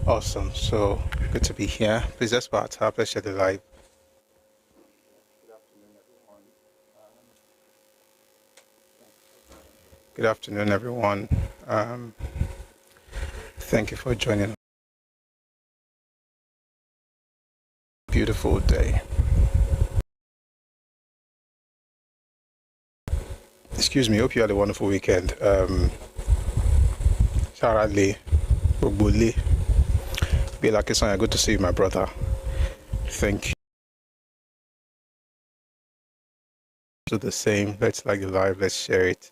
Awesome. So good to be here. Please just about tap. Let's share the live. Good afternoon, everyone. Thank you for joining. Beautiful day. Excuse me. Hope you had a wonderful weekend. Charlie, Bobuli, Bilakison, good to see you, my brother. Thank you. Do the same. Let's like the live. Let's share it.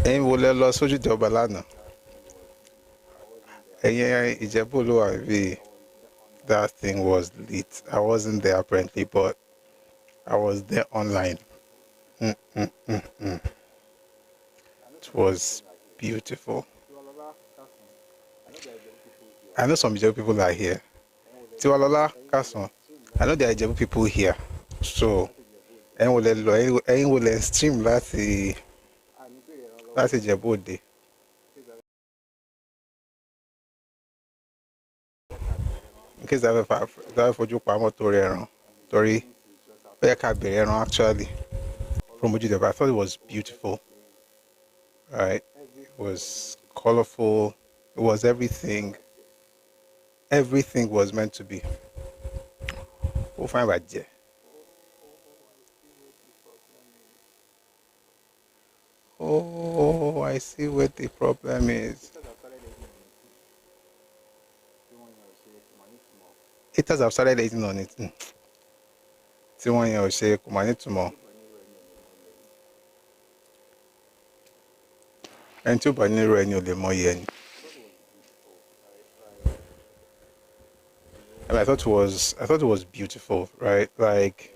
Ẹ̀yin wo lẹ lọ sójú ìjọba lánàá? Ẹ̀yin Ìjẹ̀bú ló wà níbí. That thing was lit. I wasn't there apparently, but I was there online. It was beautiful. I know some Ijebu people are here. Tiwalola, Kason. I know there are Ijebu people here. So, ẹ̀yin wo lẹ stream láti Ìjẹ̀bú Òde. In case that fojú pamọ́ torí ẹran. Torí ó yẹ ká bẹ̀rẹ̀ ẹran actually. From Ojuku, I thought it was beautiful. Right? It was colorful. It was everything. Everything was meant to be. We'll find out there. Oh, I see what the problem is. Haters have started hating on it. See one year say, come on, tomorrow. And two by Nero and you'll more yen. I mean, I thought it was beautiful, right? Like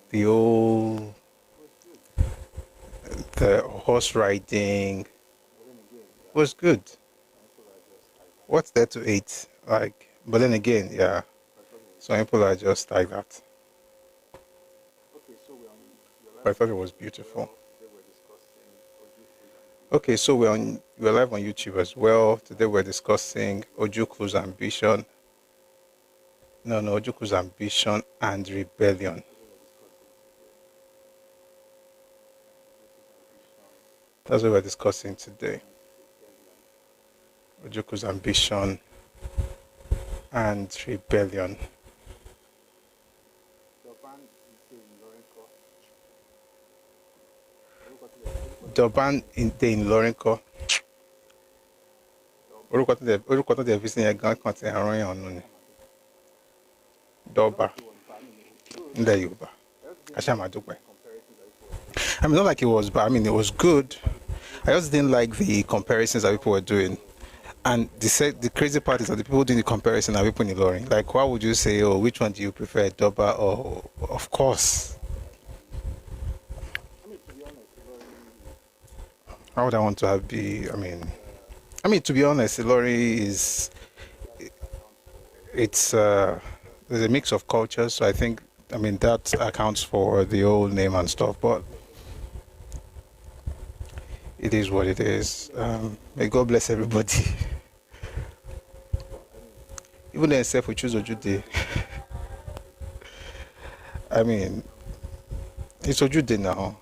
the horse riding was good. What's there to eat? Like, but then again, yeah, some people are just like that. But I thought it was beautiful. Okay, so we're live on YouTube as well. Today we're discussing Ojuku's ambition. No, Ojuku's ambition and rebellion. That's what we're discussing today. Ojuku's ambition and rebellion. Durban in Lorenco. Orúkọ tó dẹ̀ fi sí yẹn gan kan ti àrùn yẹn ọ̀nù ni. Dọ́ba. Nílẹ̀ Yorùbá. Àṣà máa dúpẹ́. I mean, not like it was bad. I mean, it was good. I just didn't like the comparisons that people were doing. And the crazy part is that the people doing the comparison are people in Ilorin. Like, why would you say, oh, which one do you prefer, Doba or, of course? How would I want to have be? I mean, to be honest, Ilorin is, it's there's a mix of cultures. So I think, I mean, that accounts for the old name and stuff. But it is what it is. May God bless everybody. Even themselves, we choose Ojude. I mean, it's Ojude now.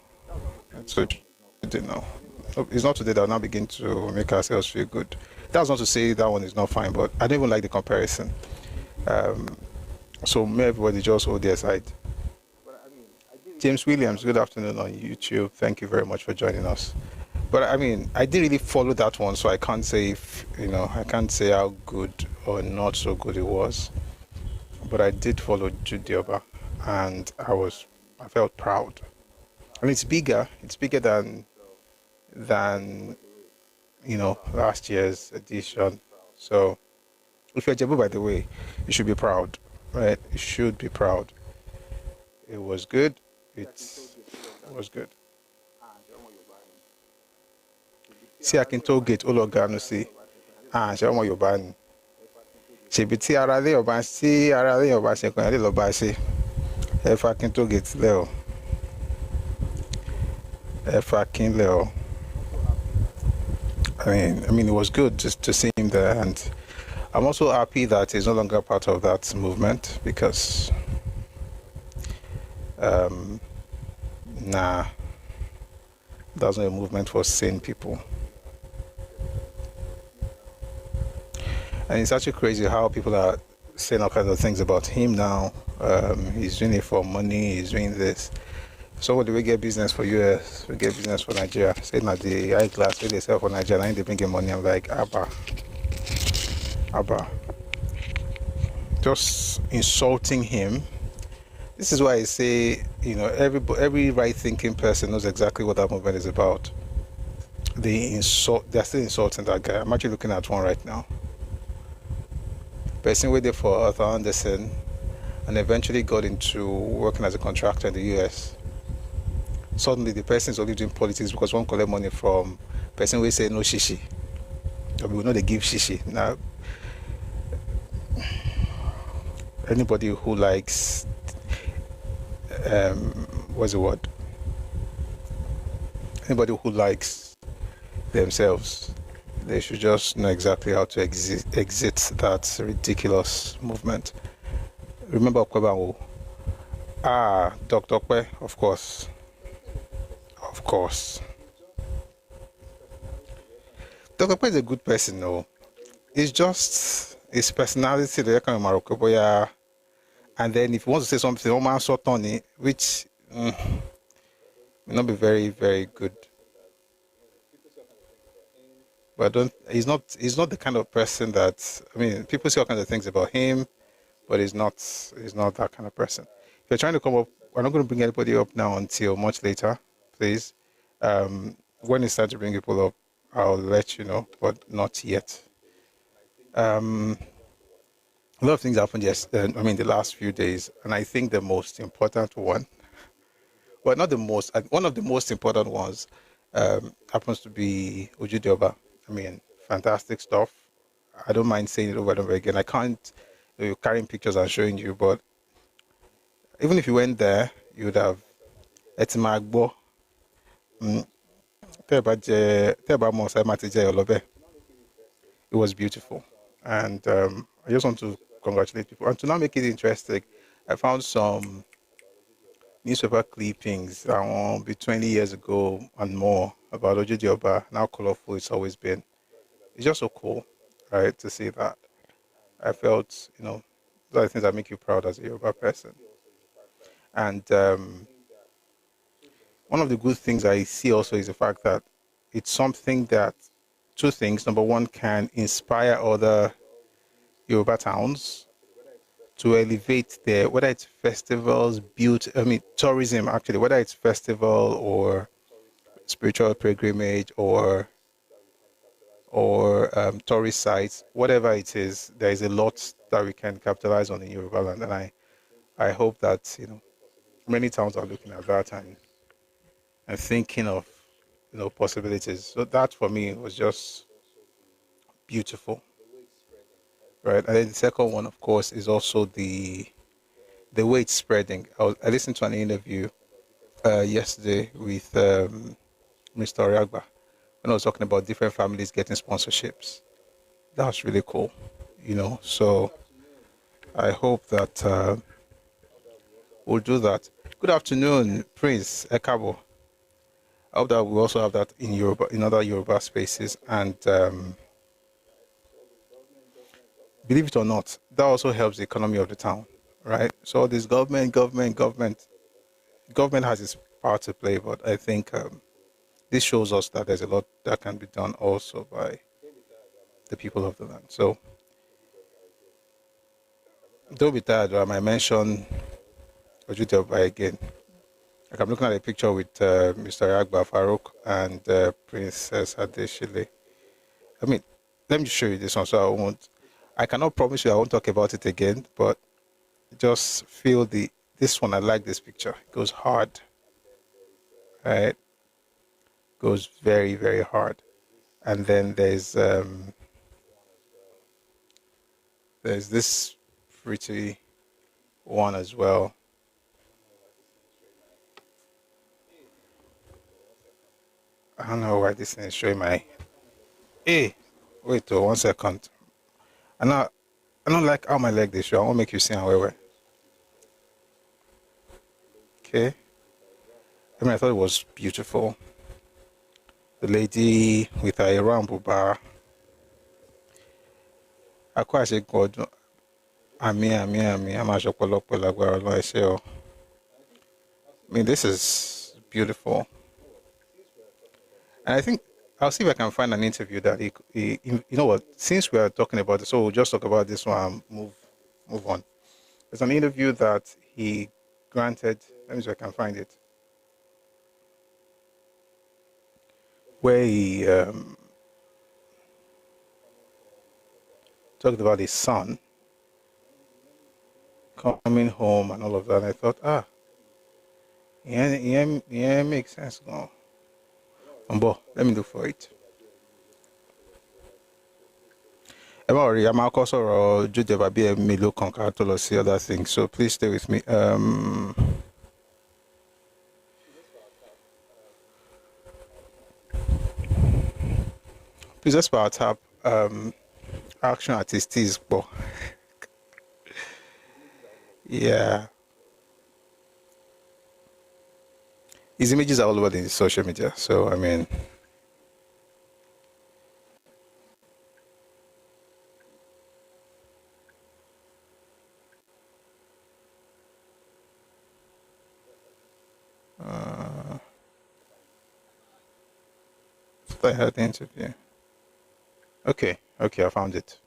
It's Ojude now. It's not today that will now begin to make ourselves feel good. That's not to say that one is not fine, but I don't even like the comparison. So may everybody just hold their side. James Williams, good afternoon on YouTube. Thank you very much for joining us. But I mean, I didn't really follow that one, so I can't say if, I can't say how good or not so good it was. But I did follow Ojude, and I felt proud. I mean, it's bigger than last year's edition. So if you're Jebu, by the way, you should be proud, right? You should be proud. It was good. It was good. sí Akinto gate ó lọ ganu sí ṣé ọmọ Yorùbá ni ṣèbí tí ara lé ọba ṣe kan lè lọ bá ṣe ẹ fa Akinto gate lẹ o ẹ fa Akin lẹ o. I mean, it was good just to see him there, and I'm also happy that he's no longer part of that movement because, nah, that's not a movement for sane people. And it's actually crazy how people are saying all kinds of things about him now. He's doing it for money, he's doing this. So what do we get business for US? We get business for Nigeria. Saying that the high class where they sell for Nigeria, and they bring in money. I'm like, Abba. Just insulting him. This is why I say, every right-thinking person knows exactly what that movement is about. They're still insulting that guy. I'm actually looking at one right now. Person waited for Arthur Anderson and eventually got into working as a contractor in the US. Suddenly the person is only doing politics because one collect money from person will say no shishi. We know they give shishi. Now anybody who likes what's the word? Anybody who likes themselves, they should just know exactly how to exit that ridiculous movement. Remember Aqua? Dr. Kwe, of course. Dr. Kwe is a good person, though. It's just his personality that kind of Morocco, yeah. And then if he wants to say something, Oman sort on it, which may not be very, very good. But he's not the kind of person that, people say all kinds of things about him, but he's not that kind of person. If you're trying to come up, we're not going to bring anybody up now until much later, please. When it's time to bring people up, I'll let you know, but not yet. A lot of things happened the last few days, and I think the most important one, well, not the most, one of the most important ones happens to be Ojuku. Fantastic stuff. I don't mind saying it over and over again. I can't carrying pictures and showing you, but even if you went there, you would have Etimagbo. It was beautiful, and I just want to congratulate people. And to now make it interesting, I found some newspaper clippings be 20 years ago and more about Ojuku and how colorful it's always been. It's just so cool, right, to see that. I felt, those are the things that make you proud as a Yoruba person. And one of the good things I see also is the fact that it's something that, two things. Number one, can inspire other Yoruba towns to elevate their, whether it's festivals, tourism actually, whether it's festival or spiritual pilgrimage or tourist sites, whatever it is, there is a lot that we can capitalize on in Yoruba land, and I hope that many towns are looking at that and thinking of possibilities. So that for me was just beautiful, right? And then the second one, of course, is also the way it's spreading. I listened to an interview yesterday with Mr. Oriagba when I was talking about different families getting sponsorships. That was really cool, So I hope that we'll do that. Good afternoon, Prince Ẹkáàbọ. I hope that we also have that in Yoruba, in other Yoruba spaces, and believe it or not, that also helps the economy of the town, right? So this government has its part to play, but I think this shows us that there's a lot that can be done also by the people of the land. So don't be tired. I might mention Ojuku again. Like I'm looking at a picture with Mr. Agba Faruk and Princess Adeshile. Let me show you this one. So I cannot promise you I won't talk about it again, but just feel this one. I like this picture. It goes hard, right? Goes very, very hard. and then there's this pretty one as well. I don't know why this thing is showing my. Hey, wait, 1 second. I don't like how my leg they show. I want to make you see how well. Okay. I mean, I thought it was beautiful. The lady with her rambo bar. Aqua said, God, I'm a chocolate. I mean, this is beautiful. And I think I'll see if I can find an interview that you know what, since we are talking about this, so we'll just talk about this one and move on. There's an interview that he granted, let me see if I can find it, where he talked about his son coming home and all of that. And I thought, yeah, makes sense. No. Let me look for it. Emori, I'm also or Ojukwu be a milo concato see other things. So please stay with me. Please just power tap action artist is yeah. His images are all over the social media, so I mean I had the interview. Okay, I found it.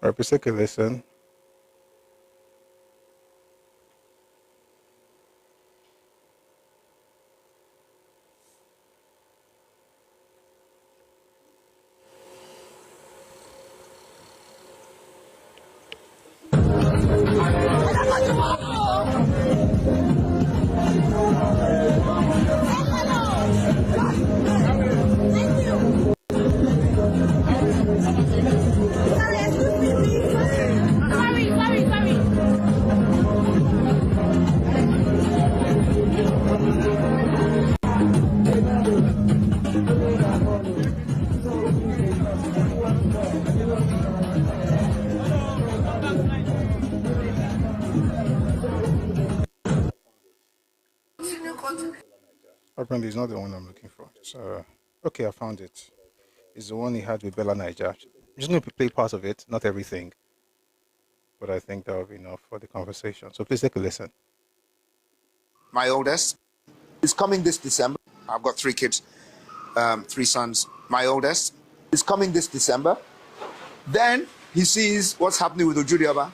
Alright, please take a listen. Apparently, it's not the one I'm looking for. So, okay, I found it. It's the one he had with Bella Niger. I'm just going to play part of it, not everything. But I think that will be enough for the conversation. So please take a listen. My oldest is coming this December. I've got 3 kids, 3 sons. My oldest is coming this December. Then he sees what's happening with Ojuba.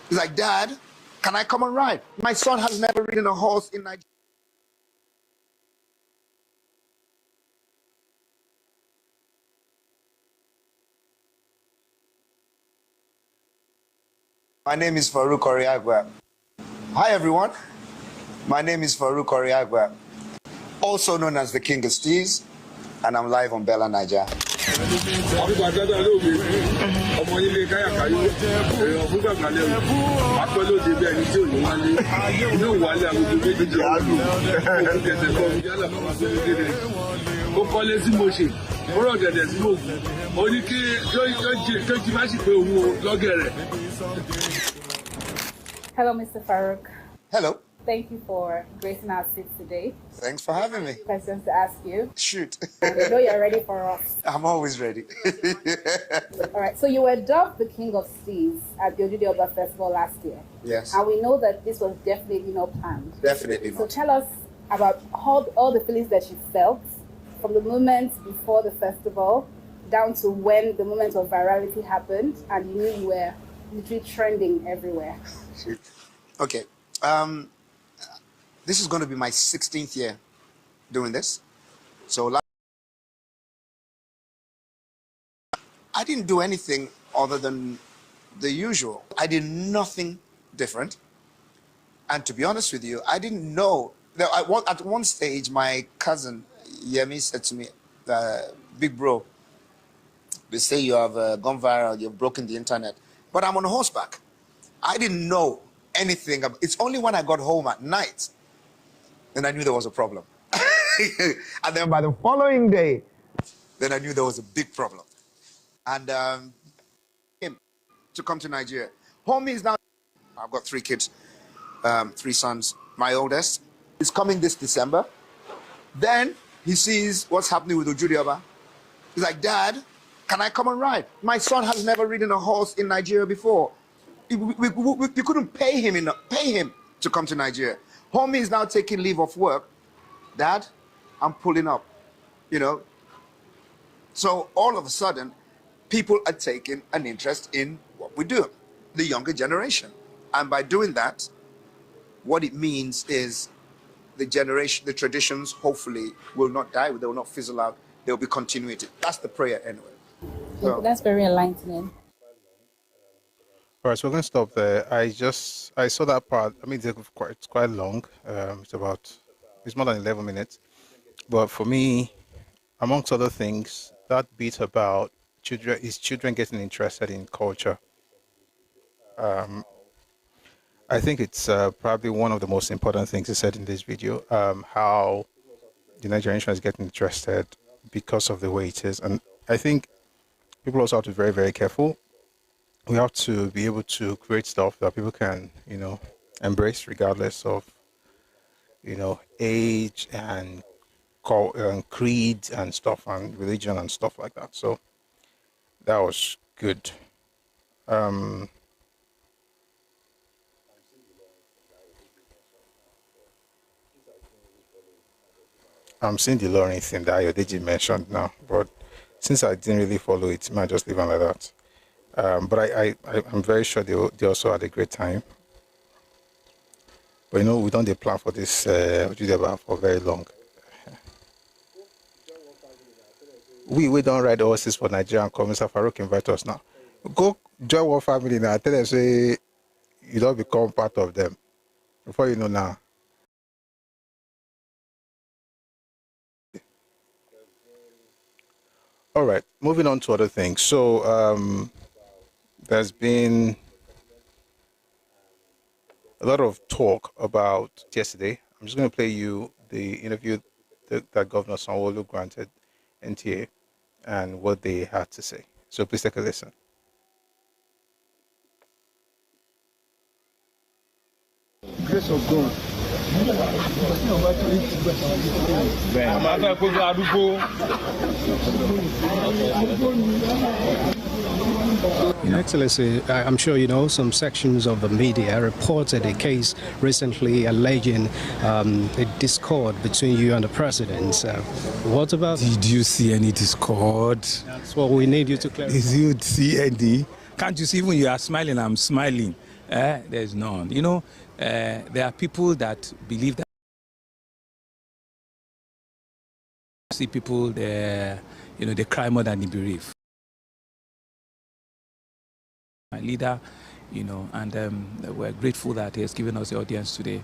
He's like, Dad, can I come and ride? My son has never ridden a horse in Nigeria. My name is Faruk Aqua. Hi, everyone. My name is Faruk Aqua, also known as the King of Steez, and I'm live on Bella Niger. Hello, Mr. Faruk. Hello. Thank you for gracing our seat today. Thanks for having me. Questions to ask you. Shoot. And I know you're ready for us. I'm always ready. All right. So you were dubbed the King of Steez at the Ojuku Festival last year. Yes. And we know that this was definitely not planned. Definitely So not. tell us about all the feelings that you felt from the moment before the festival down to when the moment of virality happened and you knew you were literally trending everywhere. Shoot. Okay. This is going to be my 16th year doing this. So I didn't do anything other than the usual. I did nothing different. And to be honest with you, I didn't know. At one stage, my cousin Yemi said to me, big bro, they say you have gone viral, you've broken the internet. But I'm on horseback. I didn't know anything. It's only when I got home at night, then I knew there was a problem. And then by the following day, then I knew there was a big problem. And him to come to Nigeria. Homie is now, I've got 3 kids, 3 sons. My oldest is coming this December. Then he sees what's happening with Ojuba. He's like, Dad, can I come and ride? My son has never ridden a horse in Nigeria before. We couldn't pay him to come to Nigeria. Homie is now taking leave of work. Dad, I'm pulling up, you know. So all of a sudden, people are taking an interest in what we do, the younger generation. And by doing that, what it means is the traditions hopefully will not die, they will not fizzle out, there will be continuity. That's the prayer anyway. So, that's very enlightening. All right, so we're going to stop there. I saw that part. I mean, it's quite long. It's more than 11 minutes. But for me, amongst other things, that bit about children getting interested in culture. I think it's probably one of the most important things he said in this video, how the next generation is getting interested because of the way it is. And I think people also have to be very, very careful. We have to be able to create stuff that people can, embrace regardless of, age and creed and stuff and religion and stuff like that. So that was good. I'm seeing the learning thing that Ayodeji mentioned now, but since I didn't really follow it, I might just leave it like that. But I'm very sure they also had a great time. But we don't plan for this Ojuku for very long. We don't ride horses for Nigeria. Mr. Faruk invite us now. Go join one family now. Tell them say you don't become part of them. Before you know now. All right, moving on to other things. So there's been a lot of talk about yesterday. I'm just going to play you the interview that Governor Sanwo-Olu granted NTA and what they had to say. So please take a listen. Grace of God. Your Excellency, I'm sure you know some sections of the media reported a case recently alleging a discord between you and the president. What about? Did you see any discord? That's what we need you to clarify. Did you see any? Can't you see when you are smiling, I'm smiling? There's none. There are people that believe that. See people, they cry more than they believe. My leader, and we're grateful that he has given us the audience today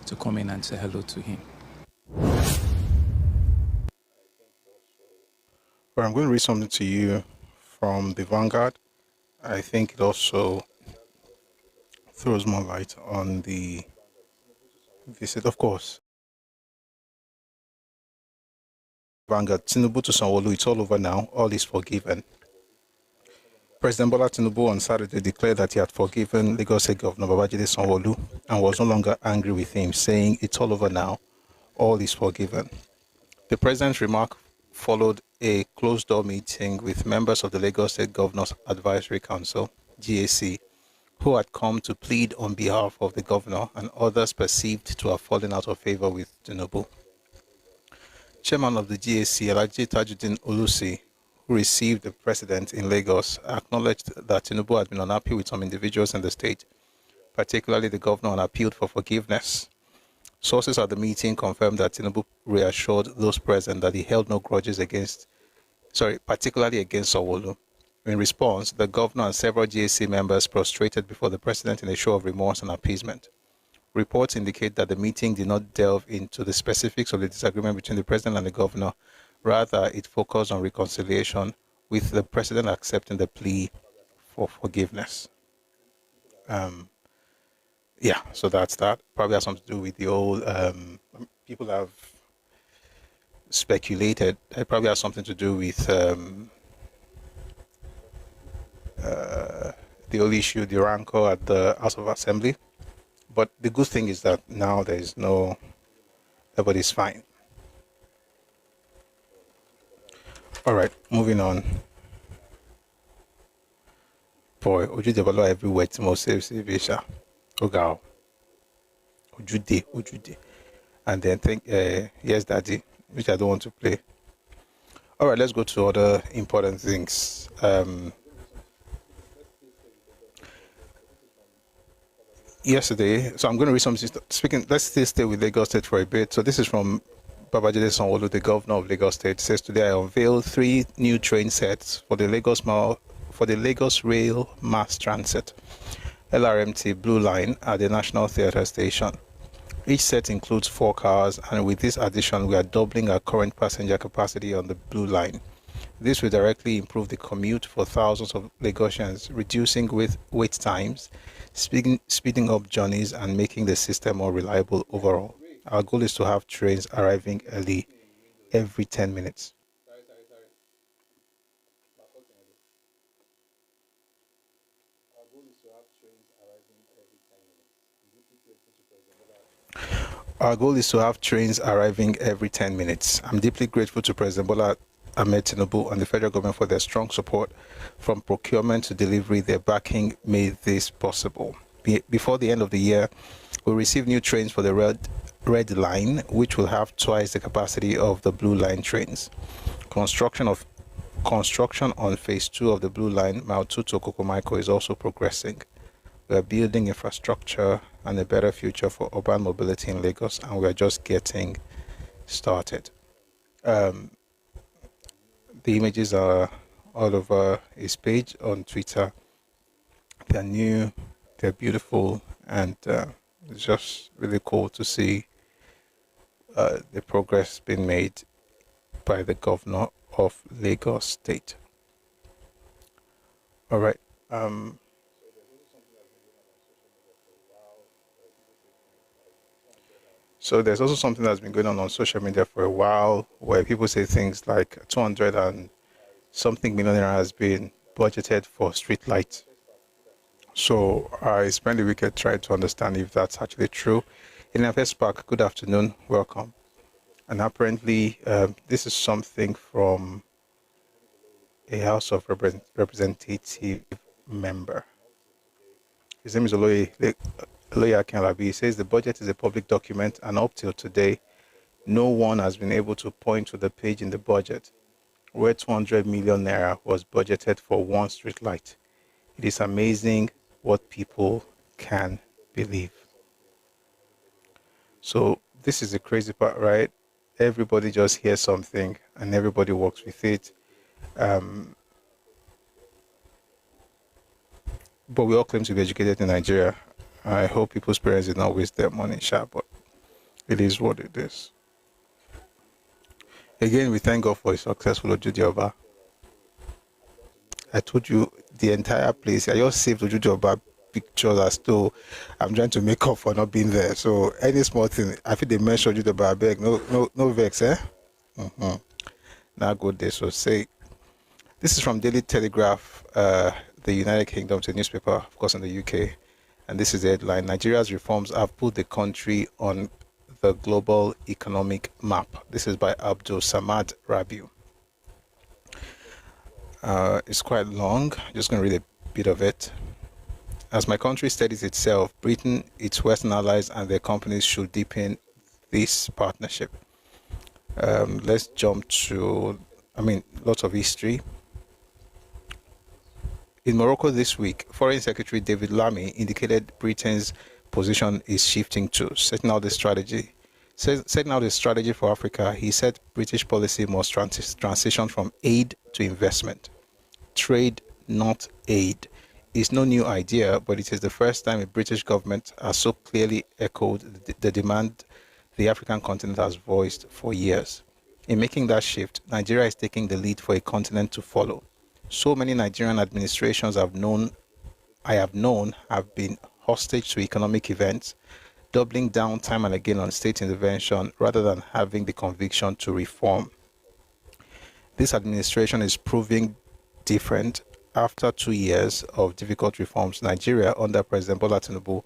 to come in and say hello to him. Well, I'm going to read something to you from the Vanguard. I think it also throws more light on the visit, of course. Vanguard, Tinubu to Sanwo-Olu, it's all over now, all is forgiven. President Bola Tinubu on Saturday declared that he had forgiven Lagos State Governor Babajide Sanwo-Olu and was no longer angry with him, saying it's all over now, all is forgiven. The president's remark followed a closed-door meeting with members of the Lagos State Governors Advisory Council, GAC, who had come to plead on behalf of the governor and others perceived to have fallen out of favor with Tinubu. Chairman of the GAC, Alhaji Tajuddin Olusi, who received the president in Lagos, acknowledged that Tinubu had been unhappy with some individuals in the state, particularly the governor, and appealed for forgiveness. Sources at the meeting confirmed that Tinubu reassured those present that he held no grudges particularly against Sanwo-Olu. In response, the governor and several GAC members prostrated before the president in a show of remorse and appeasement. Reports indicate that the meeting did not delve into the specifics of the disagreement between the president and the governor. Rather, it focused on reconciliation, with the president accepting the plea for forgiveness. Yeah, so that's that. Probably has something to do with the old, people have speculated, it probably has something to do with the old issue, the rancor at the House of Assembly. But the good thing is that now there is no, everybody's fine. All right, moving on. Boy, Ojuku everywhere. It's most safe, Visha. Ogao. Ojude. And then think, yes, Daddy, which I don't want to play. All right, let's go to other important things. Yesterday, so I'm going to read something. Speaking, let's still stay with Lagos State for a bit. So this is from Babajide Sanwo-Olu, the governor of Lagos State. It says today I unveiled 3 new train sets for the Lagos Rail Mass Transit (LRMT) Blue Line at the National Theatre Station. Each set includes 4 cars, and with this addition, we are doubling our current passenger capacity on the Blue Line. This will directly improve the commute for thousands of Lagosians, reducing wait times, speeding up journeys, and making the system more reliable overall. Our goal is to have trains arriving early every 10 minutes. Our goal is to have trains arriving every 10 minutes. I'm deeply grateful to President Bola Ahmed Tinubu and the federal government for their strong support from procurement to delivery. Their backing made this possible. Before the end of the year, we'll receive new trains for the red line, which will have twice the capacity of the Blue Line trains. Construction on phase 2 of the Blue Line, Mile 2 to Kokomaiko, is also progressing. We are building infrastructure and a better future for urban mobility in Lagos, and we are just getting started. The images are all over his page on Twitter. They're new, they're beautiful, and it's just really cool to see the progress being made by the governor of Lagos State. All right. So there's also something that's been going on social media for a while, where people say things like 200 and something million naira has been budgeted for street lights. So I spent the weekend trying to understand if that's actually true. In FS Park, good afternoon, welcome. And apparently this is something from a House of Representative member. His name is Oloye Akinlabi. He says the budget is a public document, and up till today, no one has been able to point to the page in the budget where 200 million naira was budgeted for one street light. It is amazing what people can believe. So this is the crazy part, right? Everybody just hears something and everybody works with it. But we all claim to be educated in Nigeria. I hope people's parents did not waste their money, but it is what it is. Again, we thank God for a successful Ojuku. I told you the entire place. I just saved Ojuku pictures as though I'm trying to make up for not being there. So any small thing, I think they mentioned Ojuku, I beg, no vex, eh? Now good day. So say, this is from Daily Telegraph, the United Kingdom, to a newspaper, of course, in the UK. And this is the headline: Nigeria's reforms have put the country on the global economic map. This is by Abdul Samad Rabiu. It's quite long. I'm just going to read a bit of it. As my country steadies itself, Britain, its Western allies, and their companies should deepen this partnership. Let's jump to, lots of history. In Morocco this week, Foreign Secretary David Lammy indicated Britain's position is shifting to setting out the strategy for Africa. He said British policy must transition from aid to investment, trade not aid. It's no new idea, but it is the first time a British government has so clearly echoed the demand the African continent has voiced for years. In making that shift, Nigeria is taking the lead for a continent to follow. So many Nigerian administrations I have known have been hostage to economic events, doubling down time and again on state intervention rather than having the conviction to reform. This administration is proving different. After 2 years of difficult reforms, Nigeria, under President Bola Tinubu,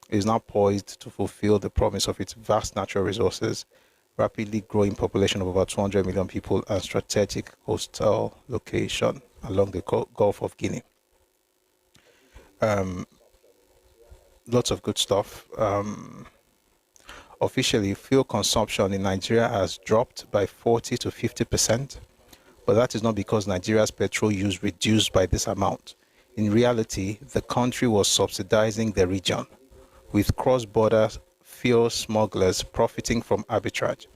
is now poised to fulfill the promise of its vast natural resources, rapidly growing population of over 200 million people, and strategic coastal location along the Gulf of Guinea. Lots of good stuff. Officially, fuel consumption in Nigeria has dropped by 40 to 50%. But that is not because Nigeria's petrol use reduced by this amount. In reality, the country was subsidizing the region, with cross-border fuel smugglers profiting from arbitrage.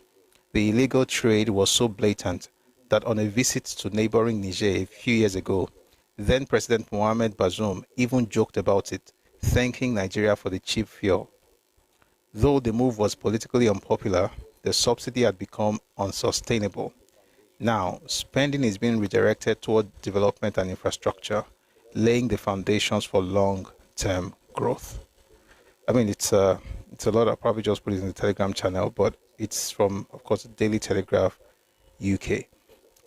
The illegal trade was so blatant that on a visit to neighboring Niger a few years ago, then President Mohamed Bazoum even joked about it, thanking Nigeria for the cheap fuel. Though the move was politically unpopular, the subsidy had become unsustainable. Now, spending is being redirected toward development and infrastructure, laying the foundations for long-term growth. I mean, it's a lot. I'll probably just put it in the Telegram channel, but it's from, of course, Daily Telegraph UK.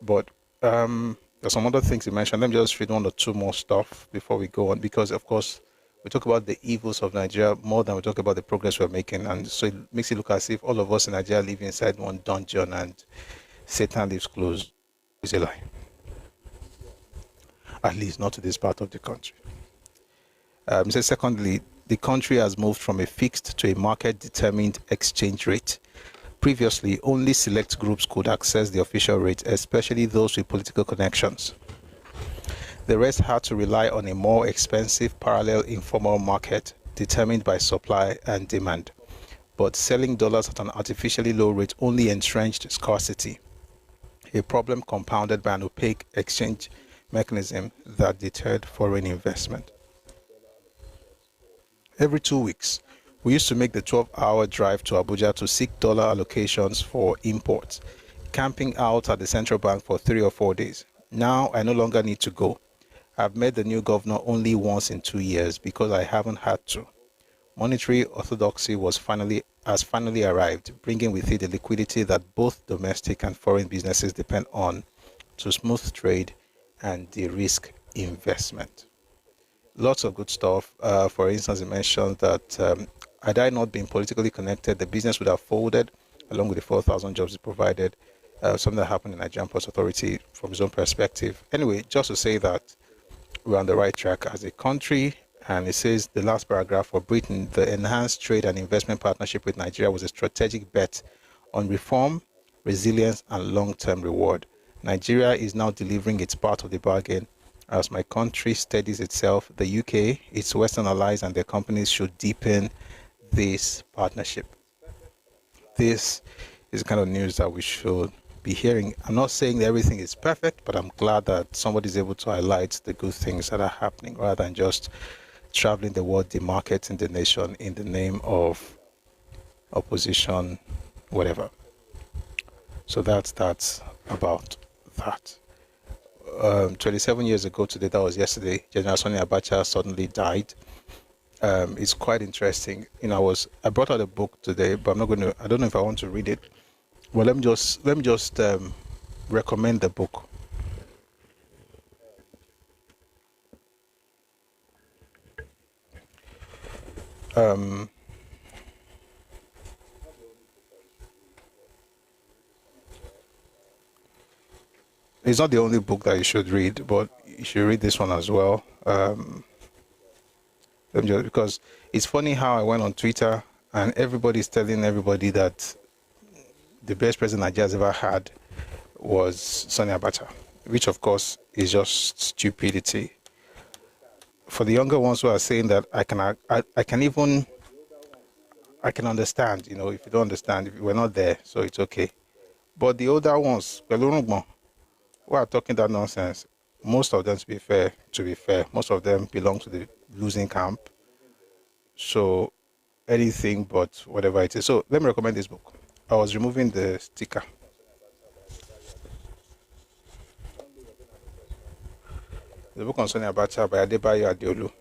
But there's some other things you mentioned. Let me just read one or two more stuff before we go on, because, of course, we talk about the evils of Nigeria more than we talk about the progress we're making. And so it makes it look as if all of us in Nigeria live inside one dungeon and Satan lives close. It's a lie. At least not to this part of the country. It says, secondly, the country has moved from a fixed to a market-determined exchange rate. Previously, only select groups could access the official rate, especially those with political connections. The rest had to rely on a more expensive parallel informal market determined by supply and demand. But selling dollars at an artificially low rate only entrenched scarcity, a problem compounded by an opaque exchange mechanism that deterred foreign investment. Every 2 weeks, we used to make the 12-hour drive to Abuja to seek dollar allocations for imports, camping out at the central bank for 3 or 4 days. Now, I no longer need to go. I've met the new governor only once in 2 years because I haven't had to. Monetary orthodoxy has finally arrived, bringing with it the liquidity that both domestic and foreign businesses depend on to smooth trade and de-risk investment. Lots of good stuff. For instance, it mentioned that had I not been politically connected, the business would have folded along with the 4,000 jobs it provided. Something that happened in Nigerian Ports Authority from his own perspective. Anyway, just to say that we're on the right track as a country. And it says the last paragraph, for Britain, the enhanced trade and investment partnership with Nigeria was a strategic bet on reform, resilience, and long-term reward. Nigeria is now delivering its part of the bargain. As my country steadies itself, the UK, its Western allies, and their companies should deepen this partnership. This is the kind of news that we should be hearing. I'm not saying that everything is perfect, but I'm glad that somebody's able to highlight the good things that are happening rather than just traveling the world, demarketing the nation in the name of opposition, whatever. So that's about that. 27 years ago today, that was yesterday, General Sani Abacha suddenly died. It's quite interesting. I brought out a book today, but I don't know if I want to read it. Well, let me just recommend the book. It's not the only book that you should read, but you should read this one as well. Because it's funny how I went on Twitter and everybody's telling everybody that the best president Nigeria has ever had was Sani Abacha, which of course is just stupidity. For the younger ones who are saying that, I can understand, if you don't understand, if you were not there, so it's okay. But the older ones, who are talking that nonsense, most of them, to be fair, most of them belong to the losing camp. So anything but whatever it is. So let me recommend this book. I was removing the sticker. The book on Sani Abacha by Adebayo Adeolu.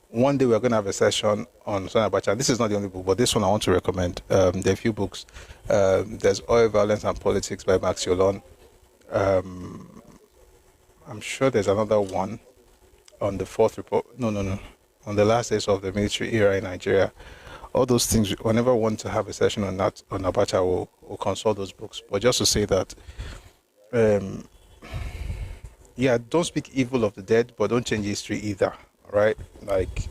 One day we're going to have a session on Sani Abacha. This is not the only book, but this one I want to recommend. There are a few books. There's Oil, Violence and Politics by Max Yolon. I'm sure there's another one on the fourth report. No. On the last days of the military era in Nigeria. All those things, whenever I want to have a session on that, on Abacha, we'll consult those books. But just to say that, yeah, don't speak evil of the dead, but don't change history either, right? Like,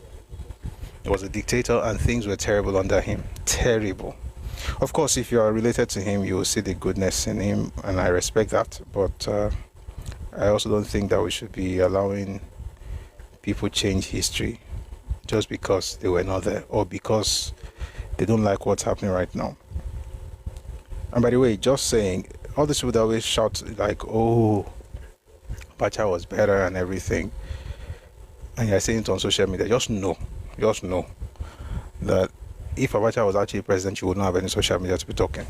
he was a dictator and things were terrible under him. Terrible. Of course, if you are related to him, you will see the goodness in him, and I respect that. But I also don't think that we should be allowing people change history just because they were not there or because they don't like what's happening right now. And by the way, just saying, all these people that always shout like, oh, Abacha was better and everything, and you're saying it on social media, just know that if Abacha was actually president, you would not have any social media to be talking.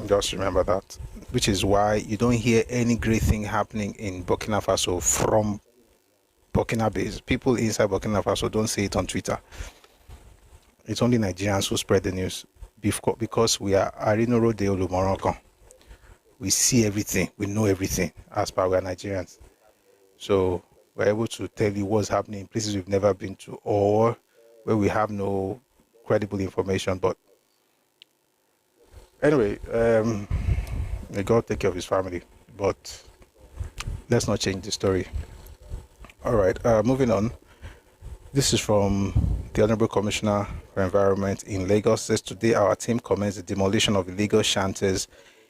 Just remember that. Which is why you don't hear any great thing happening in Burkina Faso from Burkina base. People inside Burkina Faso don't say it on Twitter. It's only Nigerians who spread the news because we are Arinoro de Morocco. We see everything, we know everything as per we are Nigerians. So we're able to tell you what's happening in places we've never been to or where we have no credible information. But anyway, may God take care of his family. But let's not change the story. All right, moving on. This is from the Honorable Commissioner for Environment in Lagos. Says today our team commenced the demolition of illegal shanties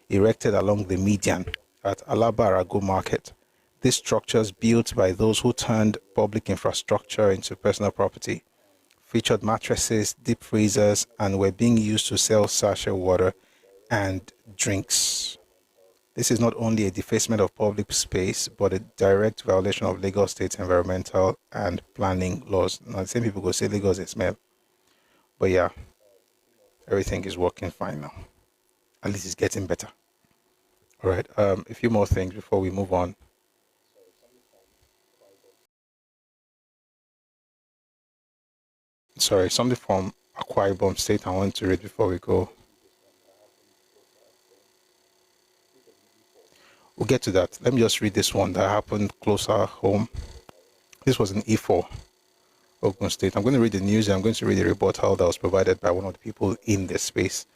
erected along the median at Alabarago Market. These structures, built by those who turned public infrastructure into personal property, featured mattresses, deep freezers, and were being used to sell sachet water and drinks. This is not only a defacement of public space, but a direct violation of Lagos State's environmental and planning laws. Now, the same people go say Lagos is smell. But yeah, everything is working fine now. At least it's getting better. All right, a few more things before we move on. Sorry, something from Aqua State I want to read before we go. We'll get to that. Let me just read this one that happened closer home. This was in E4, Ogun State. I'm going to read the news and I'm going to read the rebuttal that was provided by one of the people in this space.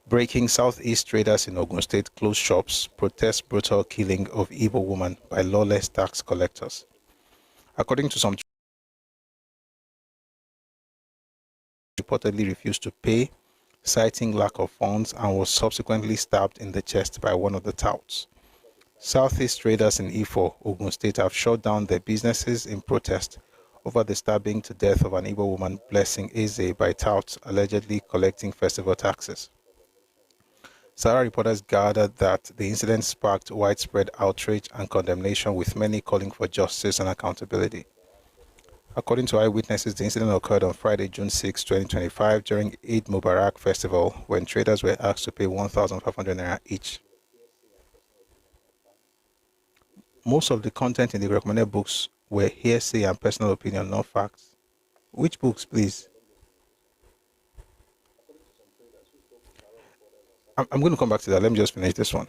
Breaking: Southeast traders in Ogun State close shops, protest brutal killing of Igbo woman by lawless tax collectors. According to some, reportedly refused to pay, citing lack of funds, and was subsequently stabbed in the chest by one of the touts. Southeast traders in Ifo, Ogun State, have shut down their businesses in protest over the stabbing to death of an Igbo woman, Blessing Eze, by touts allegedly collecting festival taxes. Sahara reporters gathered that the incident sparked widespread outrage and condemnation, with many calling for justice and accountability. According to eyewitnesses, the incident occurred on Friday, June 6, 2025, during Eid Mubarak festival, when traders were asked to pay 1,500 naira each. Most of the content in the recommended books were hearsay and personal opinion, not facts. Which books, please? I'm going to come back to that. Let me just finish this one.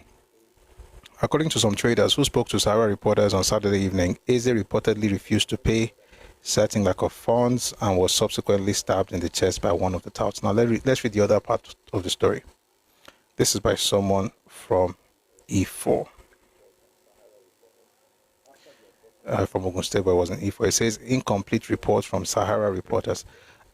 According to some traders who spoke to Sahara reporters on Saturday evening, Eze reportedly refused to pay, citing lack of funds, and was subsequently stabbed in the chest by one of the touts. Now let's read the other part of the story. This is by someone from E4. From Ogun State, but it wasn't E4. It says, incomplete report from Sahara reporters.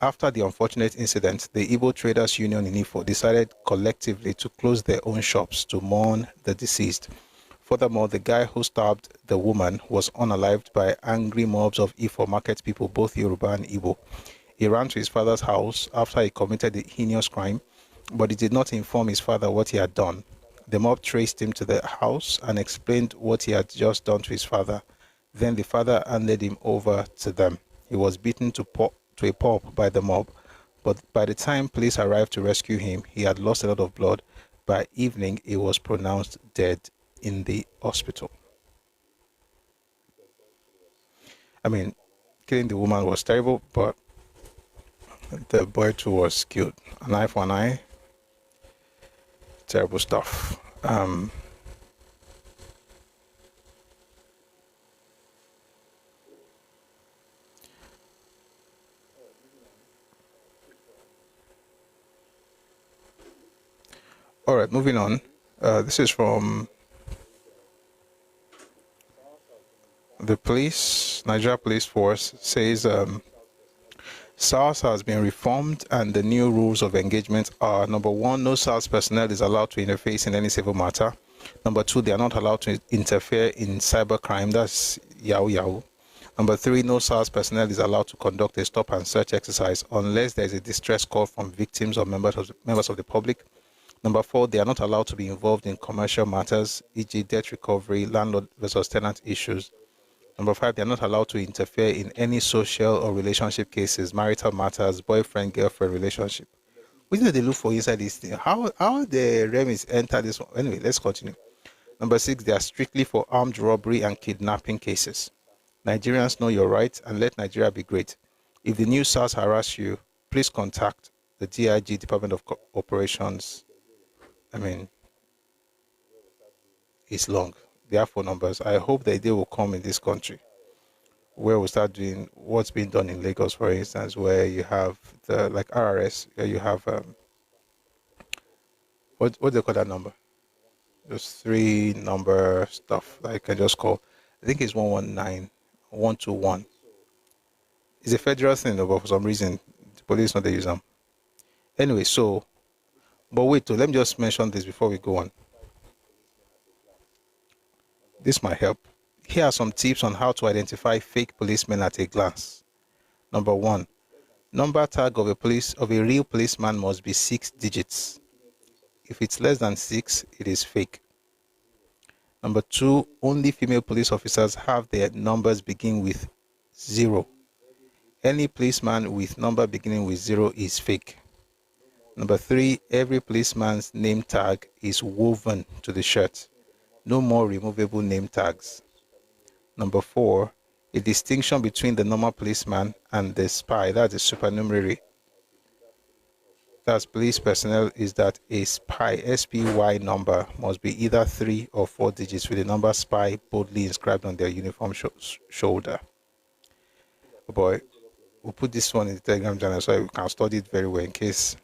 After the unfortunate incident, the Igbo Traders Union in Ifo decided collectively to close their own shops to mourn the deceased. Furthermore, the guy who stabbed the woman was unalived by angry mobs of Ifo market people, both Yoruba and Igbo. He ran to his father's house after he committed the heinous crime, but he did not inform his father what he had done. The mob traced him to the house and explained what he had just done to his father Then the father handed him over to them. He was beaten to a pulp by the mob, but by the time police arrived to rescue him, he had lost a lot of blood. By evening, he was pronounced dead in the hospital. I mean, killing the woman was terrible, but the boy too was killed. An eye for an eye. Terrible stuff. All right, moving on. This is from the police. Nigeria Police Force says SARS has been reformed and the new rules of engagement are: number one, no SARS personnel is allowed to interface in any civil matter. Number two, they are not allowed to interfere in cybercrime. That's Yahoo Yahoo. Number three, no SARS personnel is allowed to conduct a stop and search exercise unless there is a distress call from victims or members of the public. Number four, they are not allowed to be involved in commercial matters, e.g. debt recovery, landlord versus tenant issues. Number five, they are not allowed to interfere in any social or relationship cases, marital matters, boyfriend-girlfriend relationship. What did they look for inside this thing? How the remedies enter this one? Anyway, let's continue. Number six, they are strictly for armed robbery and kidnapping cases. Nigerians, know your rights and let Nigeria be great. If the new SARS harass you, please contact the DIG, Department of Operations. I mean, it's long. There are phone numbers. I hope that they will come in this country where we start doing what's being done in Lagos, for instance, where you have the like RRS, where you have what do they call that number? Just 3-number stuff that I can just call. I think it's 119, 121. It's a federal thing, but for some reason the police not they use them. Anyway, so but wait, let me just mention this before we go on. This might help. Here are some tips on how to identify fake policemen at a glance. Number one, number tag of a real policeman must be 6 digits. If it's less than 6, it is fake. Number two, only female police officers have their numbers begin with 0. Any policeman with number beginning with 0 is fake. Number three, every policeman's name tag is woven to the shirt. No more removable name tags. Number four, a distinction between the normal policeman and the spy, that's a supernumerary. That's police personnel, is that a spy, SPY number, must be either 3 or 4 digits with the number spy boldly inscribed on their uniform shoulder. Oh boy, we'll put this one in the Telegram channel so we can study it very well in case.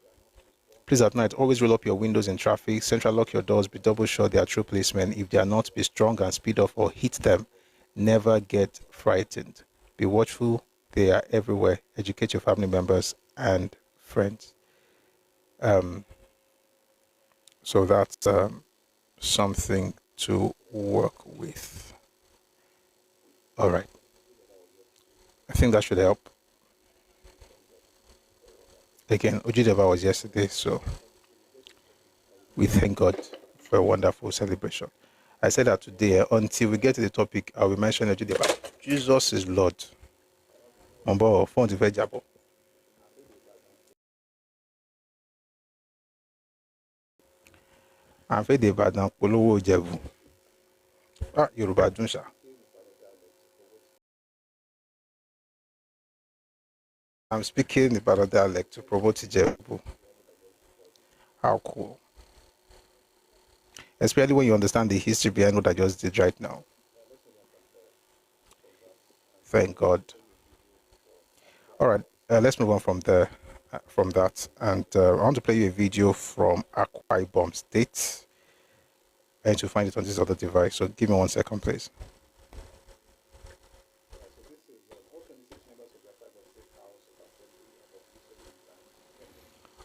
Please at night, always roll up your windows in traffic, central lock your doors, be double sure they are true policemen. If they are not, be strong and speed off or hit them. Never get frightened. Be watchful, they are everywhere. Educate your family members and friends. So that's something to work with. All right. I think that should help. Again, Ojuba was yesterday, so we thank God for a wonderful celebration. I said that today, until we get to the topic, I will mention Ojuba. Jesus is Lord. Mombo, phone to Vejabo. I'm fed about now, Polowo Jebu. Yoruba Dunsha. I'm speaking about a dialect to promote Jebu. How cool. Especially when you understand the history behind what I just did right now. Thank God. All right, let's move on from there, from that. And I want to play you a video from Aqua State. And to find it on this other device. So give me 1 second, please.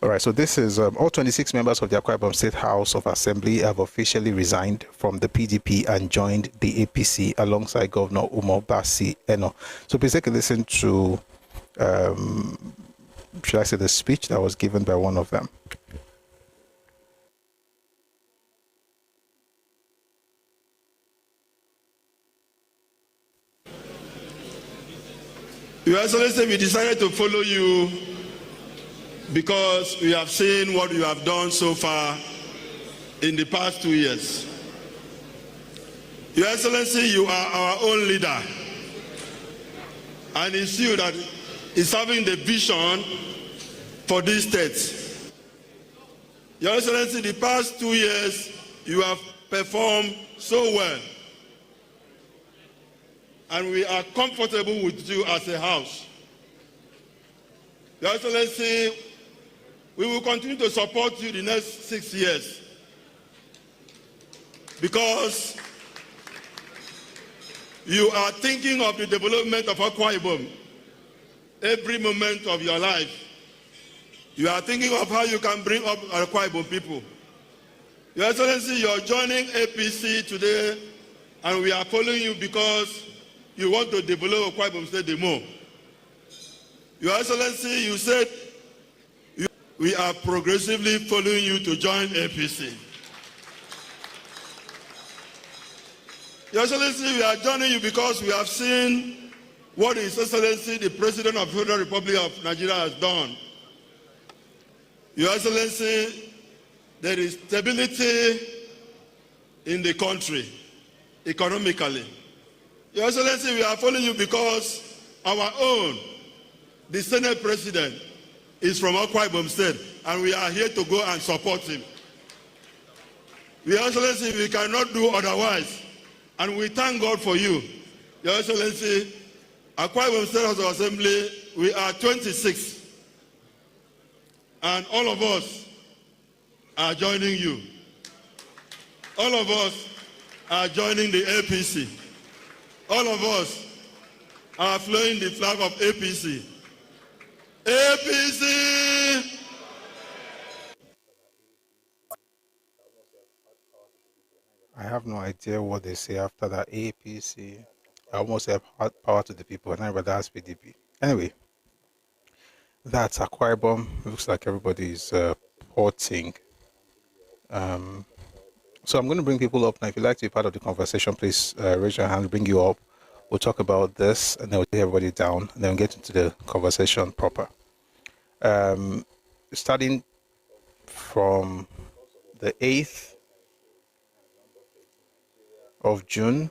All right, so this is all 26 members of the Aqua State House of Assembly have officially resigned from the PDP and joined the APC alongside Governor Umar Basi Eno. So please take a listen to, should I say, the speech that was given by one of them. Your Excellency, we decided to follow you because we have seen what you have done so far in the past 2 years. Your Excellency, you are our own leader, and it's you that is having the vision for this state. Your Excellency, the past 2 years, you have performed so well, and we are comfortable with you as a house. Your Excellency, we will continue to support you the next 6 years because you are thinking of the development of Aqua every moment of your life. You are thinking of how you can bring up Aqua people. Your Excellency, you are joining APC today, and we are following you because you want to develop Aqua State more. Your Excellency, you said we are progressively following you to join APC. Your Excellency, we are joining you because we have seen what His Excellency, the President of the Federal Republic of Nigeria, has done. Your Excellency, there is stability in the country, economically. Your Excellency, we are following you because our own, the Senate President, is from Aqua Ibom State, and we are here to go and support him. Your Excellency, we cannot do otherwise, and we thank God for you. Your Excellency, Aqua Ibom State House of Assembly, we are 26, and all of us are joining you. All of us are joining the APC. All of us are flying the flag of APC. APC! I have no idea what they say after that. APC. I almost have power to the people, and I rather ask PDP. Anyway, that's Aqua Ibom. Looks like everybody's porting. So I'm going to bring people up now. If you'd like to be part of the conversation, please raise your hand, bring you up. We'll talk about this, and then we'll take everybody down, and then we'll get into the conversation proper. Starting from the 8th of June,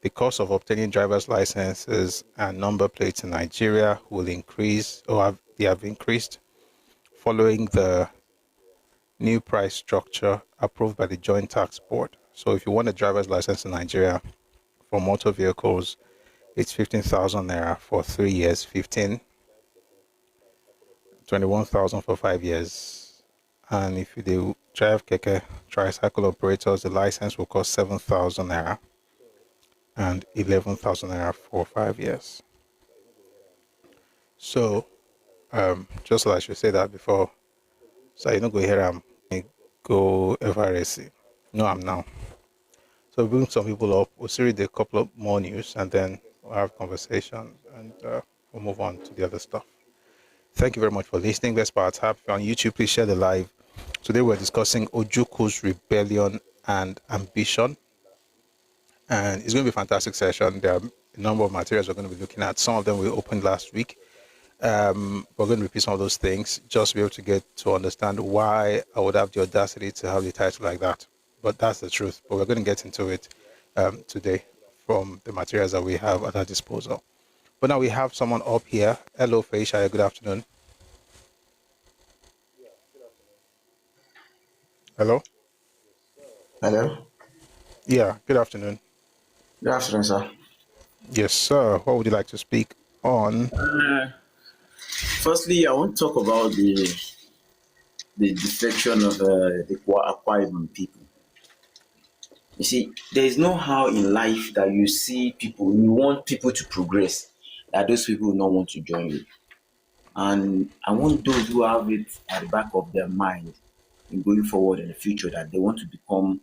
the cost of obtaining driver's licenses and number plates in Nigeria will increase, or they have increased, following the new price structure approved by the Joint Tax Board. So if you want a driver's license in Nigeria for motor vehicles, it's 15,000 naira for 3 years, 21,000 for 5 years. And if you do drive keke, tricycle operators, the license will cost 7,000 naira and 11,000 naira for 5 years. So, just like I should say that before, so you don't go here and go FRSC. No, I'm now. So we'll bring some people up. We'll see a couple of more news, and then we'll have conversation, and we'll move on to the other stuff. Thank you very much for listening. Let's start. If you're on YouTube, please share the live. Today we're discussing Ojuku's rebellion and ambition, and it's going to be a fantastic session. There are a number of materials we're going to be looking at. Some of them we opened last week. We're going to repeat some of those things just to be able to get to understand why I would have the audacity to have the title like that. But that's the truth. But we're going to get into it today from the materials that we have at our disposal. But now we have someone up here. Hello, Faisha. Good afternoon. Hello? Hello? Yeah, good afternoon. Good afternoon, sir. Yes, sir. What would you like to speak on? Firstly, I want to talk about the defection of the Aqua Ibom people. You see, there is no how in life that you see people, you want people to progress, that those people will not want to join you. And I want those who have it at the back of their mind in going forward in the future, that they want to become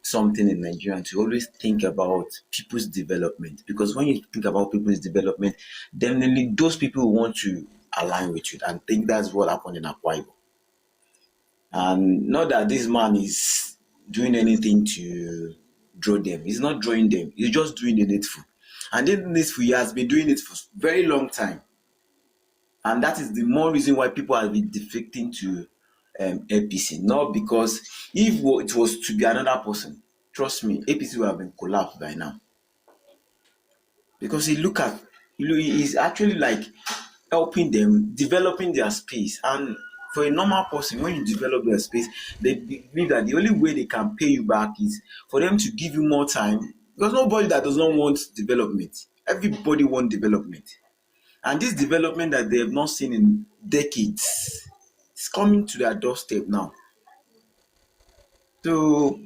something in Nigeria, to always think about people's development. Because when you think about people's development, definitely those people want to align with you, and think that's what happened in Aqua Ibom. And not that this man is doing anything to draw them. He's not drawing them. He's just doing the needful. And then this he has been doing it for very long time. And that is the more reason why people have been defecting to APC. Not because if it was to be another person, trust me, APC would have been collapsed by now. Because he's actually like helping them, developing their space. And for a normal person, when you develop their space, they believe that the only way they can pay you back is for them to give you more time. Because nobody that does not want development. Everybody wants development. And this development that they have not seen in decades is coming to their doorstep now. So,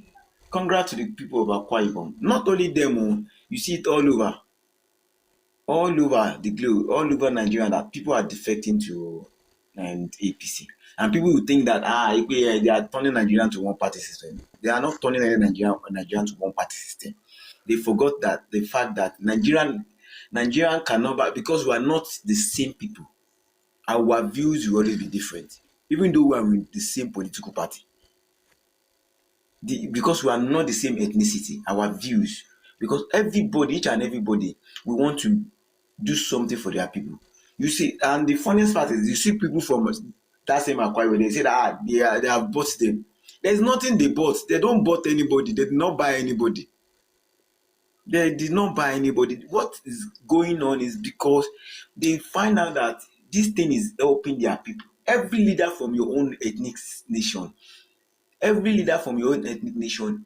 congrats to the people of Aqua Ibom. Not only them, you see it all over the globe, all over Nigeria, that people are defecting to APC. And people will think that they are turning Nigeria to one party system. They are not turning any Nigerian to one party system. They forgot that the fact that Nigerian cannot, because we are not the same people. Our views will always be different, even though we are in the same political party. Because we are not the same ethnicity, our views. Because each and everybody, we want to do something for their people. You see, and the funniest part is you see people from that same Aqua, they say that they have bought them. There's nothing they bought. They don't bought anybody. They did not buy anybody. They did not buy anybody. What is going on is because they find out that this thing is helping their people. Every leader from your own ethnic nation,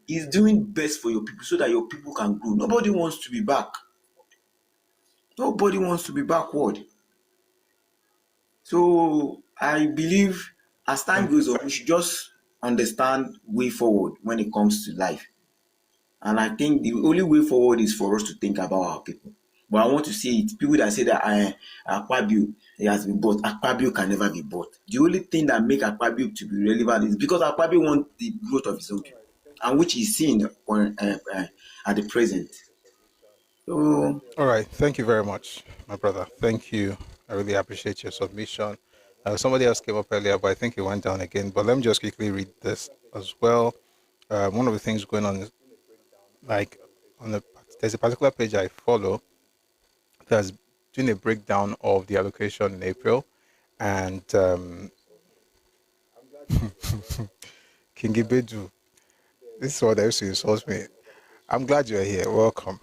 is doing best for your people so that your people can grow. Nobody wants to be back. Nobody wants to be backward. So I believe as time goes on, we should just understand way forward when it comes to life. And I think the only way forward is for us to think about our people. But I want to say it. People that say that Aquabio has been bought, Aquabio can never be bought. The only thing that makes Aquabio to be relevant is because Aquabio wants the growth of his own people, and which is seen at the present. So, All right. Thank you very much, my brother. Thank you. I really appreciate your submission. Somebody else came up earlier, but I think it went down again. But let me just quickly read this as well. One of the things going on is, like, there's a particular page I follow that's doing a breakdown of the allocation in April, and King Ibedu, this is what they used to insult me. I'm glad you're here. Welcome.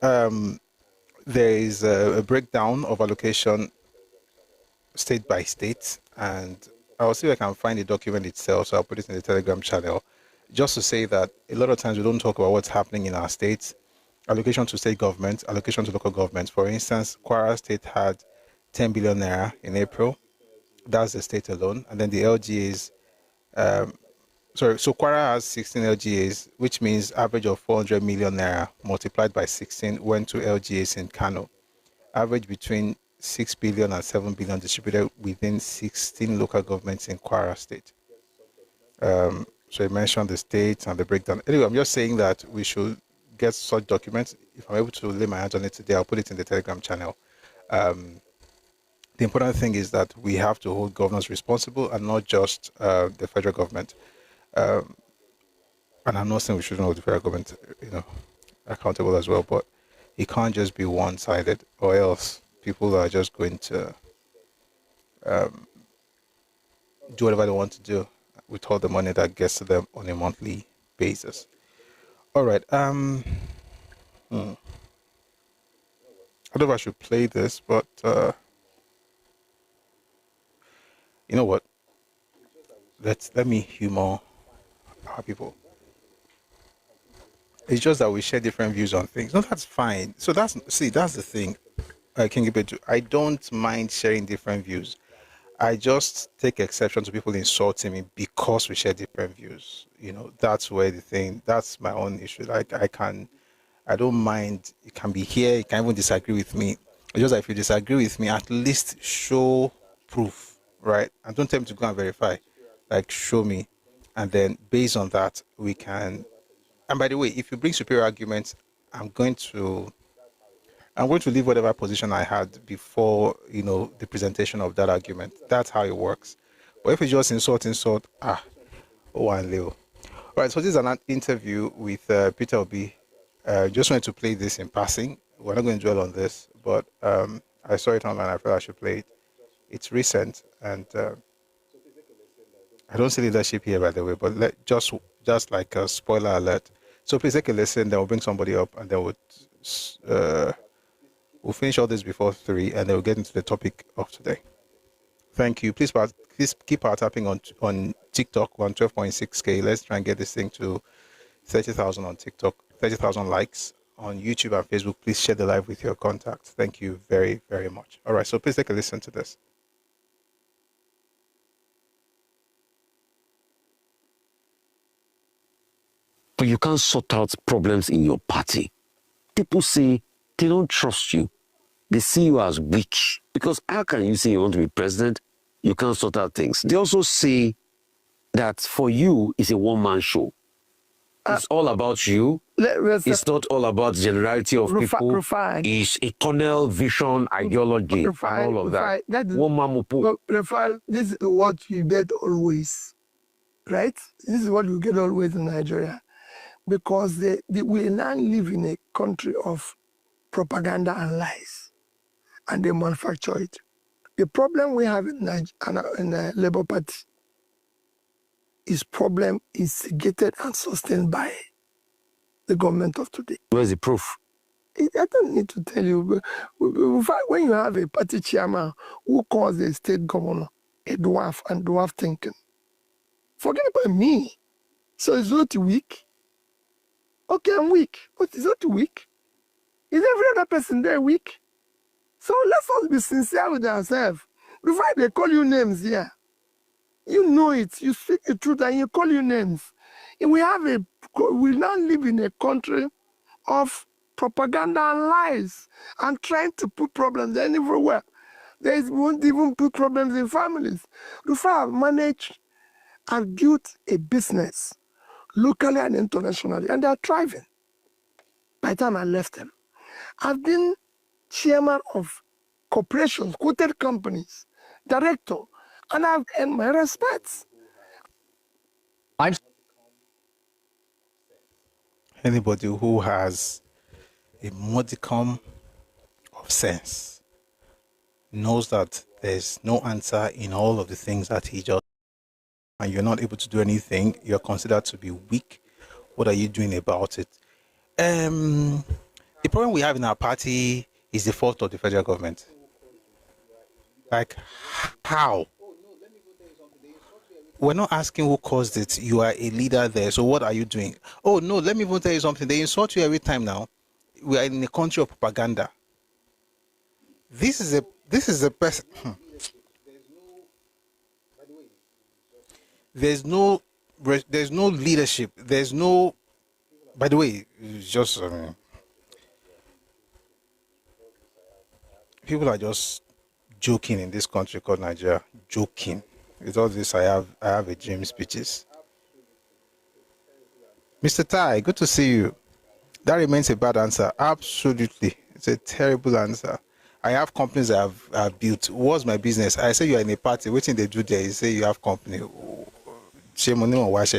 There is a breakdown of allocation state by state, and I'll see if I can find the document itself, so I'll put it in the Telegram channel, just to say that a lot of times we don't talk about what's happening in our states. Allocation to state governments, allocation to local governments. For instance, Kwara State had 10 billion naira in April. That's the state alone. And then the LGAs, so Kwara has 16 LGAs, which means average of 400 million naira multiplied by 16 went to LGAs in Kano. Average between 6 billion and 7 billion distributed within 16 local governments in Kwara State. So you mentioned the states and the breakdown. Anyway, I'm just saying that we should get such documents. If I'm able to lay my hands on it today, I'll put it in the Telegram channel. The important thing is that we have to hold governors responsible and not just the federal government. And I'm not saying we shouldn't hold the federal government, accountable as well, but it can't just be one-sided, or else people are just going to do whatever they want to do with all the money that gets to them on a monthly basis. All right. I don't know if I should play this, but you know what? Let me humor our people. It's just that we share different views on things. No, that's fine. So that's the thing, King Ibedu. I don't mind sharing different views. I just take exception to people insulting me because we share different views. That's where that's my own issue. Like, I don't mind. You can be here. You can even disagree with me. It's just that if you disagree with me, at least show proof, right? And don't tell me to go and verify. Like, show me. And then based on that, we can. And by the way, if you bring superior arguments, I'm going to leave whatever position I had before, the presentation of that argument. That's how it works. But if it's just insult, and Leo. All right, so this is an interview with Peter Obi. Just wanted to play this in passing. we're not going to dwell on this, but I saw it online. I felt I should play it. It's recent, and I don't see leadership here, by the way, but just like a spoiler alert. So please take a listen. Then we'll bring somebody up, and then we'll finish all this before 3, and then we'll get into the topic of today. Thank you. Please keep our tapping on TikTok, 12.6K. Let's try and get this thing to 30,000 on TikTok, 30,000 likes on YouTube and Facebook. Please share the live with your contacts. Thank you very, very much. All right, so please take a listen to this. But you can't sort out problems in your party. People say they don't trust you. They see you as weak. Because how can you say you want to be president? You can't sort out things. They also say that for you, it's a one-man show. It's all about you. It's not all about the generality of people. It's a tunnel vision, ideology, and all of that. One man this is what you get always, right? This is what you get always in Nigeria. Because we now live in a country of propaganda and lies, and they manufacture it. The problem we have in the Labour Party is problem instigated and sustained by the government of today. Where's the proof? I don't need to tell you. But when you have a party chairman who calls the state governor a dwarf and dwarf thinking, forget about me. So it's not weak. Okay, I'm weak, but it's not weak. Is every other person there weak? So let's all be sincere with ourselves. Before they call you names here, you know it, you speak the truth and you call you names. And we now live in a country of propaganda and lies and trying to put problems everywhere. They won't even put problems in families. Before I've managed, I've built a business locally and internationally, and they're thriving. By the time I left them, I've been chairman of corporations, quoted companies, director, and I've earned my respects. Anybody who has a modicum of sense knows that there's no answer in all of the things that he just, and you're not able to do anything, you're considered to be weak. What are you doing about it? The problem we have in our party is the fault of the federal government. Like, how? We're not asking who caused it. You are a leader there, so what are you doing? Oh no, let me even tell you something. They insult you every time now. We are in a country of propaganda. This is a person. There's no leadership. There's no. By the way, it's just people are just joking in this country called Nigeria. Joking. With all this, I have a dream speeches. Mr. Tai, good to see you. That remains a bad answer. Absolutely, it's a terrible answer. I have companies I have built. What's my business? I say you are in a party. What thing they do there? You say you have company. Shame on you on wash.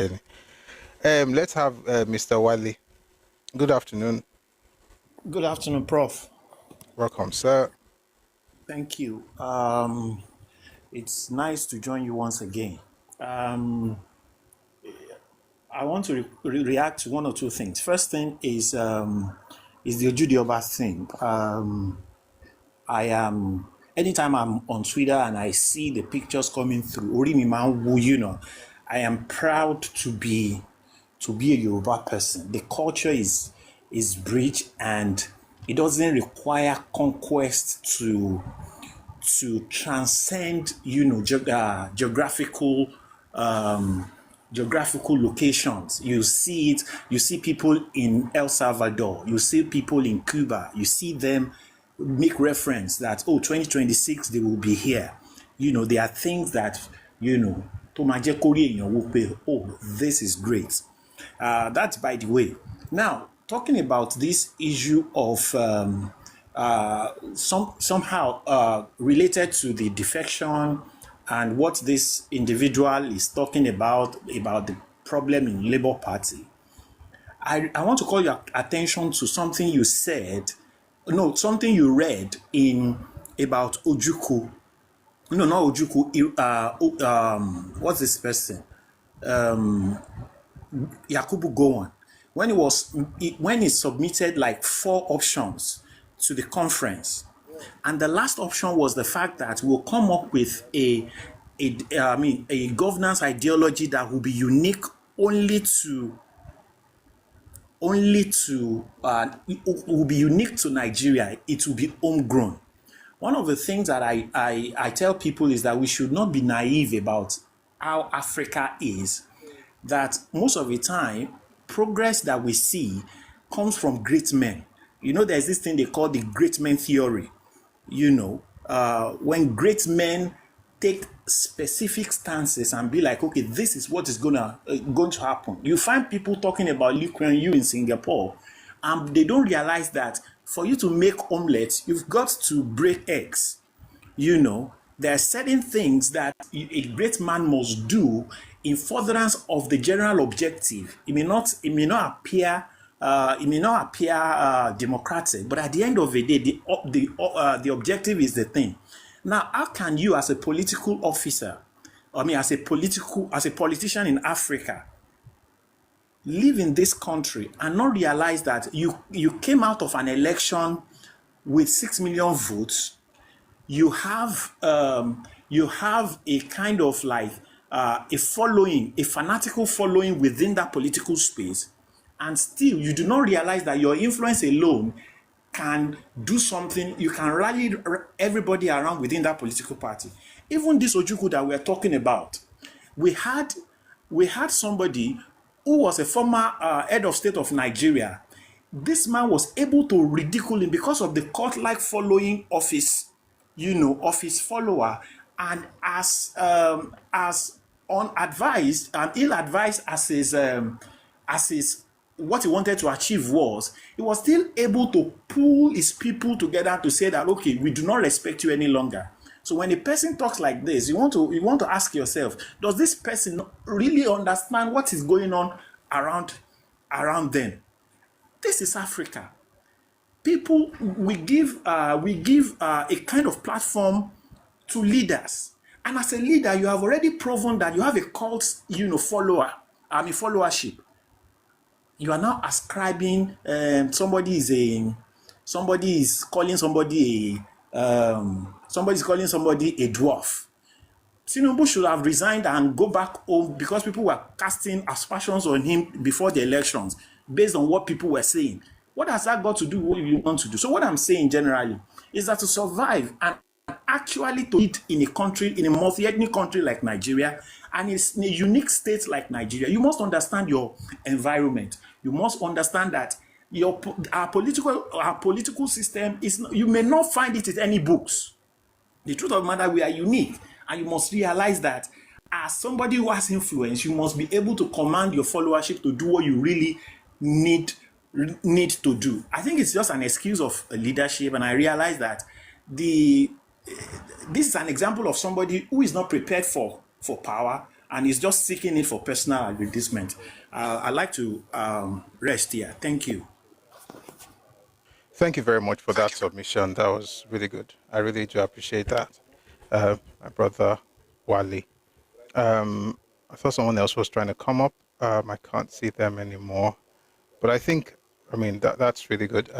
Let's have Mr. Wale. Good afternoon. Good afternoon, Prof. Welcome, sir. Thank you. It's nice to join you once again. I want to react to one or two things. First thing is the Ojuba thing. Anytime I'm on Twitter and I see the pictures coming through, I am proud to be a Yoruba person. The culture is rich and it doesn't require conquest to transcend, geographical locations. You see it. You see people in El Salvador. You see people in Cuba. You see them make reference that 2026 they will be here. There are things that this is great. That's by the way. Now talking about this issue of somehow related to the defection and what this individual is talking about the problem in Labour Party. I want to call your attention to something you said no, something you read in about Ojukwu. No, not Ojuku. What's this person? Yakubu Gowon. When he submitted like 4 options to the conference, and the last option was the fact that we'll come up with a governance ideology that will be unique only to it will be unique to Nigeria. It will be homegrown. One of the things that I tell people is that we should not be naive about how Africa is, that most of the time, progress that we see comes from great men. You know, there's this thing they call the great men theory. You know, when great men take specific stances and be like, okay, this is what is going to happen. You find people talking about Lee Kuan Yew in Singapore, and they don't realize that for you to make omelets, you've got to break eggs. You know, there are certain things that a great man must do in furtherance of the general objective. It may not appear democratic, but at the end of the day, the objective is the thing. Now, how can you, as a political officer, as a politician in Africa, live in this country and not realize that you came out of an election with 6 million votes? You have a kind of like a fanatical following within that political space, and still you do not realize that your influence alone can do something. You can rally everybody around within that political party. Even this Ojukwu that we're talking about, we had somebody who was a former head of state of Nigeria. This man was able to ridicule him because of the cult-like following of his follower, and as unadvised and ill-advised as his what he wanted to achieve was, he was still able to pull his people together to say that, okay, we do not respect you any longer. So when a person talks like this, you want to ask yourself, does this person really understand what is going on around them? This is Africa. People, we give a kind of platform to leaders, and as a leader, you have already proven that you have a cult, followership. You are now ascribing somebody is calling somebody a dwarf. Tinubu should have resigned and go back home because people were casting aspersions on him before the elections based on what people were saying. What has that got to do with what you want to do? So what I'm saying generally is that to survive and actually to eat in a country, in a multi-ethnic country like Nigeria, and it's in a unique state like Nigeria, you must understand your environment. You must understand that our political system is, you may not find it in any books. The truth of the matter, we are unique, and you must realize that as somebody who has influence, you must be able to command your followership to do what you really need to do. I think it's just an excuse of leadership, and I realize that this is an example of somebody who is not prepared for power and is just seeking it for personal aggrandizement. I'd like to rest here. Thank you. Thank you very much for that submission. That was really good. I really do appreciate that. My brother Wale. I thought someone else was trying to come up. I can't see them anymore. But I think, that's really good.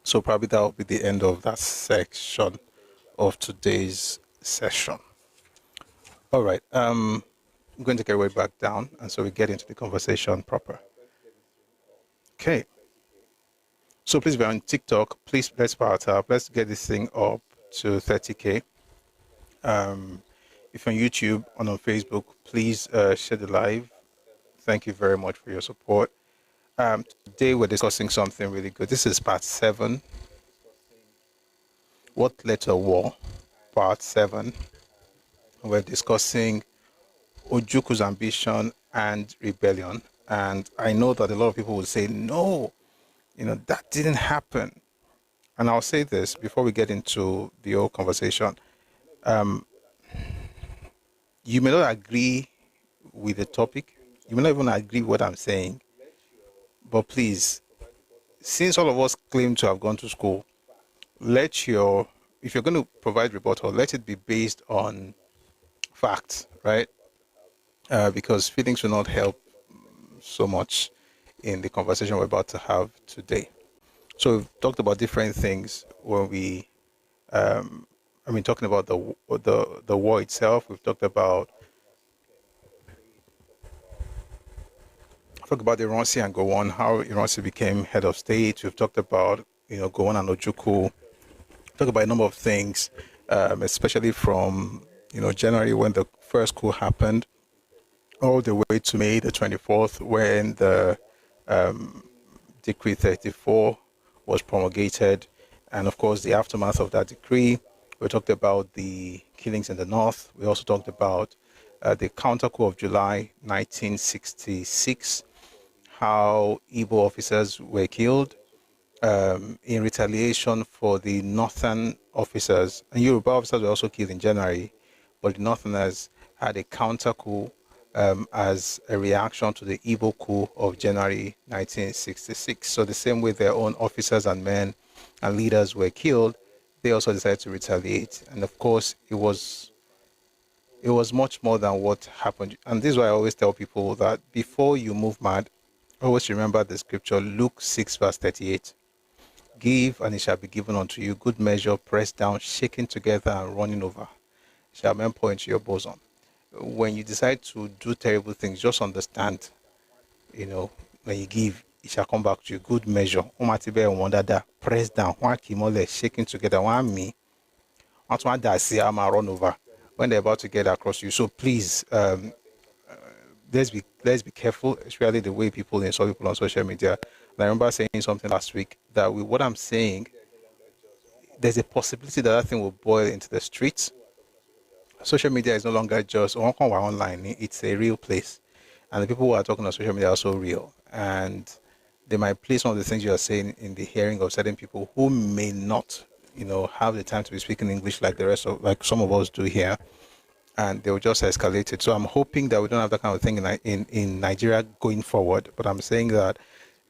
So probably that will be the end of that section of today's session. All right. I'm going to get way back down, and so we get into the conversation proper. Okay. So please, if you're on TikTok, please let's power it up. Let's get this thing up to 30K. If you're on YouTube and on Facebook, please share the live. Thank you very much for your support. Today we're discussing something really good. This is part 7. What led to war? Part 7. We're discussing Ojuku's ambition and rebellion. And I know that a lot of people will say, no, that didn't happen. And I'll say this before we get into the whole conversation. You may not agree with the topic. You may not even agree with what I'm saying. But please, since all of us claim to have gone to school, if you're going to provide rebuttal, let it be based on facts, right? Because feelings will not help so much in the conversation we're about to have today. So we've talked about different things when talking about the war itself. We've talked about the Iransi and Gowon, how Iransi became head of state. We've talked about Gowon and Ojukwu. Talk about a number of things, especially from January when the first coup happened, all the way to May the 24th when the Decree 34 was promulgated, and of course the aftermath of that decree. We talked about the killings in the north. We also talked about the counter coup of July 1966, how Igbo officers were killed in retaliation for the northern officers. And Yoruba officers were also killed in January, but the northerners had a counter coup as a reaction to the Igbo coup of January 1966. So the same way their own officers and men and leaders were killed, they also decided to retaliate. And of course, it was much more than what happened. And this is why I always tell people that before you move mad, always remember the scripture, Luke 6 verse 38. Give and it shall be given unto you, good measure, pressed down, shaken together and running over, shall men pour into your bosom. When you decide to do terrible things, just understand, when you give, it shall come back to you, good measure. Pressed down, shaking together, run over when they're about to get across you. So please, let's be careful, especially the way people insult people on social media. And I remember saying something last week that with what I'm saying, there's a possibility that thing will boil into the streets. Social media is no longer just online, it's a real place. And the people who are talking on social media are also real. And they might play some of the things you are saying in the hearing of certain people who may not, have the time to be speaking English like like some of us do here. And they will just escalate it. So I'm hoping that we don't have that kind of thing in Nigeria going forward. But I'm saying that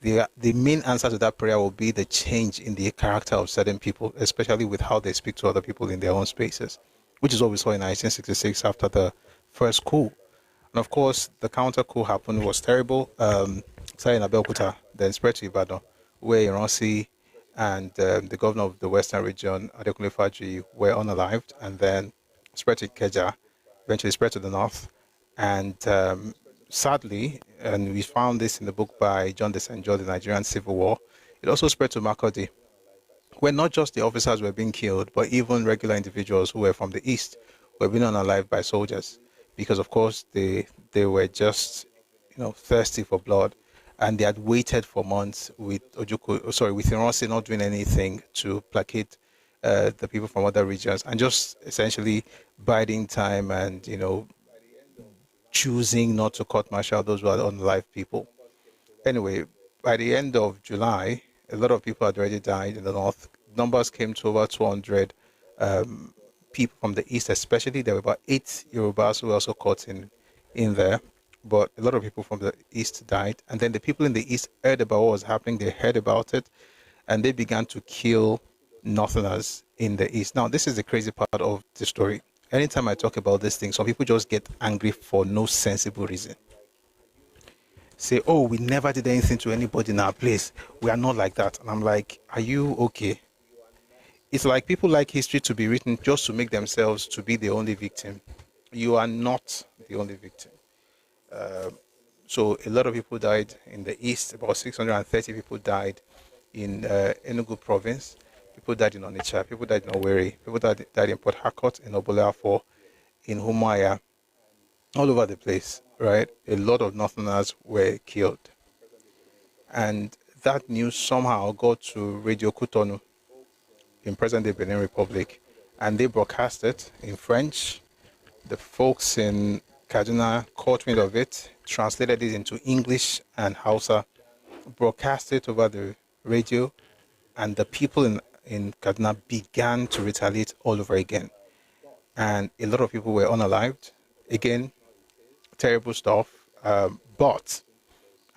the main answer to that prayer will be the change in the character of certain people, especially with how they speak to other people in their own spaces, which is what we saw in 1966 after the first coup. And of course, the counter coup happened, was terrible. Started in Abeokuta, then spread to Ibadan, where Iransi and the governor of the Western region, Adekunle Faji, were unalived, and then spread to Ikeja, eventually spread to the north. And sadly, and we found this in the book by John Desenjo, The Nigerian Civil War, it also spread to Makurdi, where not just the officers were being killed, but even regular individuals who were from the east were being unalived by soldiers, because of course they were just thirsty for blood, and they had waited for months with Iransi not doing anything to placate the people from other regions, and just essentially biding time and choosing not to court martial those who are unalive people. Anyway, by the end of July, a lot of people had already died in the north. Numbers came to over 200 people from the east, especially. There were about 8 Yorubas who were also caught in there. But a lot of people from the east died. And then the people in the east heard about what was happening. They heard about it. And they began to kill northerners in the east. Now, this is the crazy part of the story. Anytime I talk about this thing, some people just get angry for no sensible reason. Say, oh, we never did anything to anybody in our place. We are not like that. And I'm like, are you okay? It's like people like history to be written just to make themselves to be the only victim. You are not the only victim. So a lot of people died in the east. About 630 people died in Enugu province. People died in Onitsha. People died in Owerri. People died in Port Harcourt, in Obolafo, in Humaya, all over the place, right? A lot of northerners were killed. And that news somehow got to Radio Cotonou in present-day Benin Republic, and they broadcast it in French. The folks in Kaduna caught wind of it, translated it into English and Hausa, broadcast it over the radio, and the people in Kaduna began to retaliate all over again. And a lot of people were unalived. Again, terrible stuff. But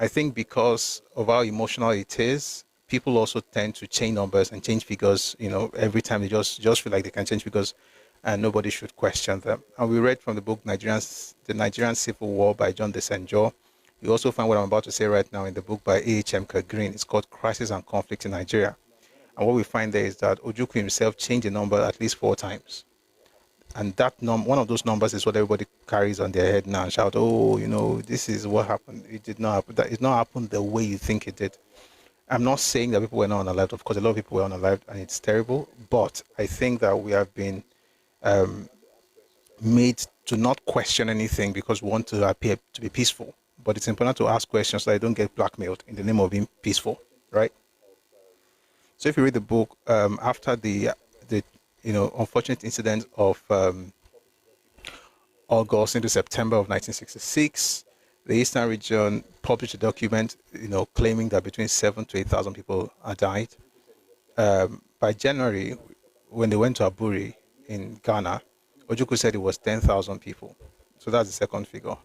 I think because of how emotional it is, people also tend to change numbers and change figures, every time they just feel like they can change figures and nobody should question them. And we read from the book The Nigerian Civil War by John Desenjo. You also find what I'm about to say right now in the book by A.H.M. Green. It's called Crisis and Conflict in Nigeria. And what we find there is that Ojukwu himself changed the number at least 4 times. And that one of those numbers is what everybody carries on their head now and shout, oh, this is what happened. It did not happen. It did not happen the way you think it did. I'm not saying that people were not unalived. Of course, a lot of people were unalived, and it's terrible. But I think that we have been made to not question anything because we want to appear to be peaceful. But it's important to ask questions so that I don't get blackmailed in the name of being peaceful, right? So if you read the book, after the unfortunate incident of August into September of 1966, the Eastern region published a document, claiming that between 7,000 to 8,000 people had died. By January, when they went to Aburi in Ghana, Ojuku said it was 10,000 people. So that's the second figure.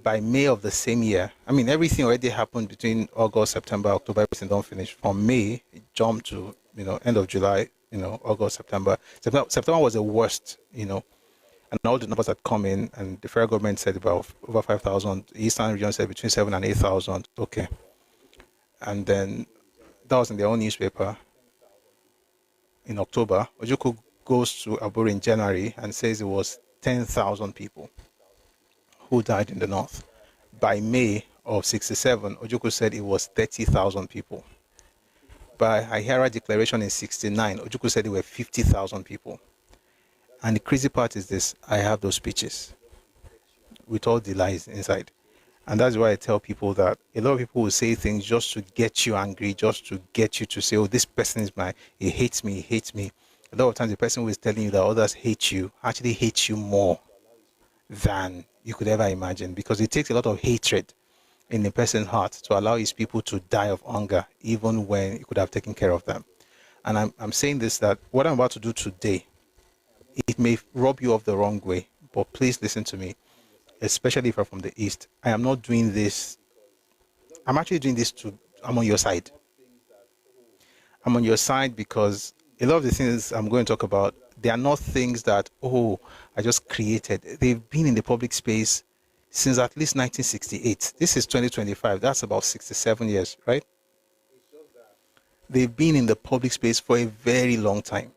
By May of the same year, everything already happened between August, September, October, everything don't finish. From May, it jumped to, end of July, August, September. September was the worst, and all the numbers had come in, and the federal government said about over 5,000. The Eastern region said between 7,000 and 8,000. Okay. And then that was in their own newspaper in October. Ojuku goes to Aburi in January and says it was 10,000 people who died in the north. By May of 67, Ojuku said it was 30,000 people. By Ahira declaration in 69, Ojuku said it were 50,000 people. And the crazy part is this: I have those speeches with all the lies inside. And that's why I tell people that a lot of people will say things just to get you angry, just to get you to say, oh, this person is he hates me, he hates me. A lot of times the person who is telling you that others hate you actually hates you more than you could ever imagine, because it takes a lot of hatred in a person's heart to allow his people to die of hunger, even when he could have taken care of them. And I'm saying this, that what I'm about to do today, it may rub you off the wrong way, but please listen to me, especially if you're from the East. I am not doing this. I'm actually doing this I'm on your side. I'm on your side because a lot of the things I'm going to talk about, they are not things that, I just created. They've been in the public space since at least 1968. This is 2025. That's about 67 years, right? They've been in the public space for a very long time.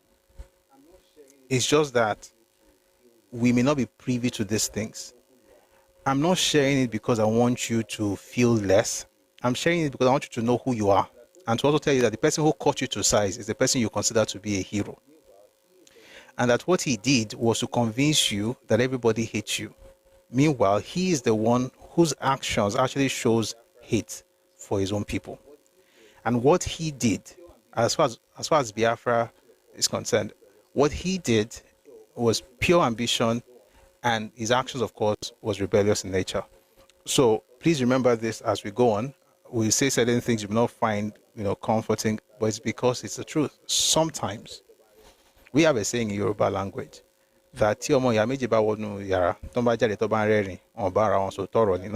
It's just that we may not be privy to these things. I'm not sharing it because I want you to feel less. I'm sharing it because I want you to know who you are, and to also tell you that the person who caught you to size is the person you consider to be a hero. And that what he did was to convince you that everybody hates you. Meanwhile, he is the one whose actions actually shows hate for his own people. And what he did, as far as Biafra is concerned, what he did was pure ambition, and his actions, of course, was rebellious in nature. So please remember this as we go on. We say certain things you will not find, comforting, but it's because it's the truth. Sometimes we have a saying in Yoruba language that in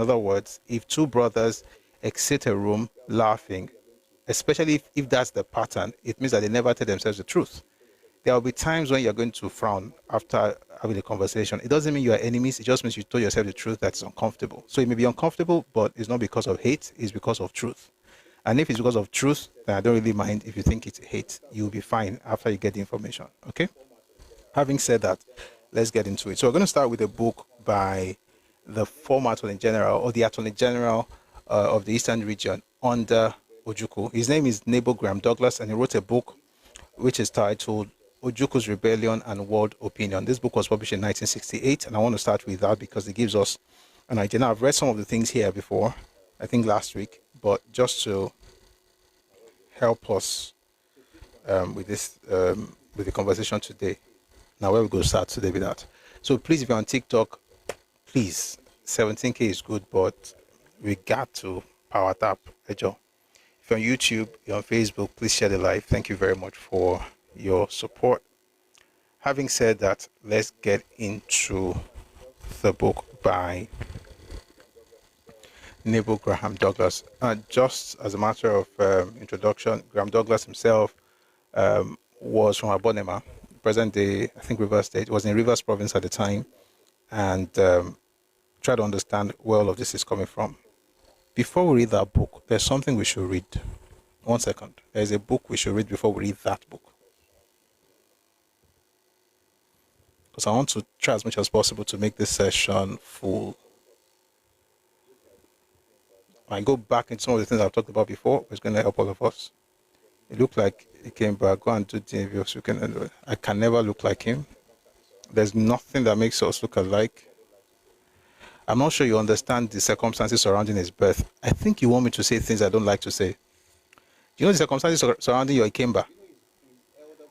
other words, if two brothers exit a room laughing, especially if that's the pattern, it means that they never tell themselves the truth. There will be times when you're going to frown after having a conversation. It doesn't mean you are enemies. It just means you told yourself the truth that's uncomfortable. So it may be uncomfortable, but it's not because of hate. It's because of truth. And if it's because of truth, then I don't really mind if you think it's hate. You'll be fine after you get the information. Okay? Having said that, let's get into it. So we're going to start with a book by the former Attorney General, or the Attorney General of the Eastern region under Ojukwu. His name is Nebo Graham Douglas, and he wrote a book which is titled Ojuku's Rebellion and World Opinion. This book was published in 1968, and I want to start with that because it gives us an idea. Now, I've read some of the things here before, I think last week, but just to help us with this, with the conversation today. Now, where we go start today with that. So please, if you're on TikTok, please, 17K is good, but we got to power tap, Ejo. If you're on YouTube, you're on Facebook, please share the live. Thank you very much for your support. Having said that, let's get into the book by Naval Graham Douglas. Just as a matter of introduction, Graham Douglas himself was from Abonema, present day, I think Rivers State. It was in Rivers Province at the time, and try to understand where all of this is coming from. Before we read that book, there's something we should read. 1 second. There's a book we should read before we read that book. Because I want to try as much as possible to make this session full. I go back into some of the things I've talked about before. It's going to help all of us. It looked like he came back. Go and do the interviews. I can never look like him. There's nothing that makes us look alike. I'm not sure you understand the circumstances surrounding his birth. I think you want me to say things I don't like to say. Do you know the circumstances surrounding your Ikemba?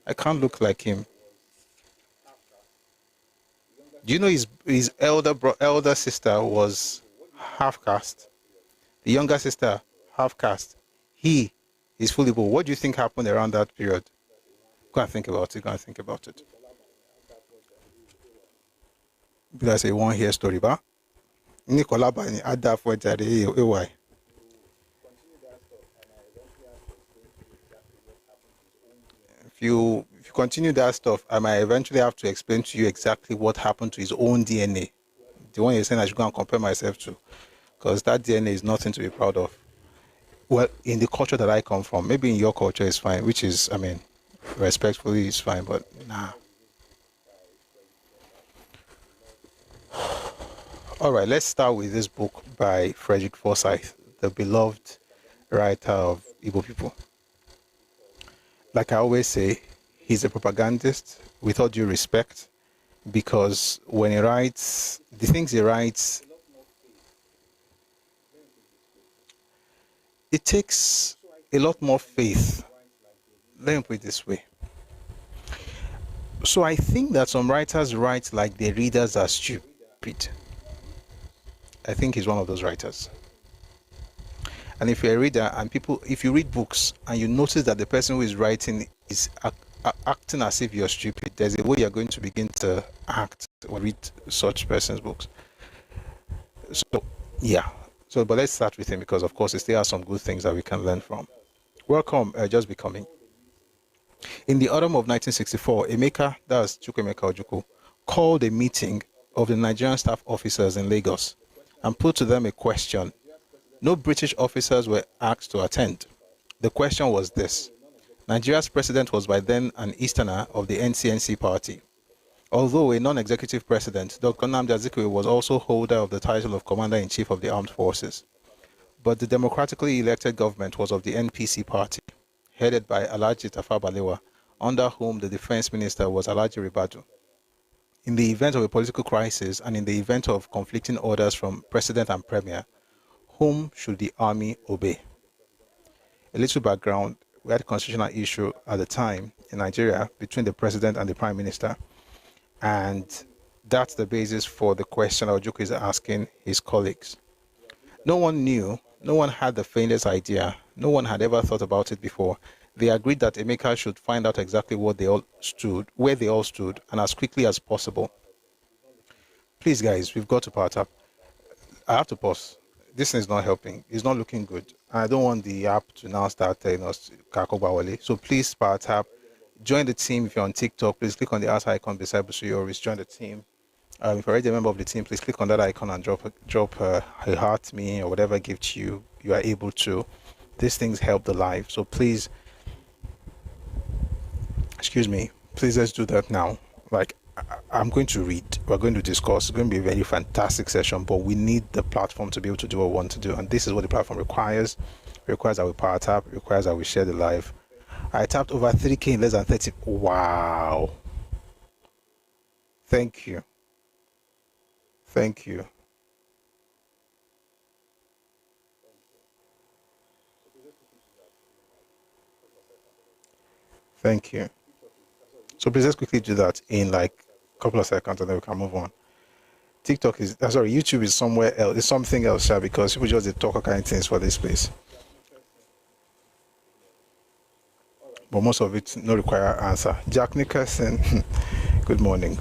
I can't look like him. Do you know his elder sister was half caste? The younger sister, half caste. He is fully Igbo. What do you think happened around that period? Go and think about it. Go and think about it. That's a one-year story, ba? Nicola Bani add that for why? If you continue that stuff, I might eventually have to explain to you exactly what happened to his own DNA. The one you're saying I should go and compare myself to. Because that DNA is nothing to be proud of. Well, in the culture that I come from, maybe in your culture is fine, which is, I mean, respectfully is fine, but nah. All right, let's start with this book by Frederick Forsyth, the beloved writer of Igbo people. Like I always say, he's a propagandist with all due respect, because when he writes, the things he writes, it takes a lot more faith. Let me put it this way. So I think that some writers write like their readers are stupid. I think he's one of those writers. And if you're a reader and if you read books and you notice that the person who is writing is acting as if you're stupid, there's a way you're going to begin to act or read such person's books. So, yeah. So, but let's start with him because, of course, he still has some good things that we can learn from. Welcome, Just Becoming. In the autumn of 1964, Emeka, that's Chukwuemeka Ojukwu, called a meeting of the Nigerian staff officers in Lagos and put to them a question. No British officers were asked to attend. The question was this. Nigeria's president was by then an Easterner of the NCNC party. Although a non-executive president, Dr. Nnamdi Azikiwe was also holder of the title of Commander-in-Chief of the Armed Forces. But the democratically elected government was of the NPC party, headed by Alhaji Tafawa Balewa, under whom the defense minister was Alhaji Ribadu. In the event of a political crisis and in the event of conflicting orders from president and premier, whom should the army obey? A little background, we had a constitutional issue at the time in Nigeria between the president and the prime minister. And that's the basis for the question Ojuku is asking his colleagues. No one knew, no one had the faintest idea, no one had ever thought about it before. They agreed that Emeka should find out exactly where they all stood, and as quickly as possible. Please, guys, we've got to part up. I have to pause. This thing is not helping. It's not looking good. I don't want the app to now start telling us Kakobawale. So please part up. Join the team. If you're on TikTok, please click on the art icon beside Busuyoris. Join the team. If you're already a member of the team, please click on that icon and drop a heart me or whatever gift you are able to. These things help the life. So please, excuse me, please let's do that now. Like, I'm going to read, we're going to discuss. It's going to be a very fantastic session, but we need the platform to be able to do what we want to do. And this is what the platform requires. It requires that we power tap, it requires that we share the live. I tapped over 3K in less than 30. Wow. Thank you. Thank you. Thank you. So please let's quickly do that in like a couple of seconds and then we can move on. TikTok is, sorry, YouTube is somewhere else. It's something else, because people just talk all kind of things for this place. But most of it no require answer. Jack Nicholson, good morning.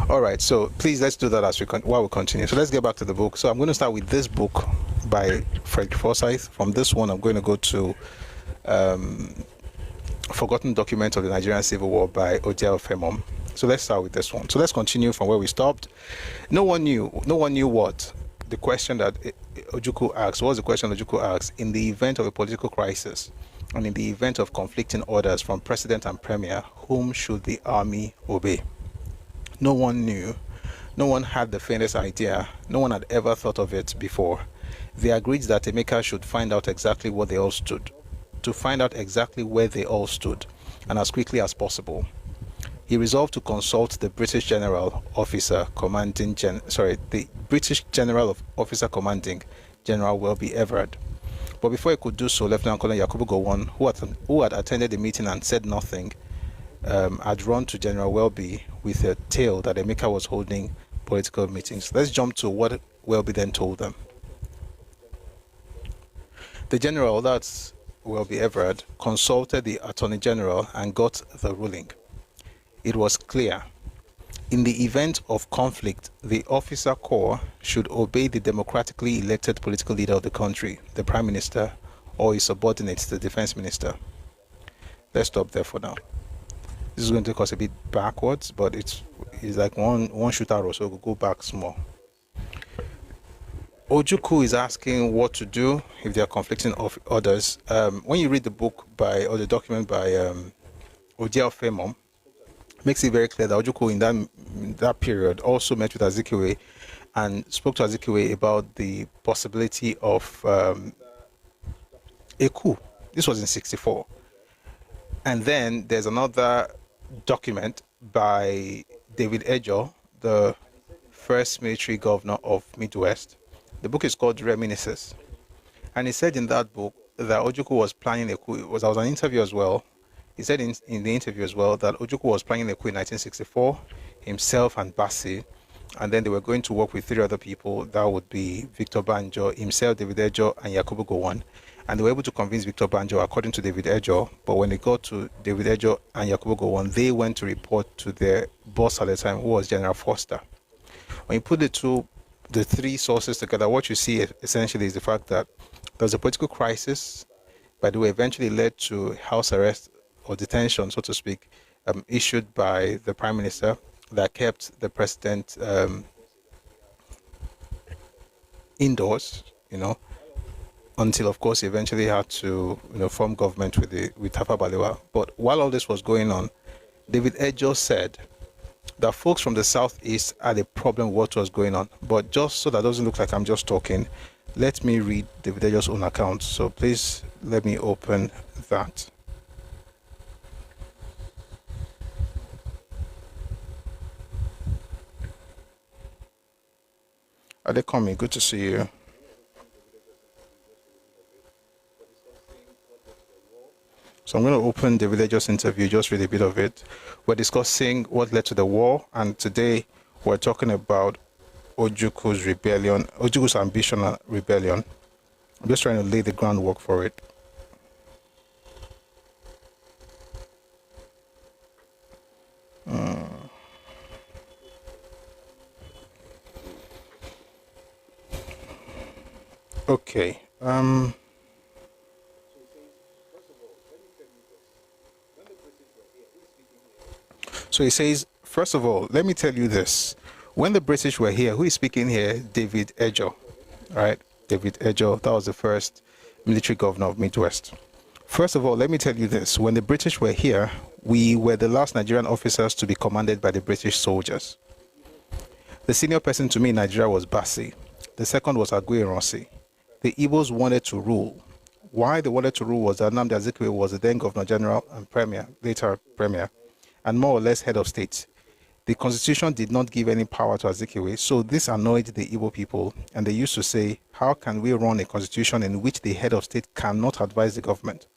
All right, so please let's do that as while we continue. So let's get back to the book. So I'm going to start with this book by Frederick Forsyth. From this one, I'm going to go to Forgotten Document of the Nigerian Civil War by Ojuku. So let's start with this one. So let's continue from where we stopped. No one knew what the question that Ojukwu asked. What was the question Ojukwu asked? In the event of a political crisis and in the event of conflicting orders from president and premier, whom should the army obey? No one knew. No one had the faintest idea. No one had ever thought of it before. They agreed that Emeka should find out exactly what they all stood. To find out exactly where they all stood, and as quickly as possible. He resolved to consult the British General Officer Commanding the British General Officer Commanding General Welby Everard. But before he could do so, Lieutenant Colonel Yakubu Gowon, who had attended the meeting and said nothing, had run to General Welby with a tale that Emeka was holding political meetings. Let's jump to what Welby then told them. The general, that's Welby Everard, consulted the Attorney General and got the ruling. It was clear. In the event of conflict, the officer corps should obey the democratically elected political leader of the country, the Prime Minister, or his subordinates, the Defense Minister. Let's stop there for now. This is going to take us a bit backwards, but it's like one shoot arrow, so we'll go back small. Ojukwu is asking what to do if there are conflicting orders. When you read the book or the document by Ojuku, makes it very clear that Ojukwu in that period also met with Azikiwe and spoke to Azikiwe about the possibility of a coup. This was in 1964. And then there's another document by David Ejo, the first military governor of Midwest. The book is called Reminiscences. And he said in that book that Ojukwu was planning a coup. There was an interview as well. He said in the interview as well that Ojukwu was planning a coup in 1964, himself and Bassi, and then they were going to work with 3 other people. That would be Victor Banjo, himself, David Ejo, and Yakubu Gowon. And they were able to convince Victor Banjo, according to David Ejo. But when they got to David Ejo and Yakubu Gowon, they went to report to their boss at the time, who was General Foster. When you put the 3 sources together, what you see essentially is the fact that there was a political crisis, by the way, eventually led to house arrest or detention, so to speak, issued by the Prime Minister that kept the president indoors, until, of course, he eventually had to, form government with Tafawa Balewa. But while all this was going on, David Ejo said that folks from the southeast had a problem with what was going on. But just so that doesn't look like I'm just talking, let me read David Ejo's own account. So please let me open that. Adekomi, good to see you. So I'm going to open David Ejo's interview, just read a bit of it. We're discussing what led to the war, and today we're talking about Ojuku's rebellion, Ojuku's ambition and rebellion. I'm just trying to lay the groundwork for it. Okay. So he says, first of all, let me tell you this. When the British were here, who is speaking here? David Ejo, right? David Ejo, that was the first military governor of Midwest. First of all, let me tell you this. When the British were here, we were the last Nigerian officers to be commanded by the British soldiers. The senior person to me in Nigeria was Bassi. The second was Aguiyi. The Igbos wanted to rule. Why they wanted to rule was that Nnamdi Azikiwe was the then Governor General and Premier, later Premier, and more or less head of state. The constitution did not give any power to Azikiwe, so this annoyed the Igbo people, and they used to say, how can we run a constitution in which the head of state cannot advise the government?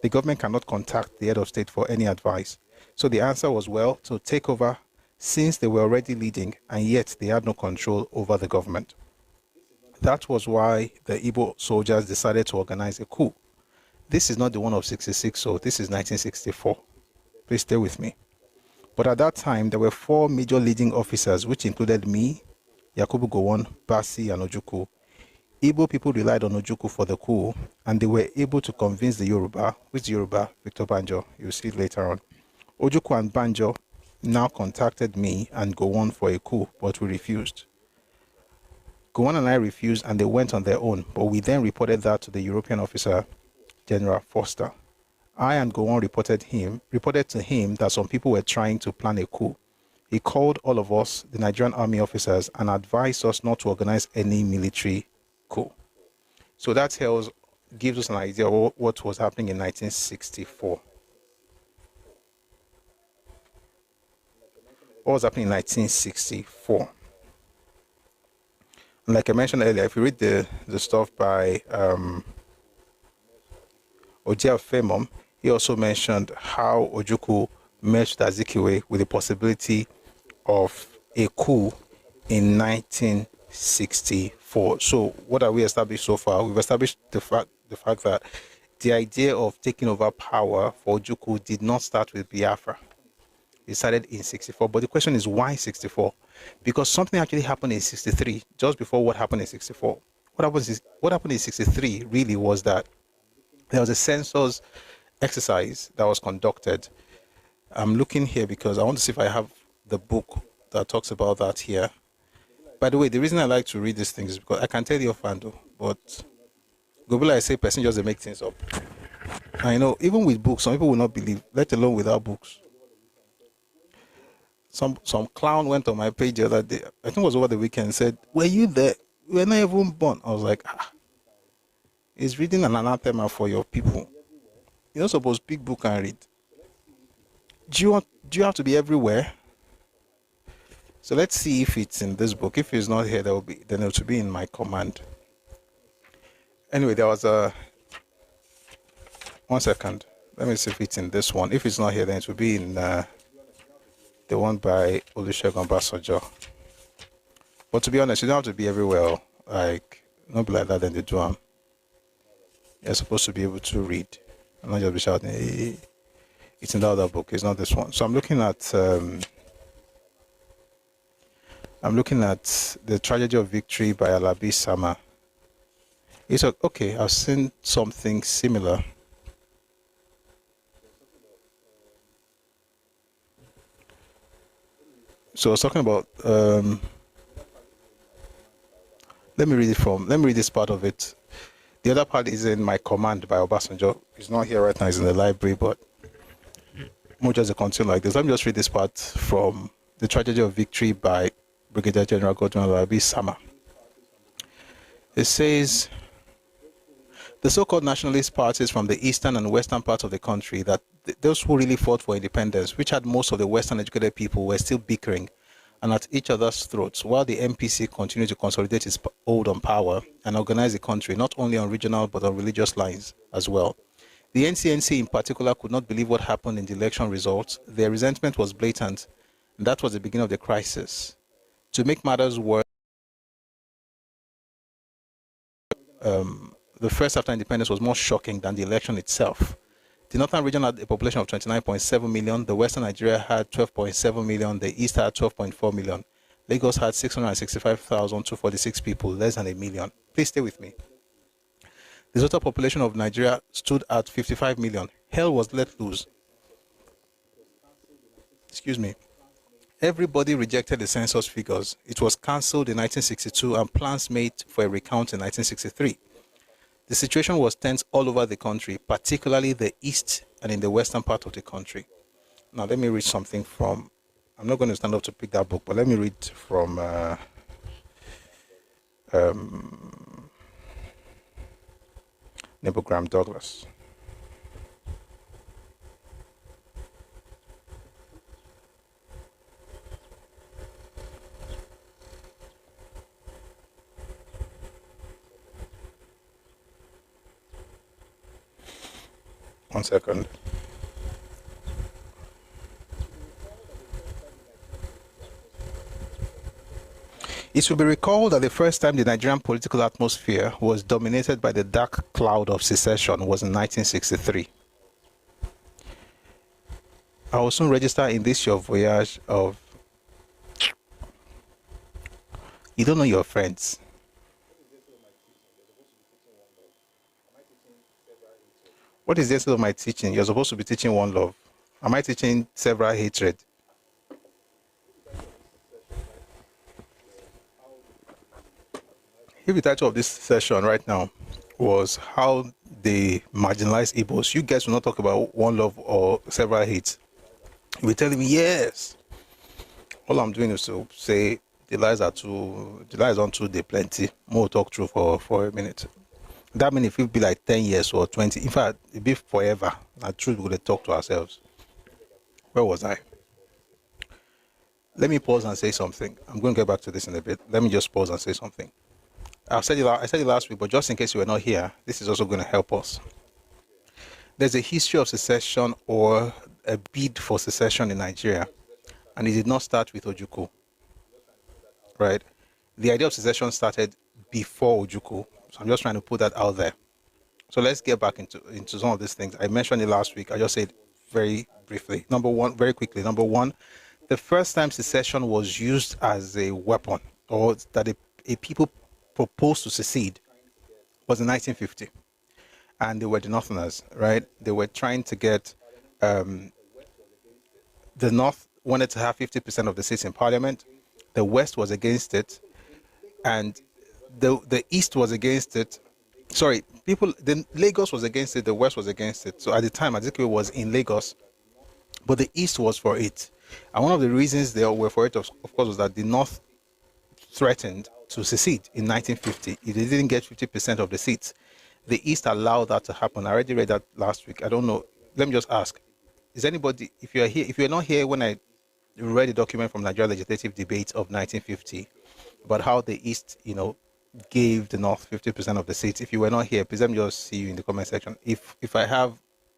The government cannot contact the head of state for any advice. So the answer was, well, to take over since they were already leading, and yet they had no control over the government. That was why the Igbo soldiers decided to organize a coup. This is not the one of 66, so this is 1964. Please stay with me. But at that time, there were 4 major leading officers, which included me, Yakubu Gowon, Bassi, and Ojukwu. Igbo people relied on Ojukwu for the coup, and they were able to convince the Yoruba, which Yoruba, Victor Banjo, you'll see it later on. Ojukwu and Banjo now contacted me and Gowon for a coup, but we refused. Gowon and I refused, and they went on their own, but we then reported that to the European officer, General Foster. I and Gowon reported to him that some people were trying to plan a coup. He called all of us, the Nigerian army officers, and advised us not to organize any military coup. So that gives us an idea of what was happening in 1964. What was happening in 1964? And like I mentioned earlier, if you read the stuff by Ojiafemom, he also mentioned how Ojukwu merged Azikiwe with the possibility of a coup in 1964. So what have we established so far? We've established the fact that the idea of taking over power for Ojukwu did not start with Biafra. It started in 64. But the question is, why 64? Because something actually happened in 63, just before what happened in 64. What happened in 63 really was that there was a census exercise that was conducted. I'm looking here because I want to see if I have the book that talks about that here. By the way, the reason I like to read these things is because I can tell you offhand, but Gobila, I say, person just make things up. I know, even with books, some people will not believe, let alone without books. Some clown went on my page the other day, I think it was over the weekend, said, were you there? We were not even born. I was like, he's reading an anathema for your people. You're not supposed to pick book and read. Do you have to be everywhere? So let's see if it's in this book. If it's not here, then it will be in my command. Anyway, there was a 1 second. Let me see if it's in this one. If it's not here, then it will be in the one by Olusegun Obasanjo. But to be honest, you don't have to be everywhere. Like, not be like that, then they do them. You're supposed to be able to read. I'm not just be shouting, hey. It's in the other book. It's not this one. So I'm looking at The Tragedy of Victory by Alabi Sama. It's like, okay, I've seen something similar. So I was talking about let me read this part of it. The other part is in my command by Obasanjo. It's not here right now, it's in the library, but more just a continue like this. Let me just read this part from The Tragedy of Victory by Brigadier General Godwin Alabi Sama. It says, the so-called nationalist parties from the eastern and western parts of the country, that those who really fought for independence, which had most of the western educated people, were still bickering and at each other's throats, while the MPC continued to consolidate its hold on power and organize the country not only on regional but on religious lines as well. The NCNC in particular could not believe what happened in the election results. Their resentment was blatant, and that was the beginning of the crisis. To make matters worse, the first after independence was more shocking than the election itself. The northern region had a population of 29.7 million, the western Nigeria had 12.7 million, the east had 12.4 million. Lagos had 665,246 people, less than a million. Please stay with me. The total population of Nigeria stood at 55 million. Hell was let loose. Excuse me. Everybody rejected the census figures. It was cancelled in 1962 and plans made for a recount in 1963. The situation was tense all over the country, particularly the east and in the western part of the country. Now, let me read something from, I'm not going to stand up to pick that book, but let me read from Neil Graham Douglas. One second. It should be recalled that the first time the Nigerian political atmosphere was dominated by the dark cloud of secession was in 1963. I will soon register in this your voyage of... You don't know your friends. What is the essence of my teaching? You're supposed to be teaching one love. Am I teaching several hatred? If the title of this session right now was how they marginalize Igbos, you guys will not talk about one love or several hates. You'll be telling me, yes. All I'm doing is to say the lies aren't true, they plenty. More talk true for a minute. That means if it be like 10 years or 20, in fact, it be forever. The truth, we're going to talk to ourselves. Where was I? Let me pause and say something. I'm going to get back to this in a bit. Let me just pause and say something. I said it last week, but just in case you were not here, this is also going to help us. There's a history of secession or a bid for secession in Nigeria, and it did not start with Ojukwu, right? The idea of secession started before Ojukwu, so I'm just trying to put that out there. So let's get back into some of these things. I mentioned it last week. I just said very briefly. Very quickly. Number one, the first time secession was used as a weapon, or that a people proposed to secede, was in 1950. And they were the Northerners, right? They were trying to get, the North wanted to have 50% of the seats in Parliament. The West was against it. And the East was against it. Sorry, Lagos was against it, the West was against it. So at the time, Azikiwe was in Lagos, but the East was for it. And one of the reasons they were for it, of course, was that the North threatened to secede in 1950. If they didn't get 50% of the seats, the East allowed that to happen. I already read that last week. I don't know. Let me just ask. Is anybody, if you're not here when I read the document from Nigeria Legislative Debate of 1950, about how the East, gave the North 50% of the seats. If you were not here, please let me just see you in the comment section. If I have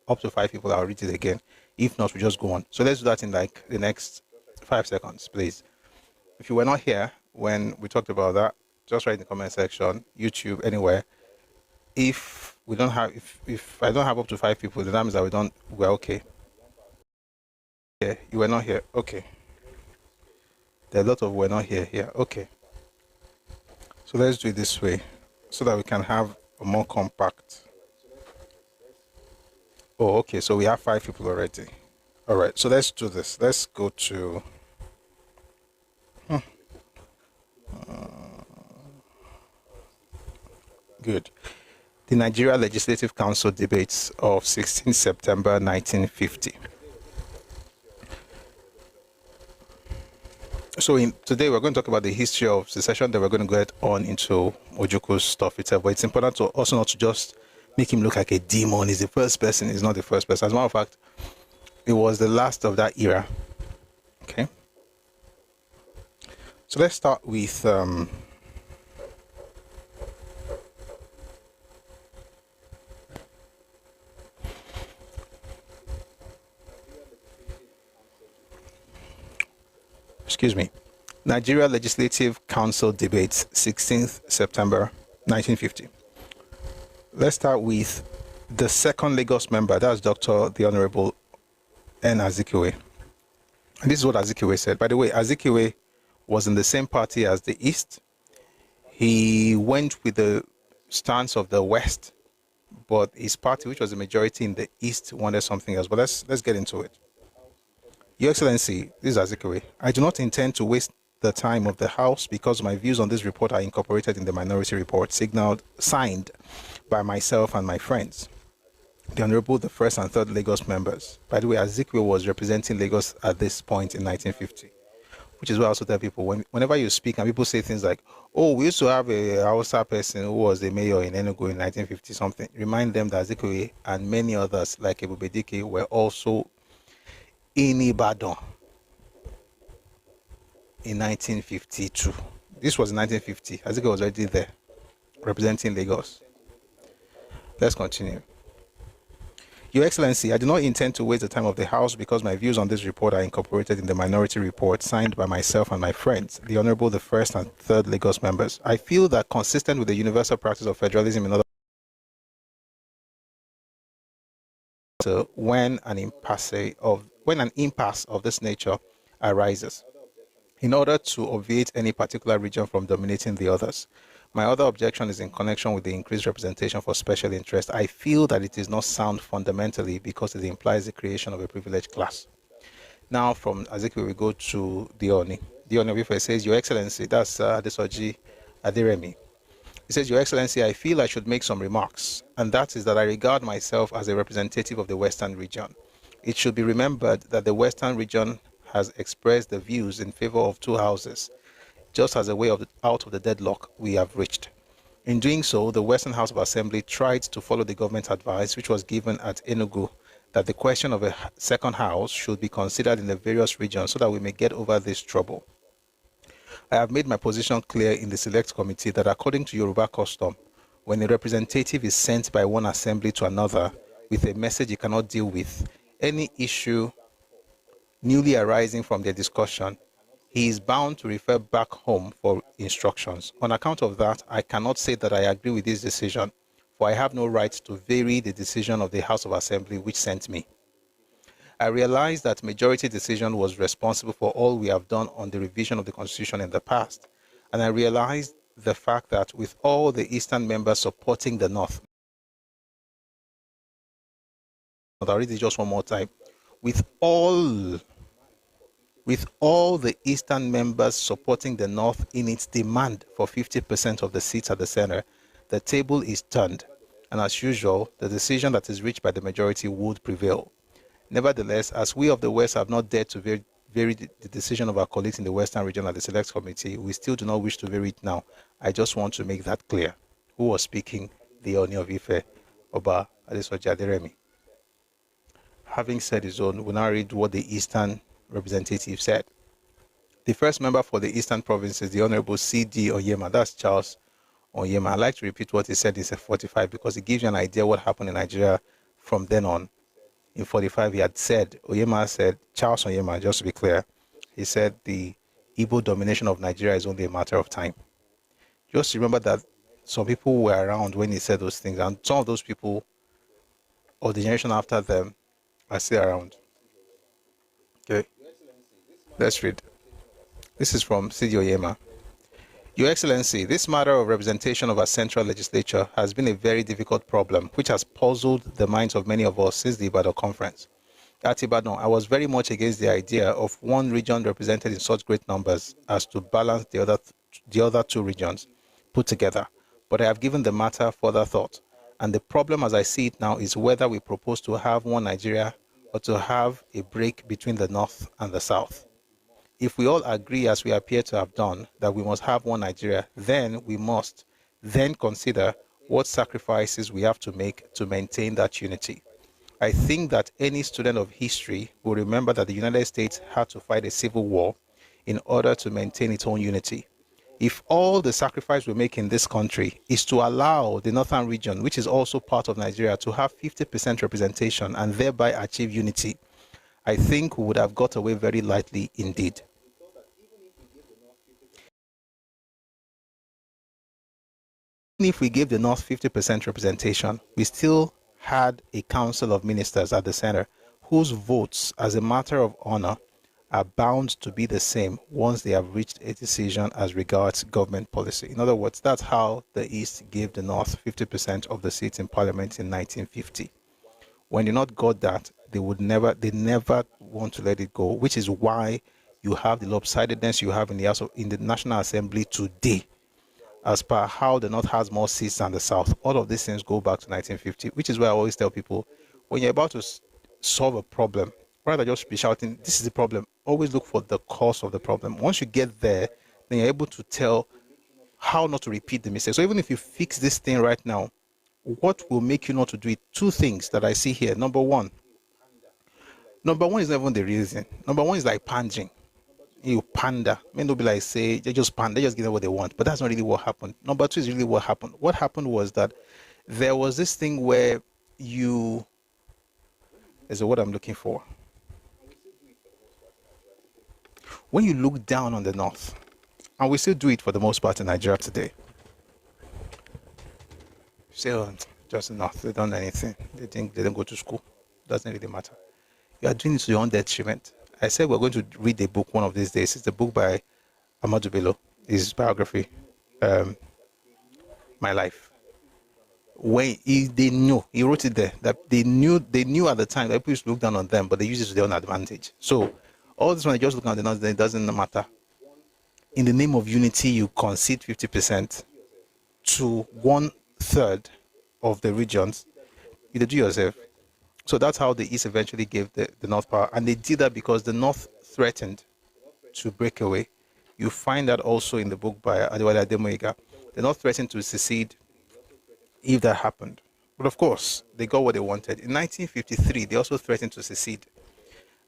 up to 5 people, I'll read it again. If not, we just go on. So let's do that in like the next 5 seconds, please. If you were not here when we talked about that, just write in the comment section, YouTube, anywhere. If I don't have up to 5 people, then that means that we're okay. Yeah, you were not here. Okay. There are a lot of we're not here. Yeah, okay. So let's do it this way so that we can have a more compact. Oh, okay. So we have 5 people already. All right. So let's do this. Let's go to. Good. The Nigeria Legislative Council debates of 16 September 1950. So today we're going to talk about the history of secession, then we're going to get on into Ojuku's stuff itself. But it's important to also not to just make him look like a demon. He's the first person. He's not the first person. As a matter of fact, it was the last of that era. Okay. So let's start with Nigeria Legislative Council debates, 16th September 1950. Let's start with the second Lagos member. That's the Honorable N. Azikiwe. And this is what Azikiwe said. By the way, Azikiwe was in the same party as the East. He went with the stance of the West, but his party, which was the majority in the East, wanted something else. But let's get into it. Your Excellency, this is Azikiwe. I do not intend to waste the time of the House because my views on this report are incorporated in the minority report signed by myself and my friends, the Honorable, the first and third Lagos members. By the way, Azikiwe was representing Lagos at this point in 1950, which is why I also tell people, whenever you speak and people say things like, oh, we used to have a Hausa person who was the mayor in Enugu in 1950 something, remind them that Azikiwe and many others like Ebubedike were also in Ibadan in 1952. This was 1950. Azikiwe was already there, representing Lagos. Let's continue. Your Excellency, I do not intend to waste the time of the House because my views on this report are incorporated in the minority report signed by myself and my friends, the Honorable, the first and third Lagos members. I feel that consistent with the universal practice of federalism in other when an impasse of this nature arises, in order to obviate any particular region from dominating the others. My other objection is in connection with the increased representation for special interest. I feel that it is not sound fundamentally because it implies the creation of a privileged class. Now from Azikiwe, we go to Dioni. Dioni of Ife says, Your Excellency, that's Adesoji Aderemi. He says, Your Excellency, I feel I should make some remarks, and that is that I regard myself as a representative of the Western region. It should be remembered that the Western region has expressed the views in favor of two houses, just as a way out of the deadlock we have reached. In doing so, the Western House of Assembly tried to follow the government advice which was given at Enugu that the question of a second house should be considered in the various regions so that we may get over this trouble. I have made my position clear in the select committee that according to Yoruba custom, when a representative is sent by one assembly to another with a message he cannot deal with, any issue newly arising from their discussion, he is bound to refer back home for instructions. On account of that, I cannot say that I agree with this decision, for I have no right to vary the decision of the House of Assembly which sent me. I realize that majority decision was responsible for all we have done on the revision of the Constitution in the past, and I realized the fact that with all the Eastern members supporting the North, I'll read it just one more time, with all the Eastern members supporting the North in its demand for 50% of the seats at the center, the table is turned, and as usual, the decision that is reached by the majority would prevail. Nevertheless, as we of the West have not dared to vary the decision of our colleagues in the Western region at the Select Committee, we still do not wish to vary it now. I just want to make that clear. Who was speaking? The Oni of Ife, Oba Adesoji Aderemi. Having said his own, we'll now read what the Eastern representative said. The first member for the Eastern provinces, the Honorable C.D. Oyema, that's Charles Oyema. I'd like to repeat what he said in 45 because it gives you an idea what happened in Nigeria from then on. In 45, he had said, Oyema said, Charles Oyema, just to be clear, he said the Igbo domination of Nigeria is only a matter of time. Just remember that some people were around when he said those things, and some of those people, or the generation after them, are still around. Okay, let's read. This is from C.D. Oyema. Your Excellency, this matter of representation of our central legislature has been a very difficult problem, which has puzzled the minds of many of us since the Ibadan conference. At Ibadan, I was very much against the idea of one region represented in such great numbers as to balance the other two regions put together, but I have given the matter further thought, and the problem as I see it now is whether we propose to have one Nigeria or to have a break between the North and the South. If we all agree, as we appear to have done, that we must have one Nigeria, then we must then consider what sacrifices we have to make to maintain that unity. I think that any student of history will remember that the United States had to fight a civil war in order to maintain its own unity. If all the sacrifice we make in this country is to allow the northern region, which is also part of Nigeria, to have 50% representation and thereby achieve unity, I think we would have got away very lightly indeed. Even if we gave the North 50% representation, we still had a council of ministers at the center whose votes, as a matter of honor, are bound to be the same once they have reached a decision as regards government policy. In other words, that's how the East gave the North 50% of the seats in Parliament in 1950. When the North got that, they never want to let it go, which is why you have the lopsidedness you have in the National Assembly today, as per how the North has more seats than the South. All of these things go back to 1950, which is why I always tell people, when you're about to solve a problem, rather just be shouting, this is the problem, always look for the cause of the problem. Once you get there, then you're able to tell how not to repeat the mistake. So even if you fix this thing right now, what will make you not to do it? Two things that I see here. Number one is not even the reason. Number one is like pandering. You panda. Men don't be like, say, they just panda, they just give them what they want. But that's not really what happened. Number two is really what happened. What happened was that there was this thing where there's a word I'm looking for. When you look down on the North, and we still do it for the most part in Nigeria today, say, oh, just the North, they don't know anything. They think they don't go to school. Doesn't really matter. You are doing it to your own detriment. I said we're going to read a book one of these days. It's the book by Ahmadu Bello, his biography. my life. They knew, he wrote it there, that they knew at the time that people used to look down on them, but they used it to their own advantage. So all this when I just look at the numbers, it doesn't matter. In the name of unity, you concede 50% to 1/3 of the regions. You do yourself. So that's how the East eventually gave the North power. And they did that because the North threatened to break away. You find that also in the book by Adewale Ademoyiga. The North threatened to secede if that happened. But of course, they got what they wanted. In 1953, they also threatened to secede.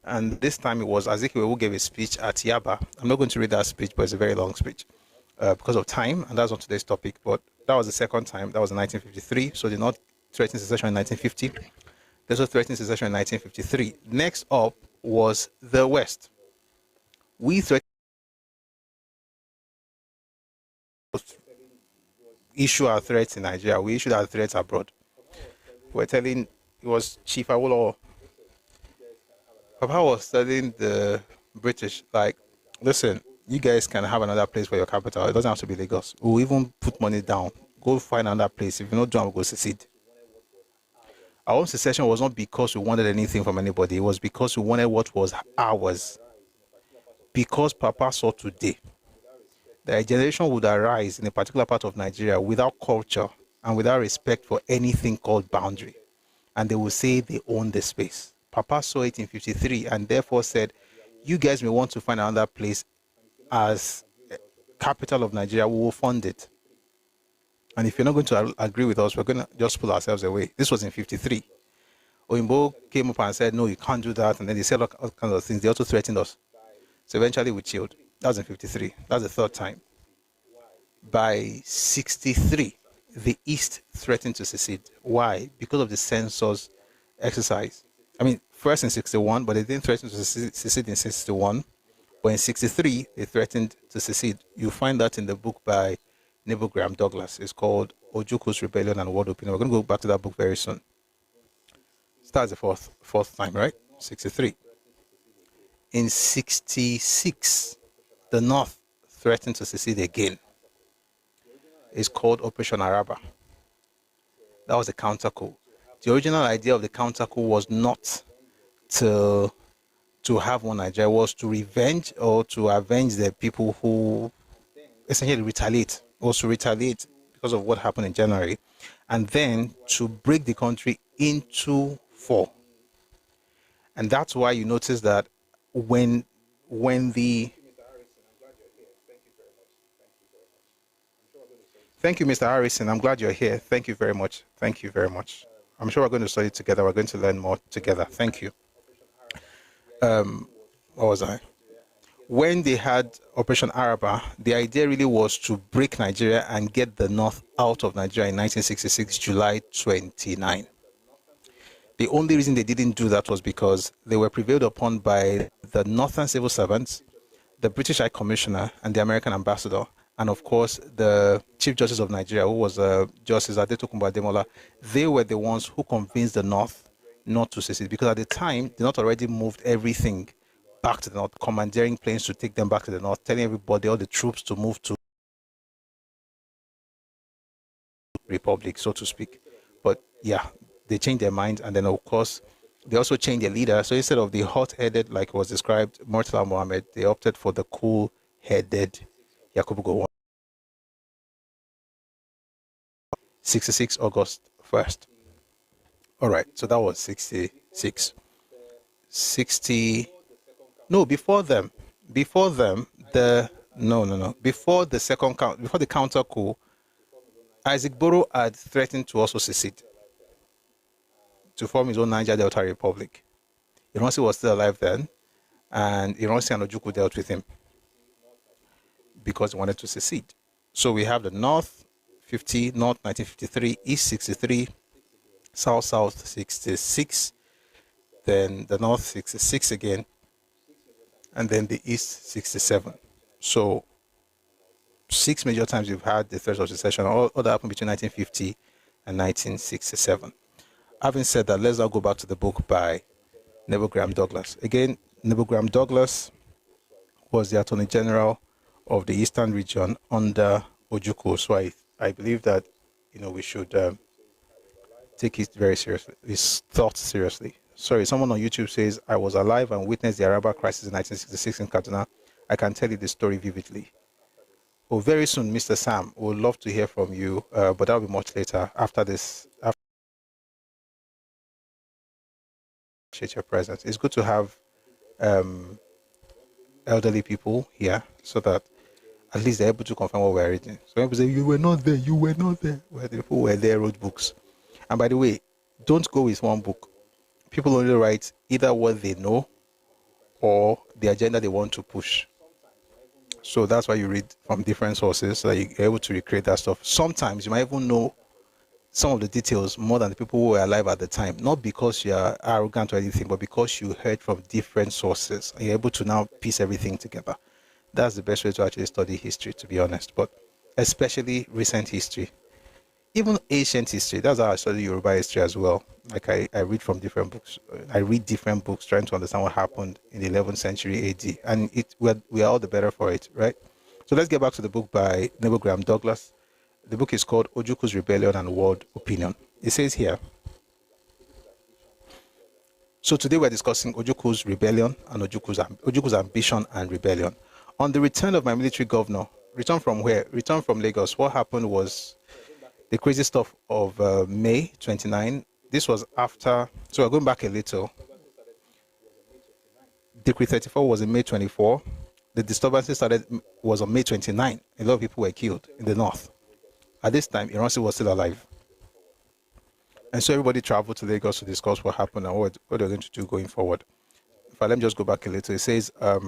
And this time it was Azikiwe who gave a speech at Yaba. I'm not going to read that speech, but it's a very long speech because of time, and that's on today's topic. But that was the second time. That was in 1953. So they not threatened secession in 1950. They also threatened secession in 1953. Next up was the West. We threatened issue our threats in Nigeria. We issued our threats abroad. We're telling, it was Chief Awolowo. Papa was telling the British, like, listen, you guys can have another place for your capital. It doesn't have to be Lagos. We'll even put money down. Go find another place. If you don't do it, we'll go secede. Our own secession was not because we wanted anything from anybody. It was because we wanted what was ours. Because Papa saw today that a generation would arise in a particular part of Nigeria without culture and without respect for anything called boundary. And they will say they own the space. Papa saw it in 53 and therefore said, you guys may want to find another place as capital of Nigeria, we will fund it. And if you're not going to agree with us, we're going to just pull ourselves away. This was in 53. Oyinbo came up and said, no, you can't do that. And then they said all kinds of things. They also threatened us. So eventually we chilled. That was in 53. That's the third time. By 63, the East threatened to secede. Why? Because of the census exercise. I mean, first in 61, but they didn't threaten to secede in 61. But in 63, they threatened to secede. You find that in the book by Neville Graham Douglas. It's called Ojuku's Rebellion and World Opinion. We're going to go back to that book very soon. Starts the fourth time, right? 63. In 66, the North threatened to secede again. It's called Operation Araba. That was a counter coup. The original idea of the counter coup was not to have one Nigeria, was to revenge or to avenge the people who essentially retaliate, was to retaliate because of what happened in January, and then to break the country into four. And that's why you notice that when the... Thank you, Mr. Harrison. I'm glad you're here. Thank you very much. Thank you very much. I'm sure we're going to study together. We're going to learn more together. Thank you. What was I? When they had Operation Araba, the idea really was to break Nigeria and get the North out of Nigeria in 1966, July 29. The only reason they didn't do that was because they were prevailed upon by the Northern civil servants, the British High Commissioner, and the American ambassador, and of course the Chief Justice of Nigeria, who was Justice Adetokunbo Ademola. They were the ones who convinced the North not to secede, because at the time, the North already moved everything back to the North, commandeering planes to take them back to the North, telling everybody, all the troops to move to Republic, so to speak. But yeah, they changed their mind, and then of course, they also changed their leader. So instead of the hot-headed, like was described, Murtala Mohammed, they opted for the cool-headed Yakubu Gowon. 66 August 1st. All right, so that was 66. 60... No, before them, before the second count, before the counter coup, Isaac Boro had threatened to also secede, to form his own Niger Delta Republic. Ironsi was still alive then, and Ironsi and Ojukwu dealt with him because he wanted to secede. So we have the North 50, North 1953, East 63, South 66, then the North 66 again, and then the East 67. So 6 major times you've had the threat of secession. All that happened between 1950 and 1967. Having said that, let's now go back to the book by Neville Graham Douglas. Again, Neville Graham Douglas was the Attorney General of the Eastern region under Ojukwu. So I believe that we should take it very seriously. His thoughts seriously. Sorry, someone on YouTube says, I was alive and witnessed the Araba crisis in 1966 in Kaduna. I can tell you the story vividly. Oh, very soon, Mr. Sam. We would love to hear from you, but that'll be much later after this. Appreciate your presence. It's good to have elderly people here so that at least they're able to confirm what we're reading. So people say, you were not there, you were not there. Well, the people were there, wrote books. And by the way, don't go with one book. People only write either what they know or the agenda they want to push. So that's why you read from different sources so that you're able to recreate that stuff. Sometimes you might even know some of the details more than the people who were alive at the time, not because you're arrogant or anything, but because you heard from different sources and you're able to now piece everything together. That's the best way to actually study history, to be honest, but especially recent history. Even ancient history, that's how I study Yoruba history as well. Like I read from different books. I read different books trying to understand what happened in the 11th century AD. And we are all the better for it, right? So let's get back to the book by Neville Graham Douglas. The book is called Ojuku's Rebellion and World Opinion. It says here, so today we're discussing Ojuku's rebellion and Ojuku's ambition and rebellion. On the return of my military governor, return from where? Return from Lagos. What happened was the crazy stuff of May 29. This was after, so we're going back a little. Decree 34 was in May 24. The disturbances was on May 29. A lot of people were killed in the north. At this time, Iransi was still alive. And so everybody traveled to Lagos to discuss what happened and what they're going to do going forward. Let me just go back a little. It says, let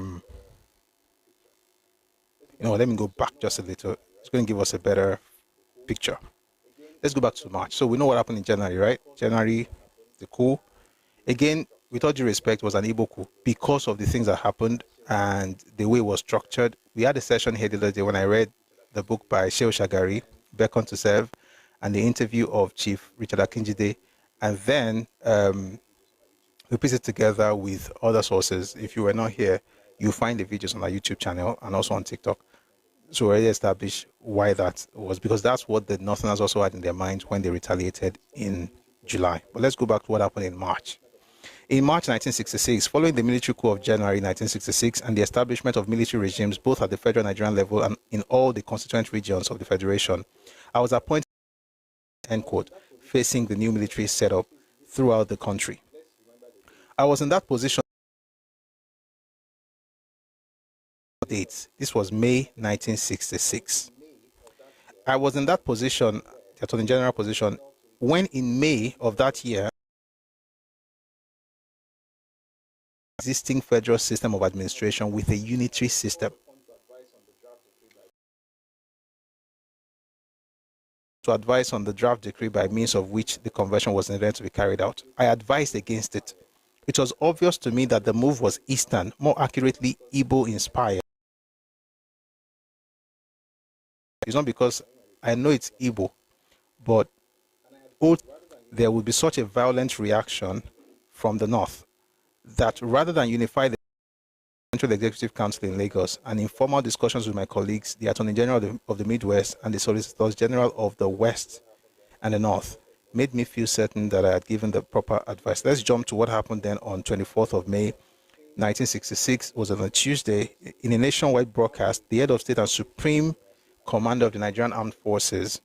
me go back just a little. It's going to give us a better picture. Let's go back to March. So we know what happened in January, right? January, the coup. Again, with all due respect, was an Igbo coup because of the things that happened and the way it was structured. We had a session here the other day when I read the book by Shehu Shagari, Beckon to Serve, and the interview of Chief Richard Akinjide. And then we pieced it together with other sources. If you were not here, you'll find the videos on our YouTube channel and also on TikTok. So we already established why that was, because that's what the Northerners also had in their minds when they retaliated in July. But let's go back to what happened in March. In March 1966, following the military coup of January 1966 and the establishment of military regimes both at the federal Nigerian level and in all the constituent regions of the Federation, I was appointed, end quote, facing the new military setup throughout the country. I was in that position. This was May 1966. I was in that position, the Attorney General position, when in May of that year, existing federal system of administration with a unitary system. To advise on the draft decree by means of which the conversion was intended to be carried out. I advised against it. It was obvious to me that the move was Eastern, more accurately Igbo inspired. It's not because I know it's Igbo, but there would be such a violent reaction from the North that rather than unify the Central Executive Council in Lagos and informal discussions with my colleagues, the Attorney General of the Midwest and the Solicitors General of the West and the North, made me feel certain that I had given the proper advice. Let's jump to what happened then on 24th of May, 1966. Was on a Tuesday. In a nationwide broadcast, the head of state and supreme commander of the Nigerian Armed Forces,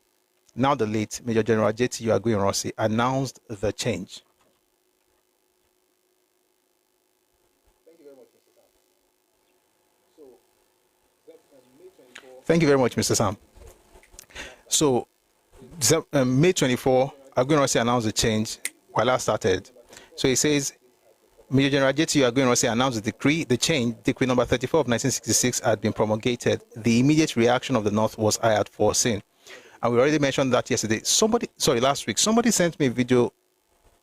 now the late Major General J.T. Agui-Ironsi, announced the change. Thank you very much, Mr. Sam. So, May 24, Agui-Ironsi announced the change while I started. So he says, Major General J.T. Agui-Ironsi announced the change, decree number 34 of 1966 had been promulgated. The immediate reaction of the North was I had foreseen. And we already mentioned that yesterday. Last week, somebody sent me a video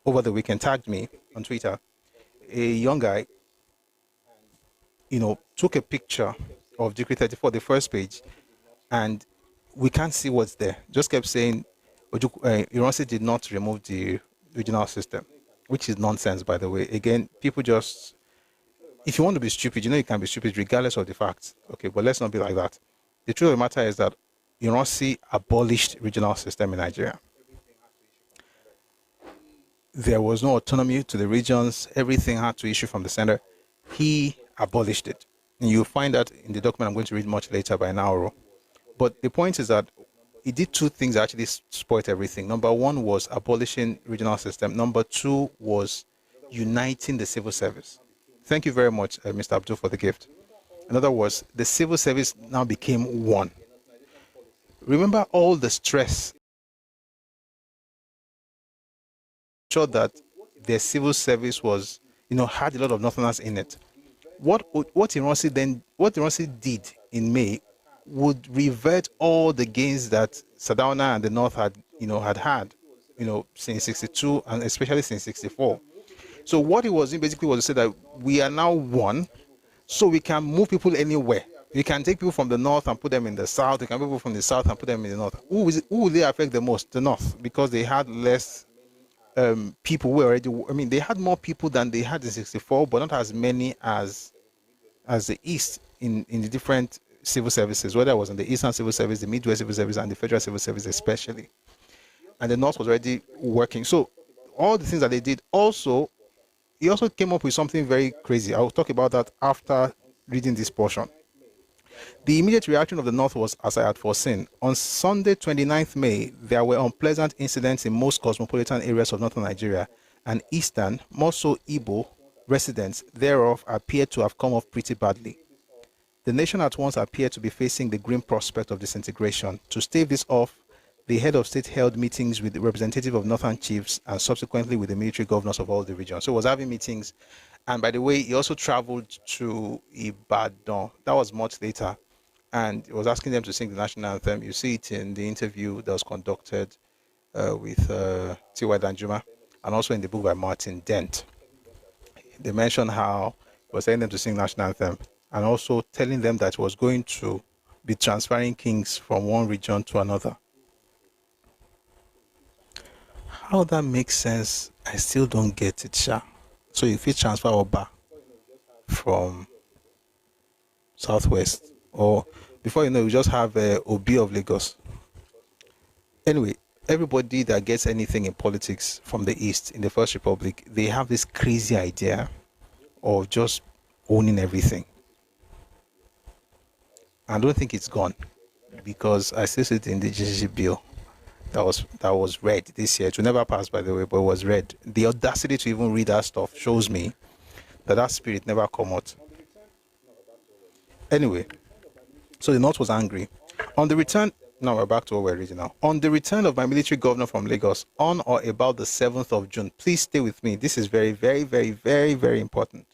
over the weekend, tagged me on Twitter. A young guy, took a picture of decree 34, the first page, and we can't see what's there. Just kept saying, Ironsi did not remove the original system, which is nonsense, by the way. Again, people just, if you want to be stupid, you can be stupid regardless of the facts. Okay, but let's not be like that. The truth of the matter is that Ironsi abolished regional system in Nigeria. There was no autonomy to the regions. Everything had to issue from the center. He abolished it. And you'll find that in the document I'm going to read much later by Nauru. But the point is that he did two things that actually spoiled everything. Number one was abolishing regional system. Number two was uniting the civil service. Thank you very much, Mr. Abdul, for the gift. In other words, the civil service now became one. Remember all the stress. Sure that the civil service was, had a lot of Northerners in it. What Ironsi did in May would revert all the gains that Sardauna and the North had since 62 and especially since 64. So what he was doing basically was to say that we are now one, so we can move people anywhere. We can take people from the North and put them in the South. We can move people from the South and put them in the North. Who will they affect the most? The North, because they had less people who already. They had more people than they had in 64, but not as many as the East in the different civil services, whether it was in the Eastern Civil Service, the Midwest Civil Service, and the Federal Civil Service especially. And the North was already working. So all the things that they did, he also came up with something very crazy. I'll talk about that after reading this portion. The immediate reaction of the North was as I had foreseen. On Sunday, 29th May, there were unpleasant incidents in most cosmopolitan areas of northern Nigeria, and eastern, more so Igbo, residents thereof appeared to have come off pretty badly. The nation at once appeared to be facing the grim prospect of disintegration. To stave this off, the head of state held meetings with the representative of northern chiefs and subsequently with the military governors of all the regions. So he was having meetings. And by the way, he also traveled to Ibadan. That was much later. And he was asking them to sing the national anthem. You see it in the interview that was conducted with T.Y. Danjuma and also in the book by Martin Dent. They mentioned how he was telling them to sing national anthem and also telling them that he was going to be transferring kings from one region to another. How that makes sense, I still don't get it, Sha. So if you transfer Oba from Southwest, or before you know, you just have Obi of Lagos. Anyway, everybody that gets anything in politics from the East in the First Republic, they have this crazy idea of just owning everything. I don't think it's gone, because I still see it in the GCC bill that was read this year. It will never pass, by the way, but it was read. The audacity to even read that stuff shows me that spirit never come out. Anyway, so the North was angry. On the return, now we're back to what we're reading now. On the return of my military governor from Lagos, on or about the 7th of June, please stay with me. This is very, very, very, very, very important.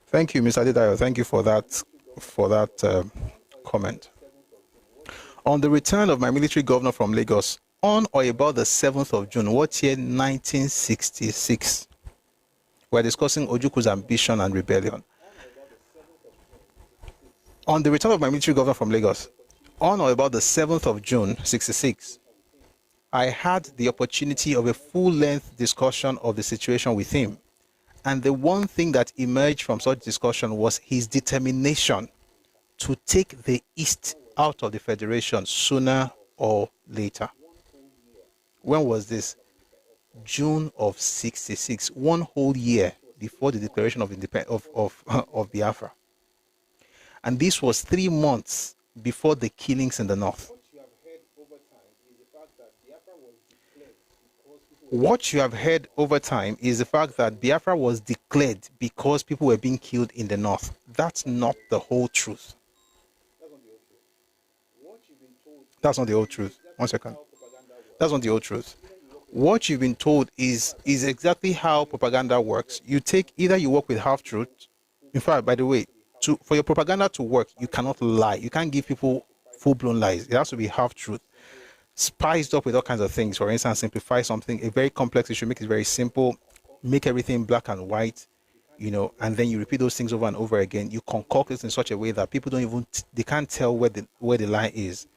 Thank you, Mr. Adedayo. Thank you for that comment. On the return of my military governor from Lagos, on or about the 7th of June, what year? 1966. We're discussing Ojuku's ambition and rebellion. On the return of my military governor from Lagos, on or about the 7th of June, 66, I had the opportunity of a full-length discussion of the situation with him. And the one thing that emerged from such discussion was his determination to take the East out of the Federation sooner or later. When was this? June of 66, one whole year before the declaration of Biafra. And this was 3 months before the killings in the North. What you have heard over time is the fact that Biafra was declared because people were being killed in the North. That's not the whole truth. That's not the whole truth. 1 second. That's not the whole truth. What you've been told is exactly how propaganda works. Either you work with half-truth. In fact, by the way, for your propaganda to work, you cannot lie. You can't give people full-blown lies. It has to be half-truth, spiced up with all kinds of things. For instance, simplify something, a very complex issue, make it very simple, make everything black and white, and then you repeat those things over and over again. You concoct it in such a way that people they can't tell where the lie is.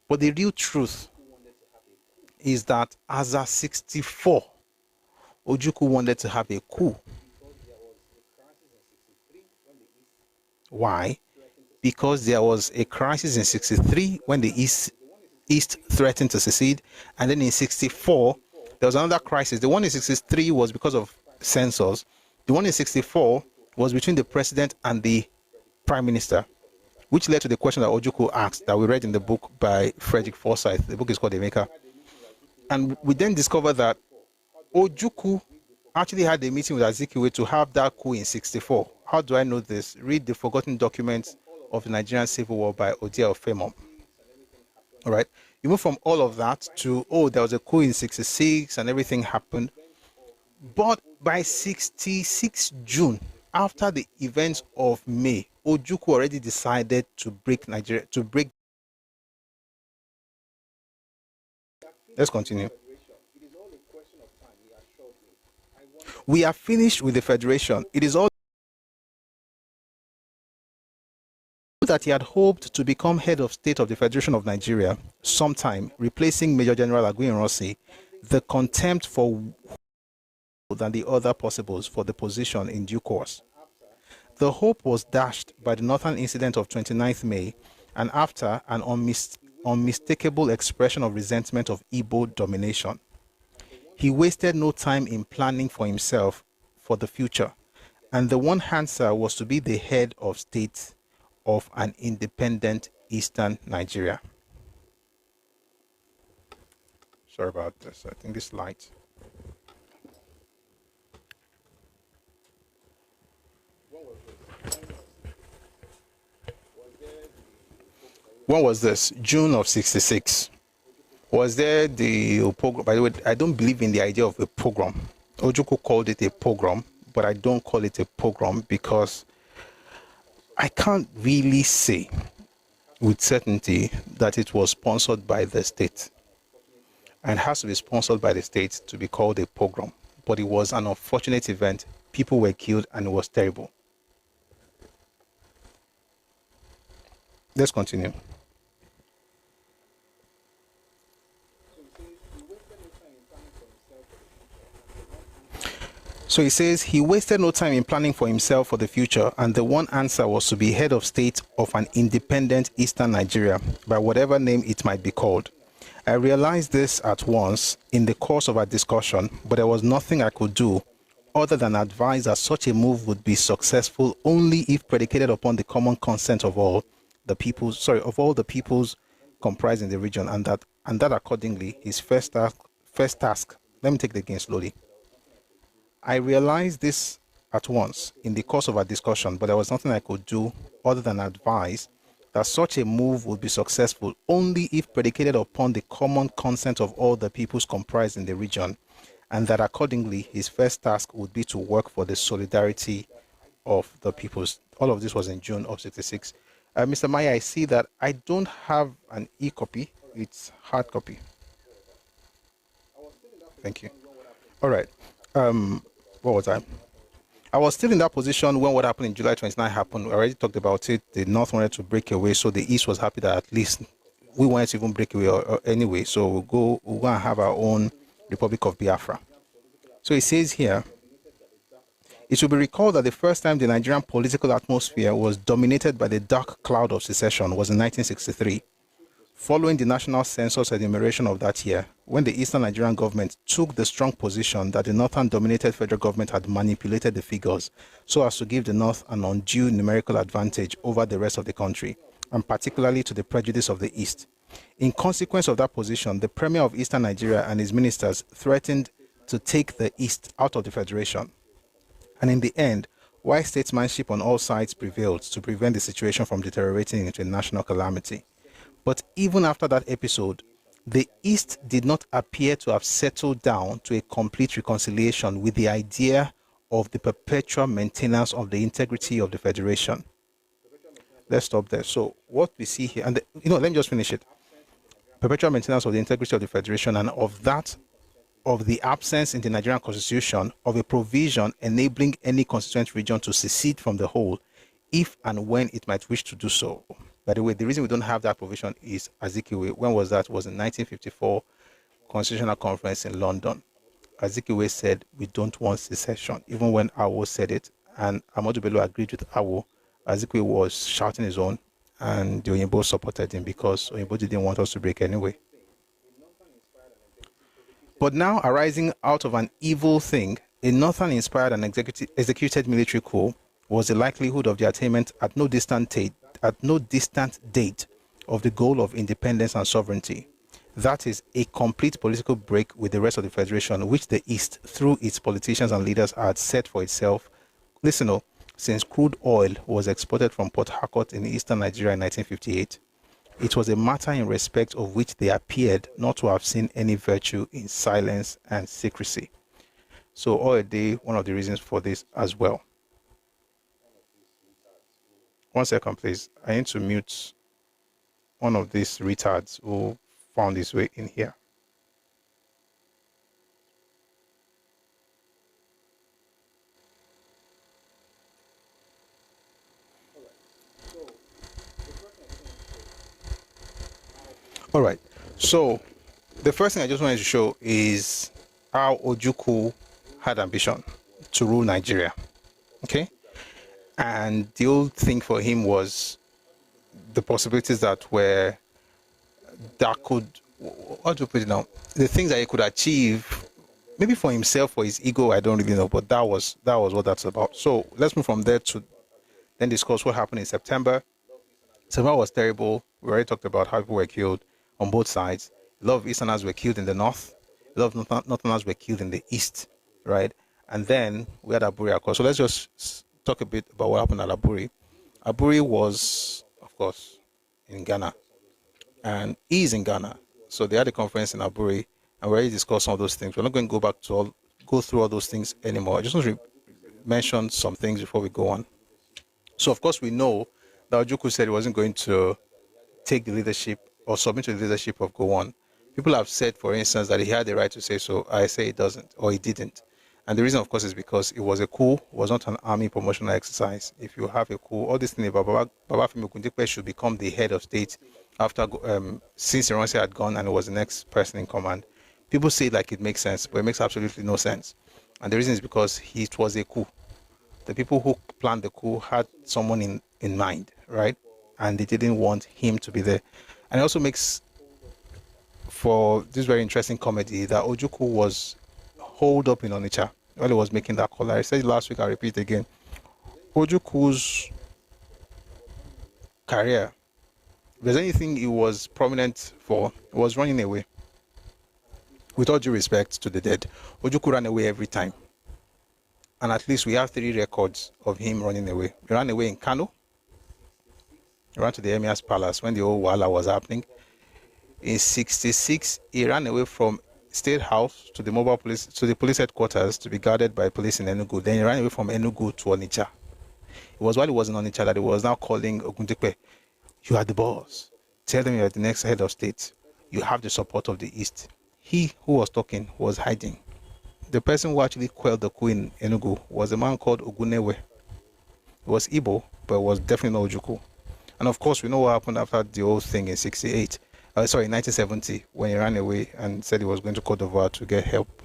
But the real truth is that as at 64, Ojuku wanted to have a coup. Why? Because there was a crisis in 63 when the East threatened to secede, and then in 64 there was another crisis. The one in 63 was because of censors. The one in 64 was between the president and the prime minister, which led to the question that Ojukwu asked that we read in the book by Frederick Forsyth. The book is called The Maker. And we then discovered that Ojukwu actually had a meeting with Azikiwe to have that coup in 64. How do I know this? Read The Forgotten Documents of the Nigerian Civil War by Odia Ofemo. All right. You move from all of that to, oh, there was a coup in 66 and everything happened. But by 66 June, after the events of May, Ojukwu already decided to break Nigeria, Let's continue. We are finished with the federation. It is all that he had hoped to become head of state of the Federation of Nigeria sometime, replacing Major General Aguiyi-Ironsi, the contempt for than the other possibles for the position in due course. The hope was dashed by the northern incident of 29th May, and after an unmistakable expression of resentment of Igbo domination. He wasted no time in planning for himself for the future, and the one answer was to be the head of state of an independent eastern Nigeria. Sorry about this. I think this light. When was this? June of 66. Was there the pogrom? By the way, I don't believe in the idea of a pogrom. Ojukwu called it a pogrom, but I don't call it a pogrom because I can't really say with certainty that it was sponsored by the state. And it has to be sponsored by the state to be called a pogrom. But it was an unfortunate event. People were killed and it was terrible. Let's continue. So he says he wasted no time in planning for himself for the future, and the one answer was to be head of state of an independent eastern Nigeria, by whatever name it might be called. I realized this at once in the course of our discussion, but there was nothing I could do other than advise that such a move would be successful only if predicated upon the common consent of all the peoples comprising the region, and that accordingly his first task. Let me take it again slowly. I realized this at once in the course of our discussion, but there was nothing I could do other than advise that such a move would be successful only if predicated upon the common consent of all the peoples comprised in the region, and that accordingly his first task would be to work for the solidarity of the peoples. All of this was in June of 66. Mr. Maya, I see that I don't have an e-copy. It's hard copy. Thank you. All right. What was I? I was still in that position when what happened in July 29 happened. We already talked about it. The North wanted to break away, so the East was happy that at least we wanted to even break away or anyway. So we'll go and have our own Republic of Biafra. So it says here, it should be recalled that the first time the Nigerian political atmosphere was dominated by the dark cloud of secession was in 1963. Following the national census enumeration of that year, when the Eastern Nigerian government took the strong position that the Northern-dominated federal government had manipulated the figures so as to give the North an undue numerical advantage over the rest of the country, and particularly to the prejudice of the East. In consequence of that position, the Premier of Eastern Nigeria and his ministers threatened to take the East out of the Federation. And in the end, wise statesmanship on all sides prevailed to prevent the situation from deteriorating into a national calamity. But even after that episode, the East did not appear to have settled down to a complete reconciliation with the idea of the perpetual maintenance of the integrity of the Federation. Let's stop there. So what we see here, and let me just finish it. Perpetual maintenance of the integrity of the Federation, and of the absence in the Nigerian Constitution of a provision enabling any constituent region to secede from the whole, if and when it might wish to do so. By the way, the reason we don't have that provision is Azikiwe. When was that? It was in 1954 Constitutional Conference in London. Azikiwe said, we don't want secession, even when Awo said it. And Ahmadu Bello agreed with Awo Azikwe was shouting his own, and the Oyinbo supported him because Oyinbo didn't want us to break anyway. But now, arising out of an evil thing, a Northern-inspired and executed military coup was the likelihood of the attainment at no distant date of the goal of independence and sovereignty. That is a complete political break with the rest of the Federation, which the East, through its politicians and leaders, had set for itself. Listen up, since crude oil was exported from Port Harcourt in eastern Nigeria in 1958, it was a matter in respect of which they appeared not to have seen any virtue in silence and secrecy. So oil day, one of the reasons for this as well. 1 second, please. I need to mute one of these retards who found his way in here. All right. So the first thing I just wanted to show is how Ojukwu had ambition to rule Nigeria. Okay. And the old thing for him was the possibilities that could, how to put it now, the things that he could achieve, maybe for himself, for his ego, I don't really know, but that was what that's about. So let's move from there to then discuss what happened in September. September was terrible. We already talked about how people were killed on both sides. A lot of Easterners were killed in the north. A lot of Northerners were killed in the east, right? And then we had Aburi, of course. So let's just talk a bit about what happened at Aburi. Aburi was, of course, in Ghana, and he's in Ghana. So they had a conference in Aburi, and we already discussed some of those things. We're not going to go through all those things anymore. I just want to mention some things before we go on. So, of course, we know that Ojuku said he wasn't going to take the leadership or submit to the leadership of Gowon. People have said, for instance, that he had the right to say so. I say he doesn't, or he didn't. And the reason, of course, is because it was a coup, it was not an army promotional exercise. If you have a coup, all this thing about Babafemi Ogundipe should become the head of state after, since Iransi had gone and it was the next person in command. People say like it makes sense, but it makes absolutely no sense. And the reason is because it was a coup. The people who planned the coup had someone in mind, right? And they didn't want him to be there. And it also makes for this very interesting comedy that Ojuku was holed up in Onitsha while he was making that call. I said it last week, I repeat again. Ojuku's career, if there's anything he was prominent for, it was running away. With all due respect to the dead, Ojuku ran away every time. And at least we have 3 records of him running away. He ran away in Kano. He ran to the Emir's palace when the whole Wala was happening. In 1966, he ran away from State House to the mobile police, to the police headquarters to be guarded by police in Enugu. Then he ran away from Enugu to Onitsha. It was while he was in Onitsha that he was now calling Ogundipe, "You are the boss. Tell them you are the next head of state. You have the support of the East." He who was talking was hiding. The person who actually quelled the coup in Enugu was a man called Ogunewe. It was Igbo, but it was definitely not Ojukwu. And of course, we know what happened after the whole thing in 1970, when he ran away and said he was going to Cote d'Ivoire to get help.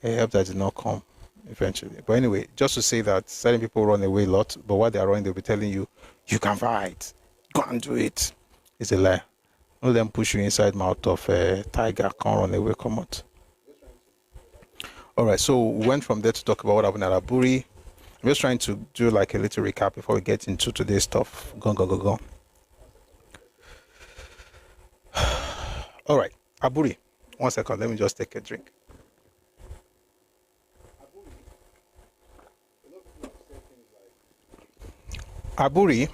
Help that did not come eventually. But anyway, just to say that certain people run away a lot, but while they are running, they'll be telling you, you can fight, go and do it. It's a lie. Don't let them push you inside mouth of a tiger, can't run away, come out. All right, so we went from there to talk about what happened at Aburi. I'm just trying to do like a little recap before we get into today's stuff. Go. All right, Aburi. 1 second, let me just take a drink. Aburi,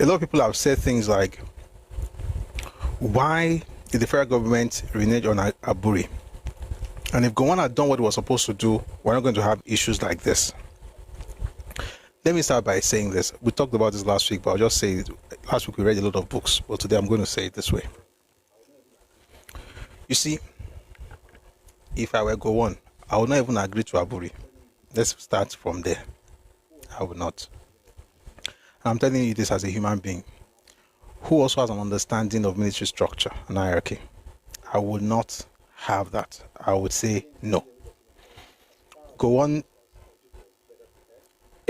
a lot of people have said things like, why did the federal government renege on Aburi? And if Gowon had done what it was supposed to do, we're not going to have issues like this. Let me start by saying this. We talked about this last week, but I'll just say it. Last week we read a lot of books, but today I'm going to say it this way. You see, if I were Gowon, I would not even agree to Aburi. Let's start from there. I would not. I'm telling you this as a human being who also has an understanding of military structure and hierarchy. I would not have that. I would say no. Gowon,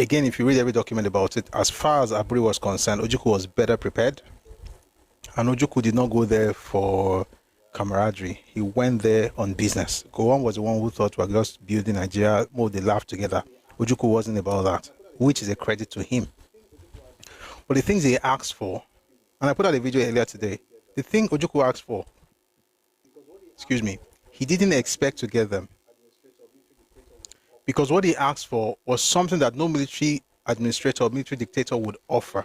again, if you read every document about it, as far as Aburi was concerned, Ojukwu was better prepared. And Ojukwu did not go there for camaraderie. He went there on business. Gowon was the one who thought we were just building Nigeria, more they laughed together. Ojukwu wasn't about that, which is a credit to him. But the things he asked for, and I put out a video earlier today, the thing Ojukwu asked for, he didn't expect to get them. Because what he asked for was something that no military administrator or military dictator would offer.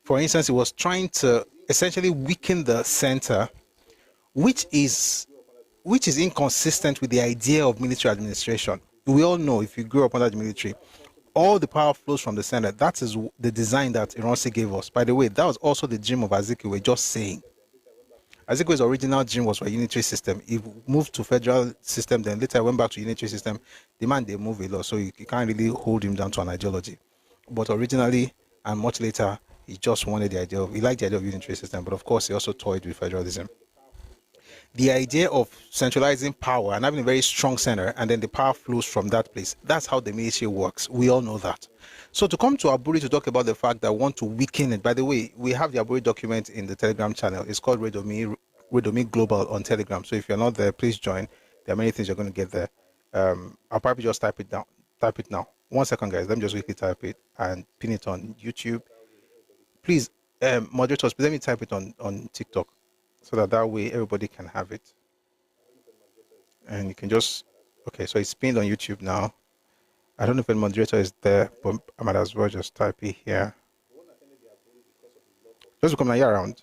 For instance, he was trying to essentially weaken the center, which is inconsistent with the idea of military administration. We all know, if you grew up under the military, all the power flows from the center. That is the design that Ironsi gave us. By the way, that was also the dream of Azikiwe, just saying. Azikiwe's original dream was for a unitary system. He moved to federal system, then later went back to unitary system. The man, they move a lot, so you can't really hold him down to an ideology. But originally, and much later, he just wanted the idea of, he liked the idea of unitary system, but of course, he also toyed with federalism. The idea of centralizing power and having a very strong center, and then the power flows from that place. That's how the military works. We all know that. So to come to Aburi to talk about the fact that I want to weaken it, by the way, we have the Aburi document in the Telegram channel. It's called Redomi Global on Telegram. So if you're not there, please join. There are many things you're going to get there. I'll probably just type it down. Type it now. 1 second, guys. Let me just quickly type it and pin it on YouTube. Please, moderators, let me type it on TikTok so that way everybody can have it. And you can just, okay, so it's pinned on YouTube now. I don't know if a moderator is there, but I might as well just type it here. Just come here around.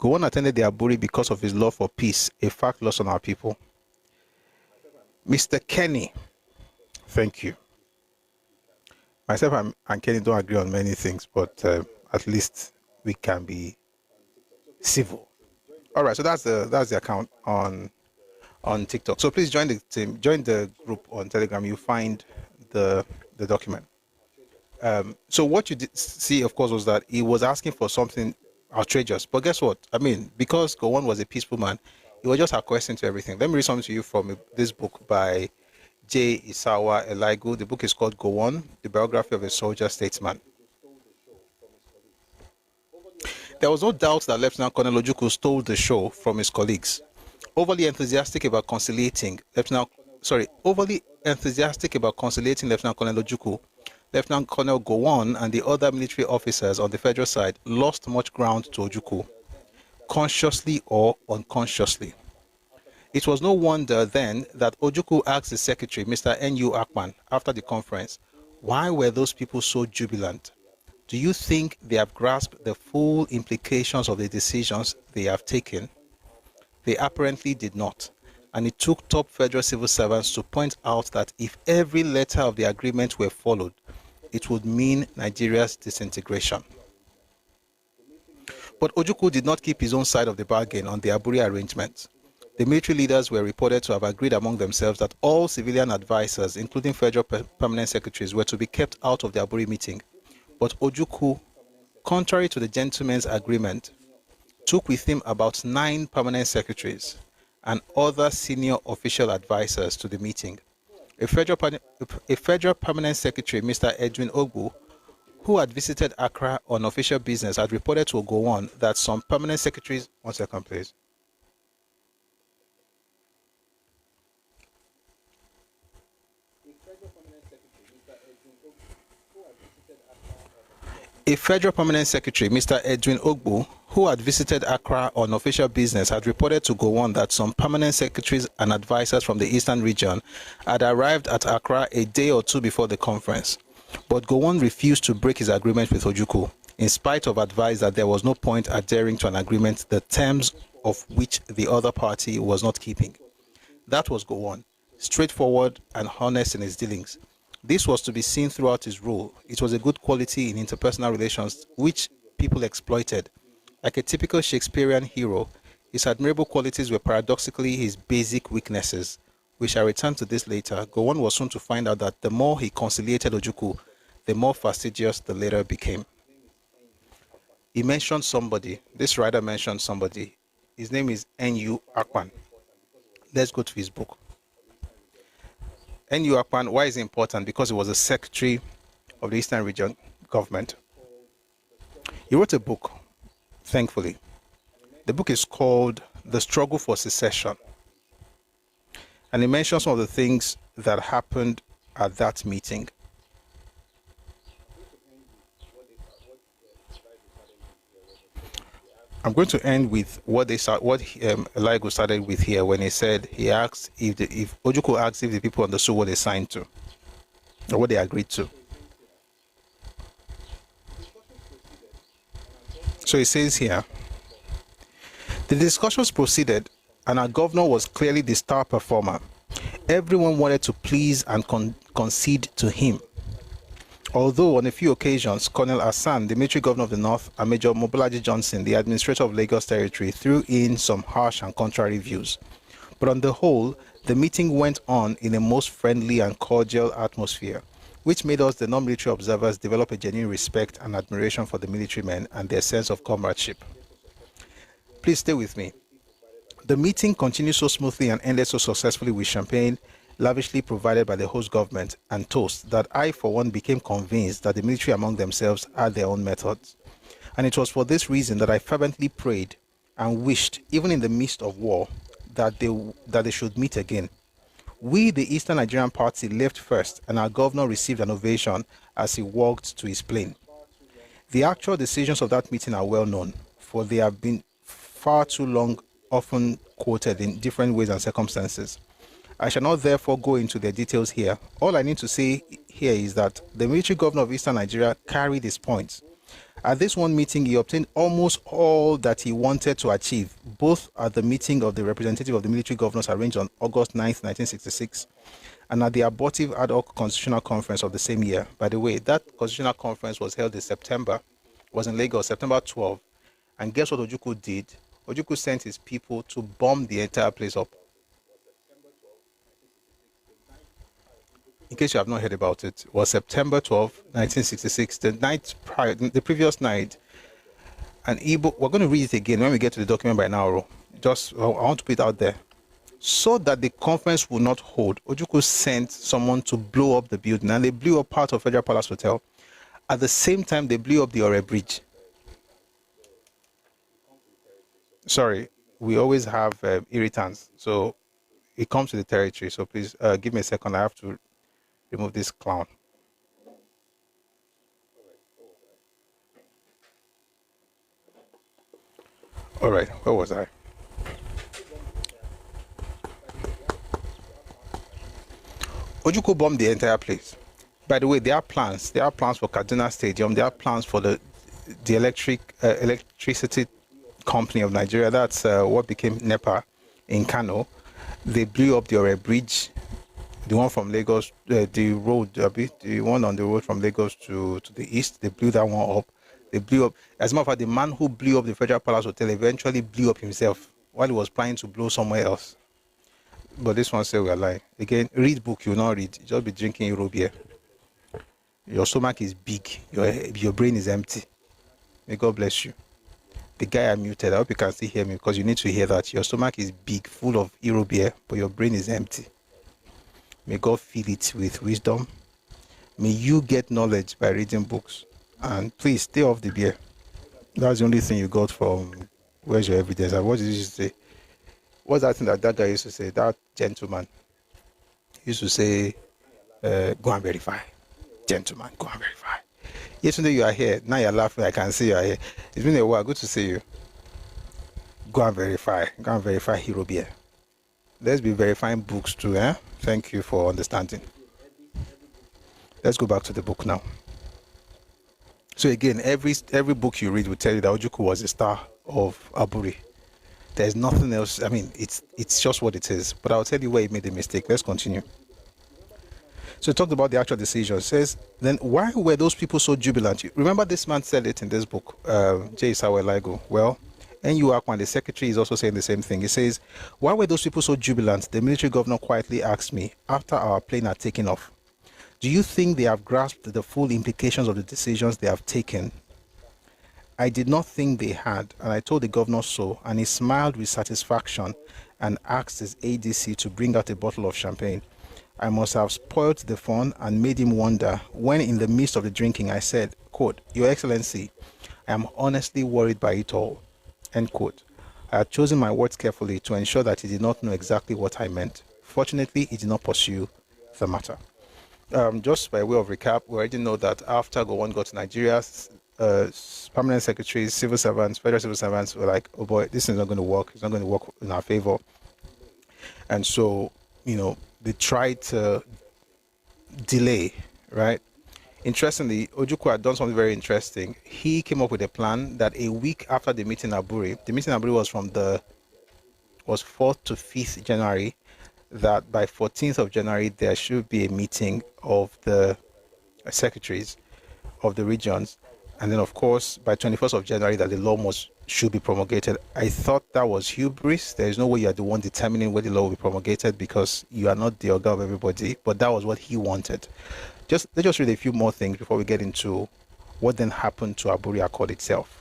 Gowon attended the Aburi because of his love for peace, a fact lost on our people. Mr. Kenny, thank you. Myself and Kenny don't agree on many things, but at least we can be civil. All right, so that's the account on TikTok. So please join the team, join the group on Telegram. You find the document. So what you did see, of course, was that he was asking for something outrageous. But guess what? I mean, because Gowon was a peaceful man, he was just acquiescing to everything. Let me read something to you from this book by J. Isawa Eligu. The book is called Gowon, The Biography of a Soldier Statesman. There was no doubt that Lieutenant Colonel Ojukwu stole the show from his colleagues. Overly enthusiastic about conciliating Lieutenant Colonel Ojukwu, Lieutenant Colonel Gowon and the other military officers on the federal side lost much ground to Ojukwu, consciously or unconsciously. It was no wonder then that Ojukwu asked his secretary, Mr. N.U. Akpan, after the conference, why were those people so jubilant? Do you think they have grasped the full implications of the decisions they have taken? They apparently did not, and it took top federal civil servants to point out that if every letter of the agreement were followed, it would mean Nigeria's disintegration. But Ojukwu did not keep his own side of the bargain on the Aburi arrangement. The military leaders were reported to have agreed among themselves that all civilian advisors, including federal permanent secretaries, were to be kept out of the Aburi meeting. But Ojukwu, contrary to the gentleman's agreement, took with him about 9 permanent secretaries and other senior official advisors to the meeting. A federal permanent secretary, Mr. Edwin Ogbu, who had visited Accra on official business, had reported to Gowon that some permanent secretaries... 1 second, please. A federal permanent secretary, Mr. Edwin Ogbu, who had visited Accra on official business, had reported to Gowon that some permanent secretaries and advisors from the eastern region had arrived at Accra a day or two before the conference. But Gowon refused to break his agreement with Ojukwu, in spite of advice that there was no point adhering to an agreement the terms of which the other party was not keeping. That was Gowon, straightforward and honest in his dealings. This was to be seen throughout his rule. It was a good quality in interpersonal relations which people exploited. Like a typical Shakespearean hero, his admirable qualities were paradoxically his basic weaknesses. We shall return to this later. Gowon was soon to find out that the more he conciliated Ojukwu, the more fastidious the latter became. He mentioned somebody. This writer mentioned somebody. His name is N.U. Akpan. Let's go to his book. NU Akpan, why is it important? Because it was the secretary of the Eastern Region government. He wrote a book, thankfully. The book is called The Struggle for Secession. And he mentions some of the things that happened at that meeting. I'm going to end with what Eligo started with here when he said, he asked if Ojukwu asked if the people understood what they signed to or what they agreed to. So he says here, the discussions proceeded and our governor was clearly the star performer. Everyone wanted to please and concede to him. Although on a few occasions, Colonel Hassan, the military governor of the North, and Major Mobolaji Johnson, the administrator of Lagos Territory, threw in some harsh and contrary views. But on the whole, the meeting went on in a most friendly and cordial atmosphere, which made us, the non-military observers, develop a genuine respect and admiration for the military men and their sense of comradeship. Please stay with me. The meeting continued so smoothly and ended so successfully with champagne, lavishly provided by the host government, and toast, that I, for one, became convinced that the military among themselves had their own methods. And it was for this reason that I fervently prayed and wished, even in the midst of war, that they should meet again. We, the Eastern Nigerian Party, left first, and our governor received an ovation as he walked to his plane. The actual decisions of that meeting are well known, for they have been far too long, often quoted in different ways and circumstances. I shall not therefore go into the details here. All I need to say here is that the military governor of Eastern Nigeria carried his points. At this one meeting, he obtained almost all that he wanted to achieve, both at the meeting of the representative of the military governors arranged on August 9th, 1966, and at the abortive ad hoc constitutional conference of the same year. By the way, that constitutional conference was held in September, was in Lagos, September 12. And guess what Ojukwu did? Ojukwu sent his people to bomb the entire place up. In case you have not heard about it, it was September 12, 1966, the night prior, the previous night. And Igbo, we're going to read it again when we get to the document by now. Just, I want to put it out there. So that the conference will not hold, Ojukwu sent someone to blow up the building, and they blew up part of Federal Palace Hotel. At the same time, they blew up the Ore Bridge. Sorry, we always have irritants, so it comes to the territory. So please give me a second. I have to remove this clown. All right, where was I? Ojukwu bombed the entire place. By the way, there are plans. There are plans for Kaduna Stadium. There are plans for the electricity company of Nigeria. That's what became NEPA in Kano. They blew up the Ore Bridge. The one from Lagos, the one on the road from Lagos to the east, they blew that one up. They blew up. As a matter of fact, the man who blew up the Federal Palace Hotel eventually blew up himself while he was planning to blow somewhere else. But this one said we are lying. Again, read book, you will not read. You just be drinking Euro beer. Your stomach is big. Your brain is empty. May God bless you. The guy I muted, I hope you can still hear me because you need to hear that. Your stomach is big, full of Euro beer, but your brain is empty. May God fill it with wisdom. May you get knowledge by reading books. And please stay off the beer. That's the only thing you got from where's your evidence. And what did you say? What's that thing that guy used to say? That gentleman used to say, go and verify. Gentleman, go and verify. Yesterday you are here. Now you're laughing. I can see you are here. It's been a while. Good to see you. Go and verify. Go and verify Hero Beer. Let's be verifying books too, eh? Thank you for understanding. Let's go back to the book now. So again, every book you read will tell you that Ojuku was a star of Aburi. There's nothing else. I mean, it's just what it is. But I'll tell you where he made the mistake. Let's continue. So he talked about the actual decision. It says, then why were those people so jubilant? Remember this man said it in this book, J. Saweligo. Well, NU Aqua, the secretary, is also saying the same thing. He says, why were those people so jubilant? The military governor quietly asked me after our plane had taken off. Do you think they have grasped the full implications of the decisions they have taken? I did not think they had, and I told the governor so, and he smiled with satisfaction and asked his ADC to bring out a bottle of champagne. I must have spoiled the fun and made him wonder when in the midst of the drinking I said, quote, Your Excellency, I am honestly worried by it all, end quote. I had chosen my words carefully to ensure that he did not know exactly what I meant. Fortunately, he did not pursue the matter. Just by way of recap, we already know that after Gowon got to Nigeria, permanent secretaries, civil servants, federal civil servants were like, oh boy, this is not going to work. It's not going to work in our favor. And so, they tried to delay, right? Interestingly, Ojukwu had done something very interesting. He came up with a plan that a week after the meeting in Aburi, the meeting in Aburi was 4th to 5th January, that by 14th of January, there should be a meeting of the secretaries of the regions. And then, of course, by 21st of January, that the law should be promulgated. I thought that was hubris. There is no way you are the one determining where the law will be promulgated because you are not the organ of everybody. But that was what he wanted. Let's just read a few more things before we get into what then happened to Aburi Accord itself.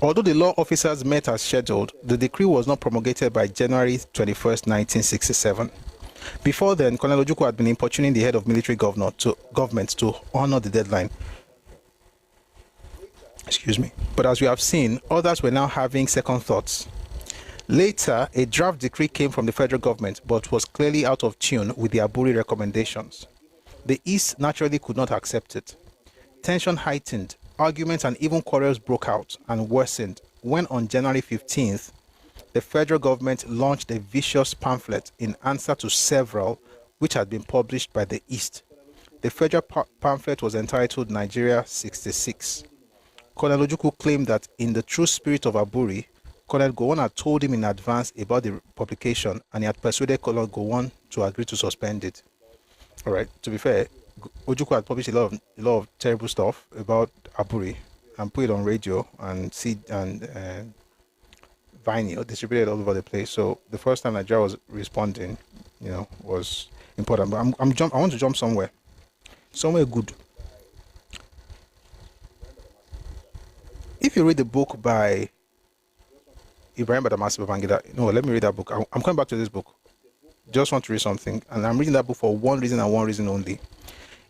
Although the law officers met as scheduled, the decree was not promulgated by January 21st, 1967. Before then, Colonel Ojukwu had been importuning the head of military government to honor the deadline. Excuse me. But as we have seen, others were now having second thoughts. Later, a draft decree came from the federal government, but was clearly out of tune with the Aburi recommendations. The East naturally could not accept it. Tension heightened. Arguments and even quarrels broke out and worsened when on January 15th, the federal government launched a vicious pamphlet in answer to several which had been published by the East. The federal pamphlet was entitled Nigeria 66. Colonel Ojukwu claimed that in the true spirit of Aburi, Colonel Gowon had told him in advance about the publication and he had persuaded Colonel Gowon to agree to suspend it. All right, to be fair, Ojukwu had published a lot of terrible stuff about Aburi and put it on radio and vinyl distributed all over the place. So the first time Nigeria was responding, was important. But I want to jump somewhere good. If you read the book by Ibrahim Badamasi Babangida, no, let me read that book. I'm coming back to this book. Just want to read something, and I'm reading that book for one reason and one reason only.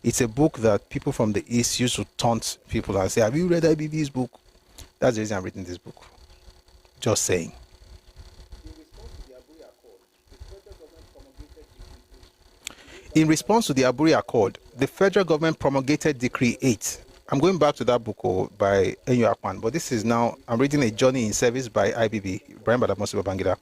It's a book that people from the East used to taunt people and say, have you read IBB's book? That's the reason I'm reading this book. Just saying. In response to the Aburi Accord, the federal government promulgated Decree 8. I'm going back to that book by Akpan, but this is now, I'm reading A Journey in Service by IBB, Brian Badamasi Babangida.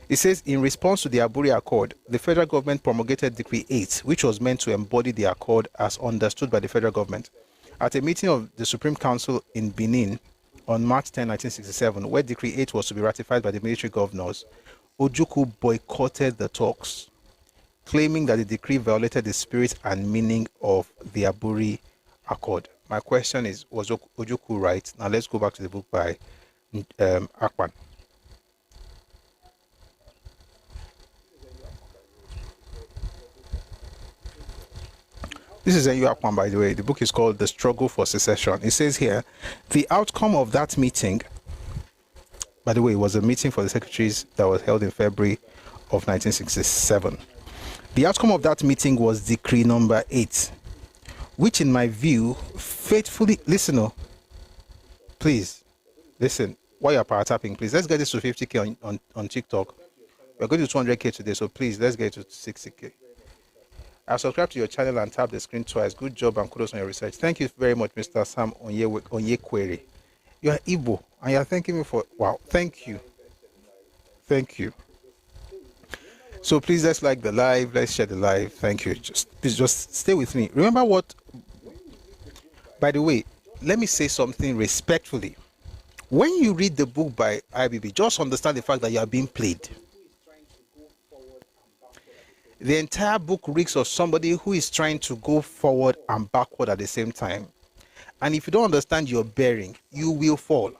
It says, in response to the Aburi Accord, the federal government promulgated Decree 8, which was meant to embody the accord as understood by the federal government. At a meeting of the Supreme Council in Benin on March 10, 1967, where Decree 8 was to be ratified by the military governors, Ojuku boycotted the talks, claiming that the decree violated the spirit and meaning of the Aburi Accord. My question is, was Ojuku right? Now let's go back to the book by Aqua. This is Aqua, by the way. The book is called The Struggle for Secession. It says here, the outcome of that meeting, by the way, it was a meeting for the secretaries that was held in February of 1967. The outcome of that meeting was Decree number 8, which in my view faithfully, please, listen, while you're power tapping, please, let's get this to 50K on TikTok. We're going to 200K today, so please, let's get it to 60K. I've subscribed to your channel and tapped the screen twice. Good job and kudos on your research. Thank you very much, Mr. Sam Onyekwere. You are Igbo, and you are thanking me for, wow, thank you. Thank you. So please, let's like the live, let's share the live. Thank you. Please just stay with me. Remember what, by the way, let me say something respectfully. When you read the book by IBB, just understand the fact that you are being played. The entire book reeks of somebody who is trying to go forward and backward at the same time. And if you don't understand your bearing, you will fall.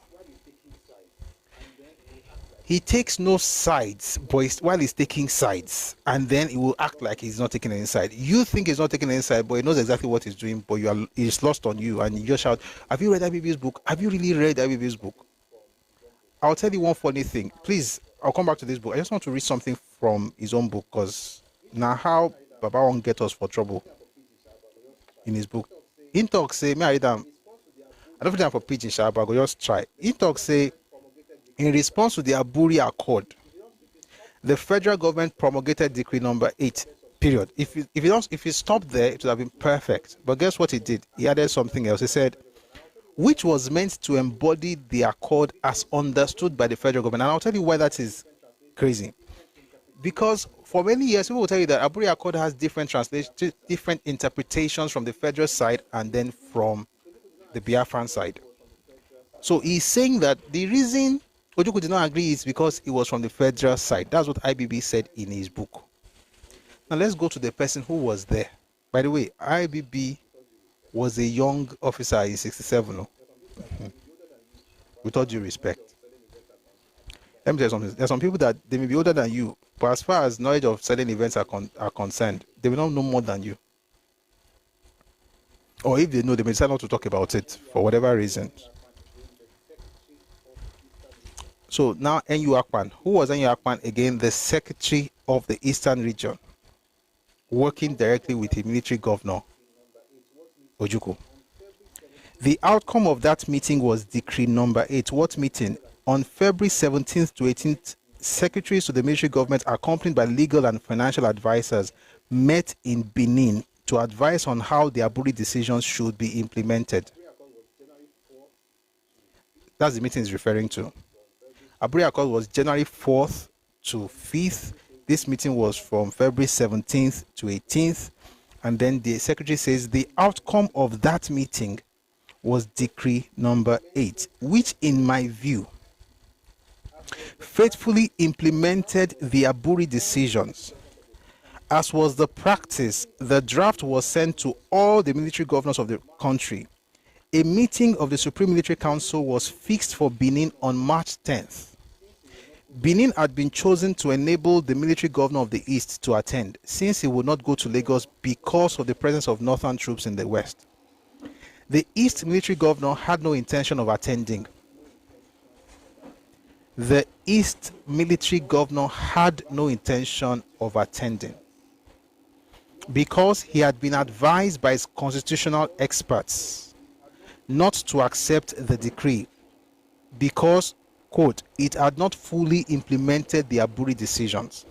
He takes no sides, but while he's taking sides, and then he will act like he's not taking any side. You think he's not taking any side, but he knows exactly what he's doing, but he's lost on you, and you just shout, have you read IBB's book? Have you really read IBB's book? I'll tell you one funny thing. Please, I'll come back to this book. I just want to read something from his own book because now how Baba won't get us for trouble in his book. In talk say, me I read them. I don't think I'm for pitching, but I'll just try. In talk say, in response to the Aburi Accord, the federal government promulgated decree number 8. Period. If it stopped there, it would have been perfect. But guess what he did? He added something else. He said, which was meant to embody the accord as understood by the federal government. And I'll tell you why that is crazy. Because for many years, people will tell you that Aburi Accord has different translations, different interpretations from the federal side and then from the Biafran side. So he's saying that the reason Ojuku did not agree is because it was from the federal side. That's what IBB said in his book. Now let's go to the person who was there. By the way, IBB was a young officer in 67. No? With all due respect. Let me tell you something. There are some people that they may be older than you, but as far as knowledge of certain events are concerned, they will not know more than you. Or if they know, they may decide not to talk about it for whatever reason. So now NU Akpan. Who was NU Akpan? Again, the secretary of the Eastern region, working directly with the military governor, Ojukwu. The outcome of that meeting was decree number 8. What meeting? On February 17th to 18th, secretaries to the military government, accompanied by legal and financial advisors, met in Benin to advise on how the Aburi decisions should be implemented. That's the meeting is referring to. Aburi Accord was January 4th to 5th. This meeting was from February 17th to 18th. And then the secretary says the outcome of that meeting was decree number 8, which in my view faithfully implemented the Aburi decisions. As was the practice, the draft was sent to all the military governors of the country. A meeting of the Supreme Military Council was fixed for Benin on March 10th. Benin had been chosen to enable the military governor of the East to attend, since he would not go to Lagos because of the presence of northern troops in the West. The East military governor had no intention of attending. The East military governor had no intention of attending because he had been advised by his constitutional experts not to accept the decree because, quote, it had not fully implemented the Aburi decisions.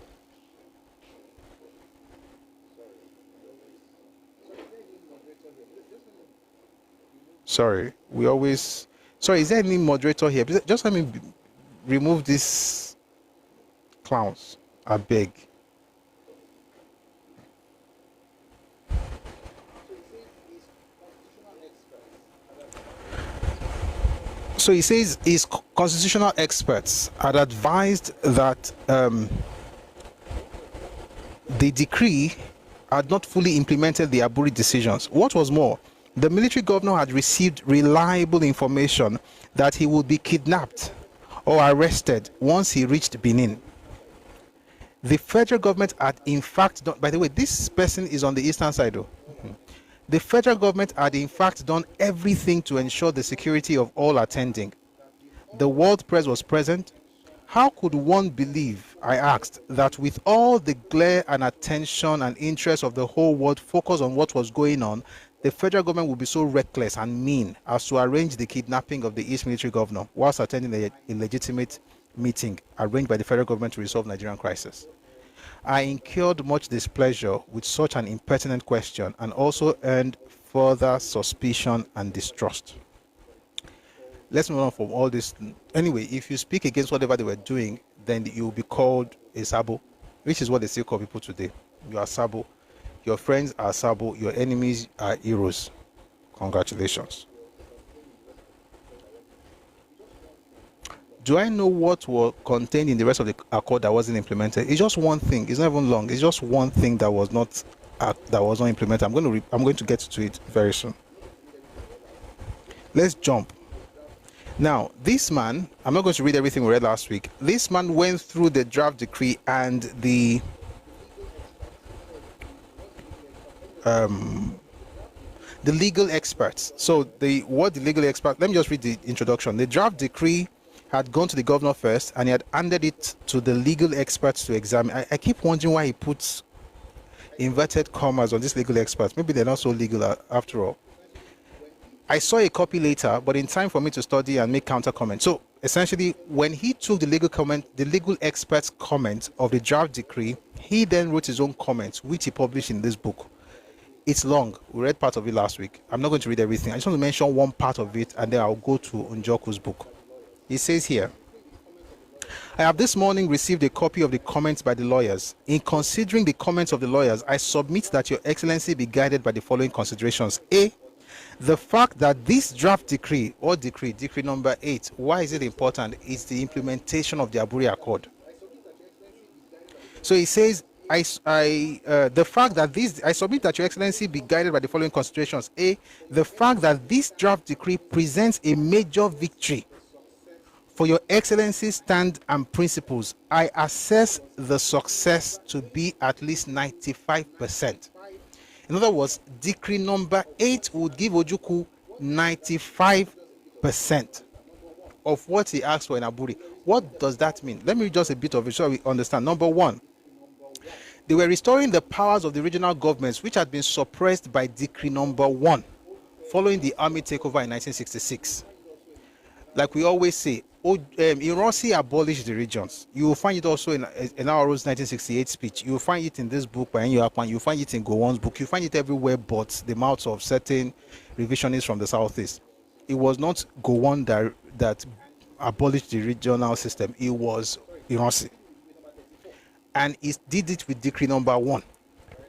Sorry, is there any moderator here? Just let me remove these clowns, I beg. So he says his constitutional experts had advised that the decree had not fully implemented the Aburi decisions. What was more, the military governor had received reliable information that he would be kidnapped or arrested once he reached Benin. The federal government had in fact done, by the way, this person is on the eastern side though. The federal government had in fact done everything to ensure the security of all attending. The world press was present. How could one believe, I asked, that with all the glare and attention and interest of the whole world focused on what was going on, the federal government would be so reckless and mean as to arrange the kidnapping of the East military governor whilst attending a legitimate meeting arranged by the federal government to resolve Nigerian crisis? I incurred much displeasure with such an impertinent question and also earned further suspicion and distrust. Let's move on from all this. Anyway, if you speak against whatever they were doing, then you will be called a sabo, which is what they still call people today. You are sabo. Your friends are sabo. Your enemies are heroes. Congratulations. Do I know what was contained in the rest of the accord that wasn't implemented? It's just one thing. It's not even long. It's just one thing that was not implemented. I'm going to get to it very soon. Let's jump. Now, this man, I'm not going to read everything we read last week. This man went through the draft decree and the legal experts. So what the legal expert, let me just read the introduction. The draft decree had gone to the governor first, and he had handed it to the legal experts to examine. I keep wondering why he puts inverted commas on these legal experts. Maybe they're not so legal after all. I saw a copy later, but in time for me to study and make counter comments. So essentially, when he took the legal expert's comment of the draft decree, he then wrote his own comments, which he published in this book. It's long. We read part of it last week. I'm not going to read everything. I just want to mention one part of it, and then I'll go to Ojuku's book. He says here, I have this morning received a copy of the comments by the lawyers. In considering the comments of the lawyers, I submit that Your Excellency be guided by the following considerations. A, the fact that this draft decree, or decree number 8, why is it important? It's the implementation of the Aburi Accord. So he says, the fact that I submit that Your Excellency be guided by the following considerations. A, the fact that this draft decree presents a major victory for Your Excellency's stand and principles. I assess the success to be at least 95%. In other words, decree number 8 would give Ojukwu 95% of what he asked for in Aburi. What does that mean? Let me read just a bit of it so we understand. Number 1, they were restoring the powers of the regional governments which had been suppressed by decree number 1 following the army takeover in 1966. Like we always say, Iransi abolished the regions. You will find it also in our 1968 speech. You will find it in this book by Aqua. You will find it in Gowon's book. You find it everywhere but the mouths of certain revisionists from the southeast. It was not Gowon that abolished the regional system. It was Iransi. And he did it with decree number 1.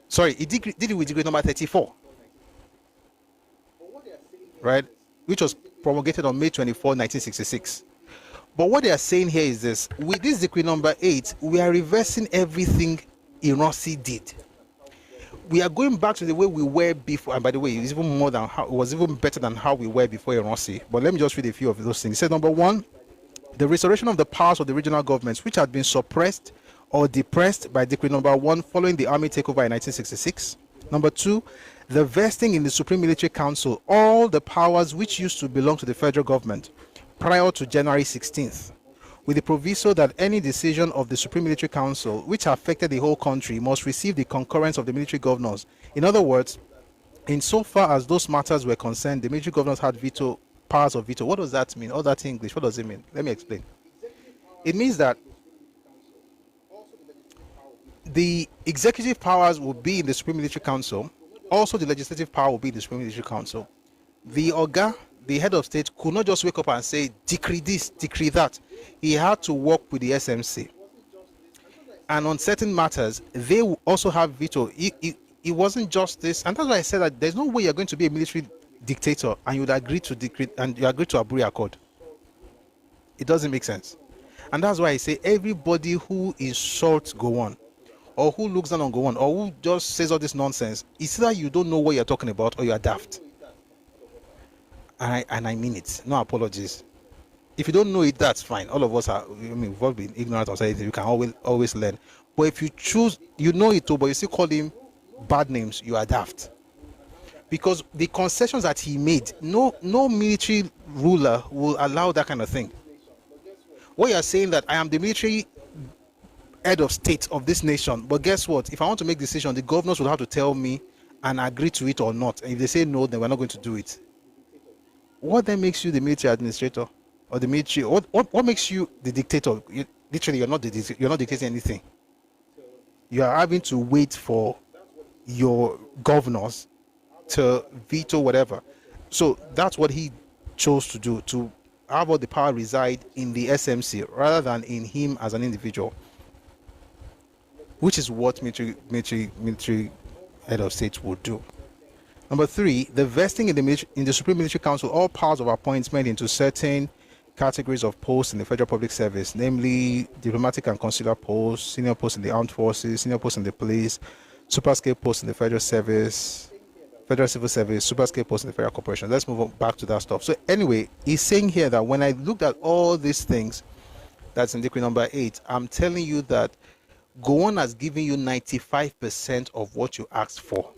Sorry, he did it with decree number 34. Right? Which was promulgated on May 24, 1966. But what they are saying here is this: with this decree number 8, we are reversing everything Iransi did. We are going back to the way we were before. And by the way, it was even better than how we were before Iransi. But let me just read a few of those things. It said, number 1, the restoration of the powers of the regional governments which had been suppressed or depressed by decree number 1 following the army takeover in 1966. Number 2, the vesting in the Supreme Military Council all the powers which used to belong to the federal government prior to January 16th, with the proviso that any decision of the Supreme Military Council which affected the whole country must receive the concurrence of the military governors. In other words, insofar as those matters were concerned, the military governors had powers of veto. What does that mean? All that English, what does it mean? Let me explain. It means that the executive powers will be in the Supreme Military Council. Also, the legislative power will be in the Supreme Military Council. The Oga, the head of state, could not just wake up and say, decree this, decree that. He had to work with the SMC. And on certain matters, they will also have veto. It wasn't just this. And that's why I said that there's no way you're going to be a military dictator and you would agree to decree and you agree to Aburi Accord. It doesn't make sense. And that's why I say everybody who insults Gowon, or who looks down on Gowon, or who just says all this nonsense, it's either you don't know what you're talking about or you're daft. And I mean it. No apologies. If you don't know it, that's fine. All of us are, we've all been ignorant of anything. You can always learn. But if you choose, you know it too, but you still call him bad names, you are daft. Because the concessions that he made, no military ruler will allow that kind of thing. What you're saying that I am the military head of state of this nation, but guess what? If I want to make decision, the governors will have to tell me and agree to it or not. And if they say no, then we're not going to do it. What then makes you the military administrator or the military? What makes you the dictator? Literally, you're not dictating anything. You are having to wait for your governors to veto whatever. So that's what he chose to do, to have all the power reside in the SMC rather than in him as an individual, which is what military head of state would do. Number 3, the vesting in the Supreme Military Council all powers of appointment into certain categories of posts in the federal public service, namely diplomatic and consular posts, senior posts in the armed forces, senior posts in the police, super scale posts in the federal service, federal civil service, super scale posts in the federal corporation. Let's move on back to that stuff. So anyway, he's saying here that when I looked at all these things that's in decree number 8, I'm telling you that Gowon has given you 95% of what you asked for.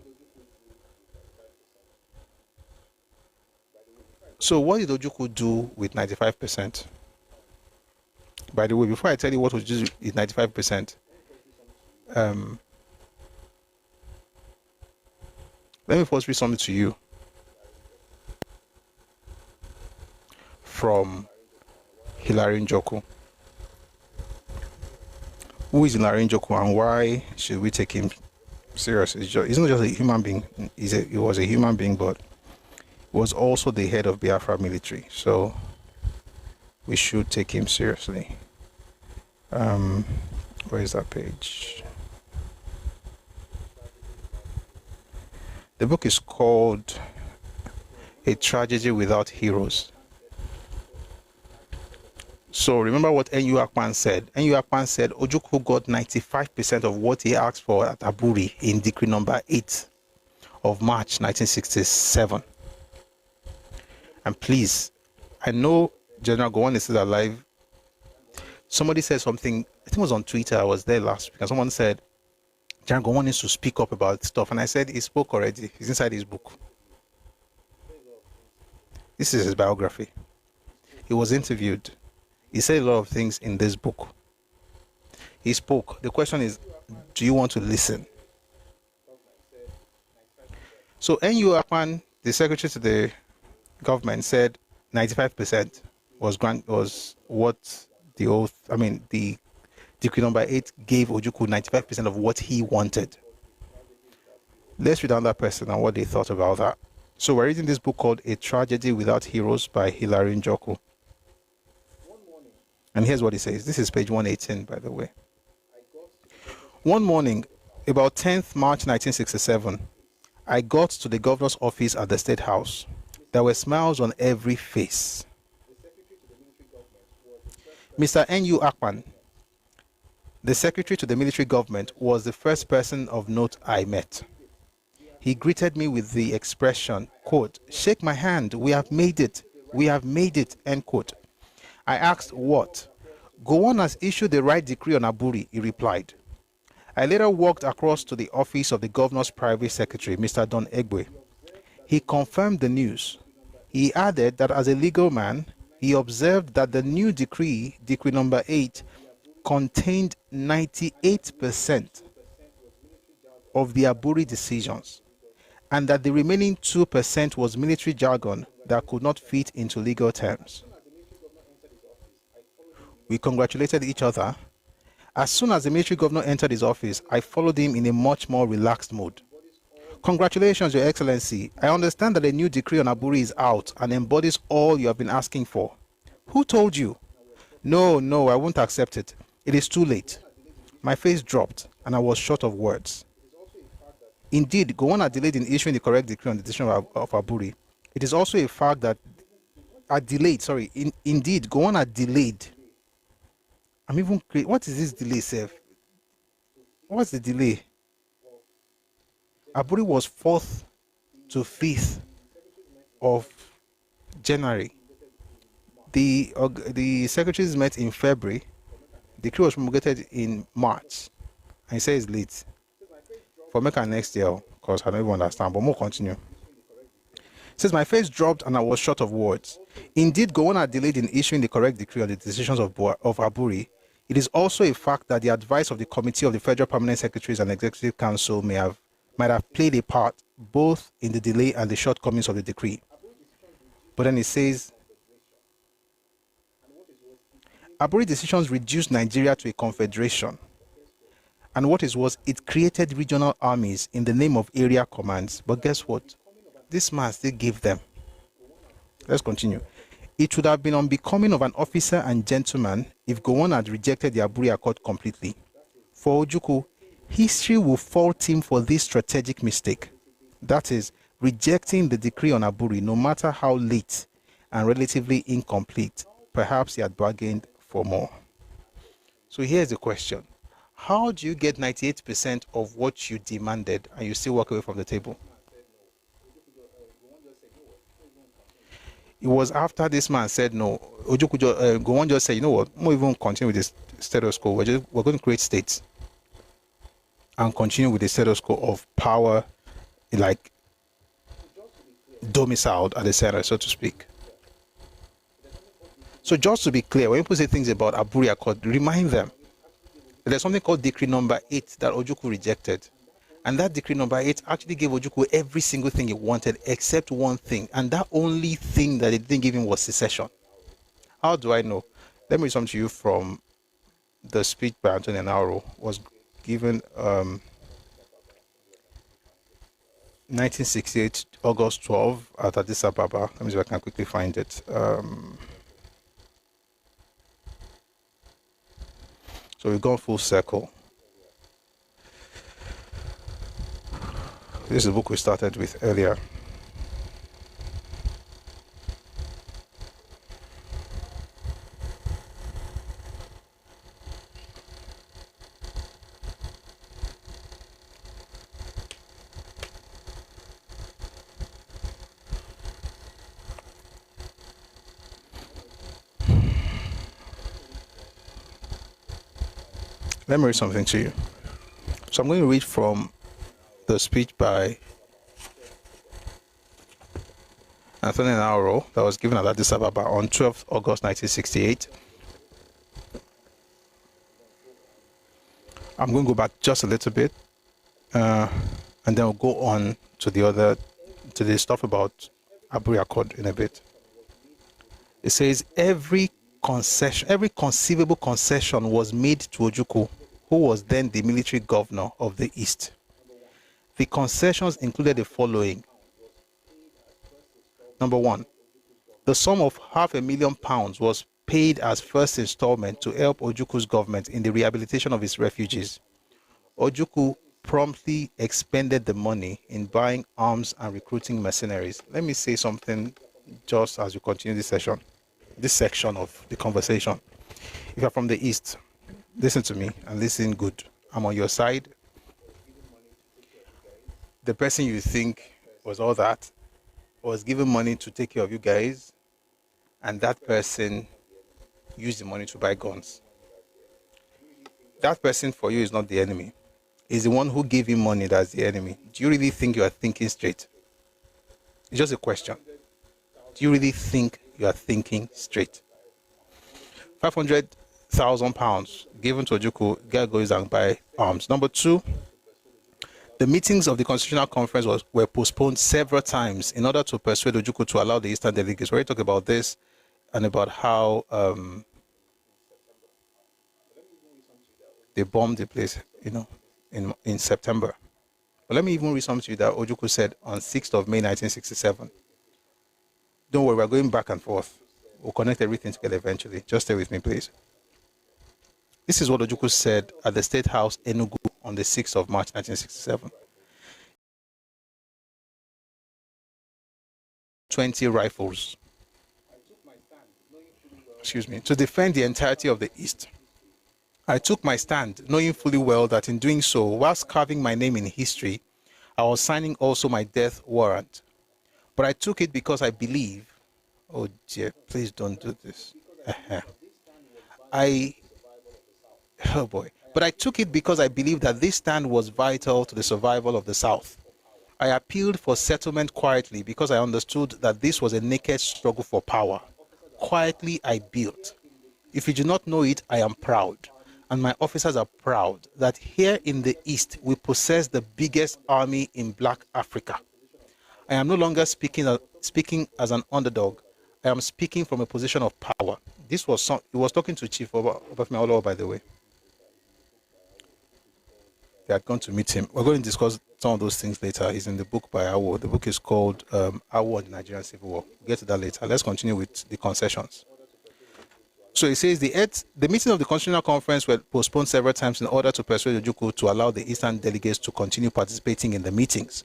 So what did Ojuku do with 95%? By the way, before I tell you what was just is 95%, let me first read something to you from Hilary Njoku. Who is Hilary Njoku and why should we take him serious? He's not just a human being. He was a human being, but was also the head of Biafra military. So we should take him seriously. Where is that page? The book is called A Tragedy Without Heroes. So remember what N.U. Akpan said. N.U. Akpan said Ojukwu got 95% of what he asked for at Aburi in decree number 8 of March 1967. And please, I know General Gowon is still alive. Somebody said something, I think it was on Twitter, I was there last week, and someone said, General Gowon needs to speak up about stuff. And I said, he spoke already. He's inside his book. This is his biography. He was interviewed. He said a lot of things in this book. He spoke. The question is, do you want to listen? So N.U. Akpan, the secretary to the government, said 95% was what the oath, the decree number 8 gave Ojukwu 95% of what he wanted. Let's read down that person and what they thought about that. So we're reading this book called A Tragedy Without Heroes by Hilary Njoku. And here's what he says. This is page 118, by the way. One morning, about 10th March 1967, I got to the governor's office at the State House. There were smiles on every face. Mr. N.U. Akpan, the secretary to the military government, was the first person of note I met. He greeted me with the expression, quote, "Shake my hand, we have made it, end quote. I asked what? Gowon has issued the right decree on Aburi, he replied. I later walked across to the office of the governor's private secretary, Mr. Don Egbe. He confirmed the news. He added that as a legal man, he observed that the new decree number 8, contained 98% of the Aburi decisions, and that the remaining 2% was military jargon that could not fit into legal terms. We congratulated each other. As soon as the military governor entered his office, I followed him in a much more relaxed mood. Congratulations, Your Excellency. I understand that a new decree on Aburi is out and embodies all you have been asking for. Who told you? No, I won't accept it. It is too late. My face dropped and I was short of words. Indeed, Gowon had delayed in issuing the correct decree on the decision of Aburi. It is also a fact that indeed, Gowon had delayed. What is this delay, Seth? What's the delay? Aburi was 4th to 5th of January. The secretaries met in February. The decree was promulgated in March. And he says it's late. For Mecca next year, because I don't even understand, but more continue. It says, my face dropped and I was short of words. Indeed, Gowon had delayed in issuing the correct decree on the decisions of Aburi. It is also a fact that the advice of the Committee of the Federal Permanent Secretaries and Executive Council might have played a part both in the delay and the shortcomings of the decree. But then it says, Aburi decisions reduced Nigeria to a confederation. And what is worse, it created regional armies in the name of area commands. But guess what? This man still gave them. Let's continue. It would have been unbecoming of an officer and gentleman if Gowon had rejected the Aburi Accord completely. For Ojukwu, history will fault him for this strategic mistake. That is, rejecting the decree on Aburi, no matter how late and relatively incomplete. Perhaps he had bargained for more. So here's the question. How do you get 98% of what you demanded and you still walk away from the table? It was after this man said no. Gowon just said, you know what, we'll even continue with this status quo. We're going to create states and continue with the status quo of power, like domiciled at the center, so to speak. So just to be clear, when people say things about Aburi Accord, remind them that there's something called Decree Number 8 that Ojukwu rejected. And that Decree Number 8 actually gave Ojukwu every single thing he wanted except one thing. And that only thing that it didn't give him was secession. How do I know? Let me read something to you from the speech by Anthony Nauro. Was given 1968, August 12 at Addis Ababa. Let me see if I can quickly find it. So we've gone full circle. This is the book we started with earlier. Let me read something to you. So I'm going to read from the speech by Anthony Nauro that was given at Addis Ababa on 12th August 1968. I'm going to go back just a little bit, and then we'll go on to the stuff about Aburi Accord in a bit. It says every conceivable concession was made to Ojukwu, who was then the military governor of the East. The concessions included the following. Number one, the sum of £500,000 was paid as first installment to help Ojuku's government in the rehabilitation of its refugees. Ojuku promptly expended the money in buying arms and recruiting mercenaries. Let me say something just as we continue this section of the conversation. If you're from the East, listen to me and listen good. I'm on your side. The person you think was all that was given money to take care of you guys, and that person used the money to buy guns. That person for you is not the enemy. It's the one who gave him money that's the enemy. Do you really think you are thinking straight? It's just a question. Do you really think you are thinking straight? £500,000 given to Ojuku, guy goes and buy arms. Number two, the meetings of the Constitutional Conference were postponed several times in order to persuade Ojuku to allow the Eastern delegates. We already talked about this and about how they bombed the place, in September. But let me even read something to you that Ojuku said on 6th of May 1967. Don't worry, we're going back and forth. We'll connect everything together eventually. Just stay with me, please. This is what Ojuku said at the State House, Enugu, on the 6th of March 1967. 20 rifles, to defend the entirety of the East. I took my stand, knowing fully well that in doing so, whilst carving my name in history, I was signing also my death warrant. But I took it because I believe, oh dear, please don't do this. But I took it because I believed that this stand was vital to the survival of the South. I appealed for settlement quietly because I understood that this was a naked struggle for power. Quietly I built. If you do not know it, I am proud, and my officers are proud, that here in the East we possess the biggest army in Black Africa. I am no longer speaking as an underdog. I am speaking from a position of power. He was talking to Chief Obafemi, by the way. They had gone to meet him. We're going to discuss some of those things later. He's in the book by Awo. The book is called Awo and the Nigerian Civil War. We'll get to that later. Let's continue with the concessions. So it says the meeting of the Constitutional Conference were postponed several times in order to persuade Ojuku to allow the Eastern delegates to continue participating in the meetings.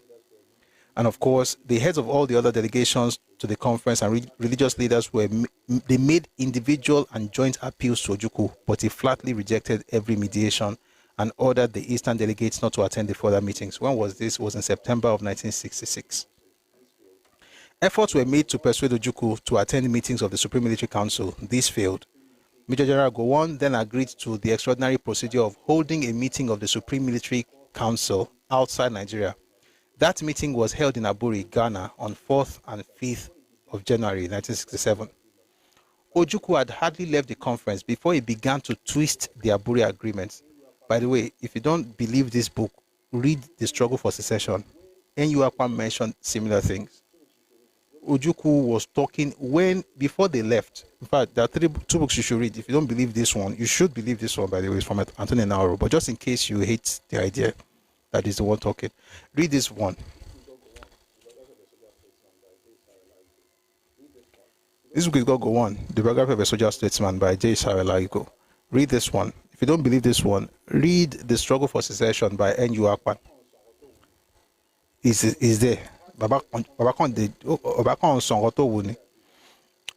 And of course, the heads of all the other delegations to the conference and religious leaders they made individual and joint appeals to Ojuku, but he flatly rejected every mediation and ordered the Eastern delegates not to attend the further meetings. When was this? It was in September of 1966. Efforts were made to persuade Ojuku to attend meetings of the Supreme Military Council. This failed. Major General Gowon then agreed to the extraordinary procedure of holding a meeting of the Supreme Military Council outside Nigeria. That meeting was held in Aburi, Ghana on 4th and 5th of January 1967. Ojukwu had hardly left the conference before he began to twist the Aburi agreement. By the way, if you don't believe this book, read The Struggle for Secession. Aqua mentioned similar things. Ojukwu was talking before they left. In fact, there are two books you should read. If you don't believe this one, you should believe this one, by the way. It's from Anthony Nauro. But just in case you hate the idea that is the one talking, read this one. This book is going to go on. The biography of a soldier statesman by J. Sarelaiko. Read this one. If you don't believe this one, read The Struggle for Secession by Aqua. Is there.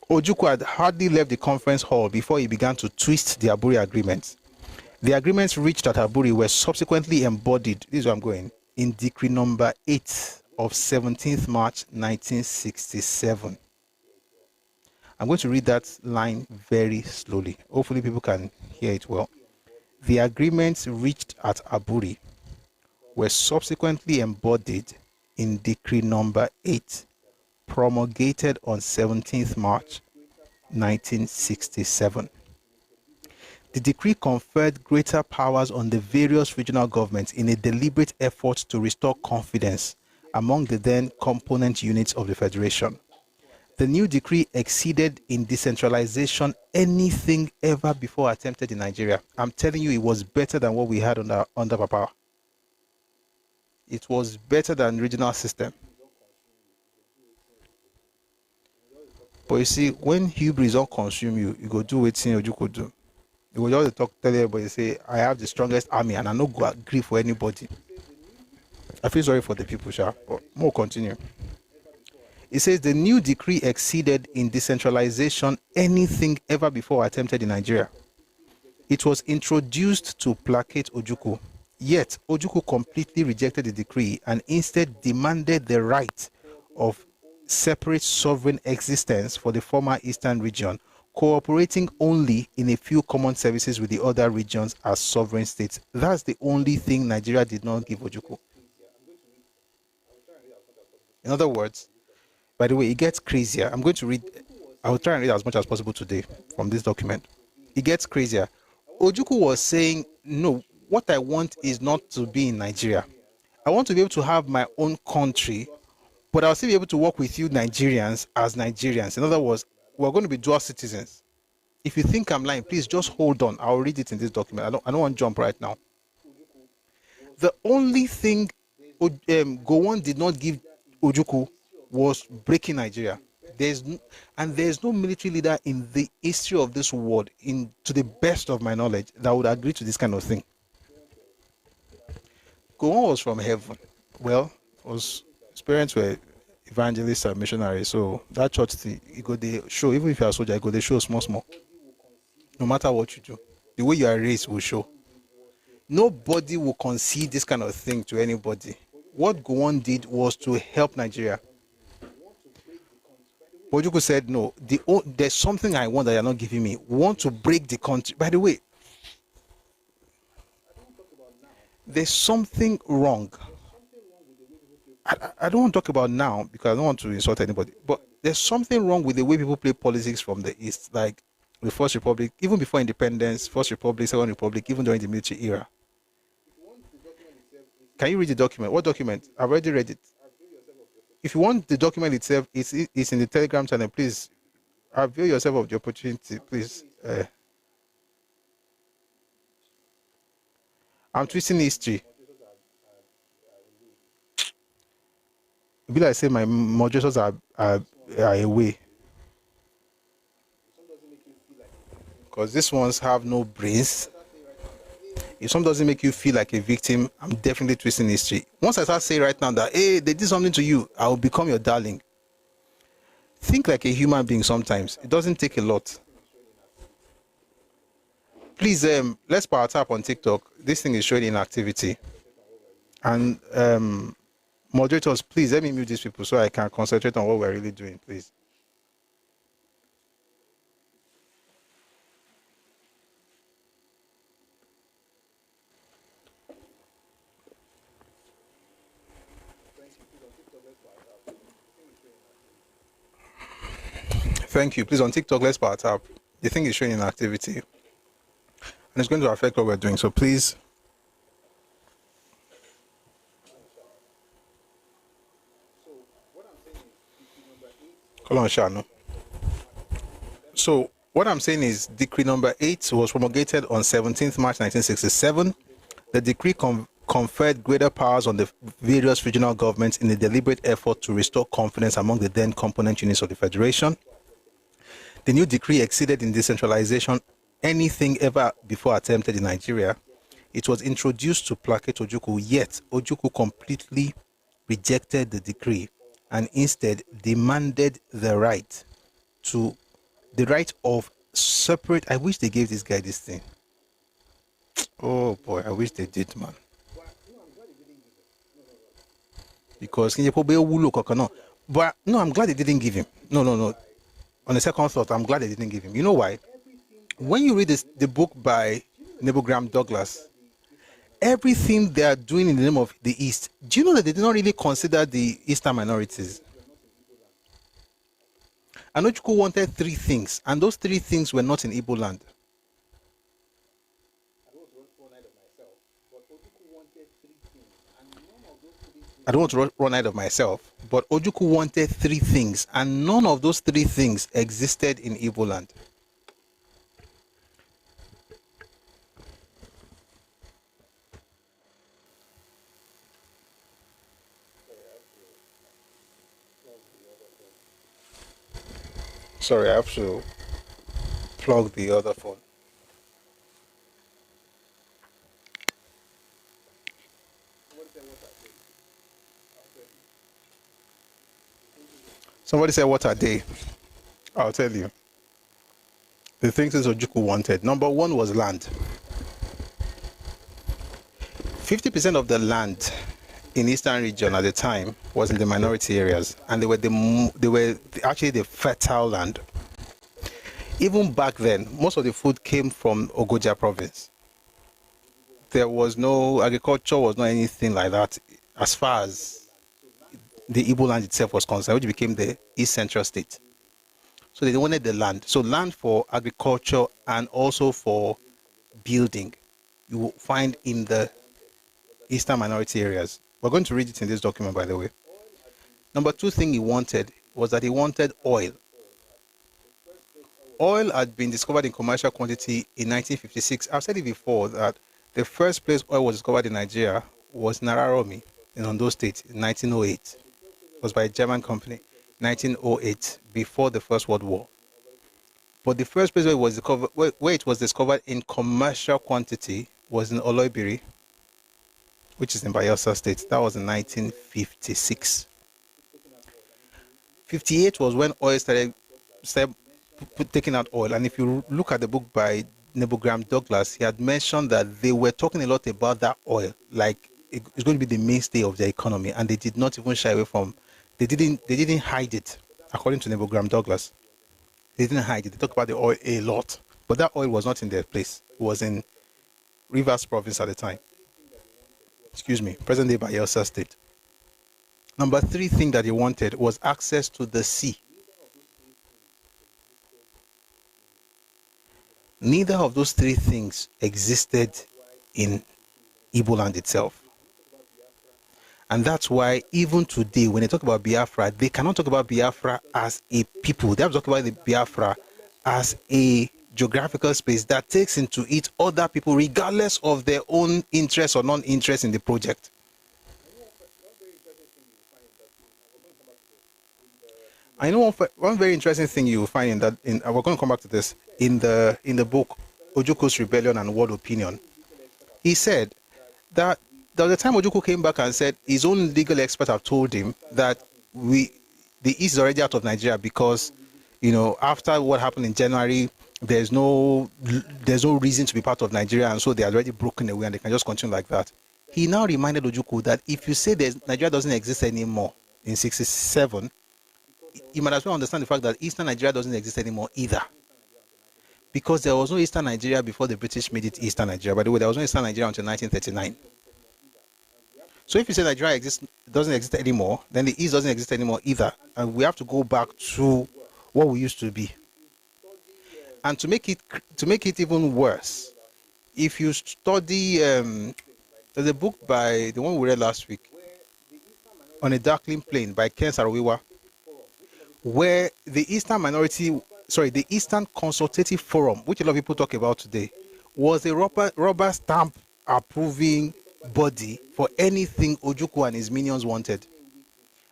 Ojukwu had hardly left the conference hall before he began to twist the Aburi agreements. The agreements reached at Aburi were subsequently embodied, this is where I'm going, in Decree number 8 of 17th March 1967. I'm going to read that line very slowly. Hopefully people can hear it well. The agreements reached at Aburi were subsequently embodied in Decree number 8, promulgated on 17th March 1967. The decree conferred greater powers on the various regional governments in a deliberate effort to restore confidence among the then component units of the Federation. The new decree exceeded in decentralization anything ever before attempted in Nigeria. I'm telling you, it was better than what we had under Bafra. It was better than regional system. But you see, when hubris don't consume you, you go do what Ojuku do. You will just tell everybody, say, I have the strongest army and I no go agree for anybody. I feel sorry for the people, Sha, but more continue. It says the new decree exceeded in decentralization anything ever before attempted in Nigeria. It was introduced to placate Ojukwu. Yet, Ojuku completely rejected the decree and instead demanded the right of separate sovereign existence for the former Eastern region, cooperating only in a few common services with the other regions as sovereign states. That's the only thing Nigeria did not give Ojuku. In other words, by the way, it gets crazier. I'm going to read, I will try and read as much as possible today from this document. It gets crazier. Ojuku was saying, no, what I want is not to be in Nigeria. I want to be able to have my own country, but I'll still be able to work with you Nigerians as Nigerians. In other words, we're going to be dual citizens. If you think I'm lying, please just hold on. I'll read it in this document. I don't want to jump right now. The only thing Gowon did not give Ojuku was breaking Nigeria. There's no military leader in the history of this world, to the best of my knowledge, that would agree to this kind of thing. Gowon was from heaven. Well, his parents were evangelists and missionaries, so that church thing, you go they show, even if you're a soldier, you go they show small. No matter what you do, the way you are raised will show. Nobody will concede this kind of thing to anybody. What Gowon did was to help Nigeria. Ojuku said, no, there's something I want that you're not giving me. We want to break the country. By the way, there's something wrong. I don't want to talk about now because I don't want to insult anybody, but there's something wrong with the way people play politics from the East, like the First Republic, even before independence, First Republic, Second Republic, even during the military era. Can you read the document? What document? I've already read it. If you want the document itself, it's in the Telegram channel. Please avail yourself of the opportunity, please. I'm twisting history. Be like say my moderators are away. Because these ones have no brains. If something doesn't make you feel like a victim, I'm definitely twisting history. Once I start saying right now that, hey, they did something to you, I will become your darling. Think like a human being sometimes. It doesn't take a lot. Please, let's power tap on TikTok. This thing is showing inactivity. And moderators, please let me mute these people so I can concentrate on what we're really doing, please. Thank you. Please, on TikTok, let's power tap. The thing is showing inactivity. And it's going to affect what we're doing. So please. Hold on, Shano. So what I'm saying is decree number 8 was promulgated on 17th March 1967. The decree conferred greater powers on the various regional governments in a deliberate effort to restore confidence among the then component units of the Federation. The new decree exceeded in decentralization anything ever before attempted in Nigeria. It was introduced to placate Ojukwu, yet Ojukwu completely rejected the decree and instead demanded the right of separate. I wish they gave this guy this thing. Oh boy, I wish they did, man. Because but no, I'm glad they didn't give him. No. On the second thought, I'm glad they didn't give him. You know why? When you read the book by Neil Graham Douglas, everything they are doing in the name of the East, do you know that they did not really consider the Eastern minorities? And Ojuku wanted 3 things, and those 3 things were not in Igbo land. I don't want to run ahead of myself, but Ojuku wanted 3 things, and none of those 3 things existed in Igbo land. Sorry, I have to plug the other phone. Somebody said, what are they? I'll tell you. The things that Ojuku wanted. Number 1 was land. 50% of the land in Eastern region at the time was in the minority areas, and they were actually the fertile land. Even back then, most of the food came from Ogoja province. There was no agriculture, was not anything like that as far as the Igbo land itself was concerned, which became the East Central State. So they wanted the land. So land for agriculture and also for building, you will find in the Eastern minority areas. We're going to read it in this document, by the way. Number 2 thing he wanted was that he wanted oil. Oil had been discovered in commercial quantity in 1956. I've said it before that the first place oil was discovered in Nigeria was Nararomi in Ondo State in 1908. It was by a German company, 1908, before the First World War. But the first place where it was discovered in commercial quantity was in Oloibiri, which is in Bayelsa State. That was in 1956. 58 was when oil started taking out oil. And if you look at the book by Neil Graham Douglas, he had mentioned that they were talking a lot about that oil, like it's going to be the mainstay of their economy, and they did not even shy away from. They didn't hide it, according to Neil Graham Douglas. They didn't hide it. They talked about the oil a lot, but that oil was not in their place. It was in Rivers Province at the time. Excuse me, present-day Bayelsa State. Number 3 thing that he wanted was access to the sea. Neither of those 3 things existed in Igbo land itself. And that's why even today, when they talk about Biafra, they cannot talk about Biafra as a people. They have to talk about the Biafra as a geographical space that takes into it other people, regardless of their own interest or non-interest in the project. I know one very interesting thing you will find in that. We're going to come back to this in the book Ojuku's Rebellion and World Opinion. He said that there was a time Ojuku came back and said his own legal expert have told him that the East is already out of Nigeria because, after what happened in January, there's no reason to be part of Nigeria, and so they are already broken away and they can just continue like that. He now reminded Ojuku that if you say Nigeria doesn't exist anymore in 1967, you might as well understand the fact that Eastern Nigeria doesn't exist anymore either. Because there was no Eastern Nigeria before the British made it Eastern Nigeria. By the way, there was no Eastern Nigeria until 1939. So if you say Nigeria doesn't exist anymore, then the East doesn't exist anymore either. And we have to go back to what we used to be. And to make it even worse, if you study, there's a book by the one we read last week, On a Darkling Plain by Ken Saro-Wiwa, where the Eastern Consultative Forum, which a lot of people talk about today, was a rubber stamp approving body for anything Ojukwu and his minions wanted.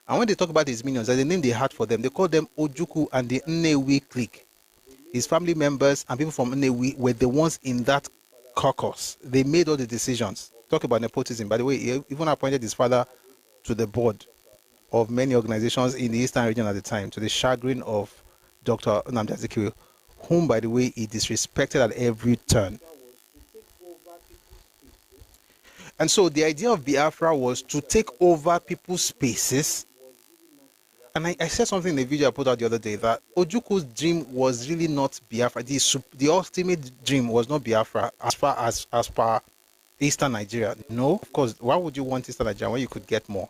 And when they talk about his minions, that's the name they had for them. They called them Ojukwu and the Nnewi clique. His family members and people from Nnewi were the ones in that caucus. They made all the decisions. Talk about nepotism. By the way, he even appointed his father to the board of many organizations in the Eastern region at the time, to the chagrin of Dr. Nnamdi Azikiwe, whom, by the way, he disrespected at every turn. And so the idea of Biafra was to take over people's spaces. And I said something in the video I put out the other day, that Ojuku's dream was really not Biafra. The ultimate dream was not Biafra as per Eastern Nigeria. No, of course. Why would you want Eastern Nigeria when you could get more?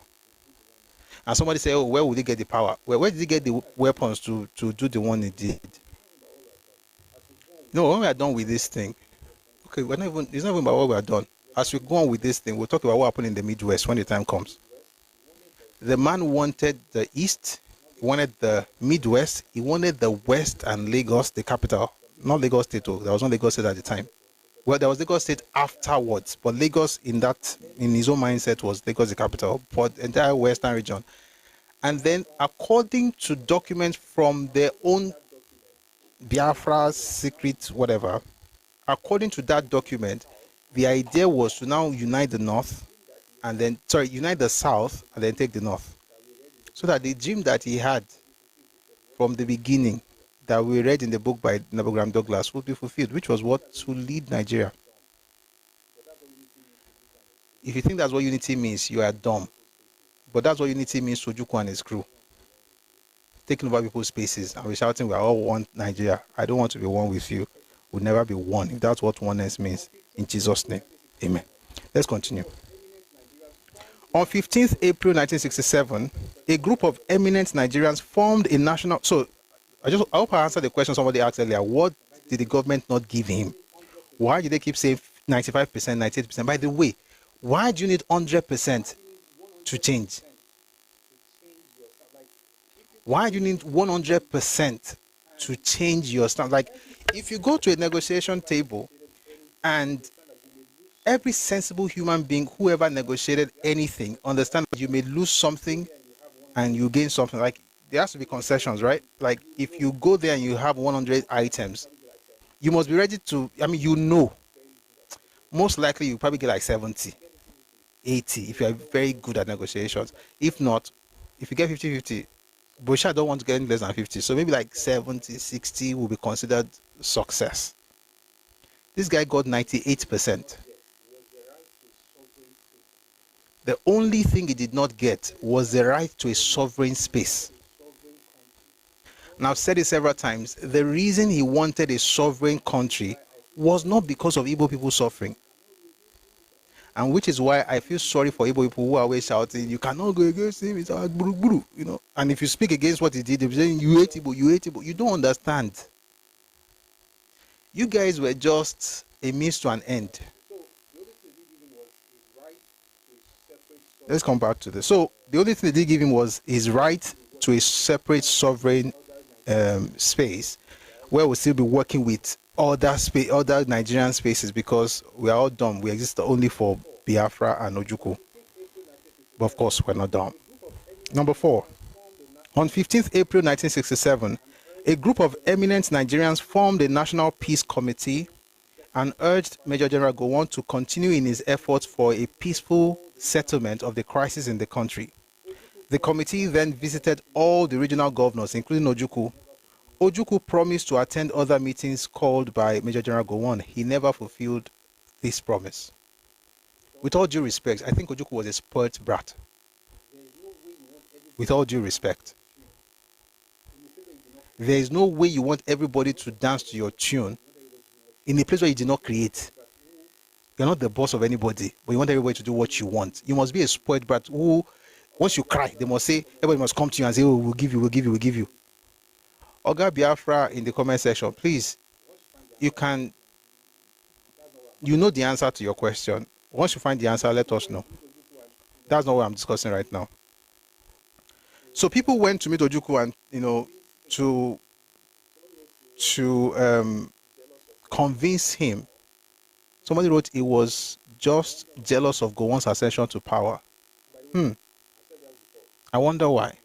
And somebody say, oh, where would he get the power? Where did he get the weapons to do the one he did? No, when we are done with this thing, okay, it's not even about what we are done. As we go on with this thing, we'll talk about what happened in the Midwest when the time comes. The man wanted the East, he wanted the Midwest, he wanted the West and Lagos, the capital. Not Lagos State, there was no Lagos State at the time. Well, there was Lagos State afterwards, but Lagos in his own mindset was Lagos the capital for the entire Western region. And then, according to documents from their own Biafra secret whatever, according to that document, the idea was to now unite the unite the South and then take the North. So that the dream that he had from the beginning, that we read in the book by Nabogram Douglas, would be fulfilled, which was what? To lead Nigeria. If you think that's what unity means, you are dumb. But that's what unity means to Ojukwu and his crew. Taking over people's spaces and we're shouting, we are all one Nigeria. I don't want to be one with you. We'll never be one, if that's what oneness means. In Jesus' name, amen. Let's continue. On 15th April 1967, a group of eminent Nigerians formed a national... So, I hope I answered the question somebody asked earlier. What did the government not give him? Why did they keep saying 95%, 98%? By the way, why do you need 100% to change? Why do you need 100% to change your stance? Like, if you go to a negotiation table and every sensible human being, whoever negotiated anything, understand that you may lose something and you gain something. Like, there has to be concessions, right? Like, if you go there and you have 100 items, you must be ready to, most likely you probably get like 70, 80 if you are very good at negotiations. If not, if you get 50-50, Bosha don't want to get any less than 50. So maybe like 70, 60 will be considered success. This guy got 98%. The only thing he did not get was the right to a sovereign space. Now, I've said it several times. The reason he wanted a sovereign country was not because of Igbo people suffering. And which is why I feel sorry for Igbo people who are always shouting, you cannot go against him, it's our buru, And if you speak against what he did, they're saying, you hate Igbo, you hate Igbo. You don't understand. You guys were just a means to an end. Let's come back to this. So, the only thing they did give him was his right to a separate sovereign space, where we'll still be working with other Nigerian spaces, because we are all dumb. We exist only for Biafra and Ojukwu. But of course, we're not dumb. Number 4. On 15th April 1967, a group of eminent Nigerians formed a National Peace Committee and urged Major General Gowon to continue in his efforts for a peaceful settlement of the crisis in the country. The committee then visited all the regional governors, including Ojukwu. Ojukwu promised to attend other meetings called by Major General Gowon. He never fulfilled this promise. With all due respect, I think Ojukwu was a spoilt brat. With all due respect. There is no way you want everybody to dance to your tune in a place where you did not create. You're not the boss of anybody, but you want everybody to do what you want. You must be a spoiled brat who, once you cry, they must say, everybody must come to you and say, oh, we'll give you. Oga Biafra in the comment section, please, you know the answer to your question. Once you find the answer, let us know. That's not what I'm discussing right now. So people went to meet Ojukwu and, to convince him. Somebody wrote he was just jealous of Gowon's ascension to power. I wonder why.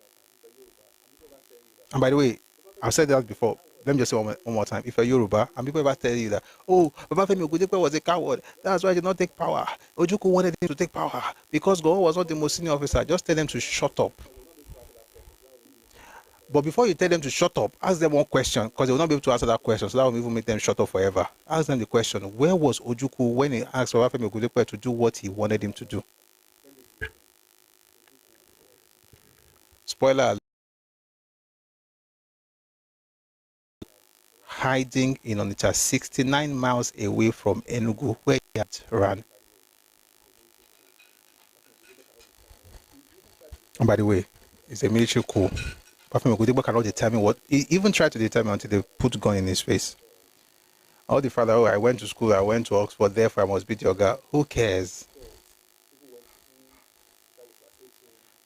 And by the way, I've said that before. Let me just say one more time. If you're Yoruba, and people ever tell you that, oh, Babafemi Ogundepe was a coward, that's why he did not take power. Ojukwu wanted him to take power because Gowon was not the most senior officer. Just tell them to shut up. But before you tell them to shut up, ask them one question, because they will not be able to answer that question, so that will even make them shut up forever. Ask them the question, where was Ojukwu when he asked Babafemi Ogundepe to do what he wanted him to do? Spoiler alert. Hiding in Onitsha, 69 miles away from Enugu, where he had run. And by the way, it's a military coup. Babafemi Ogundepe cannot determine what. He even tried to determine until they put gun in his face. All the father, oh, I went to school, I went to Oxford, therefore I must beat your guy. Who cares?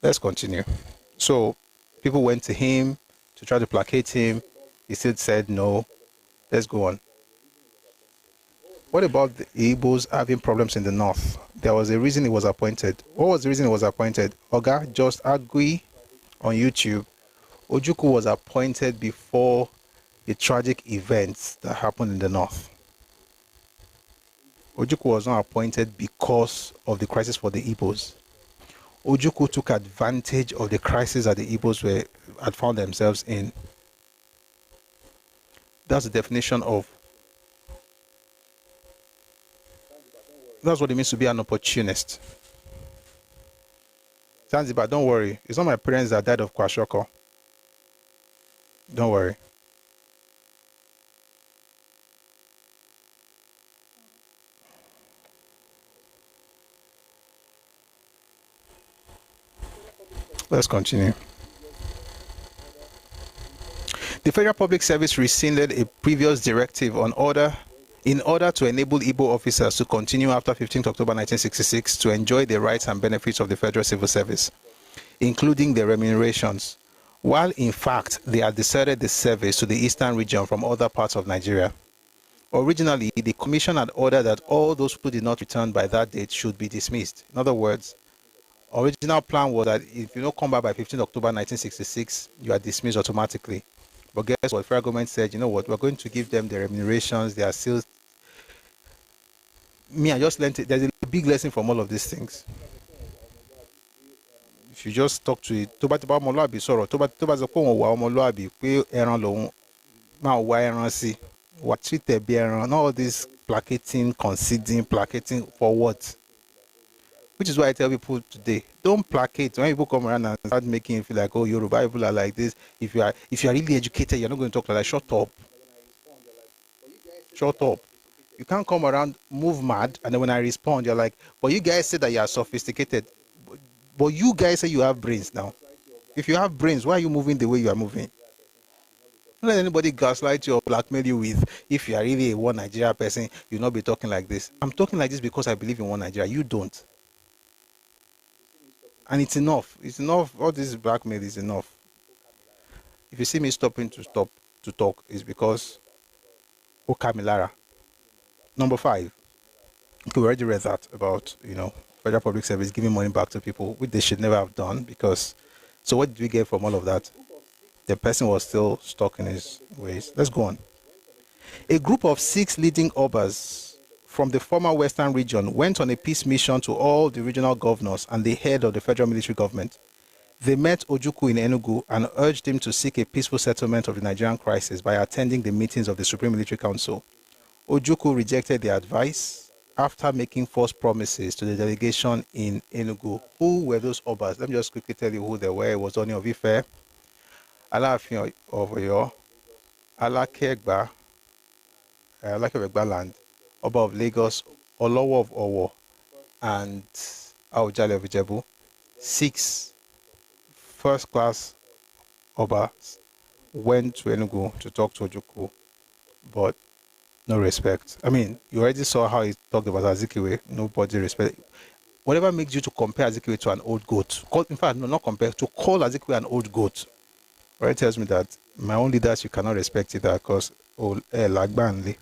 Let's continue. So people went to him to try to placate him. He still said no. Let's go on. What about the Igbos having problems in the north? There was a reason he was appointed. What was the reason he was appointed? Oga just agree on YouTube. Ojukwu was appointed before the tragic events that happened in the north. Ojukwu was not appointed because of the crisis for the Igbos. Ojukwu took advantage of the crisis that the Igbos had found themselves in. That's the definition of. That's what it means to be an opportunist. Zanzibar, don't worry. It's not my parents that died of kwashiorkor. Don't worry. Let's continue. The Federal Public Service rescinded a previous directive in order to enable Igbo officers to continue after 15th October 1966 to enjoy the rights and benefits of the Federal Civil Service, including their remunerations, while in fact they had deserted the service to the eastern region from other parts of Nigeria. Originally, the Commission had ordered that all those who did not return by that date should be dismissed. In other words, original plan was that if you don't come back by 15th October 1966, you are dismissed automatically. But guess what? The federal government said, you know what, we're going to give them the remunerations, they are still. I just learned it. There's a big lesson from all of these things. If you just talk to it, tó bá ọmọlúàbí sọ̀rọ̀, tó bá sọ pé òun wà ọmọlúàbí pé ẹran lòun máa wá ẹran sí, wà treat ẹ̀ bí ẹran, not all this placating, conceding, placating for what? Which is why I tell people today, don't placate. When people come around and start making you feel like, oh, Yoruba people are like this. If you are really educated, you're not going to talk like that. Shut up. Shut up. You can't come around, move mad, and then when I respond, you're like, but you guys say that you are sophisticated. But you guys say you have brains now. If you have brains, why are you moving the way you are moving? Don't let anybody gaslight you or blackmail you with, if you are really a one Nigeria person, you'll not be talking like this. I'm talking like this because I believe in one Nigeria. You don't. And it's enough. It's enough. All this blackmail is enough. If you see me stopping to talk, it's because Okamilara. Number 5. We already read that about, Federal Public Service giving money back to people, which they should never have done, because, so what did we get from all of that? The person was still stuck in his ways. Let's go on. A group of 6 leading Obas from the former Western region went on a peace mission to all the regional governors and the head of the federal military government. They met Ojukwu in Enugu and urged him to seek a peaceful settlement of the Nigerian crisis by attending the meetings of the Supreme Military Council. Ojukwu rejected the advice after making false promises to the delegation in Enugu. Who were those Obas? Let me just quickly tell you who they were. It was Oni of Ife, Alaafin of Oyo, Alakegba land, Oba of Lagos, Olowo of Owo, and Awujale of Ijebu. 6 first-class Obas went to Enugu to talk to Ojukwu, but no respect. I mean, you already saw how he talked about Azikiwe. Nobody respect. Whatever makes you to compare Azikiwe to an old goat. In fact, no, not compare. To call Azikiwe an old goat. Right, tells me that my own leaders, you cannot respect it because Lagbanli.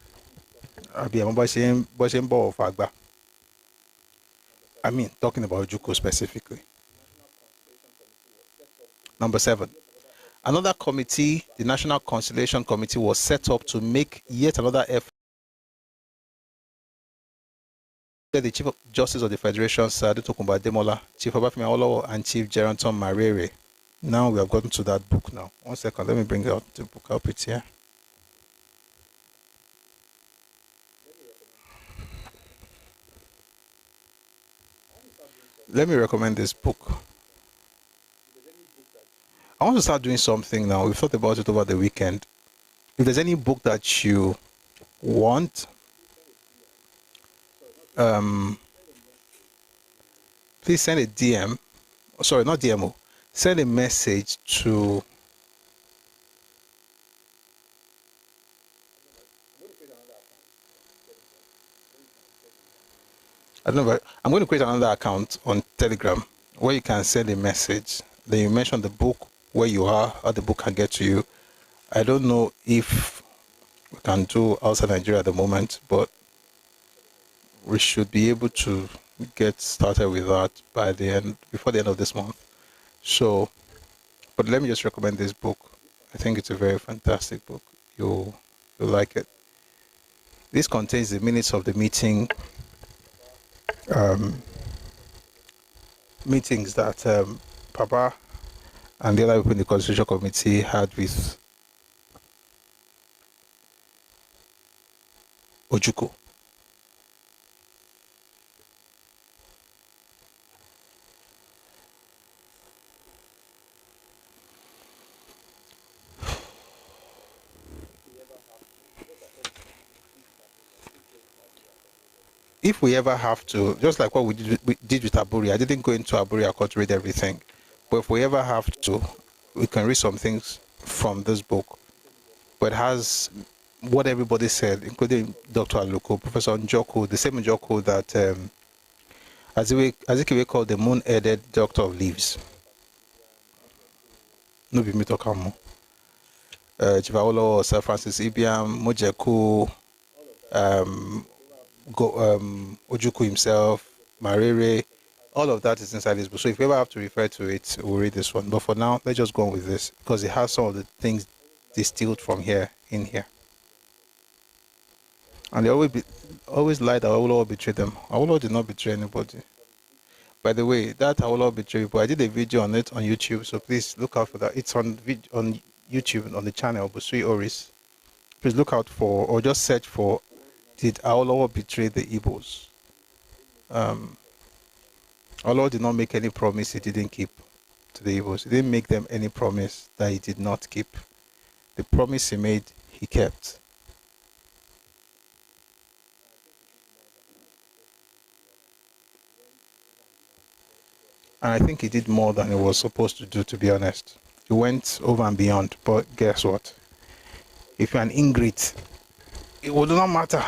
I mean, talking about Ojuku specifically. Number 7. Another committee, the National Conciliation Committee, was set up to make yet another effort. The Chief Justice of the Federation, Sir Adeotokunbo Ademola, Chief Obafemi Awolowo, and Chief Geronton Marere. Now we have gotten to that book now. 1 second, let me bring out the book up it here. Let me recommend this book. I want to start doing something now. We've thought about it over the weekend. If there's any book that you want, please send a DM. Sorry, not DMO. Send a message to I don't know, but I'm going to create another account on Telegram where you can send a message. Then you mention the book, where you are, how the book can get to you. I don't know if we can do outside Nigeria at the moment, but we should be able to get started with that before the end of this month. So, but let me just recommend this book. I think it's a very fantastic book. You'll like it. This contains the minutes of the meetings that Papa and the other people in the Constitution Committee had with Ojuku. If we ever have to, just like what we did with Aburi, I didn't go into Aburi Aqua to read everything, but if we ever have to, we can read some things from this book. But it has what everybody said, including Dr. Aluko, Professor Njoku, the same Njoku that Azikiwe called the moon-headed doctor of leaves. No be me talk more. Chivawolo, Sir Francis Ibiam, Mojeku, Ojuku himself, Marere, all of that is inside this book. So if you ever have to refer to it, we'll read this one. But for now, let's just go on with this because it has some of the things distilled from here in here. And they always lie that Awolowo betrayed them. Awolowo did not betray anybody. By the way, that Awolowo betrayed people, I did a video on it on YouTube, so please look out for that. It's on YouTube on the channel Busui Oris. Please look out for, or just search for, did Awolowo betray the Igbos? Awolowo did not make any promise he didn't keep to the Igbos. He didn't make them any promise that he did not keep. The promise he made, he kept. And I think he did more than he was supposed to do, to be honest. He went over and beyond. But guess what? If you're an ingrate, it would not matter.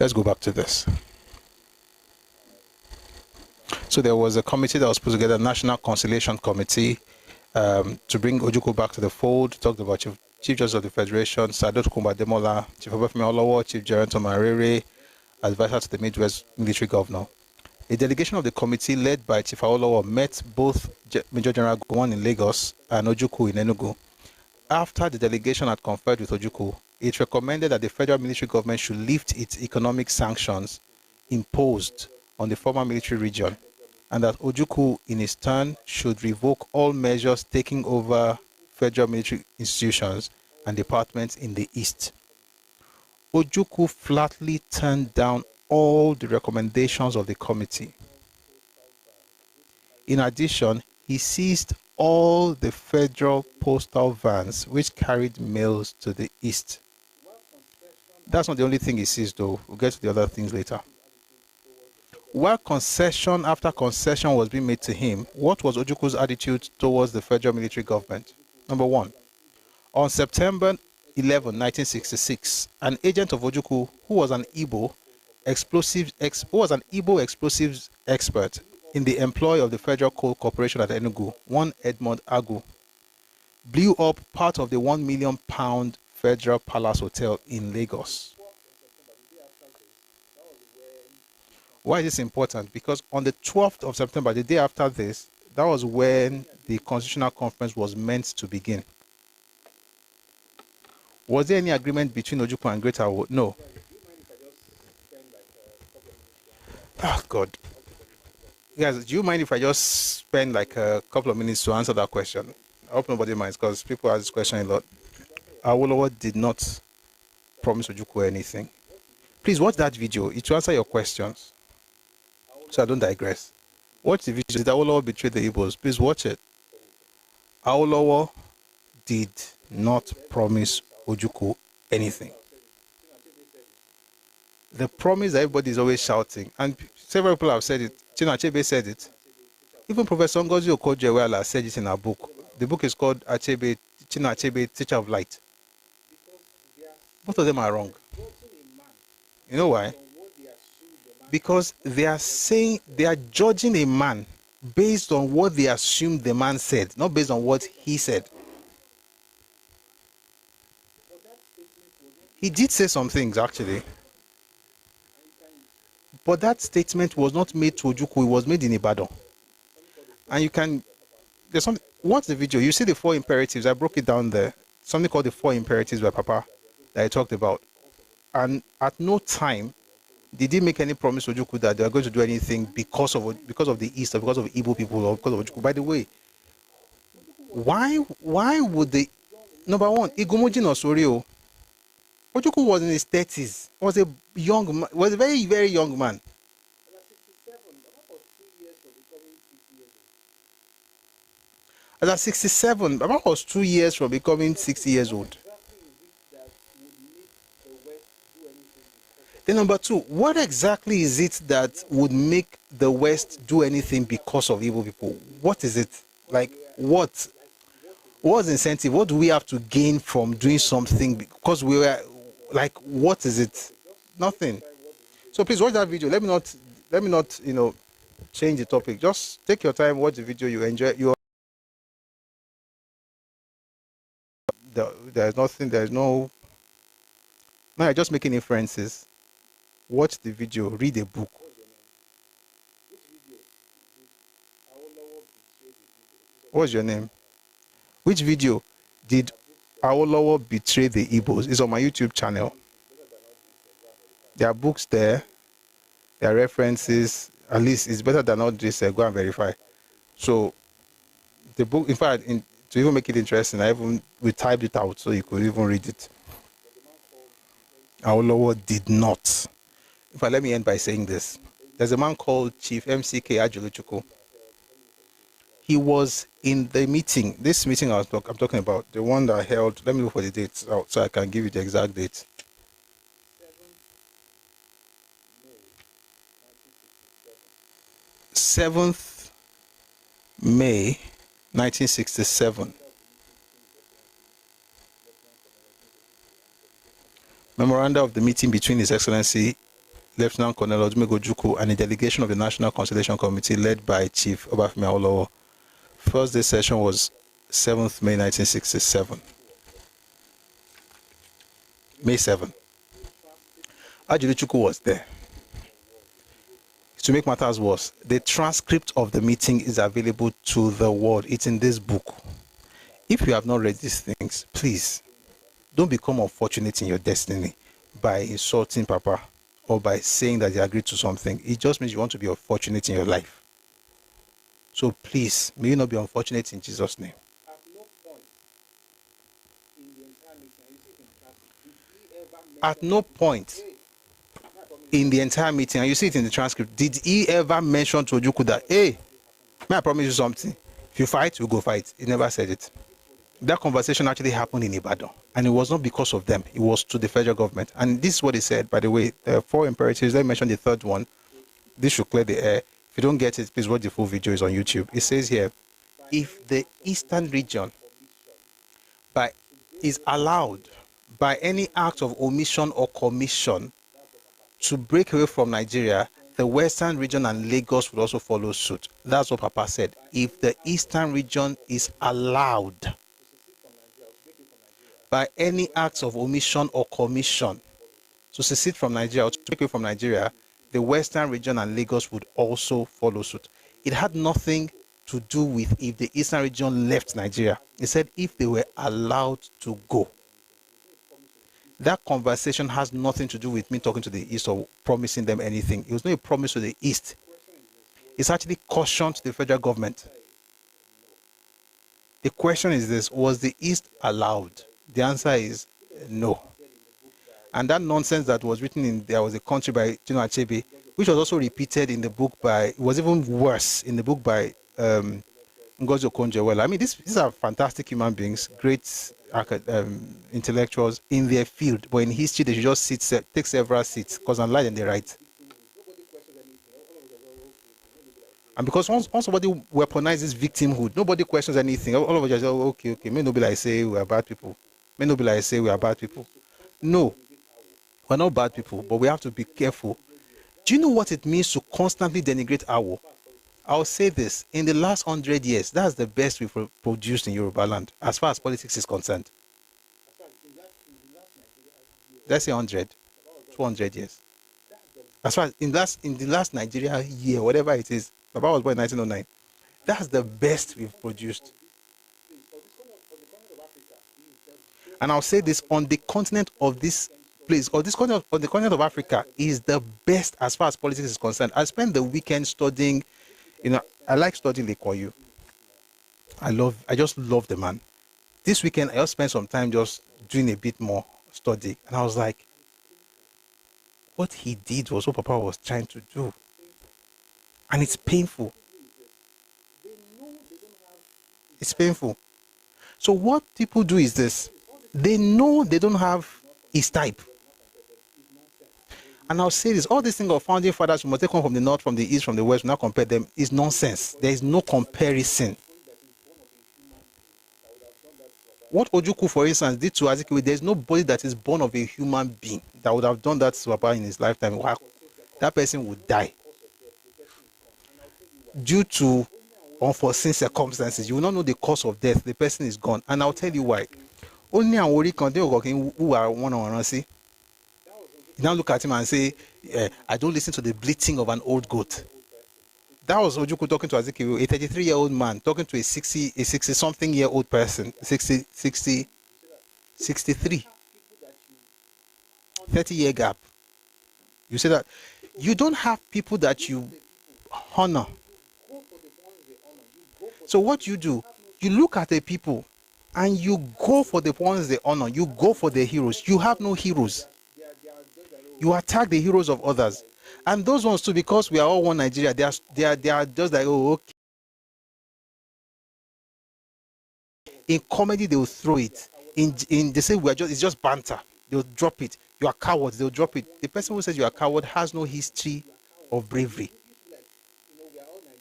Let's go back to this. So there was a committee that was put together, National Conciliation Committee, to bring Ojuku back to the fold. Talked about Chief Justice of the Federation, Sir Adeotokunbo Ademola, Chief Obafemi Awolowo, Chief Geronton Marere, advisor to the Midwest military governor. A delegation of the committee led by Chief Awolowo met both Major General Gowon in Lagos and Ojuku in Enugu. After the delegation had conferred with Ojuku, it recommended that the federal military government should lift its economic sanctions imposed on the former military region, and that Ojuku, in his turn, should revoke all measures taking over federal military institutions and departments in the East. Ojuku flatly turned down all the recommendations of the committee. In addition, he seized all the federal postal vans which carried mails to the East. That's not the only thing he seized, though. We'll get to the other things later. While concession after concession was being made to him, what was Ojuku's attitude towards the federal military government? Number one, on September 11, 1966, an agent of Ojukwu who was an Igbo explosives expert in the employ of the Federal Coal Corporation at Enugu, one Edmund Agu, blew up part of the £1 million Federal Palace Hotel in Lagos. Why is this important? Because on the 12th of September, the day after this, that was when the Constitutional Conference was meant to begin. Was there any agreement between Ojukwu and Greater Awo? No. Oh, God. Guys, do you mind if I just spend like a couple of minutes to answer that question? I hope nobody minds, because people ask this question a lot. Awolowo did not promise Ojukwu anything. Please watch that video. It will answer your questions, so I don't digress. Watch the video. Did Awolowo betray the Igbos? Please watch it. Awolowo did not promise Ojukwu anything. The promise that everybody is always shouting, and several people have said it. Chinua Achebe said it. Even Professor Ngozi Okonjo-Iweala said it in her book. The book is called Chinua Achebe, Teacher of Light. Both of them are wrong. You know why? Because they are judging a man based on what they assume the man said, not based on what he said. He did say some things, actually. But that statement was not made to Ojukwu, it was made in Ibadan. And you can, there's something, watch the video, you see the 4 imperatives, I broke it down there. Something called the 4 imperatives by Papa that I talked about. And at no time did he make any promise to Ojukwu that they are going to do anything because of the East, or because of Igbo people, or because of Ojukwu. By the way, why would they, number one, Igumojin Osorio, Ojukwu was in his 30s, was a very, very young man. At 67, Baba was 2 years from becoming 60 years old. Then number 2, what exactly is it that would make the West do anything because of Igbo people? What is it? Like, what's the incentive? What do we have to gain from doing something? Because we were, like, what is it? Nothing. So please watch that video. Let me not, change the topic. Just take your time, watch the video, you enjoy. There's nothing, no, I'm just making inferences. Watch the video, read a book. What's your name? Which video did Awolowo betray the Igbos? It's on my YouTube channel. There are books there. There are references. At least it's better than all this. Go and verify. So the book, in fact, to even make it interesting, we typed it out so you could even read it. Awolowo did not. In fact, let me end by saying this. There's a man called Chief MCK Ojukwu. He was in the meeting. This meeting I'm talking about, the one that I held. Let me look for the dates out so I can give you the exact date. Seventh May 1967. Memoranda of the meeting between His Excellency Lieutenant Colonel Ojukwu and a delegation of the National Conciliation Committee led by Chief Obafemi Awolowo. First day session was 7th May 1967. May 7. Ojukwu was there. To make matters worse, the transcript of the meeting is available to the world. It's in this book. If you have not read these things, please don't become unfortunate in your destiny by insulting Papa or by saying that you agreed to something. It just means you want to be unfortunate in your life. So please, may you not be unfortunate in Jesus' name. At no point in the entire meeting, and you see it in the transcript, did he ever mention to Ojukwu that, hey, may I promise you something? If you fight, we'll go fight. He never said it. That conversation actually happened in Ibadan, and it was not because of them. It was to the federal government. And this is what he said, by the way. There are 4 imperatives. Let me mention the third one. This should clear the air. If you don't get it, please watch the full video. It's on YouTube. It says here, if the eastern region is allowed by any act of omission or commission to break away from Nigeria, the Western region and Lagos would also follow suit. That's what Papa said. If the Eastern region is allowed by any acts of omission or commission to secede from Nigeria or to break away from Nigeria, the Western region and Lagos would also follow suit. It had nothing to do with if the Eastern region left Nigeria. It said if they were allowed to go. That conversation has nothing to do with me talking to the East or promising them anything. It was not a promise to the East. It's actually caution to the federal government. The question is this: was the East allowed? The answer is no. And that nonsense that was written in There Was a Country by General Achebe, which was also repeated in the book by, it was even worse in the book by Ngozi Okonjo-Iweala. I mean, these are fantastic human beings, great intellectuals in their field, but in history they should just take several seats, because unlike them they write. And because once somebody weaponizes victimhood, nobody questions anything. All of us just say, oh, okay, may nobody like say we are bad people. May nobody like say we are bad people. No, we're not bad people, but we have to be careful. Do you know what it means to constantly denigrate Awo? I'll say this: in the last 100 years, that's the best we've produced in Yoruba land, as far as politics is concerned. Let's say 100, 200 years. As far as in the last Nigeria year, whatever it is, Baba was born in 1909. That's the best we've produced. And I'll say this: on the continent of this place, or this continent, on the continent of Africa, is the best as far as politics is concerned. I spent the weekend studying. I like studying Lekoyu. I just love the man. This weekend, I just spent some time just doing a bit more study. And I was like, what he did was what Papa was trying to do. And it's painful. It's painful. So what people do is this: they know they don't have his type. And I'll say this: all these things of founding fathers, we must take one from the north, from the east, from the west, we now compare them, is nonsense. There is no comparison. What Ojukwu, for instance, did to Azikiwe, there's nobody that is born of a human being that would have done that to Papa in his lifetime. Wow. That person would die due to unforeseen circumstances. You will not know the cause of death. The person is gone. And I'll tell you why. Only who are one see. You now look at him and say, I don't listen to the bleating of an old goat. That was Ojukwu talking to Azikiwe, a 33-year-old man talking to a 60-something-year-old person, 63. 30-year gap. You say that you don't have people that you honor. So what you do, you look at the people and you go for the ones they honor. You go for the heroes. You have no heroes. You attack the heroes of others. And those ones too, because we are all one Nigeria, they are just like, oh, okay. In comedy, they will throw it. In they say it's just banter. They'll drop it. You are cowards, they'll drop it. The person who says you are a coward has no history of bravery.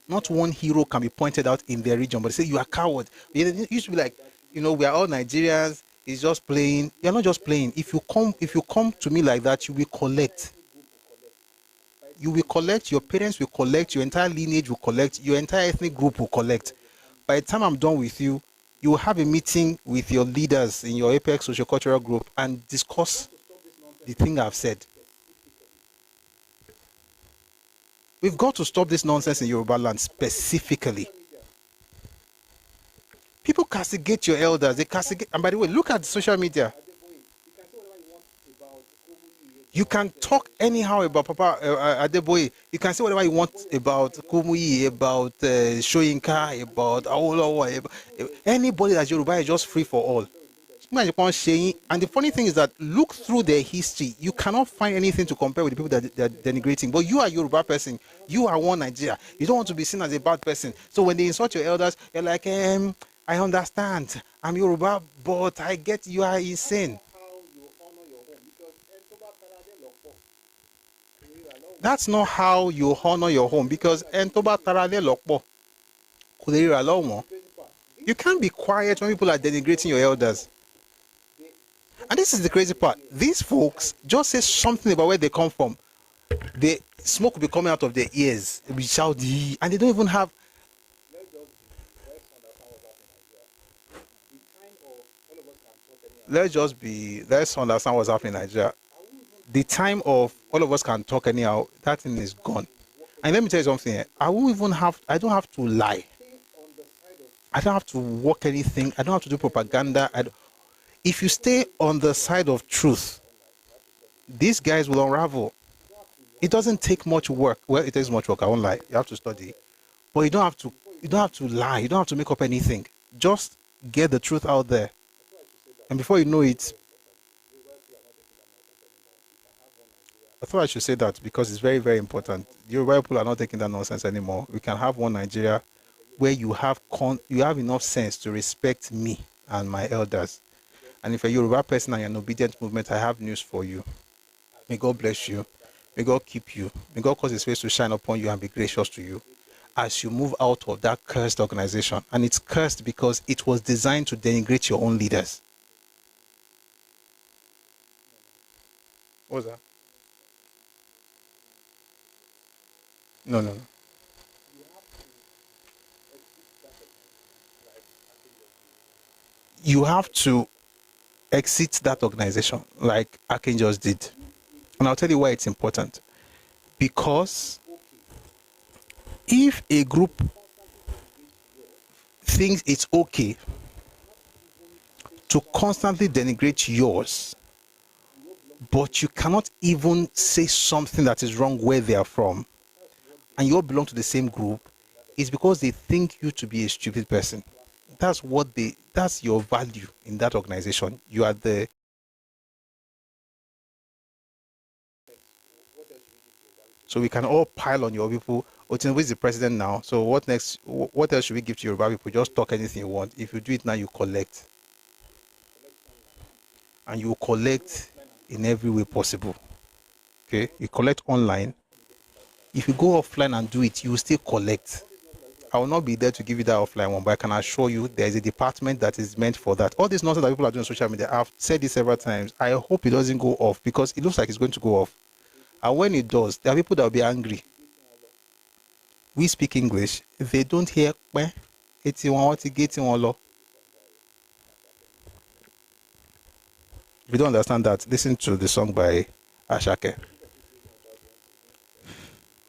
Not one hero can be pointed out in their region, but they say you are coward. It used to be like, we are all Nigerians. It's just playing. You're not just playing. If you come to me like that, you will collect. You will collect. Your parents will collect. Your entire lineage will collect. Your entire ethnic group will collect. By the time I'm done with you, you will have a meeting with your leaders in your Apex Sociocultural Group and discuss the thing I've said. We've got to stop this nonsense in Yoruba land specifically. People castigate your elders. They castigate. And by the way, look at social media. You can talk anyhow about Papa Adeboye. You can say whatever you want about Kumuyi, about Shoyinka, about Awolowo. Anybody that's Yoruba is just free for all. And the funny thing is that look through their history. You cannot find anything to compare with the people that they're denigrating. But you are a Yoruba person. You are one Nigeria. You don't want to be seen as a bad person. So when they insult your elders, you're like, I understand. I'm Yoruba, but I get you are insane. That's not how you honor your home, because you can't be quiet when people are denigrating your elders. And this is the crazy part. These folks just say something about where they come from. The smoke will be coming out of their ears. They'll be shouting, and they don't even have. Let's understand what's happening in Nigeria. The time of all of us can talk anyhow, that thing is gone. And let me tell you something. I don't have to lie. I don't have to work anything. I don't have to do propaganda. If you stay on the side of truth, these guys will unravel. It doesn't take much work. Well, it takes much work. I won't lie. You have to study, but you don't have to. You don't have to lie. You don't have to make up anything. Just get the truth out there, and before you know it, I thought I should say that because it's very, very important. The Yoruba people are not taking that nonsense anymore. We can have one Nigeria where you have enough sense to respect me and my elders. And if you're a Yoruba person and you're an obedient movement, I have news for you. May God bless you. May God keep you. May God cause his face to shine upon you and be gracious to you as you move out of that cursed organization. And it's cursed because it was designed to denigrate your own leaders. What was that? No. You have to exit that organization like Akin just did. And I'll tell you why it's important. Because if a group thinks it's okay to constantly denigrate yours, but you cannot even say something that is wrong where they are from, and you all belong to the same group, it's because they think you to be a stupid person. That's your value in that organization. You are the. So we can all pile on your people. Tinubu is the president now. So what next? What else should we give to Yoruba people? Just talk anything you want. If you do it now, you collect. And you collect in every way possible. Okay? You collect online. If you go offline and do it, you will still collect. I will not be there to give you that offline one, but I can assure you there is a department that is meant for that. All this nonsense that people are doing on social media, I've said this several times. I hope it doesn't go off because it looks like it's going to go off. And when it does, there are people that will be angry. We speak English. If they don't hear, if you don't understand that, listen to the song by Ashake.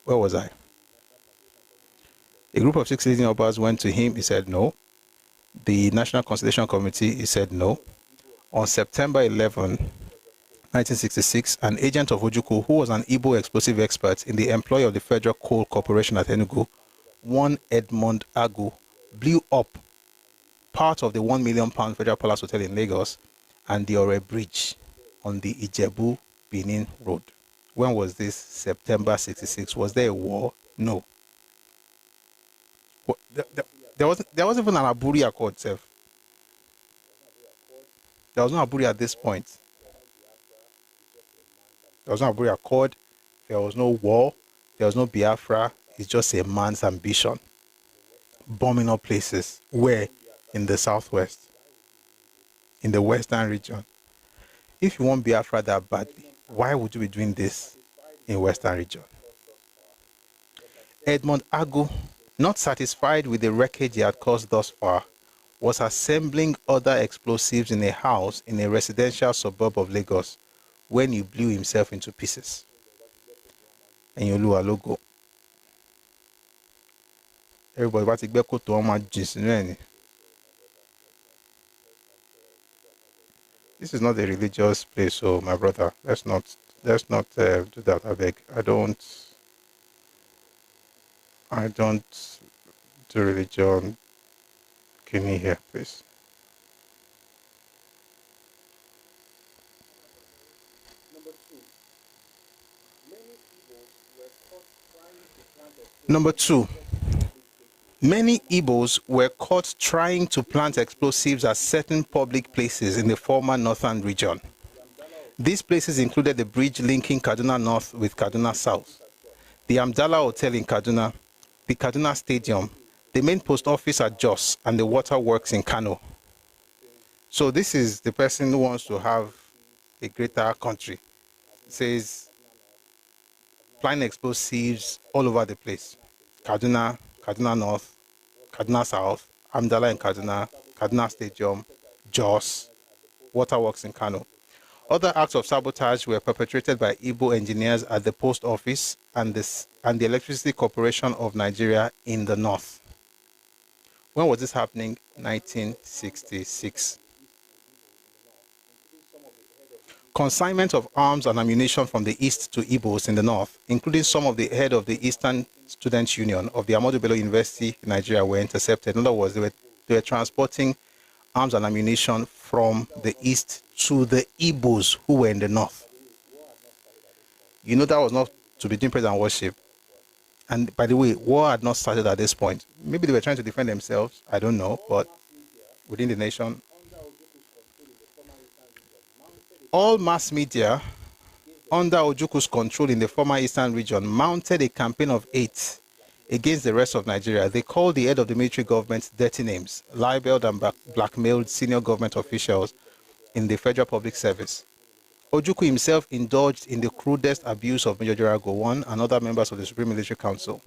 Where was I? A group of 6 leading Obas went to him. He said no. The National Consultation Committee, he said no. On September 11, 1966, an agent of Ojukwu, who was an Igbo explosive expert in the employ of the Federal Coal Corporation at Enugu, one Edmond Agu, blew up part of the £1 million Federal Palace Hotel in Lagos and the Ore Bridge on the Ijebu-Benin Road. When was this? September 66. Was there a war? No. There wasn't even an Aburi Accord, Seth. There was no Aburi at this point. There was no Aburi Accord. There was no war. There was no Biafra. It's just a man's ambition. Bombing up places. Where? In the southwest. In the western region. If you want Biafra that badly, why would you be doing this in western region? Edmond Agu, not satisfied with the wreckage he had caused thus far, was assembling other explosives in a house in a residential suburb of Lagos when he blew himself into pieces. And Yolua logo. Everybody want to go to my jeans. This is not a religious place, so my brother, let's not do that. I beg. I don't do religion. Can you hear, please? Number two, many Igbos were caught trying to plant explosives at certain public places in the former northern region. These places included the bridge linking Kaduna North with Kaduna South, the Amdala Hotel in Kaduna, the Kaduna Stadium, the main post office at Jos, and the waterworks in Kano. So this is the person who wants to have a greater country. It says flying explosives all over the place. Kaduna, Kaduna North, Kaduna South, Amdala in Kaduna, Kaduna Stadium, Jos, waterworks in Kano. Other acts of sabotage were perpetrated by Igbo engineers at the post office and the Electricity Corporation of Nigeria in the north. When was this happening? 1966. Consignment of arms and ammunition from the east to Igbos in the north, including some of the head of the Eastern Students' Union of the Ahmadu Bello University in Nigeria, were intercepted. In other words, they were transporting arms and ammunition from the east to the Igbos who were in the north. You know that was not to be doing praise and worship. And by the way, war had not started at this point. Maybe they were trying to defend themselves. I don't know. But within the nation, all mass media under Ojuku's control in the former Eastern region mounted a campaign of 8 against the rest of Nigeria. They called the head of the military government dirty names, libeled and blackmailed senior government officials in the Federal Public Service. Ojuku himself indulged in the crudest abuse of Major General Gowon and other members of the Supreme Military Council.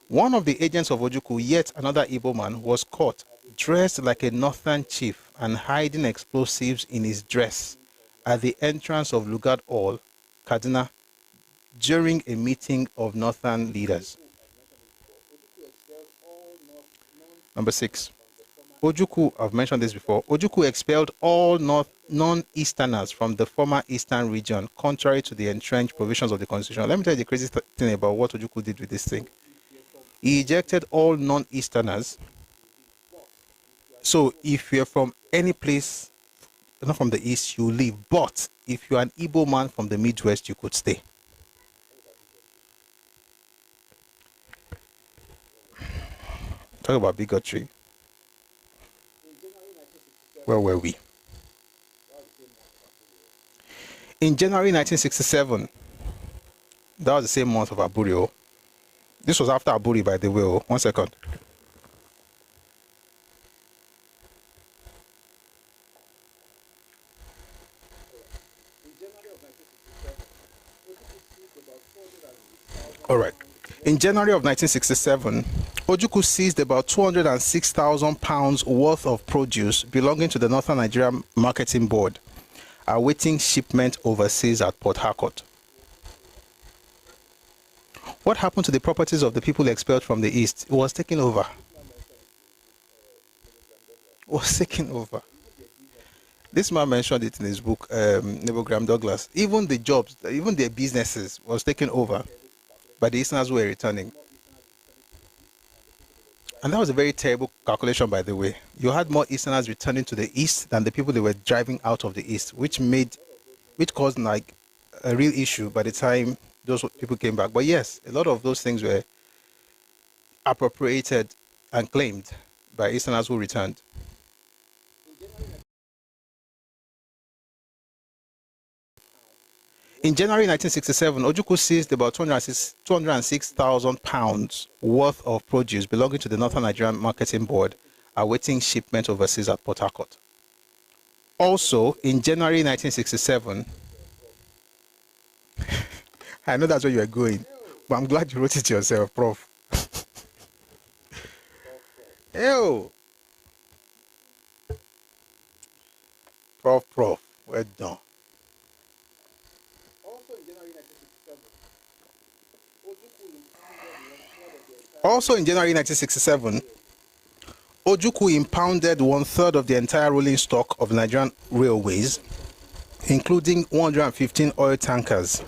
One of the agents of Ojuku, yet another Igbo man, was caught dressed like a northern chief and hiding explosives in his dress at the entrance of Lugard Hall, Kaduna, during a meeting of northern leaders. Number 6. Ojuku, I've mentioned this before, Ojuku expelled all non-Easterners from the former Eastern region, contrary to the entrenched provisions of the Constitution. Let me tell you the crazy thing about what Ojuku did with this thing. He ejected all non-Easterners. So if you're from any place, not from the East, you leave. But if you're an Igbo man from the Midwest, you could stay. Talk about bigotry. Where were we? In January 1967, that was the same month of Aburi. This was after Aburi, by the way. 1 second. All right. In January of 1967, Ojuku seized about 206,000 pounds worth of produce belonging to the Northern Nigeria Marketing Board, awaiting shipment overseas at Port Harcourt. What happened to the properties of the people expelled from the East? It was taken over. It was taken over. This man mentioned it in his book, Neville Graham Douglas. Even the jobs, even their businesses was taken over by the Easterners who were returning. And that was a very terrible calculation, by the way. You had more Easterners returning to the East than the people they were driving out of the East, which caused like a real issue by the time those people came back. But yes, a lot of those things were appropriated and claimed by Easterners who returned. In January 1967, Ojuku seized about 206,000 pounds worth of produce belonging to the Northern Nigerian Marketing Board, awaiting shipment overseas at Port Harcourt. Also, in January 1967, I know that's where you are going, but I'm glad you wrote it yourself, Prof. Ew. Prof, well done. Also in January 1967, Ojuku impounded 1/3 of the entire rolling stock of Nigerian railways, including 115 oil tankers,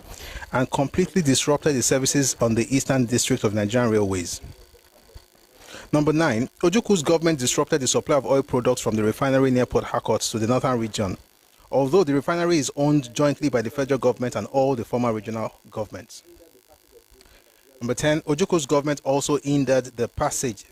and completely disrupted the services on the Eastern District of Nigerian Railways. Number 9, Ojuku's government disrupted the supply of oil products from the refinery near Port Harcourt to the northern region, although the refinery is owned jointly by the federal government and all the former regional governments. Number 10, Ojuku's government also hindered the passage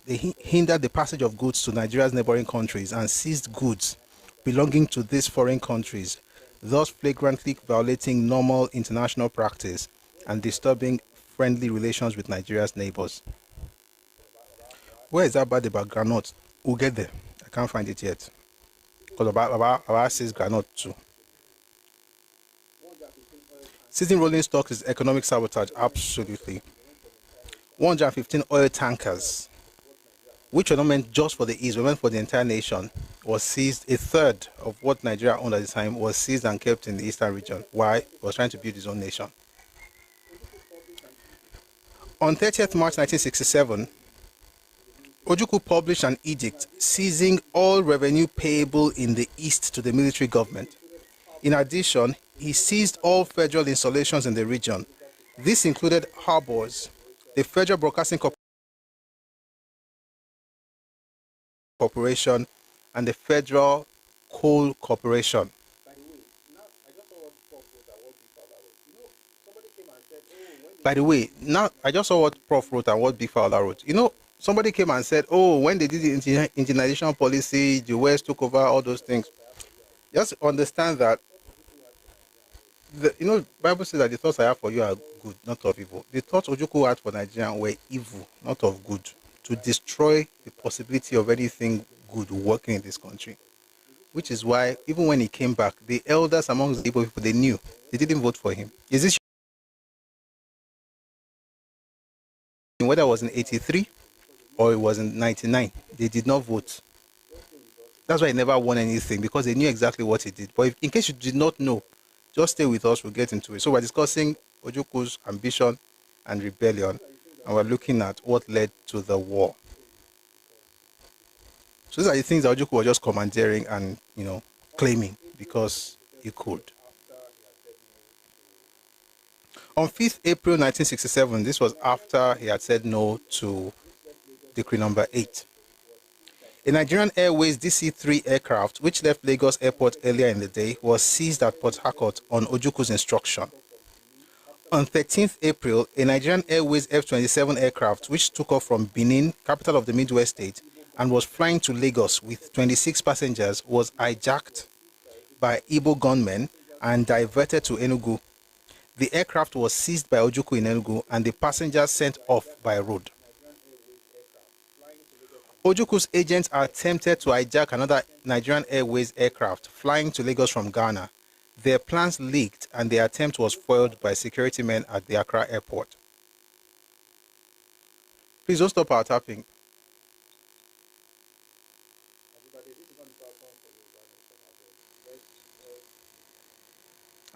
of goods to Nigeria's neighboring countries and seized goods belonging to these foreign countries, thus flagrantly violating normal international practice and disturbing friendly relations with Nigeria's neighbors. Where is that bad about granite? We'll get there. I can't find it yet. Because about says granite too. Seizing rolling stocks is economic sabotage, absolutely. 115 oil tankers, which were not meant just for the East, were meant for the entire nation, was seized. A third of what Nigeria owned at the time was seized and kept in the eastern region. Why? He was trying to build his own nation. On 30th March 1967, Ojukwu published an edict seizing all revenue payable in the East to the military government. In addition, he seized all federal installations in the region. This included harbors, the Federal Broadcasting Corporation, and the Federal Coal Corporation. By the way, now I just saw what Prof wrote and what Big Fowler wrote. You know, somebody came and said, oh, when they did the indigenization policy, the West took over all those things. Just understand that, Bible says that the thoughts I have for you are good, not of evil. The thoughts Ojukwu had for Nigeria were evil, not of good, to destroy the possibility of anything good working in this country. Which is why, even when he came back, the elders amongst the Igbo people, they knew. They didn't vote for him. Is this whether it was in 83 or it was in 99? They did not vote. That's why he never won anything, because they knew exactly what he did. But in case you did not know, just stay with us, we'll get into it. So we're discussing Ojukwu's ambition and rebellion, and we're looking at what led to the war. So these are the things that Ojukwu was just commandeering and, claiming because he could. On 5th April 1967, this was after he had said no to Decree number 8. A Nigerian Airways DC-3 aircraft, which left Lagos Airport earlier in the day, was seized at Port Harcourt on Ojukwu's instruction. On 13th April, a Nigerian Airways F-27 aircraft, which took off from Benin, capital of the Midwest state, and was flying to Lagos with 26 passengers, was hijacked by Igbo gunmen and diverted to Enugu. The aircraft was seized by Ojukwu in Enugu and the passengers sent off by road. Ojukwu's agents attempted to hijack another Nigerian Airways aircraft flying to Lagos from Ghana. Their plans leaked and the attempt was foiled by security men at the Accra airport. Please don't stop our tapping.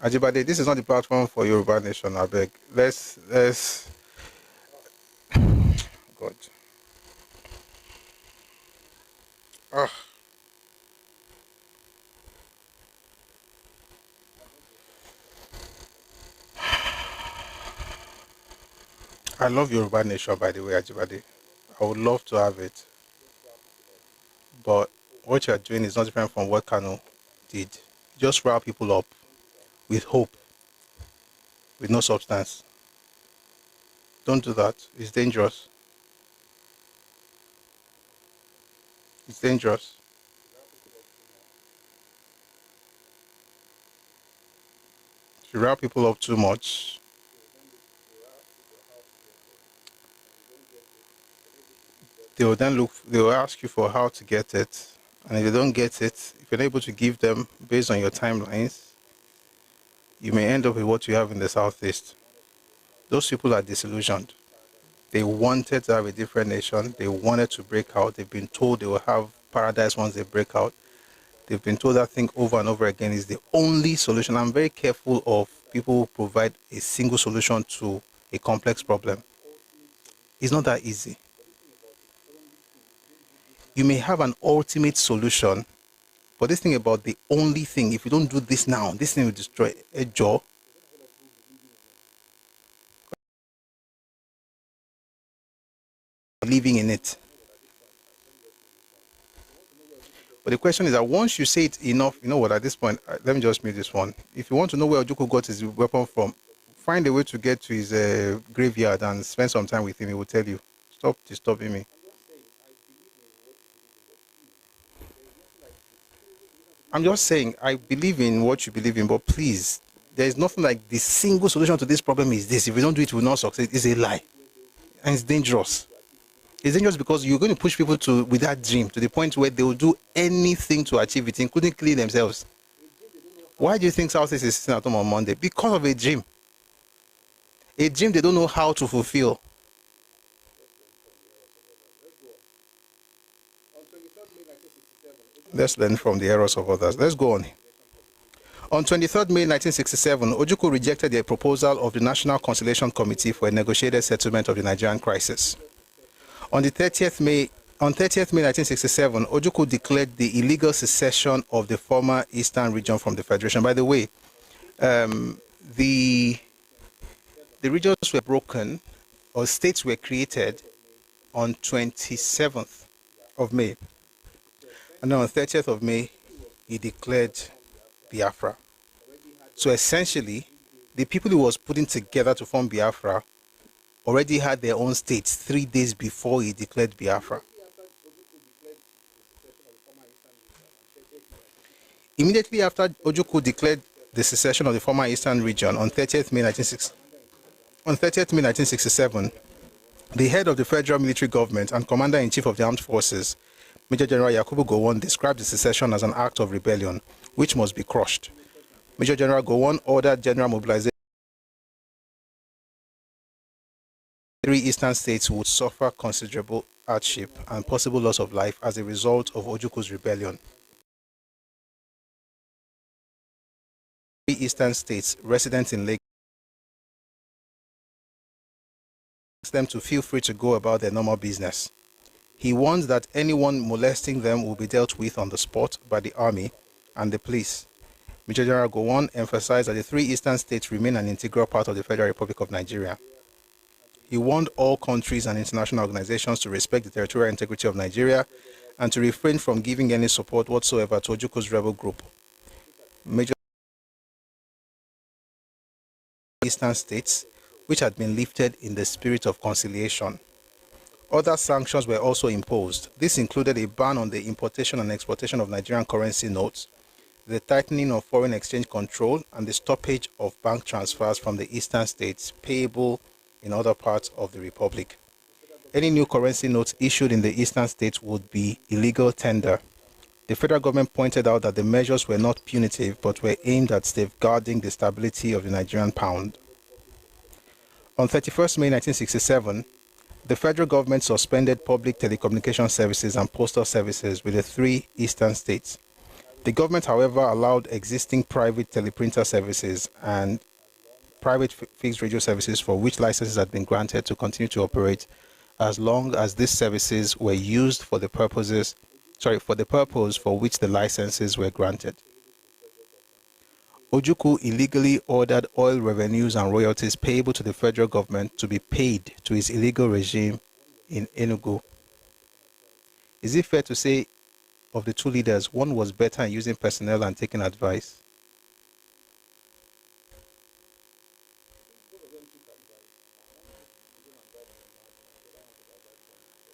Ajibade, this is not the platform for Yoruba Nation, I beg. Let's God. I love Yoruba Nation, by the way, Ajibade. I would love to have it. But what you are doing is not different from what Kano did. Just rile people up with hope, with no substance. Don't do that. It's dangerous. It's dangerous. If you rile people up too much, they will ask you for how to get it. And if they don't get it, if you're not able to give them based on your timelines, you may end up with what you have in the Southeast. Those people are disillusioned. They wanted to have a different nation. They wanted to break out. They've been told they will have paradise once they break out. They've been told that thing over and over again is the only solution. I'm very careful of people who provide a single solution to a complex problem. It's not that easy. You may have an ultimate solution, but this thing about the only thing, if you don't do this now, this thing will destroy a jaw. Living in it. But the question is that once you say it enough, you know what, at this point, let me just mute this one. If you want to know where Ojukwu got his weapon from, find a way to get to his graveyard and spend some time with him. He will tell you. Stop disturbing me. I'm just saying, I believe in what you believe in, but please, there is nothing like the single solution to this problem is this. If we don't do it, we will not succeed. It's a lie. And it's dangerous. It's dangerous because you're going to push people with that dream to the point where they will do anything to achieve it, including killing themselves. Why do you think Southeast is sitting at home on Monday? Because of a dream. A dream they don't know how to fulfill. Let's learn from the errors of others. Let's go on. On 23rd May 1967, Ojukwu rejected the proposal of the National Conciliation Committee for a negotiated settlement of the Nigerian crisis. On 30th May 1967, Ojukwu declared the illegal secession of the former Eastern region from the Federation. By the way, the regions were broken, or states were created on 27th of May. And then on 30th of May, he declared Biafra. So essentially, the people he was putting together to form Biafra already had their own states 3 days before he declared Biafra. Immediately after Ojukwu declared the secession of the former Eastern region on 30th May 1967, the head of the federal military government and commander-in-chief of the armed forces, Major General Yakubu Gowon, described the secession as an act of rebellion, which must be crushed. Major General Gowon ordered general mobilization. 3 eastern states would suffer considerable hardship and possible loss of life as a result of Ojuku's rebellion. 3 eastern states resident in Lagos asked them to feel free to go about their normal business. He warned that anyone molesting them will be dealt with on the spot by the army and the police. Major General Gowon emphasized that the 3 eastern states remain an integral part of the Federal Republic of Nigeria. He warned all countries and international organizations to respect the territorial integrity of Nigeria and to refrain from giving any support whatsoever to Ojuku's rebel group. Major eastern states, which had been lifted in the spirit of conciliation. Other sanctions were also imposed. This included a ban on the importation and exportation of Nigerian currency notes, the tightening of foreign exchange control, and the stoppage of bank transfers from the eastern states payable in other parts of the republic. Any new currency notes issued in the eastern states would be illegal tender. The federal government pointed out that the measures were not punitive but were aimed at safeguarding the stability of the Nigerian pound. On 31st May 1967, the federal government suspended public telecommunication services and postal services with the 3 eastern states. The government, however, allowed existing private teleprinter services and private fixed radio services for which licenses had been granted to continue to operate as long as these services were used for the purpose for which the licenses were granted. Ojuku illegally ordered oil revenues and royalties payable to the federal government to be paid to his illegal regime in Enugu. Is it fair to say of the 2 leaders, one was better in using personnel and taking advice?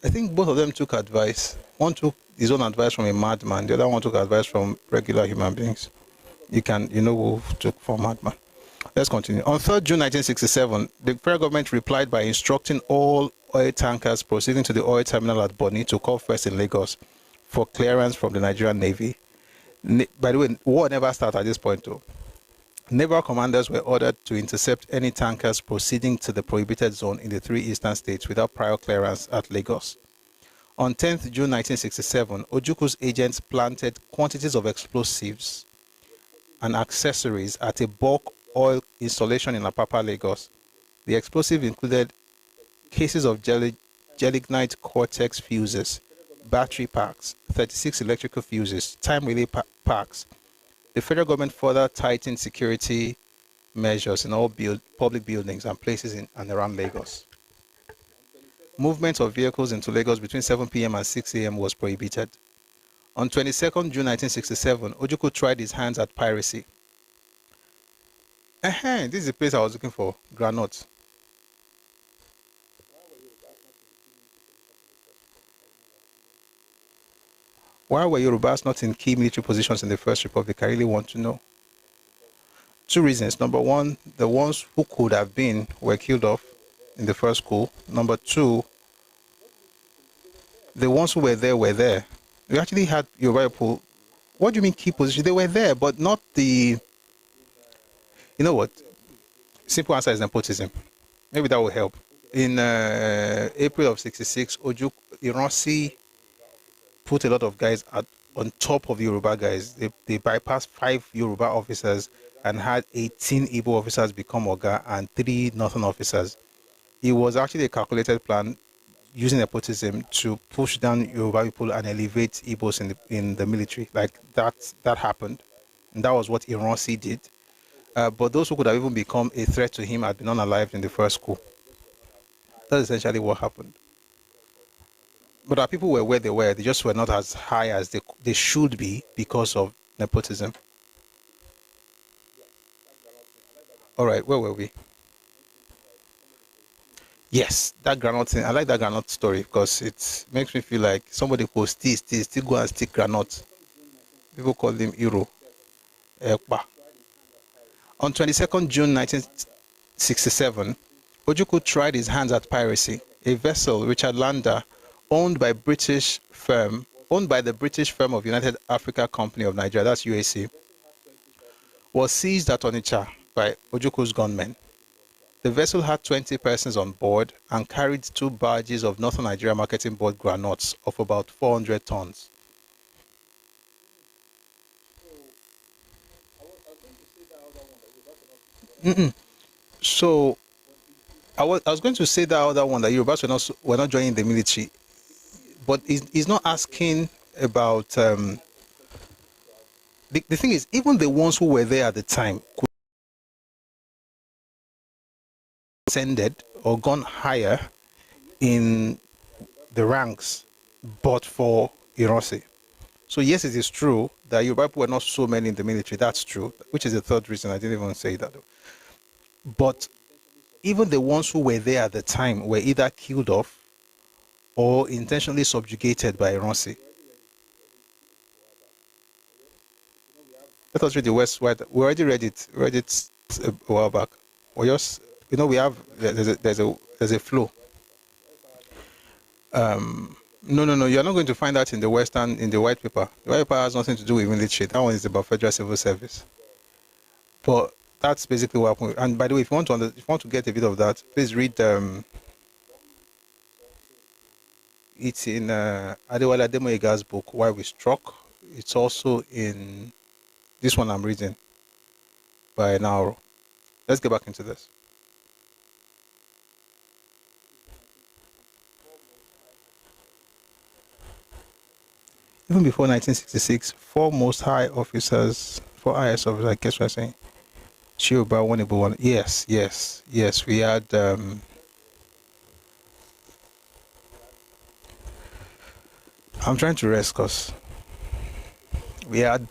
I think both of them took advice. One took his own advice from a madman. The other one took advice from regular human beings. You know who took from madman. Let's continue. On 3rd June 1967, the federal government replied by instructing all oil tankers proceeding to the oil terminal at Bonny to call first in Lagos for clearance from the Nigerian Navy. By the way, war never started at this point though. Naval commanders were ordered to intercept any tankers proceeding to the prohibited zone in the 3 eastern states without prior clearance at Lagos. On 10th June 1967, Ojuku's agents planted quantities of explosives and accessories at a bulk oil installation in Apapa, Lagos. The explosive included cases of gelignite cortex fuses, battery packs, 36 electrical fuses, time relay packs. The federal government further tightened security measures in all public buildings and places in and around Lagos. Movement of vehicles into Lagos between 7 p.m. and 6 a.m. was prohibited. On 22nd June 1967, Ojuku tried his hands at piracy. This is the place I was looking for, Granite. Why were Yorubas not in key military positions in the First Republic? I really want to know. 2 reasons. Number 1, the ones who could have been were killed off in the first coup. Number 2, the ones who were there were there. We actually had Yoruba people. What do you mean key position? They were there, but not the... You know what? Simple answer is nepotism. Maybe that will help. In April of 66, Ojukwu, Iransi put a lot of guys on top of the Yoruba guys. They bypassed 5 Yoruba officers and had 18 Igbo officers become Oga and 3 Northern officers. It was actually a calculated plan using nepotism to push down Yoruba people and elevate Igbos in the military. Like that happened. And that was what Iransi did. But those who could have even become a threat to him had been unalived in the first coup. That's essentially what happened. But our people were where they were. They just were not as high as they should be because of nepotism. All right, where were we? Yes, that granite thing. I like that granite story because it makes me feel like somebody could still go and stick granite. People call them Euro. Ekpa. On 22nd June 1967, Ojuku tried his hands at piracy. A vessel, Richard Lander, owned by the British firm of United Africa Company of Nigeria, that's UAC, was seized at Onitsha by Ojuku's gunmen. The vessel had 20 persons on board and carried 2 barges of Northern Nigeria Marketing Board granules of about 400 tons. So I was going to say that other one that Yorubas were not joining the military, but he's not asking about. The thing is, even the ones who were there at the time could have ascended or gone higher in the ranks, but for Ironsi. So yes, it is true that Yoruba were not so many in the military. That's true, which is the third reason I didn't even say that. But even the ones who were there at the time were either killed off or intentionally subjugated by Ironsi. Let us read the West White. We already read it. We read it a while back. We just, we have there's a flow. No. You're not going to find that in the white paper. The white paper has nothing to do with military. That one is about federal civil service. But that's basically what happened. And by the way, if you want to get a bit of that, please read. It's in Adewale Ademoyega's book, Why We Struck. It's also in this one I'm reading by Nauro. Let's get back into this. Even before 1966, 4 IS officers, I guess we're saying, Chiyoba, one Igbo, one. Yes. We had. I'm trying to rest because we had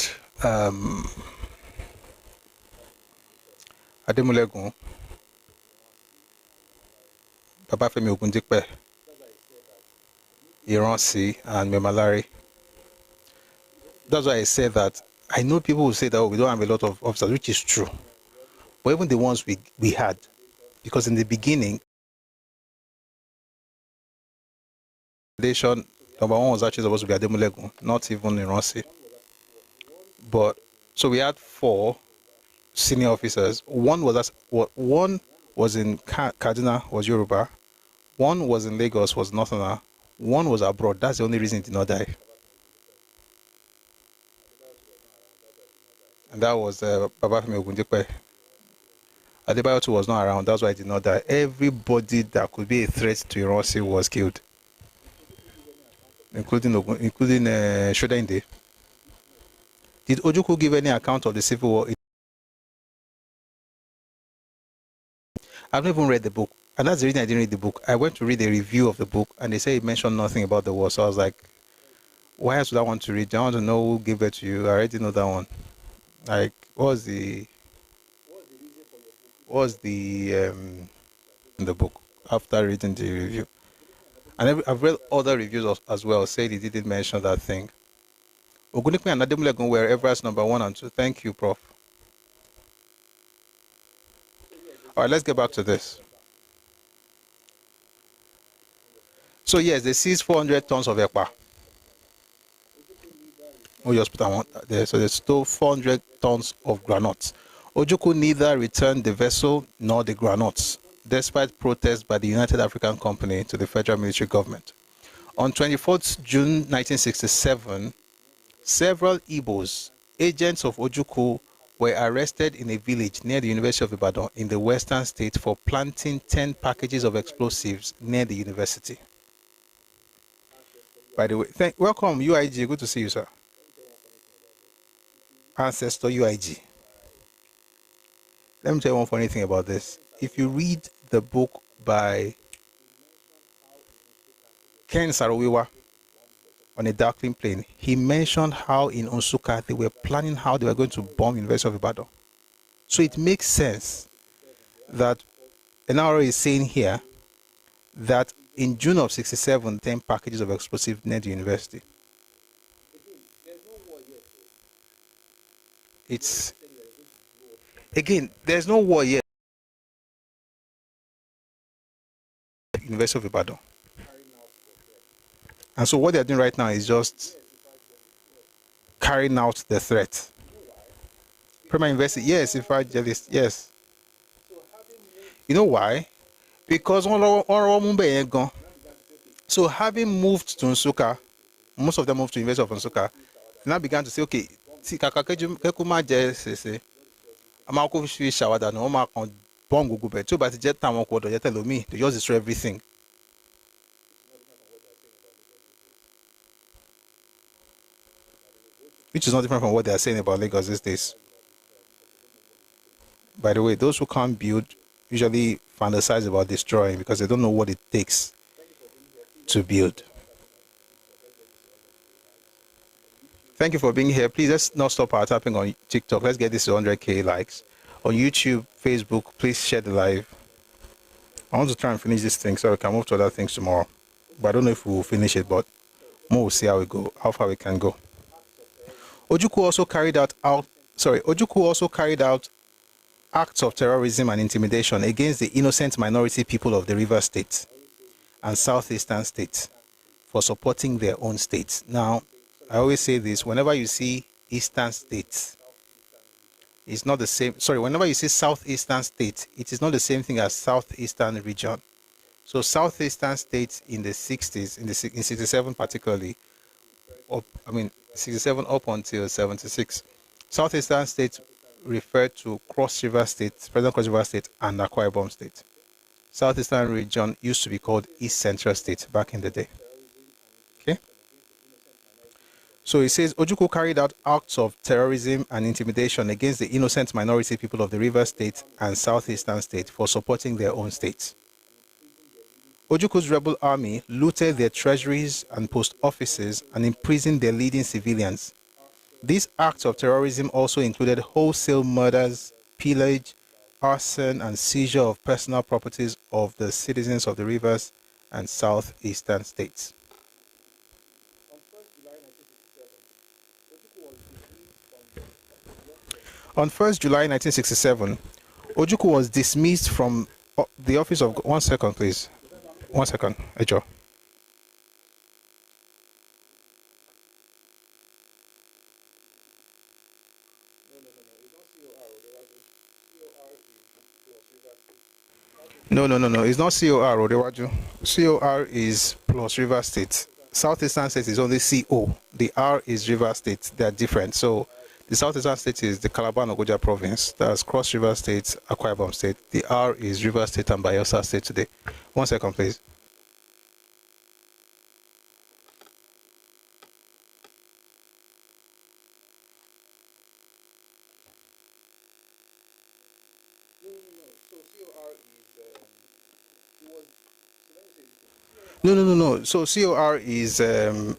Ademulegun, Babafemi Ogundipe, Iransi, and Memalari. That's why I said that. I know people will say that we don't have a lot of officers, which is true. But even the ones we had, because in the beginning, number 1 was actually supposed to be Ademulegun, not even Iransi. But so we had 4 senior officers. One was in Kaduna, was Yoruba. 1 was in Lagos, was Northerner. 1 was abroad. That's the only reason he did not die. And that was Babafemi Ogundipe. Adebayo too was not around. That's why he did not die. Everybody that could be a threat to Iransi was killed, including Shodainde. Did Ojuku give any account of the civil war? I've never even read the book, and that's the reason I didn't read the book. I went to read a review of the book, and they say it mentioned nothing about the war. So I was like, why else would I want to read? I want to know who gave it to you. I already know that one. Like, what was the in the book after reading the review? And I've read other reviews as well, saying he didn't mention that thing. Ogundipe and Ademulegun were Everest number 1 and 2. Thank you, Prof. All right, let's get back to this. So yes, they seized 400 tons of Aqua. We just put that one there. So they stole 400 tons of granules. Ojuku neither returned the vessel nor the granules. despite protests by the United African Company to the federal military government. On 24th June 1967, several Igbos, agents of Ojukwu, were arrested in a village near the University of Ibadan in the western state for planting 10 packages of explosives near the university. By the way, welcome UIG. Good to see you, sir. Ancestor UIG. Let me tell you one funny thing about this. If you read the book by Ken Saro-Wiwa, On a Darkling Plain, he mentioned how in Nsukka they were planning how they were going to bomb University of Ibadan. So it makes sense that NRO is saying here that in June of 67, 10 packages of explosives near the university. It's, again, there's no war yet. University of Ibadan. And so what they're doing right now is just carrying out the threat. Premier University, yes, evangelist, yes. You know why? Because so having moved to Nsukka, most of them moved to University of Nsukka, they now began to say, okay, see, Kakuma Jesse, I'm out of shower that no more on bomb Google, but the jet time quarter, you tell me, they just destroy everything. Which is not different from what they are saying about Lagos these days. By the way, those who can't build usually fantasize about destroying because they don't know what it takes to build. Thank you for being here. Please, let's not stop our tapping on TikTok. Let's get this to 100K likes. On YouTube, Facebook, please share the live. I want to try and finish this thing so we can move to other things tomorrow. But I don't know if we will finish it, but we'll see how we go, how far we can go. Ojukwu also carried out acts of terrorism and intimidation against the innocent minority people of the River State and Southeastern states for supporting their own states. Now, I always say this, whenever you see Eastern states, it's not the same. Sorry, whenever you see Southeastern states, it is not the same thing as Southeastern region. So Southeastern states in the 60s, in 67 particularly, 67 up until 76, Southeastern states referred to Cross River State, present Cross River State, and Aqua Ibom State. Southeastern region used to be called East Central State back in the day. Okay? So it says, Ojukwu carried out acts of terrorism and intimidation against the innocent minority people of the River State and Southeastern State for supporting their own states. Ojuku's rebel army looted their treasuries and post offices and imprisoned their leading civilians. These acts of terrorism also included wholesale murders, pillage, arson, and seizure of personal properties of the citizens of the rivers and southeastern states. On 1st July 1967, Ojukwu was dismissed from the office of... One second, please. One second, Ejo. No. It's not COR, Odewaju. COR is plus River State. Southeastern State is only CO. The R is River State. They are different. So the Southeastern State is the Calabar and Ogoja province. That's Cross River State, Aqua Ibom State. The R is River State and Bayelsa State today. One second, please. No. So COR is it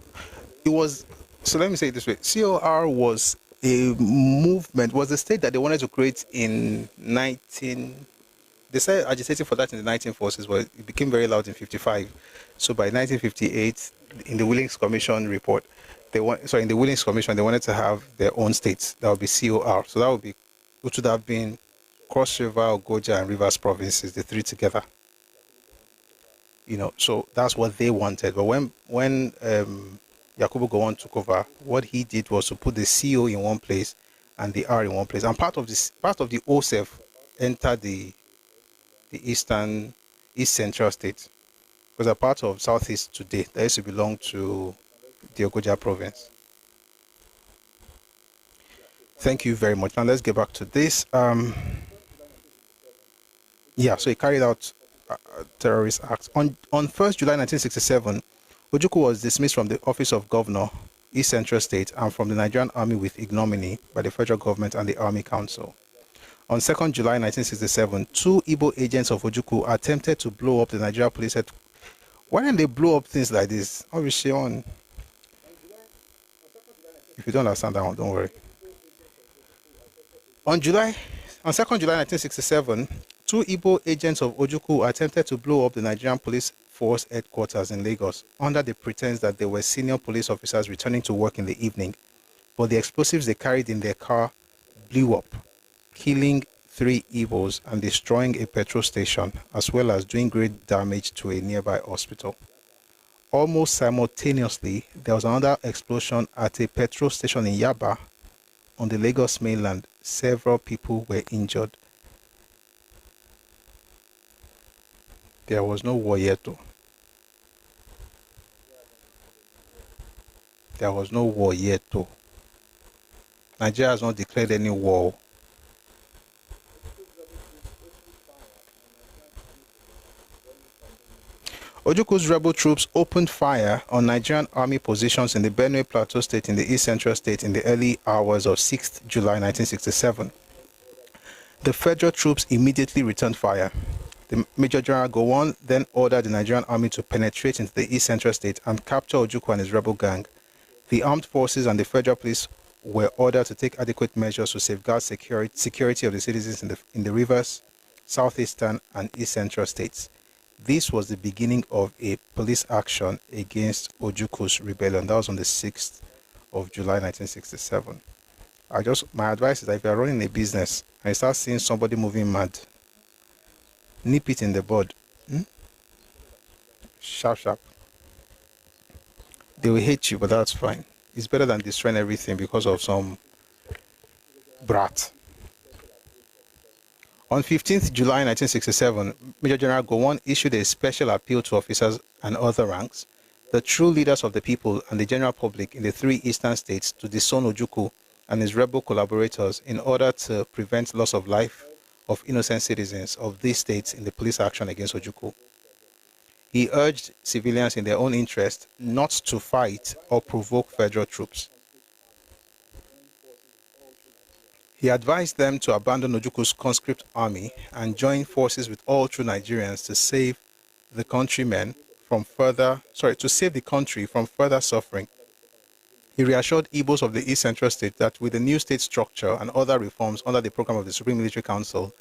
was. So let me say it this way: COR was a movement, was a state that they wanted to create in 19. They started agitating for that in the 1940s, but it became very loud in 55. So by 1958, in the Willings Commission report, in the Willings Commission, they wanted to have their own states. That would be COR. So that would be, which would have been Cross River, Ogoja, and Rivers provinces, the three together. You know, so that's what they wanted. But when Yakubu Gowon took over, what he did was to put the CO in one place and the R in one place. And part of the OSEF entered the the East Central State. It was a part of Southeast today that used to belong to the Ogoja province. Thank you very much. Now let's get back to this. Yeah, so he carried out terrorist acts. On 1st July 1967, Ojukwu was dismissed from the office of governor, East Central State, and from the Nigerian Army with ignominy by the federal government and the Army Council. On 2nd July 1967, 2 Igbo agents of Ojukwu attempted to blow up the Nigeria police headquarters. Why don't they blow up things like this? Obviously, if you don't understand that one, don't worry. On 2nd July 1967, 2 Igbo agents of Ojukwu attempted to blow up the Nigerian police force headquarters in Lagos under the pretense that they were senior police officers returning to work in the evening, but the explosives they carried in their car blew up, killing 3 Igbos and destroying a petrol station, as well as doing great damage to a nearby hospital. Almost simultaneously, there was another explosion at a petrol station in Yaba on the Lagos mainland. Several people were injured. There was no war yet, though. There was no war yet, though. Nigeria has not declared any war. Ojuku's rebel troops opened fire on Nigerian army positions in the Benue Plateau State in the East Central State in the early hours of 6th July 1967. The federal troops immediately returned fire. The Major General Gowon then ordered the Nigerian army to penetrate into the East Central State and capture Ojukwu and his rebel gang. The armed forces and the federal police were ordered to take adequate measures to safeguard security of the citizens in the rivers, southeastern and East Central states. This was the beginning of a police action against Ojuku's rebellion. That was on the 6th of July 1967. My advice is that if you are running a business and you start seeing somebody moving mad, nip it in the bud. Sharp. They will hate you, but that's fine. It's better than destroying everything because of some brat. On 15th July 1967, Major General Gowon issued a special appeal to officers and other ranks, the true leaders of the people and the general public in the 3 eastern states, to disown Ojukwu and his rebel collaborators in order to prevent loss of life of innocent citizens of these states in the police action against Ojukwu. He urged civilians in their own interest not to fight or provoke federal troops. He advised them to abandon Ojuku's conscript army and join forces with all true Nigerians to save the country from further suffering. He reassured Igbos of the East Central State that with the new state structure and other reforms under the program of the Supreme Military Council,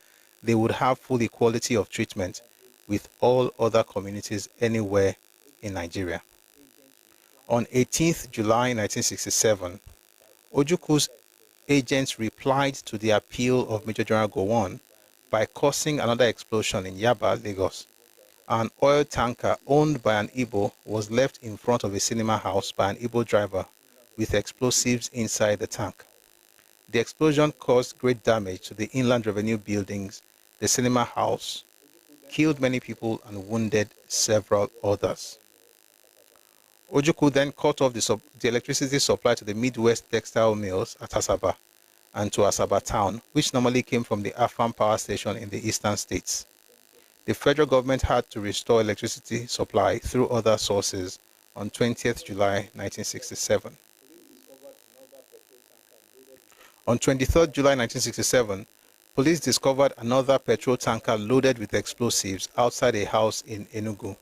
they would have full equality of treatment with all other communities anywhere in Nigeria. On 18th July 1967, Ojuku's agents replied to the appeal of Major General Gowon by causing another explosion in Yaba, Lagos. An oil tanker owned by an Igbo was left in front of a cinema house by an Igbo driver with explosives inside the tank. The explosion caused great damage to the Inland Revenue buildings, the cinema house, killed many people and wounded several others. Ojuku then cut off the electricity supply to the Midwest textile mills at Asaba and to Asaba town, which normally came from the Afam power station in the eastern states. The federal government had to restore electricity supply through other sources on 20th July 1967. On 23rd July 1967, police discovered another petrol tanker loaded with explosives outside a house in Enugu.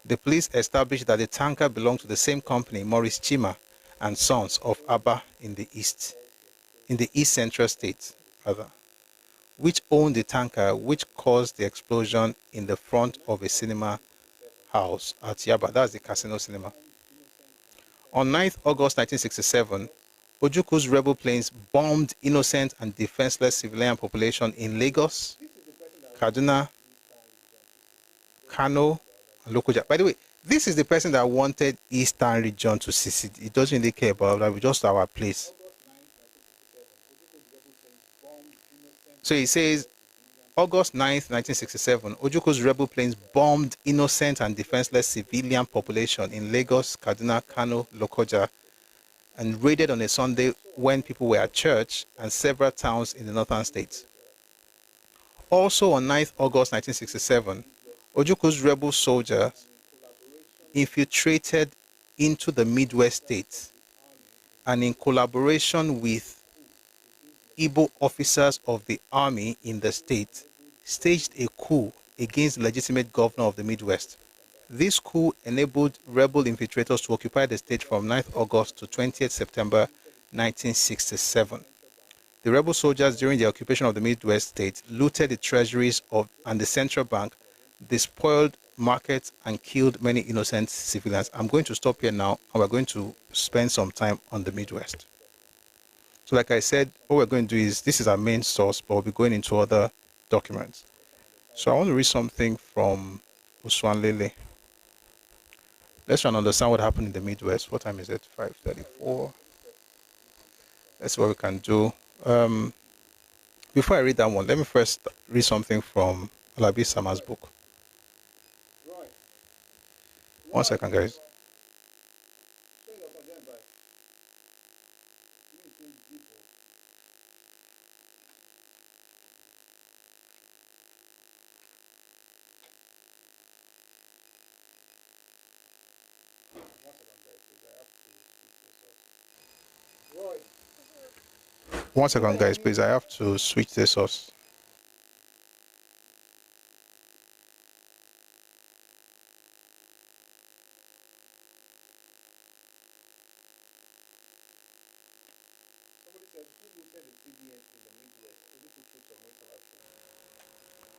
The police established that the tanker belonged to the same company, Maurice Chima and Sons of Aba in the East Central State, which owned the tanker which caused the explosion in the front of a cinema house at Yaba. That's the Casino Cinema. On 9th August 1967, Ojuku's rebel planes bombed innocent and defenseless civilian population in Lagos, Kaduna, Kano, and Lokoja. By the way, this is the person that wanted Eastern region to secede. He doesn't really care about that. We just our place. So he says August 9th, 1967, Ojuku's rebel planes bombed innocent and defenseless civilian population in Lagos, Kaduna, Kano, Lokoja, and raided on a Sunday when people were at church and several towns in the northern states. Also on 9th August 1967, Ojuku's rebel soldiers infiltrated into the Midwest states and in collaboration with Igbo officers of the army in the state, staged a coup against the legitimate governor of the Midwest. This coup enabled rebel infiltrators to occupy the state from 9th August to 20th September 1967. The rebel soldiers during the occupation of the Midwest state looted the treasuries and the central bank, despoiled markets, and killed many innocent civilians. I'm going to stop here now, and we're going to spend some time on the Midwest. So like I said, what we're going to do is, this is our main source, but we'll be going into other documents. So I want to read something from Uswan Lele. Let's try and understand what happened in the Midwest. What time is it? 5:34. Let's see what we can do. Before I read that one, let me first read something from Alabi Sama's book. 1 second, guys. One second, guys, please. I have to switch this source.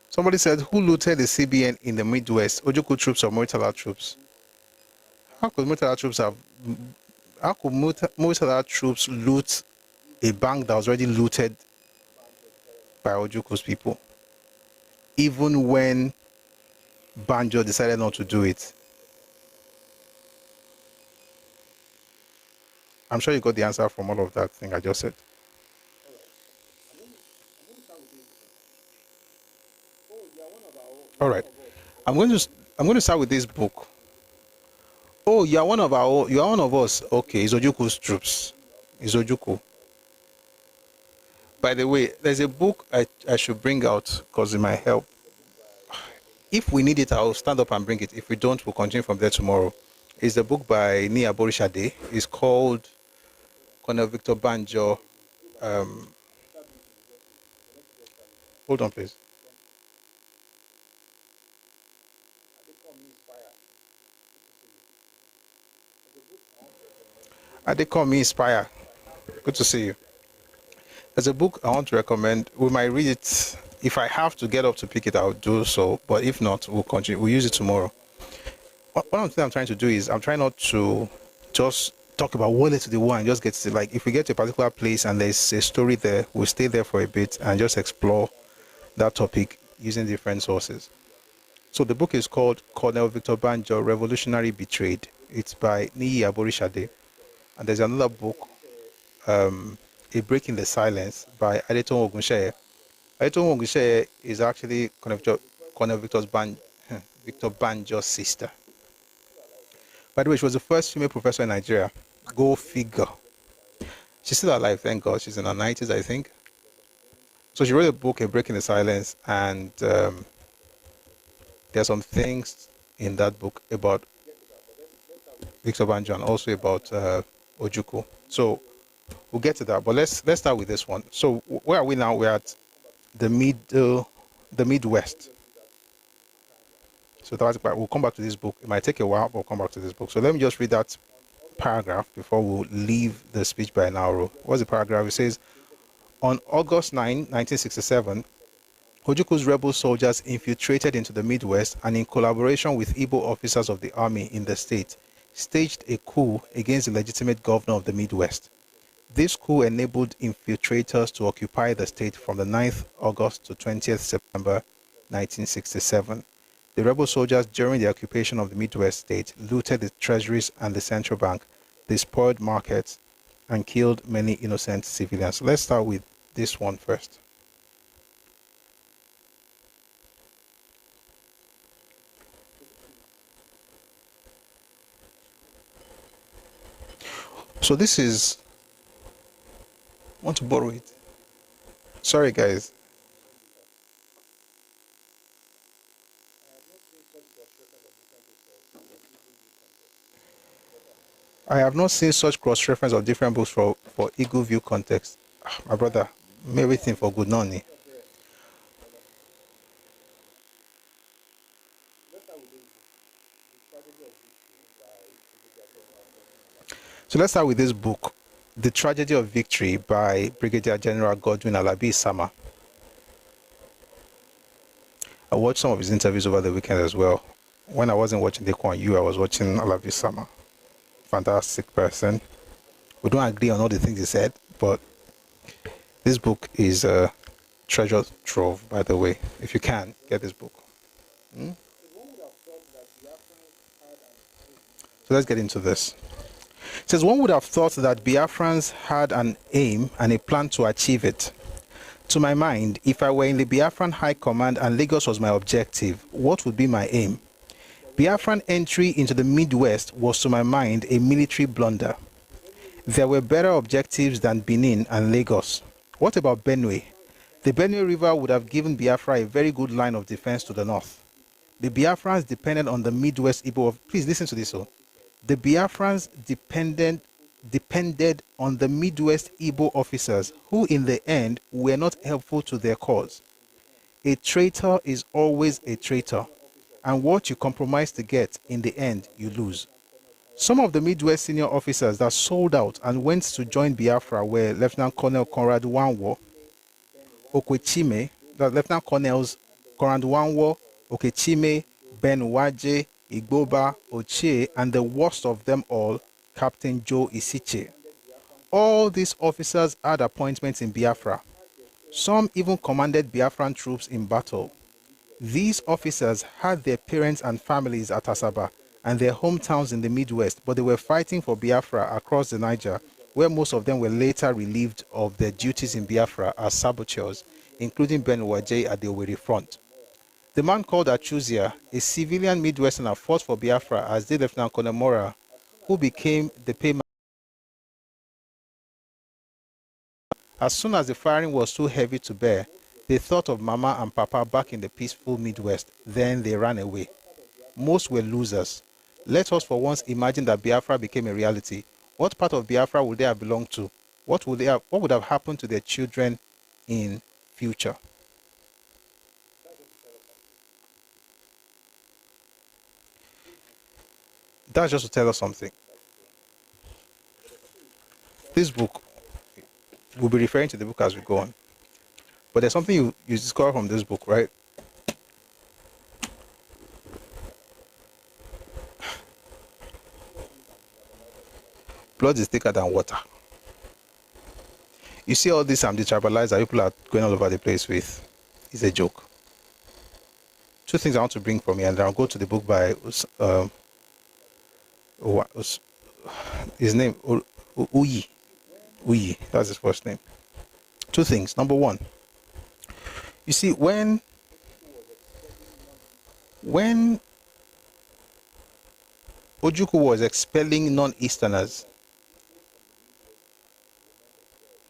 Somebody said, who looted the CBN in the Midwest? Ojuku troops or Murtala troops? How could Murtala troops loot a bank that was already looted by Ojuku's people, even when Banjo decided not to do it? I'm sure you got the answer from all of that thing I just said. All right, I'm going to start with this book. Oh, you are one of us. Okay, it's Ojuku's troops. It's Ojuku. By the way, there's a book I should bring out because it might help. If we need it, I'll stand up and bring it. If we don't, we'll continue from there tomorrow. It's the book by Ni Aburi. It's called Colonel Victor Banjo. Hold on, please. They call me Inspire. Good to see you. There's a book I want to recommend. We might read it. If I have to get up to pick it, I'll do so. But if not, we'll continue. We'll use it tomorrow. One of the things I'm trying to do is I'm trying not to just talk about what led to the war and just get to, like, if we get to a particular place and there's a story there, we'll stay there for a bit and just explore that topic using different sources. So the book is called Colonel Victor Banjo, Revolutionary Betrayed. It's by Niyi Aburi. And there's another book, A Break in the Silence, by Adeton Ogunsheye. Adeton Ogunsheye is actually Colonel Victor Banjo's sister. By the way, she was the first female professor in Nigeria. Go figure. She's still alive, thank God. She's in her 90s, I think. So she wrote a book, A Break in the Silence, and there are some things in that book about Victor Banjo and also about Ojuku. So we'll get to that, but let's start with this one. So where are we now? We're at the Midwest. So we'll come back to this book. It might take a while, but we'll come back to this book. So let me just read that paragraph before we leave the speech by Nauru. What's the paragraph? It says, on August 9, 1967, Ojuku's rebel soldiers infiltrated into the Midwest and in collaboration with Igbo officers of the army in the state, staged a coup against the legitimate governor of the Midwest. This coup enabled infiltrators to occupy the state from the 9th August to 20th September 1967. The rebel soldiers during the occupation of the Midwest state looted the treasuries and the central bank, despoiled markets, and killed many innocent civilians. Let's start with this one first. So this is, I want to borrow it. Sorry, guys. I have not seen such cross-reference of different books for eagle view context. My brother, everything for good nonny. So let's start with this book, The Tragedy of Victory by Brigadier General Godwin Alabi Sama. I watched some of his interviews over the weekend as well. When I wasn't watching Dekwan I was watching Alabi Sama. Fantastic person. We don't agree on all the things he said, but this book is a treasure trove, by the way. If you can, get this book. So let's get into this. It says, one would have thought that Biafrans had an aim and a plan to achieve it. To my mind, if I were in the Biafran High Command and Lagos was my objective, what would be my aim? Biafran entry into the Midwest was, to my mind, a military blunder. There were better objectives than Benin and Lagos. What about Benue? The Benue River would have given Biafra a very good line of defense to the north. The Biafrans depended on the Midwest Igbo. Please listen to this. The Biafrans depended on the Midwest Igbo officers who in the end were not helpful to their cause. A traitor is always a traitor, and what you compromise to get, in the end, you lose. Some of the Midwest senior officers that sold out and went to join Biafra were Lieutenant Colonel Conrad Wanwo, Okwechime, the Lieutenant Colonels Conrad Wanwo, Okechime, Ben Waje, Igboba, Ochie, and the worst of them all, Captain Joe Isiche. All these officers had appointments in Biafra. Some even commanded Biafran troops in battle. These officers had their parents and families at Asaba and their hometowns in the Midwest, but they were fighting for Biafra across the Niger, where most of them were later relieved of their duties in Biafra as saboteurs, including Ben Waje at the Owerri front. The man called Achuzia, a civilian Midwesterner, fought for Biafra as did Lieutenant Colonel Mora, who became the payman. As soon as the firing was too heavy to bear, they thought of Mama and Papa back in the peaceful Midwest. Then they ran away. Most were losers. Let us for once imagine that Biafra became a reality. What part of Biafra would they have belonged to? What would have happened to their children in future? That's just to tell us something. This book, we'll be referring to the book as we go on. But there's something you discover from this book, right? Blood is thicker than water. You see all this detribalized that people are going all over the place with. It's a joke. Two things I want to bring from here, and then I'll go to the book by his name Uyi. Uyi, that's his first name. Two things. Number one, you see, when Ojuku was expelling non-Easterners,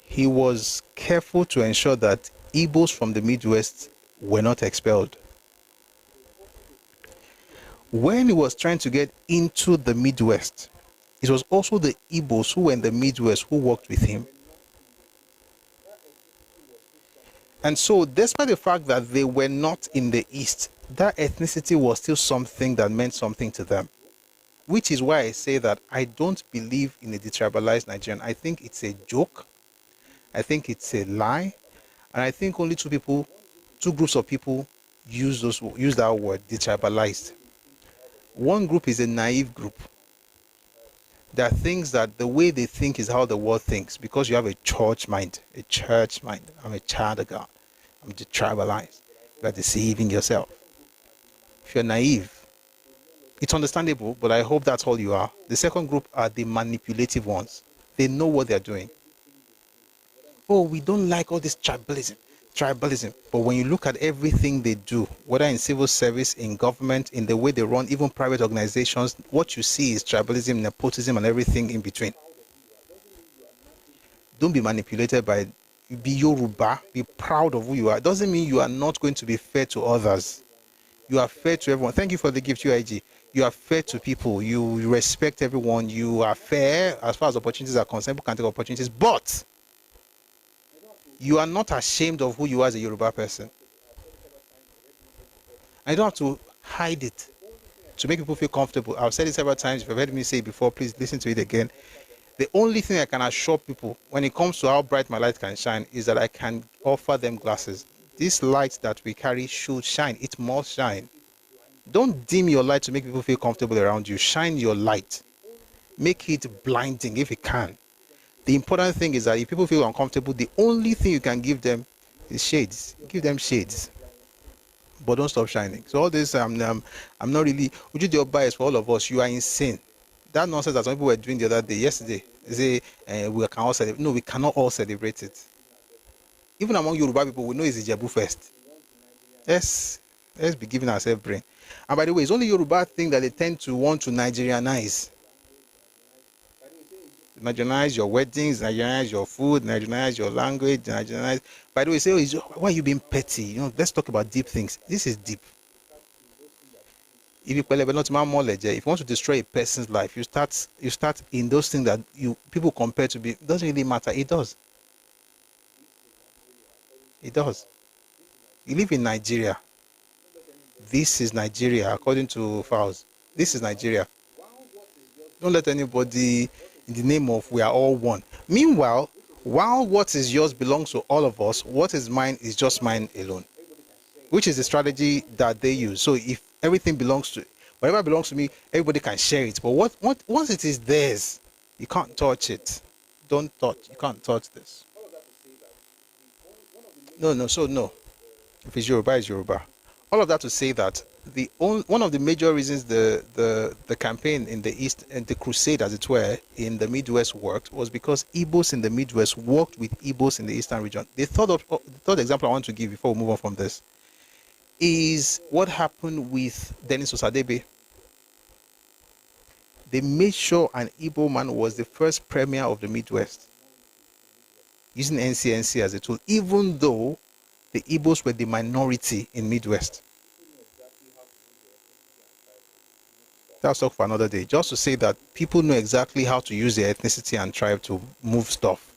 he was careful to ensure that Igbos from the Midwest were not expelled. When he was trying to get into the Midwest, it was also the Igbos who were in the Midwest who worked with him. And so, despite the fact that they were not in the East, that ethnicity was still something that meant something to them. Which is why I say that I don't believe in a detribalized Nigerian. I think it's a joke. I think it's a lie. And I think only two groups of people use that word, detribalized. One group is a naive group that thinks that the way they think is how the world thinks, because you have a church mind. I'm a child of God. I'm detribalized. You are deceiving yourself. If you're naive, it's understandable, but I hope that's all you are. The second group are the manipulative ones. They know what they're doing. Oh, we don't like all this tribalism. But when you look at everything they do, whether in civil service, in government, in the way they run, even private organizations, what you see is tribalism, nepotism, and everything in between. Don't be manipulated by, be Yoruba, be proud of who you are. It doesn't mean you are not going to be fair to others. You are fair to everyone. Thank you for the gift, UIG. You are fair to people. You respect everyone. You are fair as far as opportunities are concerned. People can take opportunities, but you are not ashamed of who you are as a Yoruba person. I don't have to hide it to make people feel comfortable. I've said it several times. If you've heard me say it before, please listen to it again. The only thing I can assure people when it comes to how bright my light can shine is that I can offer them glasses. This light that we carry should shine. It must shine. Don't dim your light to make people feel comfortable around you. Shine your light. Make it blinding if you can. The important thing is that if people feel uncomfortable, the only thing you can give them is shades. Give them shades. But don't stop shining. So all this, I'm not really, Ojuku is for all of us. You are insane. That nonsense that some people were doing the other day, yesterday, they say we can all celebrate. No, we cannot all celebrate it. Even among Yoruba people, we know it's Ijebu first. Let's be giving ourselves brain. And by the way, it's only Yoruba thing that they tend to want to Nigerianize. Nigerianize your weddings, Nigerianize your food, Nigerianize your language, Nigerianize. By the way, say, why are you being petty? You know, let's talk about deep things. This is deep. If you want to destroy a person's life, you start in those things that people compare to be. It doesn't really matter. It does. It does. You live in Nigeria. This is Nigeria, according to Faust. This is Nigeria. Don't let anybody, in the name of we are all one. Meanwhile, while what is yours belongs to all of us, what is mine is just mine alone, which is the strategy that they use. So if everything belongs to, whatever belongs to me, everybody can share it. But once it is theirs, you can't touch it. Don't touch. You can't touch this. No. If it's Yoruba, it's Yoruba. All of that to say that one of the major reasons the campaign in the East and the crusade, as it were, in the Midwest worked was because Igbos in the Midwest worked with Igbos in the Eastern region. The third example I want to give before we move on from this is what happened with Dennis Osadebe. They made sure an Igbo man was the first premier of the Midwest, using NCNC as a tool, even though the Igbos were the minority in Midwest. That's talk for another day. Just to say that people know exactly how to use their ethnicity and tribe to move stuff.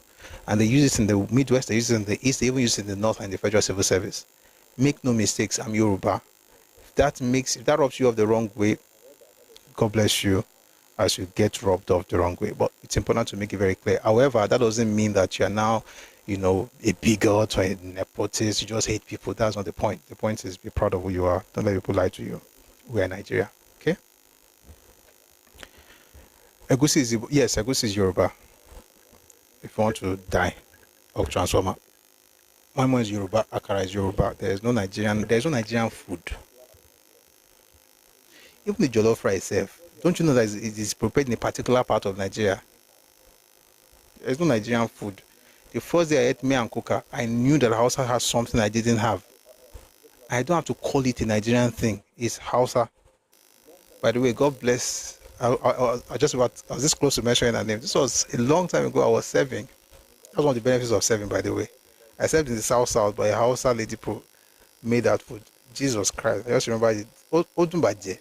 And they use it in the Midwest, they use it in the East, they even use it in the North and the Federal Civil Service. Make no mistakes, I'm Yoruba. If that rubs you off the wrong way, God bless you as you get rubbed off the wrong way. But it's important to make it very clear. However, that doesn't mean that you're now, a bigot or a nepotist. You just hate people. That's not the point. The point is be proud of who you are. Don't let people lie to you. We are Nigeria. Okay? Egusi is Yoruba. If you want to die or transformer. Moimo is Yoruba, Akara is Yoruba. There's no Nigerian food. Even the jollof rice itself. Don't you know that it is prepared in a particular part of Nigeria? There's no Nigerian food. The first day I ate me and kuka, I knew that Hausa has something I didn't have. I don't have to call it a Nigerian thing. It's Hausa. By the way, God bless. I was this close to mentioning her name. This was a long time ago. I was serving. That was one of the benefits of serving, by the way. I served in the South, but a Hausa lady made that food. Jesus Christ. I just remember it. Odumbaje.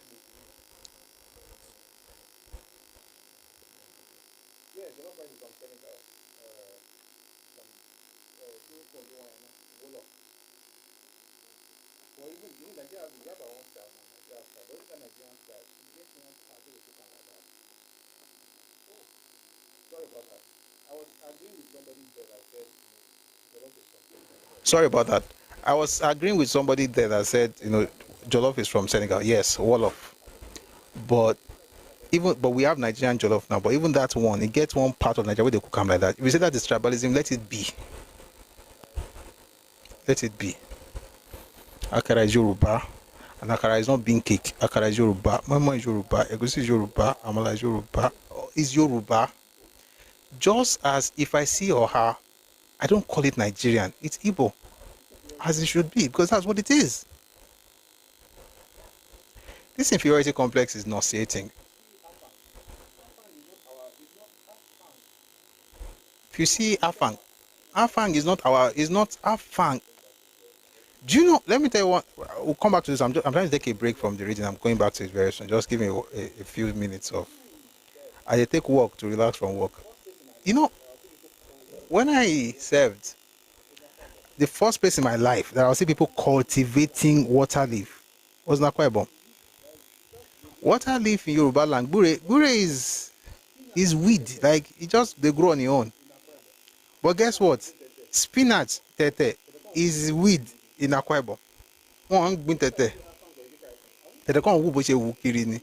Sorry about that. I was agreeing with somebody there that said, jollof is from Senegal. Yes, Wolof. But we have Nigerian jollof now. But even that one, it gets one part of Nigeria where they cook them like that. If you say that is tribalism, let it be. Let it be. Akara is Yoruba, and Akara is not bean cake. Akara is Yoruba. Mama is Yoruba. Egusi is Yoruba. Amala is Yoruba. Is Yoruba. Just as if I see Oha, I don't call it Nigerian. It's Igbo, as it should be, because that's what it is. This inferiority complex is nauseating. if you see Afang, Afang is not Afang. Do you know? Let me tell you what. We'll come back to this. I'm trying to take a break from the reading. I'm going back to it very soon. Just give me a few minutes of. I take work to relax from work. You know, when I served, the first place in my life that I see people cultivating water leaf was Aqua. Water leaf in Yoruba land, bure is weed. Like they grow on your own. But guess what? Spinach tete is weed in Aqua Ibom. Wọ́n gbin tete. Tete kan wu bó ṣe wù kiri ni.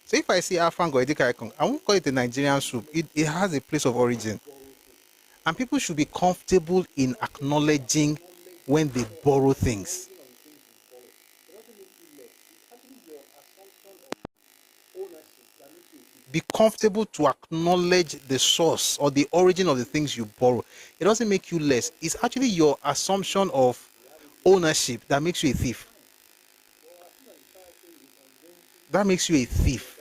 So if I see Afang or Edikaikong, I won't call it a Nigerian soup. It has a place of origin. And people should be comfortable in acknowledging when they borrow things. Be comfortable to acknowledge the source or the origin of the things you borrow. It doesn't make you less. It's actually your assumption of ownership that makes you a thief. That makes you a thief.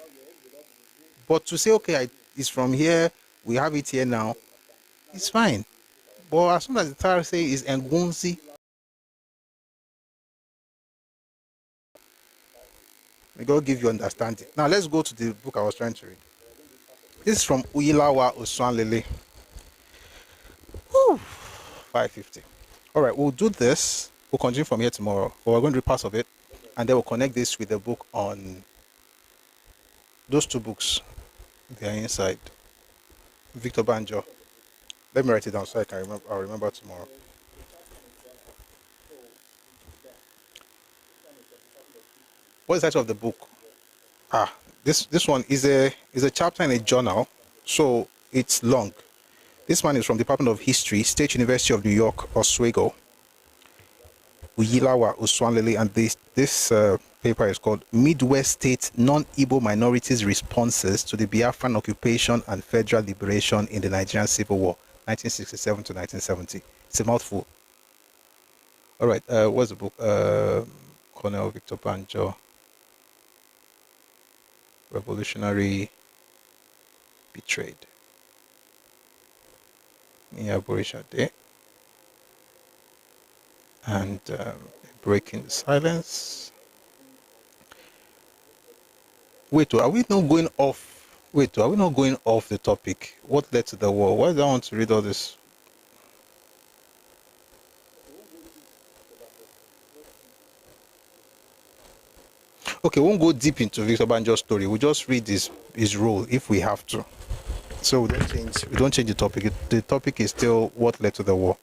But to say, okay, it's from here, we have it here now, it's fine. But as soon as the Tara say is Ngunzi, may God give you understanding. Now let's go to the book I was trying to read. This is from Uyilawa Oswanlele. 550. All right, we'll do this. We'll continue from here tomorrow. But we're going to read parts of it, and then we'll connect this with the book on those two books. They are inside. Victor Banjo. Let me write it down so I can remember. I'll remember tomorrow. What's the title of the book? This one is a chapter in a journal, so it's long. This one is from Department of History, State University of New York, Oswego. Uyilawa Oswanlele, and this paper is called Midwest State Non-Igbo Minorities Responses to the Biafran Occupation and Federal Liberation in the Nigerian Civil War, 1967 to 1970. It's a mouthful. All right, what's the book? Colonel Victor Banjo. Revolutionary Betrayed. Aburi Shade. And Breaking the Silence. Wait, are we not going off? Wait, are we not going off the topic? What led to the war? Why do I want to read all this? Okay, we won't go deep into Victor Banjo's story. We'll just read his role if we have to. So we don't change the topic. The topic is still what led to the war.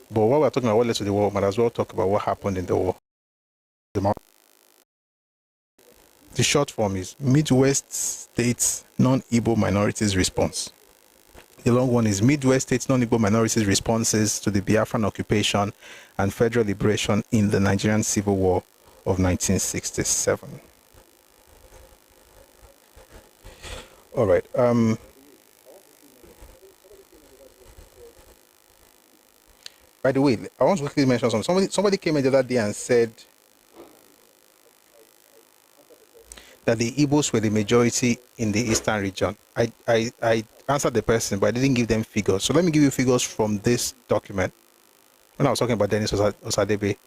But while we're talking about what led to the war, we might as well talk about what happened in the war. The short form is Midwest States Non-Igbo Minorities Response. The long one is Midwest States Non-Igbo Minorities Responses to the Biafran Occupation and Federal Liberation in the Nigerian Civil War of 1967. All right. By the way, I want to quickly mention something. Somebody came in the other day and said that the Igbos were the majority in the eastern region. I answered the person, but I didn't give them figures. So let me give you figures from this document. When I was talking about Dennis Osadebe,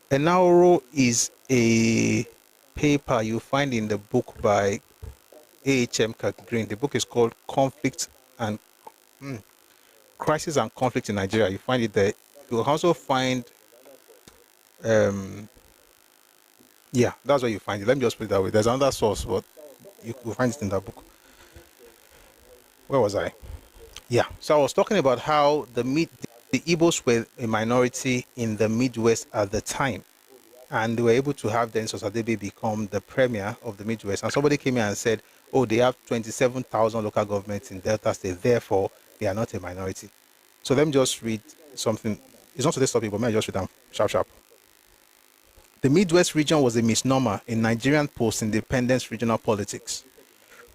Enauro is a paper you find in the book by A.H.M. Green. The book is called Crisis and Conflict in Nigeria. You find it there. You'll also find, yeah, that's where you find it. Let me just put it that way. There's another source, but you will find it in that book. Where was I? Yeah. So I was talking about how the Igbos were a minority in the Midwest at the time, and they were able to have Dennis Osadebe become the premier of the Midwest. And somebody came here and said, oh, they have 27,000 local governments in Delta State, therefore they are not a minority. So let me just read something. It's not today's topic, but may I just read them sharp. The Midwest region was a misnomer in Nigerian post-independence regional politics.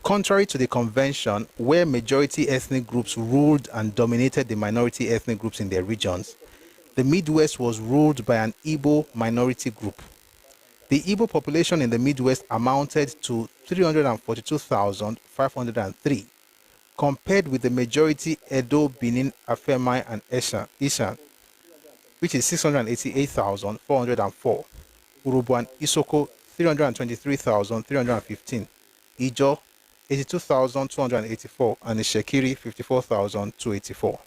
Contrary to the convention, where majority ethnic groups ruled and dominated the minority ethnic groups in their regions, the Midwest was ruled by an Igbo minority group. The Igbo population in the Midwest amounted to 342,503, compared with the majority Edo, Benin, Afemai, and Ishan, which is 688,404. Urubu and Isoko, 323,315. Ijo, 82,284. And Ishekiri, 54,284.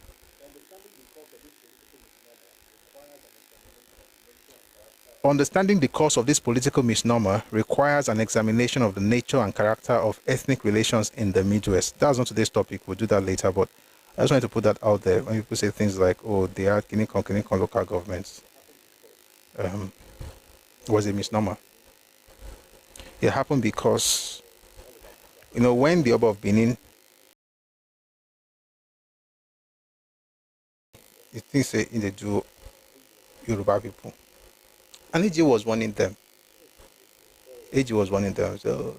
Understanding the cause of this political misnomer requires an examination of the nature and character of ethnic relations in the Midwest. That's not today's topic. We'll do that later, but I just wanted to put that out there. When people say things like, oh, they are Kinikon local governments, was a misnomer. It happened because, when the Oba of Benin, it thinks they do Yoruba people. And AG was warning them. So,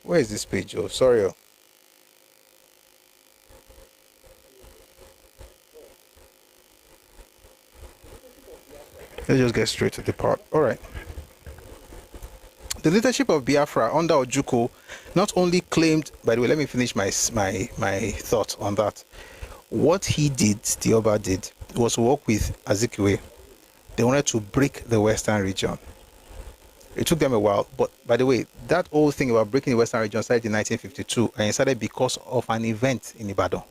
where is this page? Oh, sorry. Let's just get straight to the part. All right. The leadership of Biafra under Ojukwu not only claimed, by the way, let me finish my thoughts on that. What he did, the Oba did, was to work with Azikiwe. They wanted to break the Western region. It took them a while, but by the way, that whole thing about breaking the Western region started in 1952, and it started because of an event in Ibadan.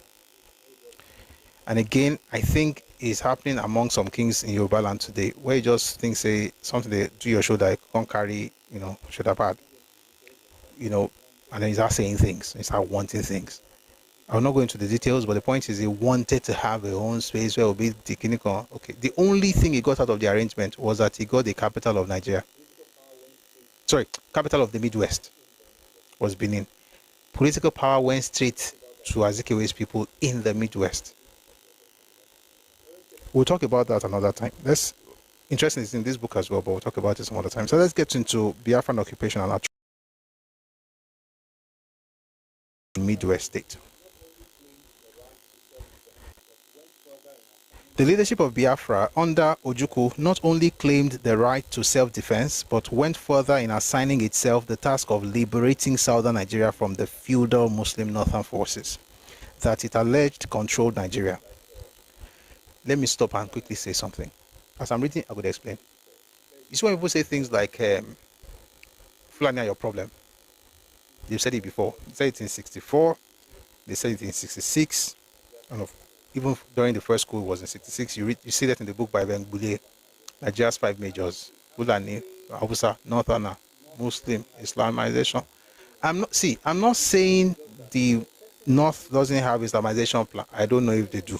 And again, I think it's happening among some kings in Yoruba land today, where you just think, say, something they do your shoulder, you can't carry, shoulder pad, and then you start saying things, you start wanting things. I'll not go into the details, but the point is he wanted to have a own space where it would be the Kinikon. Okay, the only thing he got out of the arrangement was that he got the capital of Nigeria. Sorry, capital of the Midwest was Benin. Political power went straight to Azikiwe's people in the Midwest. We'll talk about that another time. Interesting is in this book as well, but we'll talk about it some other time. So let's get into Biafran occupation and Midwest state. The leadership of Biafra under Ojukwu not only claimed the right to self-defense, but went further in assigning itself the task of liberating southern Nigeria from the feudal Muslim northern forces that it alleged controlled Nigeria. Let me stop and quickly say something. As I'm reading, I would explain. You see when people say things like, Fulani are your problem. They've said it before. They said it in 64. They said it in 66. And even during the first school was in 66. You see that in the book by Ben Bule. Nigeria's 5 majors. Fulani, Hausa, Northerner, Muslim, Islamization. I'm not saying the North doesn't have Islamization plan. I don't know if they do.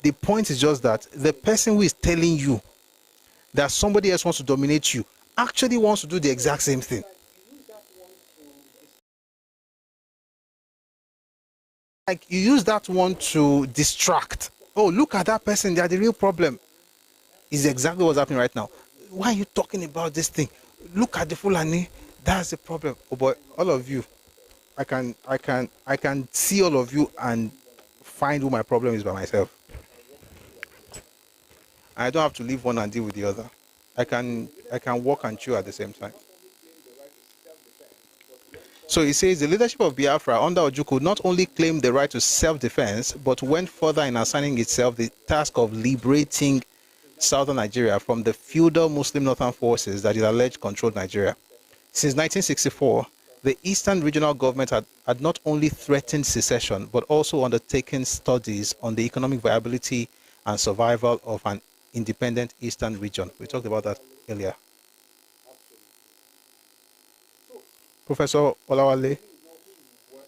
The point is just that the person who is telling you that somebody else wants to dominate you actually wants to do the exact same thing. Like you use that one to distract. Oh, look at that person. They are the real problem. Is exactly what's happening right now. Why are you talking about this thing? Look at the Fulani. That's the problem. Oh boy, all of you. I can see all of you and find who my problem is by myself. I don't have to leave one and deal with the other. I can walk and chew at the same time. So he says the leadership of Biafra under Ojukwu not only claimed the right to self-defense, but went further in assigning itself the task of liberating southern Nigeria from the feudal Muslim northern forces that it alleged controlled Nigeria. Since 1964, the Eastern Regional Government had not only threatened secession, but also undertaken studies on the economic viability and survival of an independent Eastern region. We talked about that earlier. Professor Olawale,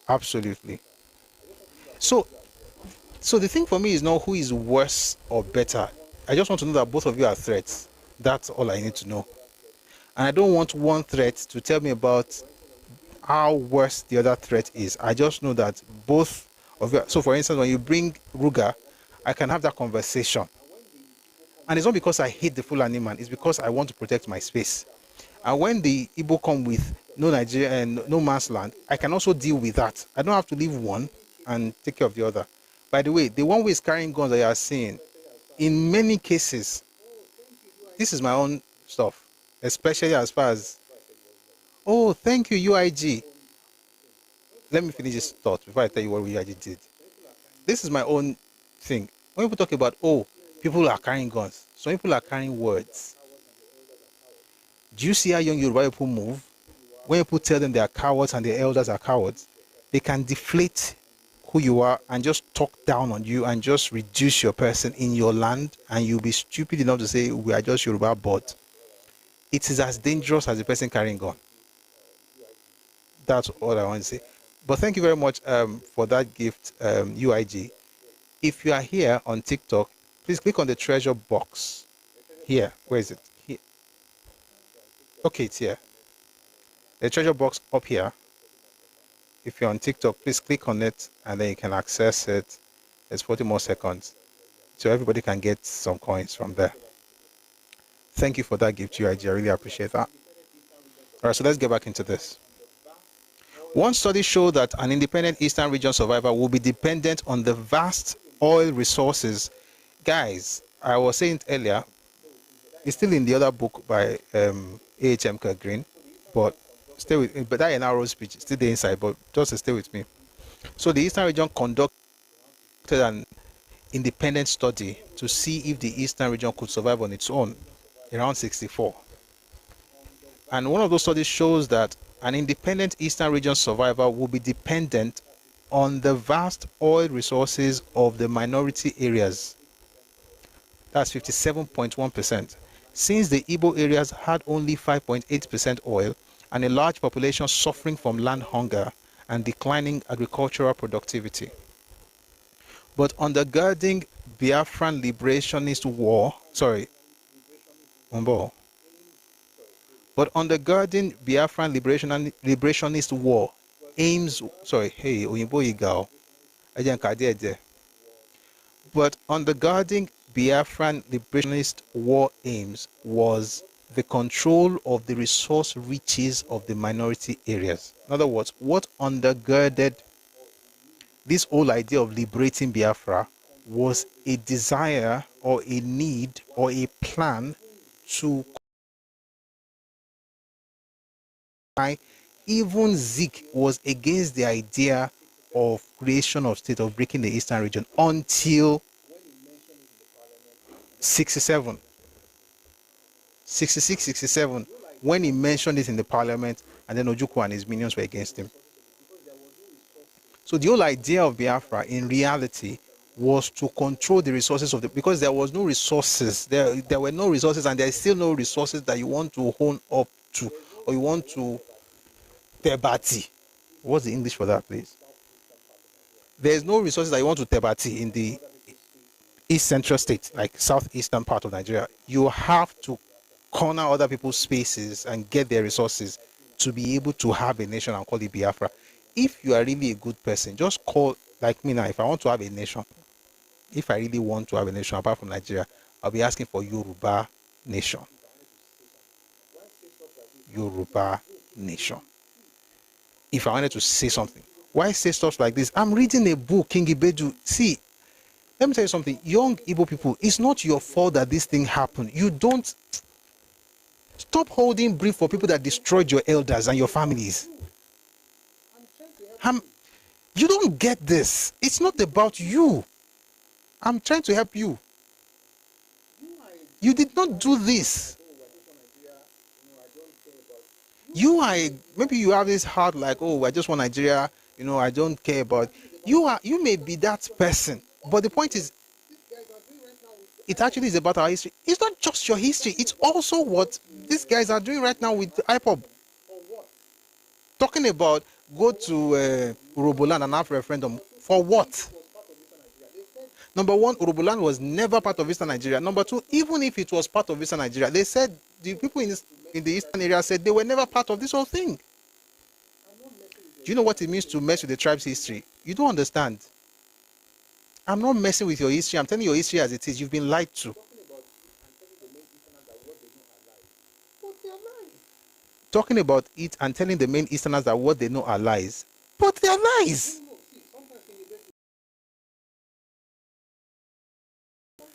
absolutely. So the thing for me is not who is worse or better. I just want to know that both of you are threats. That's all I need to know. And I don't want one threat to tell me about how worse the other threat is. I just know that both of you. So for instance, when you bring Ruga, I can have that conversation. And it's not because I hate the Fulani man, it's because I want to protect my space. And when the Igbo come with no Nigeria and no man's land, I can also deal with that. I don't have to leave one and take care of the other. By the way, the one who is carrying guns that you are seeing, in many cases, this is my own stuff, especially as far as, oh, thank you, UIG. let me finish this thought before I tell you what we actually did. This is my own thing. When people talk about, oh, people are carrying guns, some people are carrying words. Do you see how young Yoruba people move? When people tell them they are cowards and their elders are cowards, they can deflate who you are and just talk down on you and just reduce your person in your land, and you'll be stupid enough to say we are just Yoruba, but it is as dangerous as the person carrying gun. That's all I want to say. But thank you very much for that gift, UIG. If you are here on TikTok, please click on the treasure box here. Where is it? Here. Okay, it's here. The treasure box up here. If you're on TikTok, please click on it and then you can access it. There's 40 more seconds. So everybody can get some coins from there. Thank you for that gift, UIG. I really appreciate that. All right, so let's get back into this. One study showed that an independent Eastern region survivor will be dependent on the vast oil resources. Guys, I was saying it earlier, it's still in the other book by A.H.M. Green, but stay with me. But that NRO speech is still there inside, but just stay with me. So the Eastern region conducted an independent study to see if the Eastern region could survive on its own around 64. And one of those studies shows that an independent Eastern region survivor will be dependent on the vast oil resources of the minority areas. That's 57.1%. Since the Igbo areas had only 5.8% oil and a large population suffering from land hunger and declining agricultural productivity. But undergirding Biafran liberationist war, but undergirding Biafran liberationist war aims, but undergirding Biafran liberationist war aims was the control of the resource riches of the minority areas. In other words, what undergirded this whole idea of liberating Biafra was a desire or a need or a plan to even Zik was against the idea of creation of state, of breaking the Eastern region until 67, 66, 67, when he mentioned it in the parliament, and then Ojukwu and his minions were against him. So the whole idea of Biafra in reality was to control the resources of because there was no resources, there were no resources, and there is still no resources that you want to hone up to, or you want to tebati. What's the English for that, please? There's no resources that you want to tebati in the East Central states, like southeastern part of Nigeria. You have to corner other people's spaces and get their resources to be able to have a nation and call it Biafra. If you are really a good person, just call, like me now, if I want to have a nation, if I really want to have a nation apart from Nigeria, I'll be asking for Yoruba nation. Yoruba nation. If I wanted to say something, why say stuff like this? I'm reading a book, King Ibedu. See, let me tell you something. Young Igbo people, it's not your fault that this thing happened. You don't stop holding brief for people that destroyed your elders and your families. You don't get this. It's not about you. I'm trying to help you. You did not do this. Maybe you have this heart like, oh, I just want Nigeria, I don't care about. You may be that person, but the point is, it actually is about our history. It's not just your history, it's also what these guys are doing right now with IPOB. Talking about go to Uroboland and have a referendum. For what? Number one, Uroboland was never part of Eastern Nigeria. Number two, even if it was part of Eastern Nigeria, they said, the people in the Eastern area said they were never part of this whole thing. Do you know what it means to mess with the tribe's history? You don't understand. I'm not messing with your history. I'm telling you your history as it is. You've been lied to. Talking about it and telling the main Easterners that what they know are lies. But they are lies.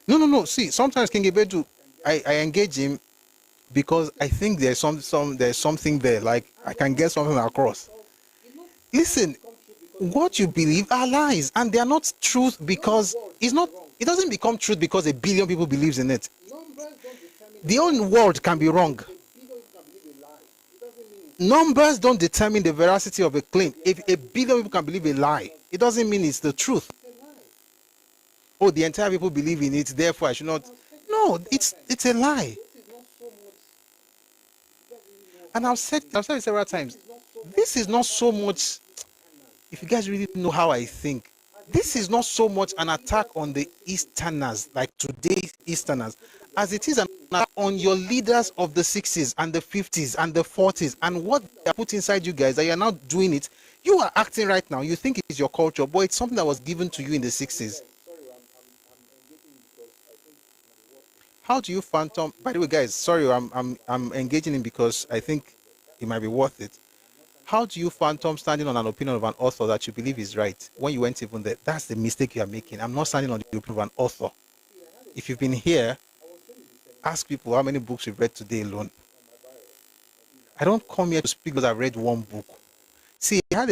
No. See, sometimes King Ibedu, I engage him because I think there's something there. Like I can get something across. Listen, what you believe are lies, and they are not truth because it doesn't become truth because a billion people believes in it. The whole world can be wrong. Numbers don't determine the veracity of a claim. If a billion people can believe a lie, it doesn't mean it's the truth. Oh, the entire people believe in it, therefore I should not. No, it's a lie. And I've said it several times. This is not so much, if you guys really know how I think, this is not so much an attack on the Easterners, like today's Easterners, as it is an attack on your leaders of the 60s and the 50s and the 40s and what they are put inside you guys that you are now doing it. You are acting right now. You think it's your culture, but it's something that was given to you in the 60s. How do you phantom? By the way, guys, sorry, I'm engaging him because I think it might be worth it. How do you phantom standing on an opinion of an author that you believe is right when you weren't even there? That's the mistake you are making. I'm not standing on the opinion of an author. If you've been here, ask people how many books you've read today alone. I don't come here to speak because I've read one book. See, I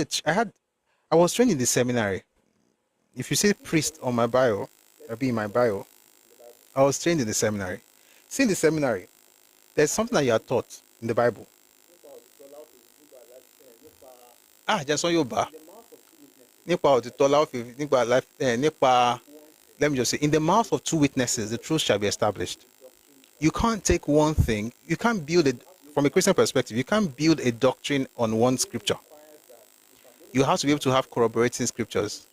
was trained in the seminary. If you say priest on my bio, that'll be in my bio. I was trained in the seminary. See, in the seminary, there's something that you are taught in the Bible. Just on your bar. Let me just say, in the mouth of two witnesses, the truth shall be established. You can't take one thing, you can't build it from a Christian perspective, you can't build a doctrine on one scripture. You have to be able to have corroborating scriptures.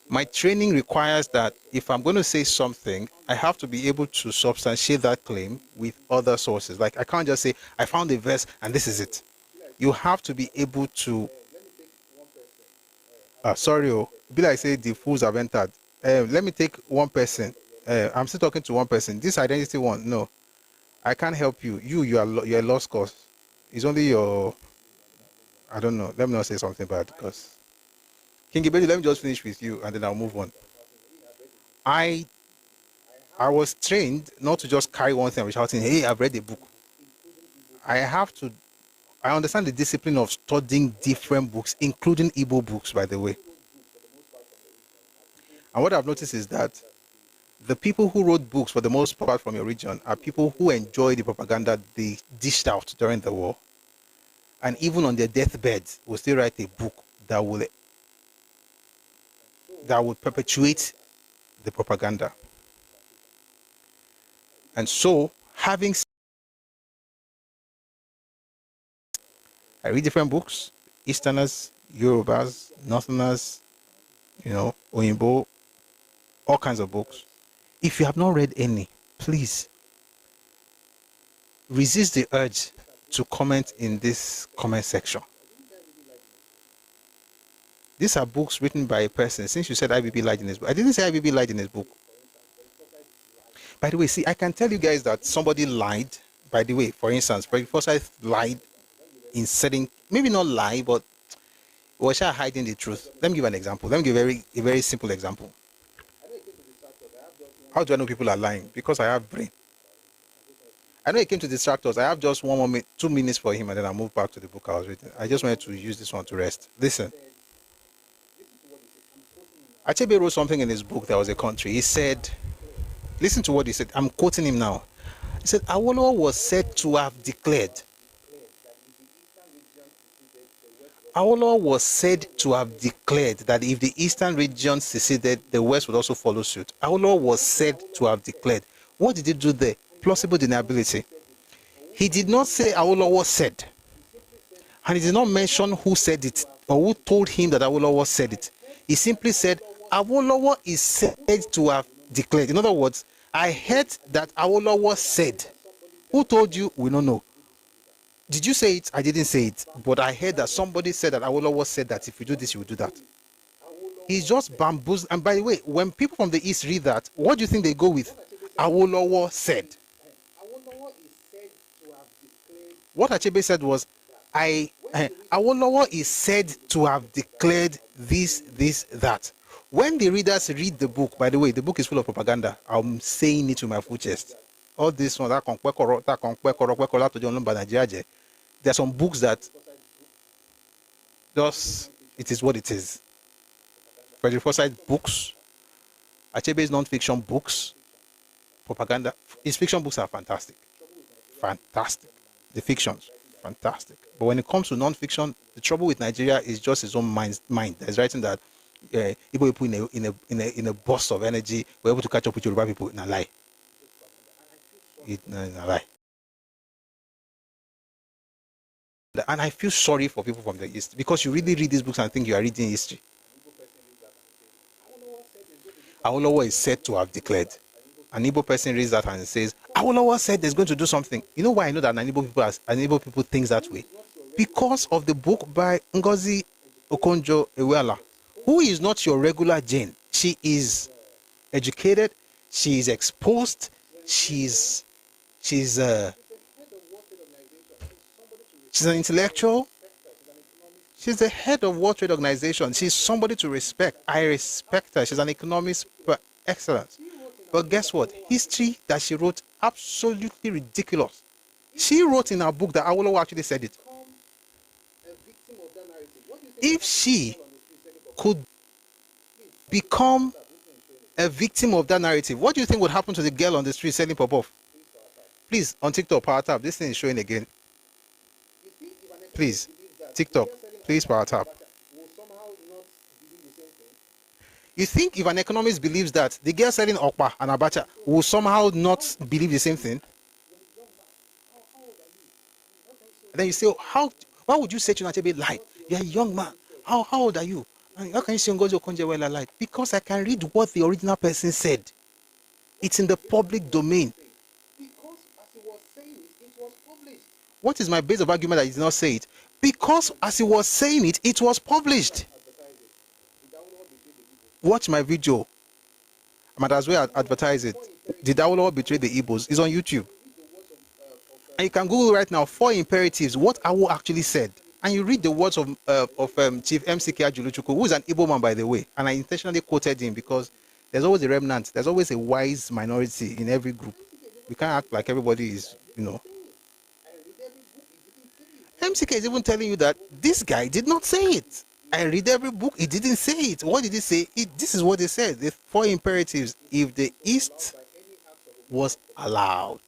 My training requires that if I'm going to say something, I have to be able to substantiate that claim with other sources. Like, I can't just say, I found a verse and this is it. You have to be able to, be like say the fools have entered. Let me take one person. I'm still talking to one person. This identity one, no, I can't help you. You're a lost cause. It's only your, I don't know. Let me not say something bad because King Ibedi, let me just finish with you and then I'll move on. I was trained not to just carry one thing and be shouting, hey, I've read the book. I understand the discipline of studying different books, including Igbo books, by the way. And what I've noticed is that the people who wrote books, for the most part from your region, are people who enjoy the propaganda they dished out during the war. And even on their deathbed, will still write a book that will perpetuate the propaganda. And so, I read different books, Easterners, Yorubas, Northerners, Oyinbo, all kinds of books. If you have not read any, please resist the urge to comment in this comment section. These are books written by a person. Since you said IBB lied in his book, I didn't say IBB lied in his book. By the way, see, I can tell you guys that somebody lied. By the way, for instance, Frederick Forsyth lied in setting, maybe not lie, but was hiding the truth. Let me give an example. Let me give a very simple example. How do I know people are lying? Because I have brain. I know he came to distract us. I have just 2 minutes for him, and then I'll move back to the book I was reading. I just wanted to use this one to rest. Listen. Achebe wrote something in his book that was a country. He said, listen to what he said. I'm quoting him now. He said, Awolowo was said to have declared. Awolowo was said to have declared that if the eastern region seceded, the west would also follow suit. Awolowo was said to have declared. What did he do there? Plausible deniability. He did not say Awolowo said. And he did not mention who said it or who told him that Awolowo said it. He simply said, Awolowo is said to have declared. In other words, I heard that Awolowo said. Who told you? We don't know. Did you say it? I didn't say it. But I heard that somebody said that Awolowo said that if you do this, you will do that. He's just bamboozled. And by the way, when people from the East read that, what do you think they go with? Awolowo said. What Achebe said was, Awolowo is said to have declared this, that. When the readers read the book, by the way, the book is full of propaganda. I'm saying it with my full chest. All this one, there are some books that just, it is what it is. Frederick Forsyth books, Achebe's non-fiction books, propaganda. His fiction books are fantastic. Fantastic. The fictions, fantastic. But when it comes to non-fiction, the trouble with Nigeria is just his own mind. He's writing that Igbo people in a burst of energy were able to catch up with Yoruba people in a lie. In a lie. And I feel sorry for people from the East because you really read these books and think you are reading history. Awolowo is said to have declared. An Igbo person reads that and says, Awolowo said there's going to do something. You know why I know that an Igbo people thinks that way? Because of the book by Ngozi Okonjo-Iweala, who is not your regular Jane. She is educated, she is exposed, she's an intellectual. She's the head of World Trade Organization. She's somebody to respect. I respect her. She's an economist par excellence. But guess what? History that she wrote, absolutely ridiculous. She wrote in her book that Awolowo actually said it. If she could become a victim of that narrative, what do you think would happen to the girl on the street selling pop-off? Please, on TikTok, power tap. This thing is showing again. Please, TikTok, please power tap. You think if an economist believes that the girl selling Aqua and Abacha will somehow not believe the same thing? And then you say, why would you say to Achebe lie? You're a young man. How old are you? And how can you say Ngozi Okonjo-Iweala lied? Because I can read what the original person said. It's in the public domain. What is my base of argument that he did not say it? Because as he was saying it, it was published. Watch my video. I might as well advertise it. Did Awolowo betray the Igbos? It's on YouTube. And you can Google right now 4 imperatives, what Awo actually said. And you read the words of Chief MCK Ojukwu, who is an Igbo man, by the way. And I intentionally quoted him because there's always a remnant. There's always a wise minority in every group. We can't act like everybody is, MCK is even telling you that this guy did not say it. I read every book, he didn't say it. What did he say? This is what he said. The 4 imperatives. If the East was allowed,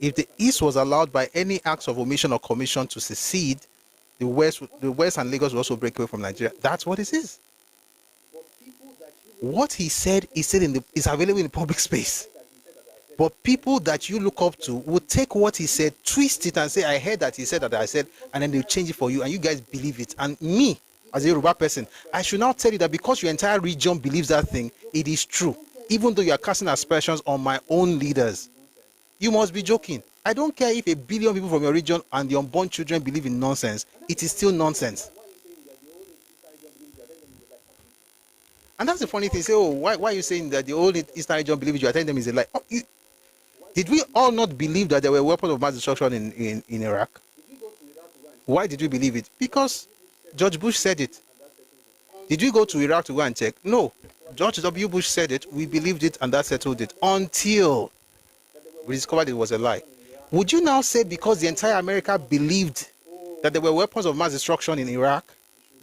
if the East was allowed by any acts of omission or commission to secede, the West and Lagos will also break away from Nigeria. That's what it is. What he said is available in the public space. But people that you look up to will take what he said, twist it and say, I heard that he said that I said, and then they'll change it for you, and you guys believe it. And me, as a Yoruba person, I should now tell you that because your entire region believes that thing, it is true. Even though you are casting aspersions on my own leaders. You must be joking. I don't care if 1 billion people from your region and the unborn children believe in nonsense. It is still nonsense. And that's the funny thing. Say, oh, why are you saying that the whole Eastern region believes you are telling them is a lie? Oh, did we all not believe that there were weapons of mass destruction in Iraq? Why did we believe it? Because George Bush said it. Did we go to Iraq to go and check? No. George W. Bush said it, we believed it, and that settled it. Until we discovered it was a lie. Would you now say because the entire America believed that there were weapons of mass destruction in Iraq,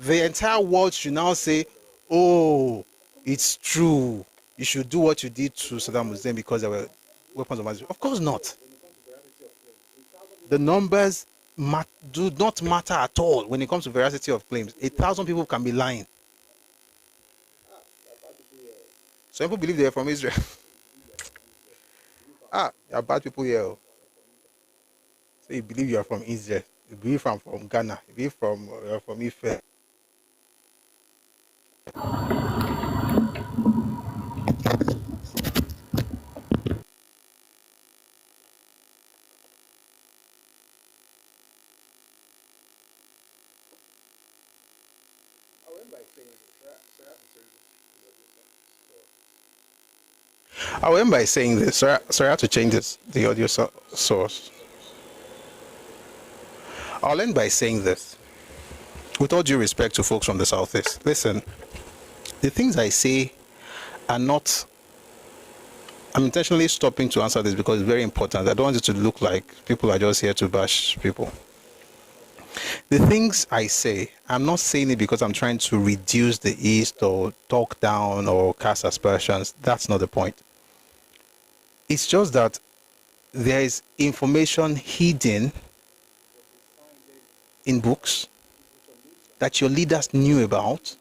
the entire world should now say, oh, it's true. You should do what you did to Saddam Hussein because there were weapons of mass destruction? Of course not. The numbers do not matter at all when it comes to veracity of claims. 1,000 people can be lying. Some people believe they are from Israel. There are bad people here. So you believe you are from Israel. You believe from Ghana. You believe from Ife. I will end by saying this. Sorry, I have to change the audio source. I'll end by saying this. With all due respect to folks from the Southeast, listen, the things I say are not... I'm intentionally stopping to answer this because it's very important. I don't want it to look like people are just here to bash people. The things I say, I'm not saying it because I'm trying to reduce the East or talk down or cast aspersions. That's not the point. It's just that there is information hidden in books that your leaders knew about,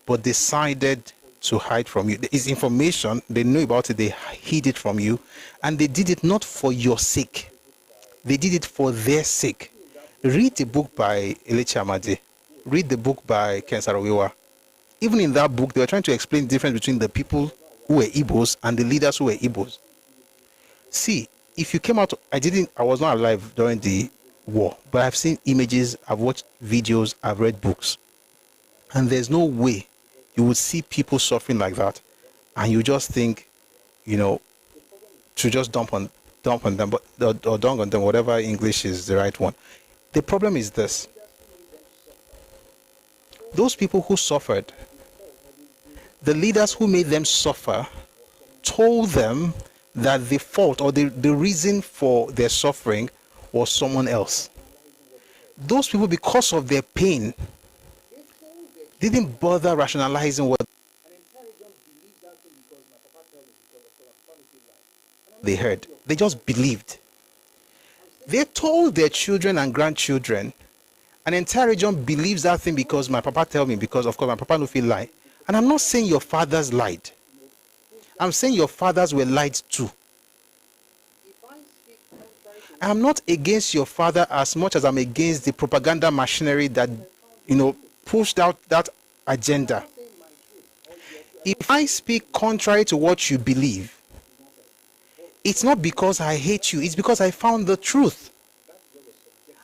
but decided to hide from you. There is information, they knew about it, they hid it from you, and they did it not for your sake. They did it for their sake. Read the book by Elechi Amadi. Read the book by Ken Saro-Wiwa. Even in that book, they were trying to explain the difference between the people who were Igbos and the leaders who were Igbos. See, if you came out, I was not alive during the war, but I've seen images, I've watched videos, I've read books. And there's no way you would see people suffering like that and you just think, to just dump on them, or dunk on them, whatever English is the right one. The problem is this. Those people who suffered, the leaders who made them suffer, told them that the fault or the reason for their suffering was someone else. Those people, because of their pain, didn't bother rationalizing what they heard. They just believed. They told their children and grandchildren, an entire region believes that thing because my papa tell me, because of course my papa no feel lie. And I'm not saying your fathers lied. I'm saying your fathers were lied to. I'm not against your father as much as I'm against the propaganda machinery that, pushed out that agenda. If I speak contrary to what you believe, it's not because I hate you, it's because I found the truth.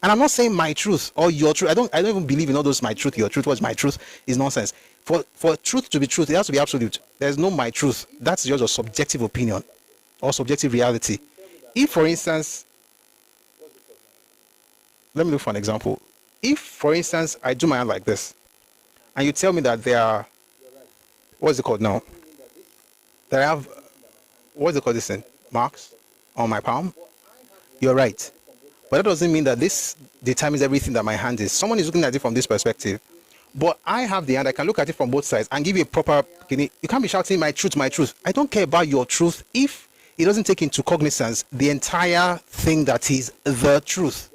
And I'm not saying my truth or your truth. I don't even believe in all those my truth, your truth, what's my truth is nonsense. For truth to be truth, it has to be absolute. There's no my truth. That's just a subjective opinion or subjective reality. If, for instance, let me look for an example. If, for instance, I do my hand like this, and you tell me that there are, what's it called now? That I have, what's it called this thing? Marks on my palm? You're right. But that doesn't mean that this determines everything that my hand is. Someone is looking at it from this perspective. But I have the hand, I can look at it from both sides and give you a proper, you can't be shouting my truth, my truth. I don't care about your truth if it doesn't take into cognizance the entire thing that is the truth.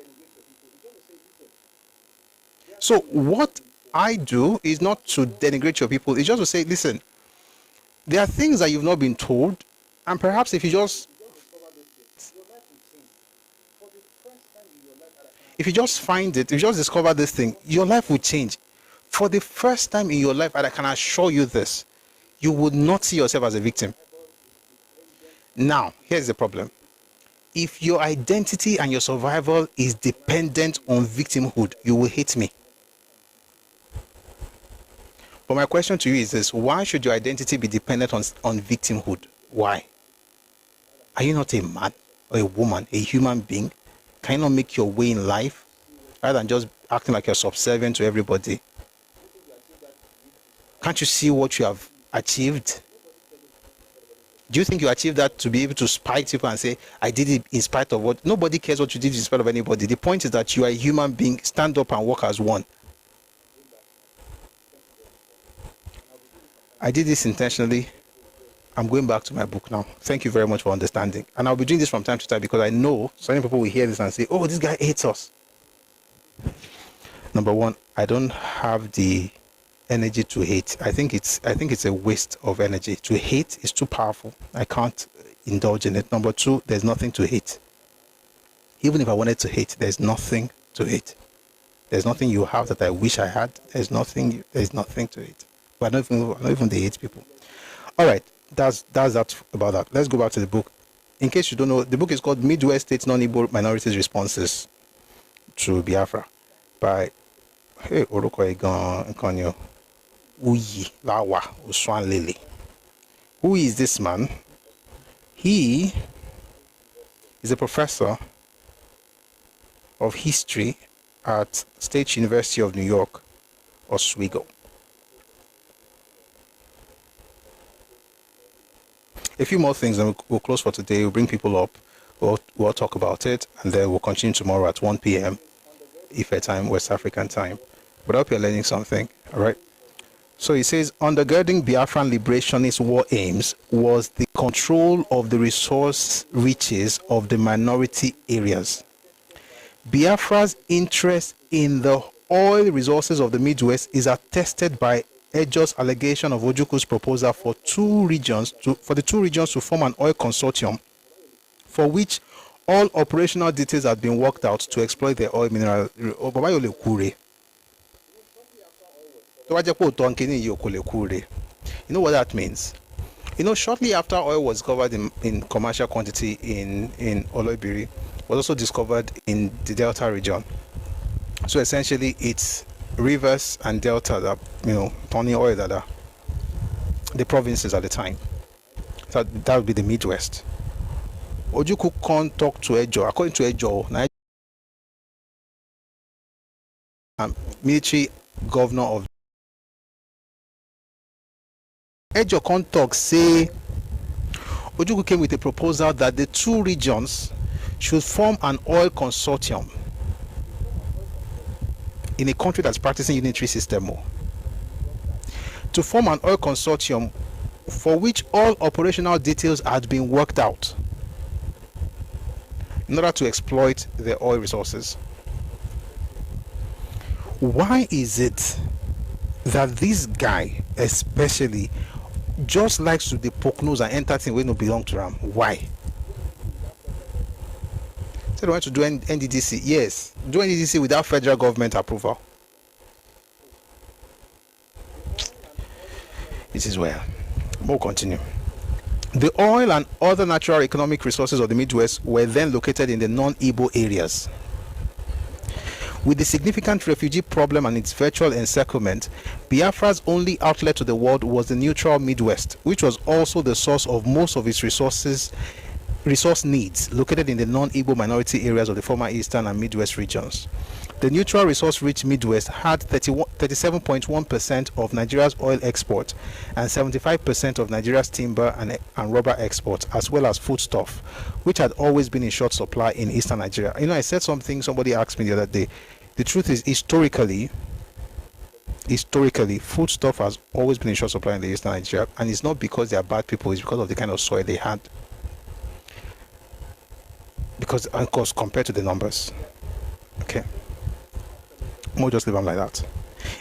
So what I do is not to denigrate your people, it's just to say, listen, there are things that you've not been told, and perhaps if you just find it, if you just discover this thing, your life will change. For the first time in your life, and I can assure you this, you would not see yourself as a victim. Now, here's the problem. If your identity and your survival is dependent on victimhood, you will hate me. But my question to you is this: why should your identity be dependent on victimhood? Why? Are you not a man or a woman, a human being? Can you not make your way in life rather than just acting like you're subservient to everybody? Can't you see what you have achieved? Do you think you achieved that to be able to spite people and say, I did it in spite of what? Nobody cares what you did in spite of anybody. The point is that you are a human being. Stand up and work as one. I did this intentionally. I'm going back to my book now. Thank you very much for understanding. And I'll be doing this from time to time because I know so many people will hear this and say, oh, this guy hates us. Number one, I don't have the energy to hate. I think it's a waste of energy. To hate is too powerful. I can't indulge in it. Number two, there's nothing to hate. Even if I wanted to hate, there's nothing to hate. There's nothing you have that I wish I had. There's nothing to hate. But I don't even they hate people. All right, that's that about that. Let's go back to the book. In case you don't know, the book is called Midwest States Non-Igbo Minorities Responses to Biafra by Nkonyo Uyi Lawa Uswan Lily. Who is this man? He is a professor of history at State University of New York, Oswego. A few more things and we'll close for today. We'll bring people up, we'll talk about it, and then we'll continue tomorrow at 1 p.m. Ife time, West African time. But I hope you're learning something, all right? So he says, undergirding Biafran liberationist war aims was the control of the resource riches of the minority areas. Biafra's interest in the oil resources of the Midwest is attested by Ejo's allegation of Ojuku's proposal for the two regions to form an oil consortium, for which all operational details had been worked out to exploit the oil mineral. You know what that means? You know, shortly after oil was discovered in commercial quantity in Oloibiri, was also discovered in the Delta region. So essentially, it's rivers and delta that, you know, turning oil that are the provinces at the time. So that would be the Midwest. Ojukwu can't talk to Ejo. According to Ejo, military governor of Ejo can't talk, say Ojukwu came with a proposal that the two regions should form an oil consortium in a country that's practicing unitary system, to form an oil consortium for which all operational details had been worked out in order to exploit the oil resources. Why is it that this guy especially just likes to poke nose and enter things wey no belong to him? Why? So they want to do NDDC. Yes, do NDDC without federal government approval. This is where we'll continue. The oil and other natural economic resources of the Midwest were then located in the non-Igbo areas. With the significant refugee problem and its virtual encirclement, Biafra's only outlet to the world was the neutral Midwest, which was also the source of most of its resource needs, located in the non-Igbo minority areas of the former Eastern and Midwest regions. The neutral resource-rich Midwest had 37.1% of Nigeria's oil export and 75% of Nigeria's timber and rubber exports, as well as foodstuff, which had always been in short supply in Eastern Nigeria. You know, I said something, somebody asked me the other day. The truth is, historically, foodstuff has always been in short supply in the Eastern Nigeria, and it's not because they are bad people, it's because of the kind of soil they had. Because, of course, compared to the numbers. Okay. We'll just leave them like that.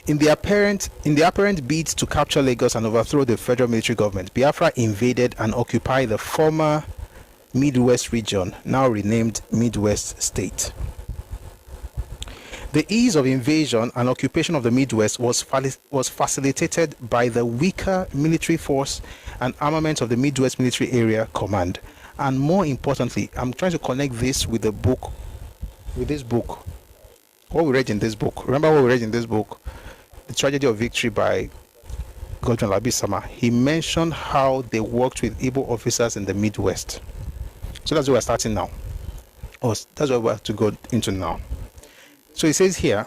In the apparent bid to capture Lagos and overthrow the federal military government, Biafra invaded and occupied the former Midwest region, now renamed Midwest State. The ease of invasion and occupation of the Midwest was facilitated by the weaker military force and armament of the Midwest Military Area Command. And more importantly, I'm trying to connect this with the book, with this book. What we read in this book. Remember what we read in this book? The Tragedy of Victory by Godwin Labisama. He mentioned how they worked with Igbo officers in the Midwest. So that's where we're starting now. Or that's what we're to go into now. So he says here,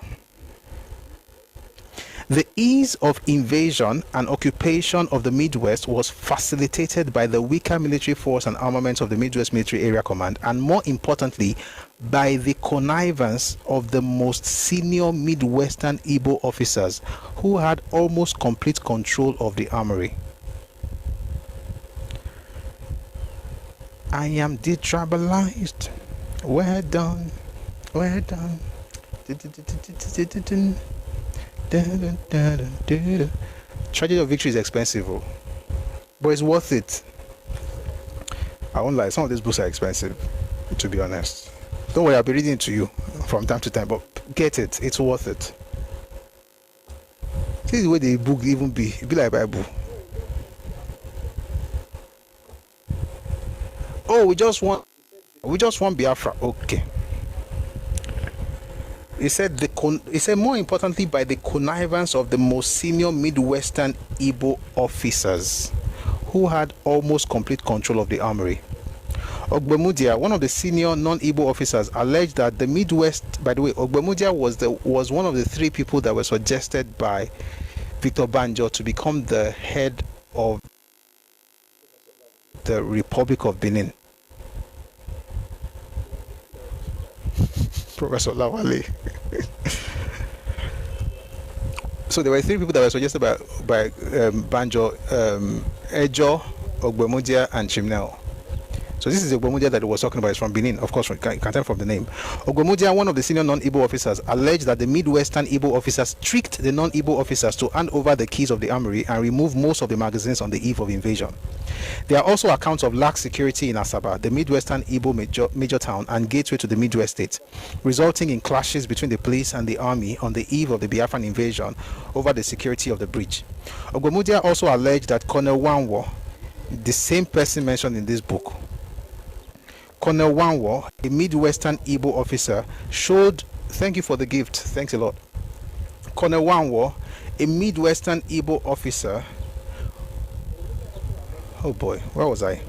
the ease of invasion and occupation of the Midwest was facilitated by the weaker military force and armaments of the Midwest Military Area Command, and more importantly, by the connivance of the most senior Midwestern Igbo officers who had almost complete control of the armory. I am detribalized. We're done. We're done. Tragedy of Victory is expensive, but it's worth it. I won't lie, some of these books are expensive, to be honest. Don't worry, I'll be reading it to you from time to time, but get it, it's worth it. See the way the book even be, it be like Bible. Oh, we just want Biafra. Okay. He said more importantly, by the connivance of the most senior Midwestern Igbo officers who had almost complete control of the armory. Ogbemudia, one of the senior non-Igbo officers, alleged that the Midwest, by the way, Ogbemudia was one of the three people that were suggested by Victor Banjo to become the head of the Republic of Benin. Professor Lawale. So there were 3 people that were suggested by Banjo, Ejo, Ogbemudia, and Chimnel. So this is Ogbemudia that he was talking about. It's from Benin, of course. You can tell from the name. Ogbemudia, one of the senior non-Igbo officers, alleged that the Midwestern Igbo officers tricked the non-Igbo officers to hand over the keys of the armory and remove most of the magazines on the eve of invasion. There are also accounts of lax security in Asaba, the Midwestern Igbo major town and gateway to the Midwest state, resulting in clashes between the police and the army on the eve of the Biafran invasion over the security of the bridge. Ogbemudia also alleged that Colonel Wanwo, the same person mentioned in this book, Colonel Wanwo, a Midwestern Igbo officer, showed, thank you for the gift, thanks a lot. Colonel Wanwo, a Midwestern Igbo officer, oh boy, where was I?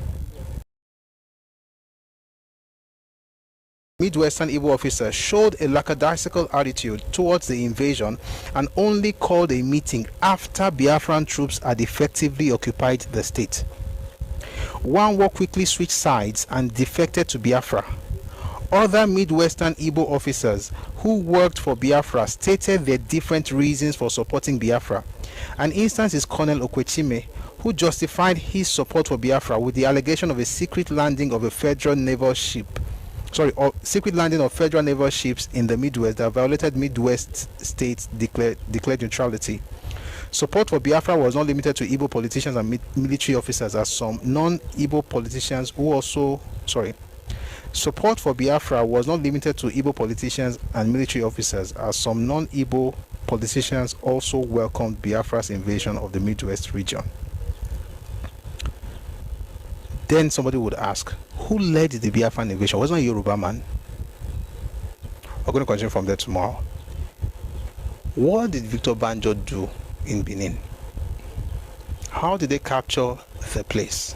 Midwestern Igbo officer showed a lackadaisical attitude towards the invasion and only called a meeting after Biafran troops had effectively occupied the state. Wanwo quickly switched sides and defected to Biafra. Other Midwestern Igbo officers who worked for Biafra stated their different reasons for supporting Biafra. An instance is Colonel Okwechime, who justified his support for Biafra with the allegation of a secret landing of federal naval ships in the Midwest that violated Midwest states' declared neutrality. Support for Biafra was not limited to Igbo politicians and military officers, as some non-Igbo politicians Support for Biafra was not limited to Igbo politicians and military officers, as some non-Igbo politicians also welcomed Biafra's invasion of the Midwest region. Then somebody would ask, who led the Biafran invasion? Wasn't it a Yoruba man? We're going to continue from there tomorrow. What did Victor Banjo do in Benin? How did they capture the place?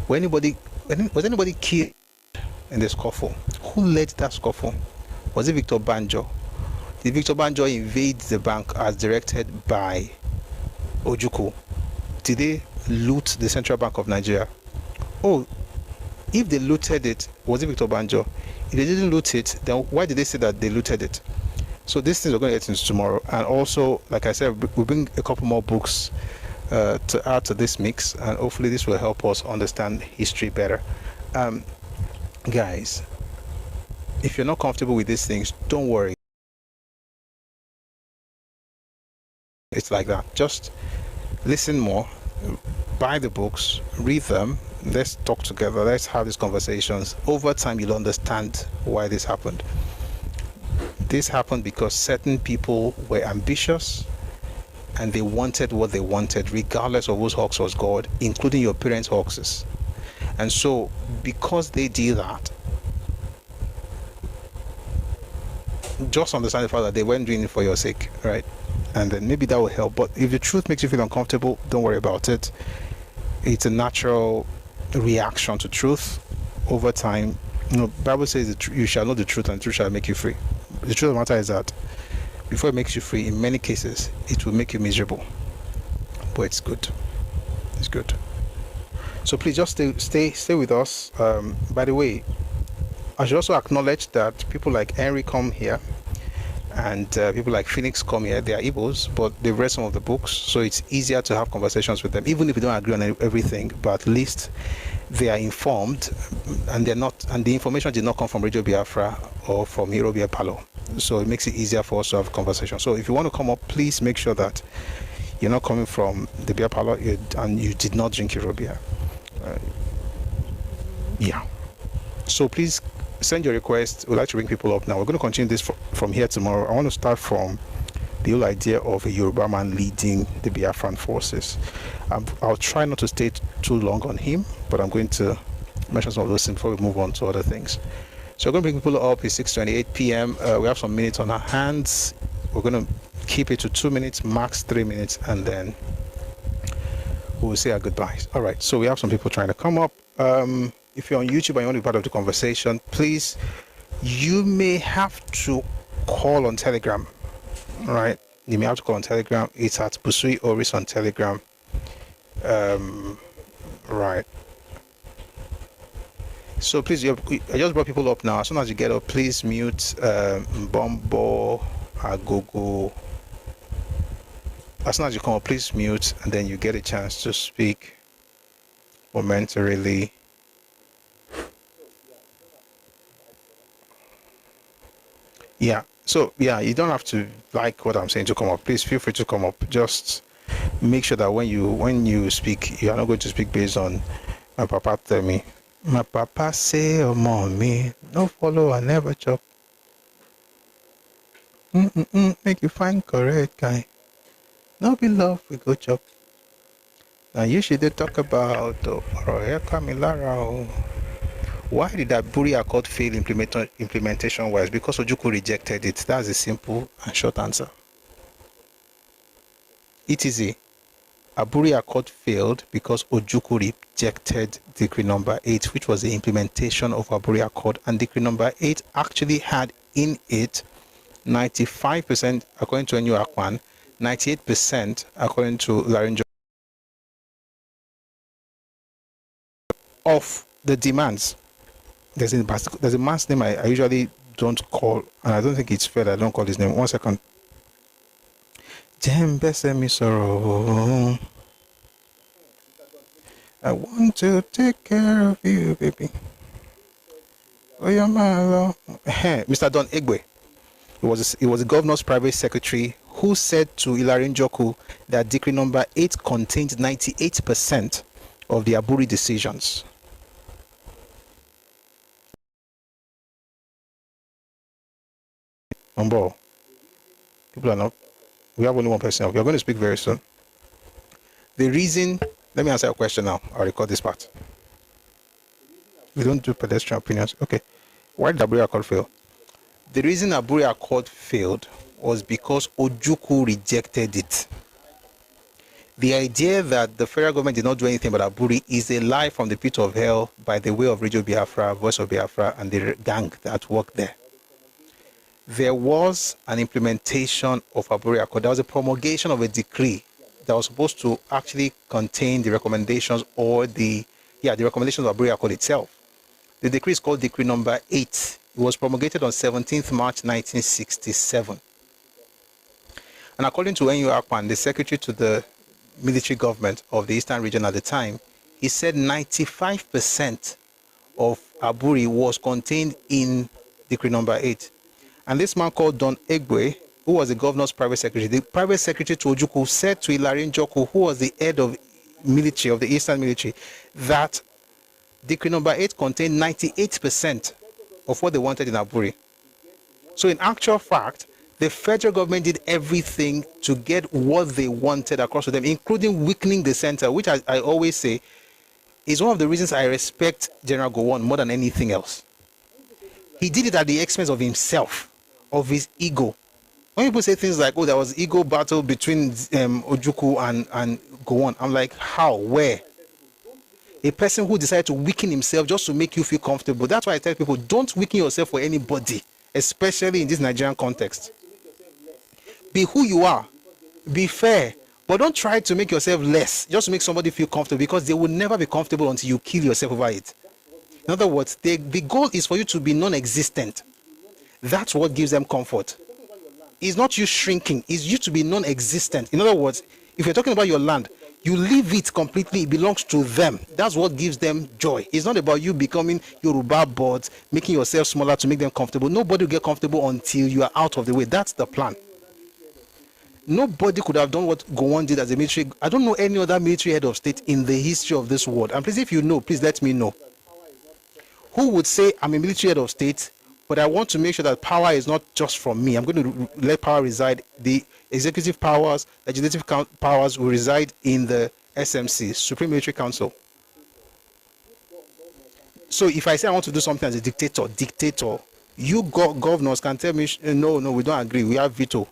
Was anybody killed in the scuffle? Who led that scuffle? Was it Victor Banjo? Did Victor Banjo invade the bank as directed by Ojukwu? Did they loot the Central Bank of Nigeria? Oh, if they looted it, was it Victor Banjo? If they didn't loot it, then why did they say that they looted it? So these things we're going to get into tomorrow. And also, like I said, we'll bring a couple more books to add to this mix, and hopefully this will help us understand history better. Guys, if you're not comfortable with these things, don't worry. It's like that. Just listen more, buy the books, read them, let's talk together, let's have these conversations. Over time, you'll understand why this happened. This happened because certain people were ambitious and they wanted what they wanted, regardless of whose hoax was God, including your parents' hoaxes. And so, because they did that, just understand the fact that they weren't doing it for your sake, right? And then maybe that will help. But if the truth makes you feel uncomfortable, don't worry about it. It's a natural reaction to truth. Over time, the Bible says that you shall know the truth and the truth shall make you free. The truth of the matter is that before it makes you free, in many cases, it will make you miserable. But it's good. It's good. So please just stay with us. By the way, I should also acknowledge that people like Henry come here, and people like Phoenix come here. They are Igbos, but they've read some of the books, so it's easier to have conversations with them, even if we don't agree on everything. But at least they are informed, and the information did not come from Radio Biafra or from Yorubia Palo. So it makes it easier for us to have a conversation. So if you want to come up, please make sure that you're not coming from the Beer Palo and you did not drink Yorubia. Yeah. So please send your request. We'd like to bring people up now. We're going to continue this from here tomorrow. I want to start from the whole idea of a Yoruba man leading the Biafran forces. I'll try not to stay too long on him, but I'm going to mention some of those things before we move on to other things. So we're going to bring people up. It's 6:28 p.m. We have some minutes on our hands. We're going to keep it to 2 minutes, max 3 minutes, and then we'll say our goodbyes. All right, so we have some people trying to come up. If you're on YouTube and you want to be part of the conversation, please, you may have to call on Telegram. All right, you may have to call on Telegram. It's at Busui Oris on Telegram. Right. So please, I just brought people up now. As soon as you get up, please mute Bombo, Agogo. As soon as you come up, please mute, and then you get a chance to speak momentarily. Yeah. So yeah, you don't have to like what I'm saying to come up. Please feel free to come up. Just make sure that when you speak, you are not going to speak based on my papa tell me. My papa say, oh mommy, no follow, I never chop. Make you find correct guy. No be love, we go chop. Now you should talk about why did Aburi Accord fail implementation wise? Because Ojuku rejected it. That's a simple and short answer. ETZ. Aburi Accord failed because Ojuku rejected Decree number 8, which was the implementation of Aburi Accord, and Decree number 8 actually had in it 95% according to Aqua, 98% according to Larinjo of the demands. There's a man's name I usually don't call, and I don't think it's fair that I don't call his name. 1 second. I want to take care of you, baby. Oh, you're my love. Mr. Don Egbe. It was the governor's private secretary who said to Ilarinjoku that decree number 8 contained 98% of the Aburi decisions. Umbo, people are not. We have only one person. We are going to speak very soon. The reason, let me answer your question now. I'll record this part. We don't do pedestrian opinions. Okay. Why did Aburi Accord fail? The reason Aburi Accord failed was because Ojuku rejected it. The idea that the federal government did not do anything about Aburi is a lie from the pit of hell by the way of Radio Biafra, Voice of Biafra, and the gang that worked there. There was an implementation of Aburi Accord. There was a promulgation of a decree that was supposed to actually contain the recommendations or the recommendations of Aburi Accord itself. The decree is called Decree number 8. It was promulgated on 17th March 1967. And according to N.U. Aqua, the secretary to the military government of the Eastern region at the time, he said 95% of Aburi was contained in Decree number 8. And this man called Don Egbe, who was the governor's private secretary, the private secretary to Ojuku, said to Ilarinjoku, who was the head of military, of the Eastern military, that Decree number 8 contained 98% of what they wanted in Aburi. So in actual fact, the federal government did everything to get what they wanted across to them, including weakening the center, which I always say is one of the reasons I respect General Gowon more than anything else. He did it at the expense of himself, of his ego. When people say things like, oh, there was ego battle between Ojuku and Gowon, I'm like, how? Where? A person who decided to weaken himself just to make you feel comfortable. That's why I tell people, don't weaken yourself for anybody, especially in this Nigerian context. Be who you are. Be fair. But don't try to make yourself less just to make somebody feel comfortable, because they will never be comfortable until you kill yourself over it. In other words, the goal is for you to be non-existent. That's what gives them comfort. It's not you shrinking. It's you to be non-existent. In other words, if you're talking about your land, you leave it completely. It belongs to them. That's what gives them joy. It's not about you becoming Yoruba boards, making yourself smaller to make them comfortable. Nobody will get comfortable until you are out of the way. That's the plan. Nobody could have done what Gowon did as a military. I don't know any other military head of state in the history of this world. And please, if you know, please let me know. Who would say, I'm a military head of state, but I want to make sure that power is not just from me. I'm going to let power reside. The executive powers, legislative powers will reside in the SMC, Supreme Military Council. So if I say I want to do something as a dictator, you governors can tell me, no, we don't agree. We have veto.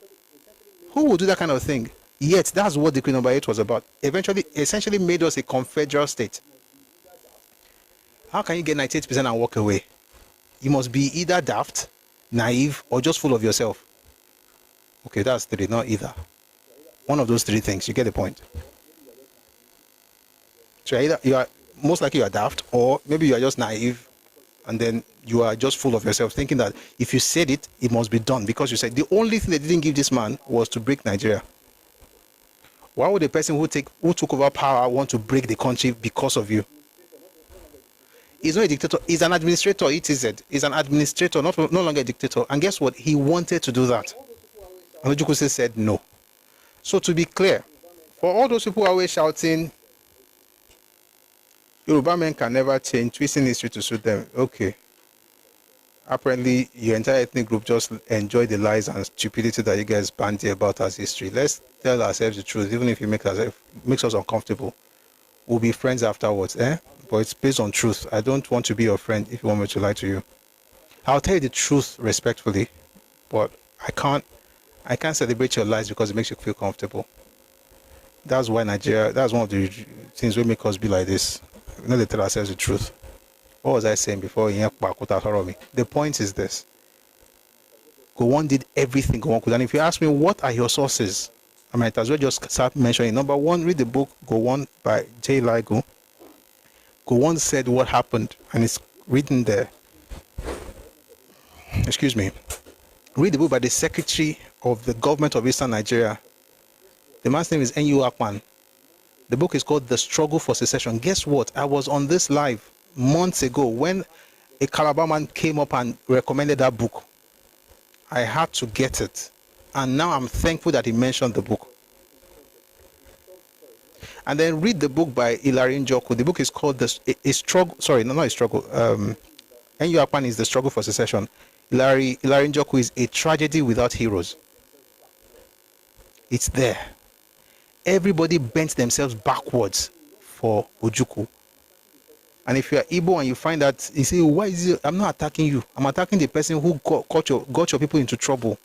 Who will do that kind of thing? Yet, that's what Decree number 8 was about. Essentially made us a confederal state. How can you get 98% and walk away? You must be either daft, naive, or just full of yourself. Okay, that's 3, not either. One of those 3 things, you get the point. So either you are most likely you are daft, or maybe you are just naive, and then you are just full of yourself, thinking that if you said it, it must be done because you said. The only thing they didn't give this man was to break Nigeria. Why would a person who took over power want to break the country because of you? He's not a dictator. He's an administrator. ETZ. He's an administrator, no longer a dictator. And guess what? He wanted to do that. And Ojukwu said no. So to be clear, for all those people who are always shouting, Yoruba men can never change, twisting history to suit them. Okay. Apparently, your entire ethnic group just enjoy the lies and stupidity that you guys bandy about as history. Let's tell ourselves the truth, even if it makes us uncomfortable. We'll be friends afterwards, eh? But it's based on truth. I don't want to be your friend if you want me to lie to you. I'll tell you the truth respectfully, but I can't celebrate your lies because it makes you feel comfortable. That's why Nigeria, that's one of the things that make us be like this. We know they tell ourselves the truth. What was I saying before? The point is this. Gowon did everything Gowon could. And if you ask me, what are your sources? I might as well just start mentioning. Number one, read the book Gowon by J. Ligo. Gowon said what happened, and it's written there. Excuse me. Read the book by the Secretary of the Government of Eastern Nigeria. The man's name is N.U. Akpan. The book is called The Struggle for Secession. Guess what? I was on this live months ago when a Calabar man came up and recommended that book. I had to get it. And now I'm thankful that he mentioned the book. And then read the book by Hilary Njoku. The book is called N.U. Akpan is The Struggle for Secession. Hilary Njoku is A Tragedy Without Heroes. It's there. Everybody bent themselves backwards for Ojukwu. And if you are Igbo and you find that, you say, why is it? I'm not attacking you. I'm attacking the person who got your people into trouble.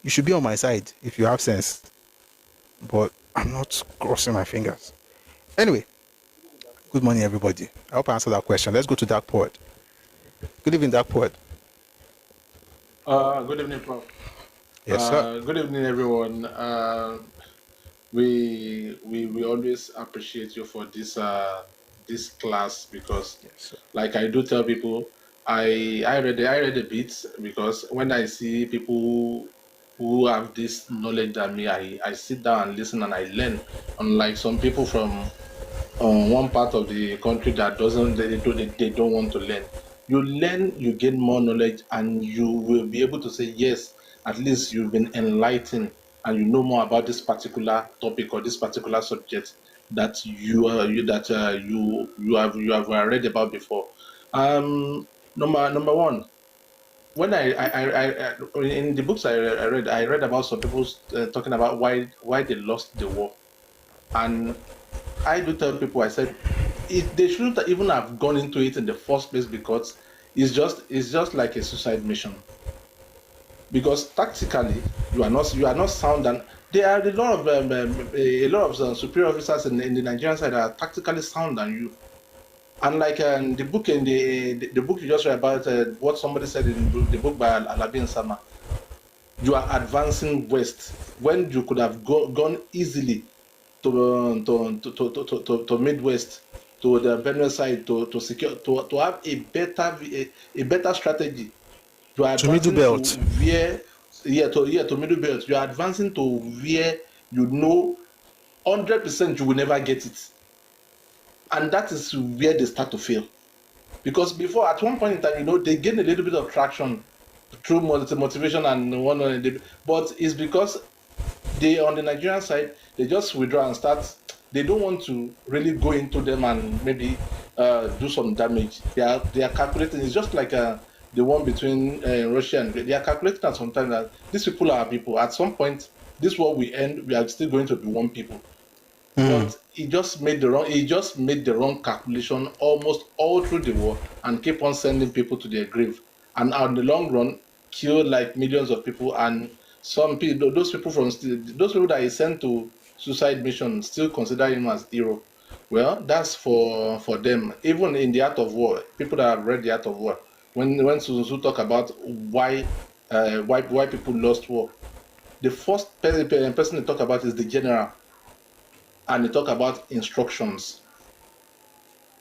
You should be on my side if you have sense. But I'm not crossing my fingers. Anyway, good morning, everybody. I hope I answered that question. Let's go to Dark Poet. Good evening, Dark Poet. Good evening, Prof. Yes, sir. Good evening, everyone. We always appreciate you for this class because, Yes, like I do tell people, I read a bit because when I see people who have this knowledge than me, I sit down and listen and I learn. Unlike some people from one part of the country that they don't want to learn. You learn, you gain more knowledge, and you will be able to say yes. At least you've been enlightened and you know more about this particular topic or this particular subject that you have read about before. Number one, when I in the books I read about some people talking about why they lost the war, and I do tell people, I said they shouldn't even have gone into it in the first place because it's just like a suicide mission. Because tactically you are not sound, and there are a lot of superior officers in the Nigerian side that are tactically sound than you. And like the book the book you just read about what somebody said in the book by Alabi Nsama, you are advancing west when you could have gone easily to Midwest, to the Benue side, to secure, to have a better strategy. You are To Middle advancing Belt. to where to Middle Belt. You are advancing to where you know 100% you will never get it, and that is where they start to fail. Because before, at one point in time, they gain a little bit of traction through motivation and one, but it's because they, on the Nigerian side, they just withdraw and start. They don't want to really go into them and maybe do some damage. They are calculating. It's just like the one between Russia and they are calculating at some time that these people are people. At some point, this war will end. We are still going to be one people. But he just made the wrong calculation almost all through the war and keep on sending people to their grave. And on the long run, killed like millions of people, and some people, those people that he sent to suicide mission still consider him as hero. Well, that's for them. Even in the Art of War, people that have read the Art of War, when Sun Tzu talk about why people lost war, the first person they talk about is the general, and they talk about instructions.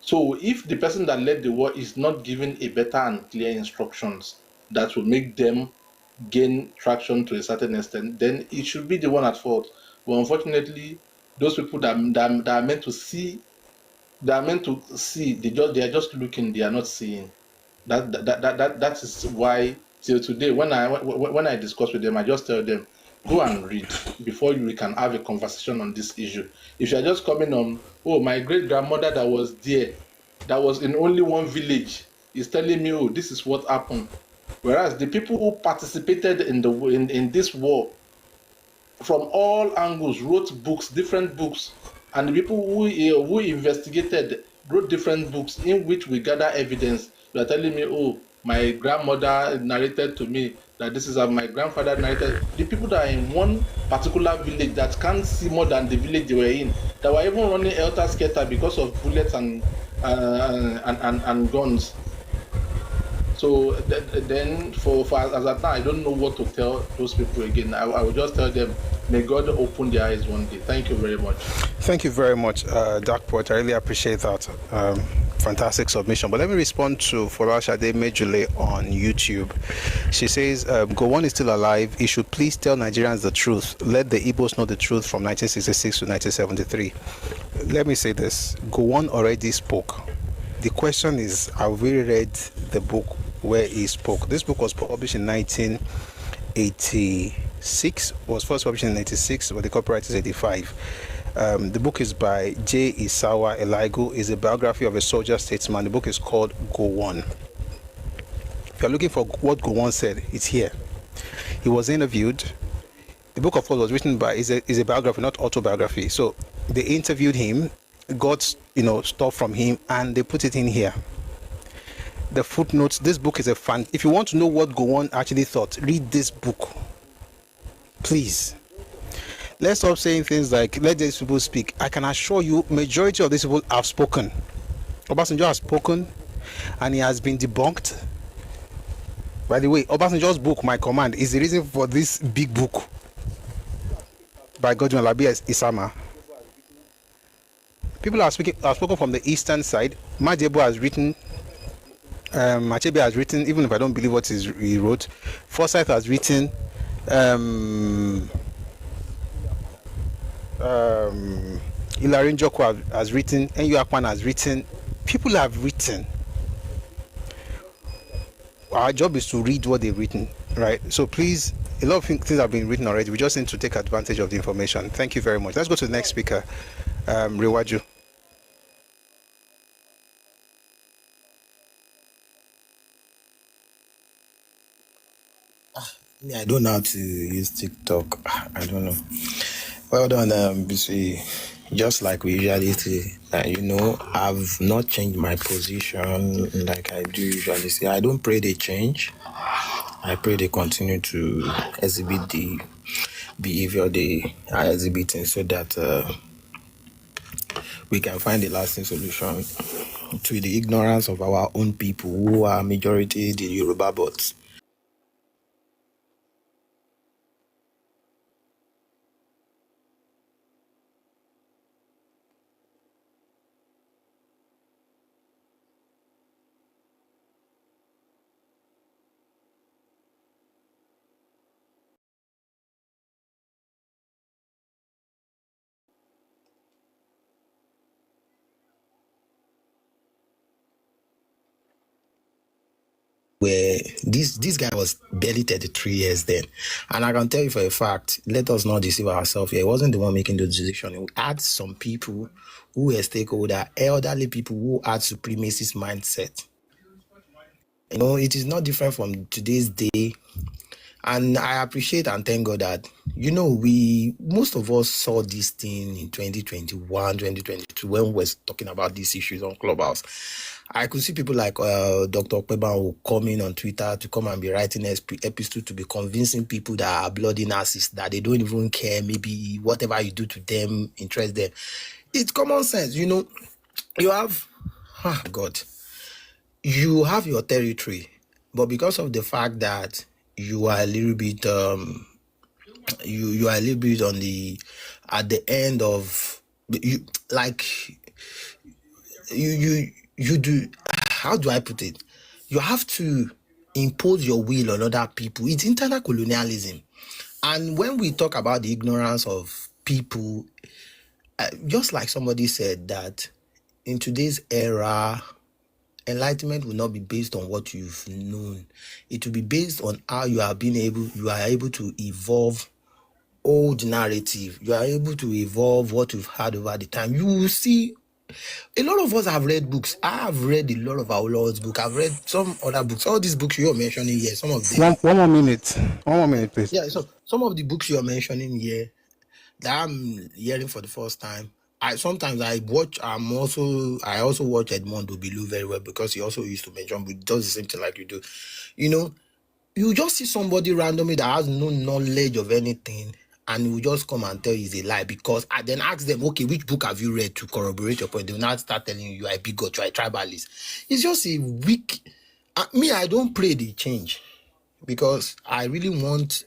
So if the person that led the war is not given a better and clear instructions that will make them gain traction to a certain extent, then it should be the one at fault. But unfortunately, those people that are meant to see, they are just looking, they are not seeing. That is why till today, when I discuss with them, I just tell them, go and read before we can have a conversation on this issue. If you are just coming on, oh, my great grandmother that was there, that was in only one village, is telling me, oh, this is what happened. Whereas the people who participated in this war from all angles wrote books, different books, and the people who investigated wrote different books in which we gather evidence. You are telling me, oh, my grandmother narrated to me that this is how my grandfather narrated. The people that are in one particular village that can't see more than the village they were in, that were even running helter skelter because of bullets and guns. So then, for as at now, I don't know what to tell those people again. I will just tell them, may God open their eyes one day. Thank you very much. Thank you very much, Dark Poet. I really appreciate that. Fantastic submission. But let me respond to Folashade Mejule on YouTube. She says, Gowon is still alive. He should please tell Nigerians the truth. Let the Igbos know the truth from 1966 to 1973. Let me say this. Gowon already spoke. The question is, have we read the book where he spoke? This book was published in 1986, was first published in 86, but the copyright is 85. The book is by J. Isawa Elaigu. It's a biography of a soldier statesman. The book is called Gowon. If you're looking for what Gowon said, it's here. He was interviewed. The book, of course, was written by, is a biography, not autobiography. So they interviewed him, got stuff from him, and they put it in here. The footnotes. This book is if you want to know what Gowon actually thought, read this book, please. Let's stop saying things like, let these people speak. I can assure you, majority of these people have spoken. Obasanjo has spoken, and he has been debunked. By the way, Obasanjo's book, My Command, is the reason for this big book by Godwin Labi Isama. People have spoken from the eastern side. Majebo has written, Achebe has written, even if I don't believe what he wrote. Forsyth has written, Hilary Njoku has written, Enyo Akpan has written. People have written. Our job is to read what they've written, right? So please, a lot of things have been written already. We just need to take advantage of the information. Thank you very much. Let's go to the next speaker, Rewaju. I don't know how to use TikTok. I don't know. Well done, BC. Just like we usually say, I've not changed my position like I do usually say. I don't pray they change. I pray they continue to exhibit the behavior they are exhibiting so that we can find a lasting solution to the ignorance of our own people who are majority the Yoruba bots. Where this guy was barely 33 years then. And I can tell you for a fact, let us not deceive ourselves here. He wasn't the one making the decision. We had some people who were stakeholder, elderly people who had supremacist mindset. It is not different from today's day. And I appreciate and thank God that, most of us saw this thing in 2021, 2022, when we were talking about these issues on Clubhouse. I could see people like Dr. Okpeba who come in on Twitter to come and be writing episodes to be convincing people that are bloody narcissists, that they don't even care, maybe whatever you do to them interests them. It's common sense, you have, you have your territory, but because of the fact that you are a little bit, you are a little bit on at the end of, you do, how do I put it? You have to impose your will on other people. It's internal colonialism. And when we talk about the ignorance of people, just like somebody said that in today's era, enlightenment will not be based on what you've known. It will be based on how you are able to evolve old narrative. You are able to evolve what you've had over the time. You will see a lot of us have read books. I have read a lot of our Lord's book. I've read some other books. All these books you're mentioning here, some of them. One more minute. One more minute, please. Yeah, so some of the books you're mentioning here that I'm hearing for the first time. I also watch Edmond Obilu very well because he also used to mention, but does the same thing like you do. You know, you just see somebody randomly that has no knowledge of anything, and he will just come and tell you it's a lie because I then ask them, okay, which book have you read to corroborate your point? They will not start telling you are a bigot, you are a tribalist. It's just a weak. I don't pray they change because I really want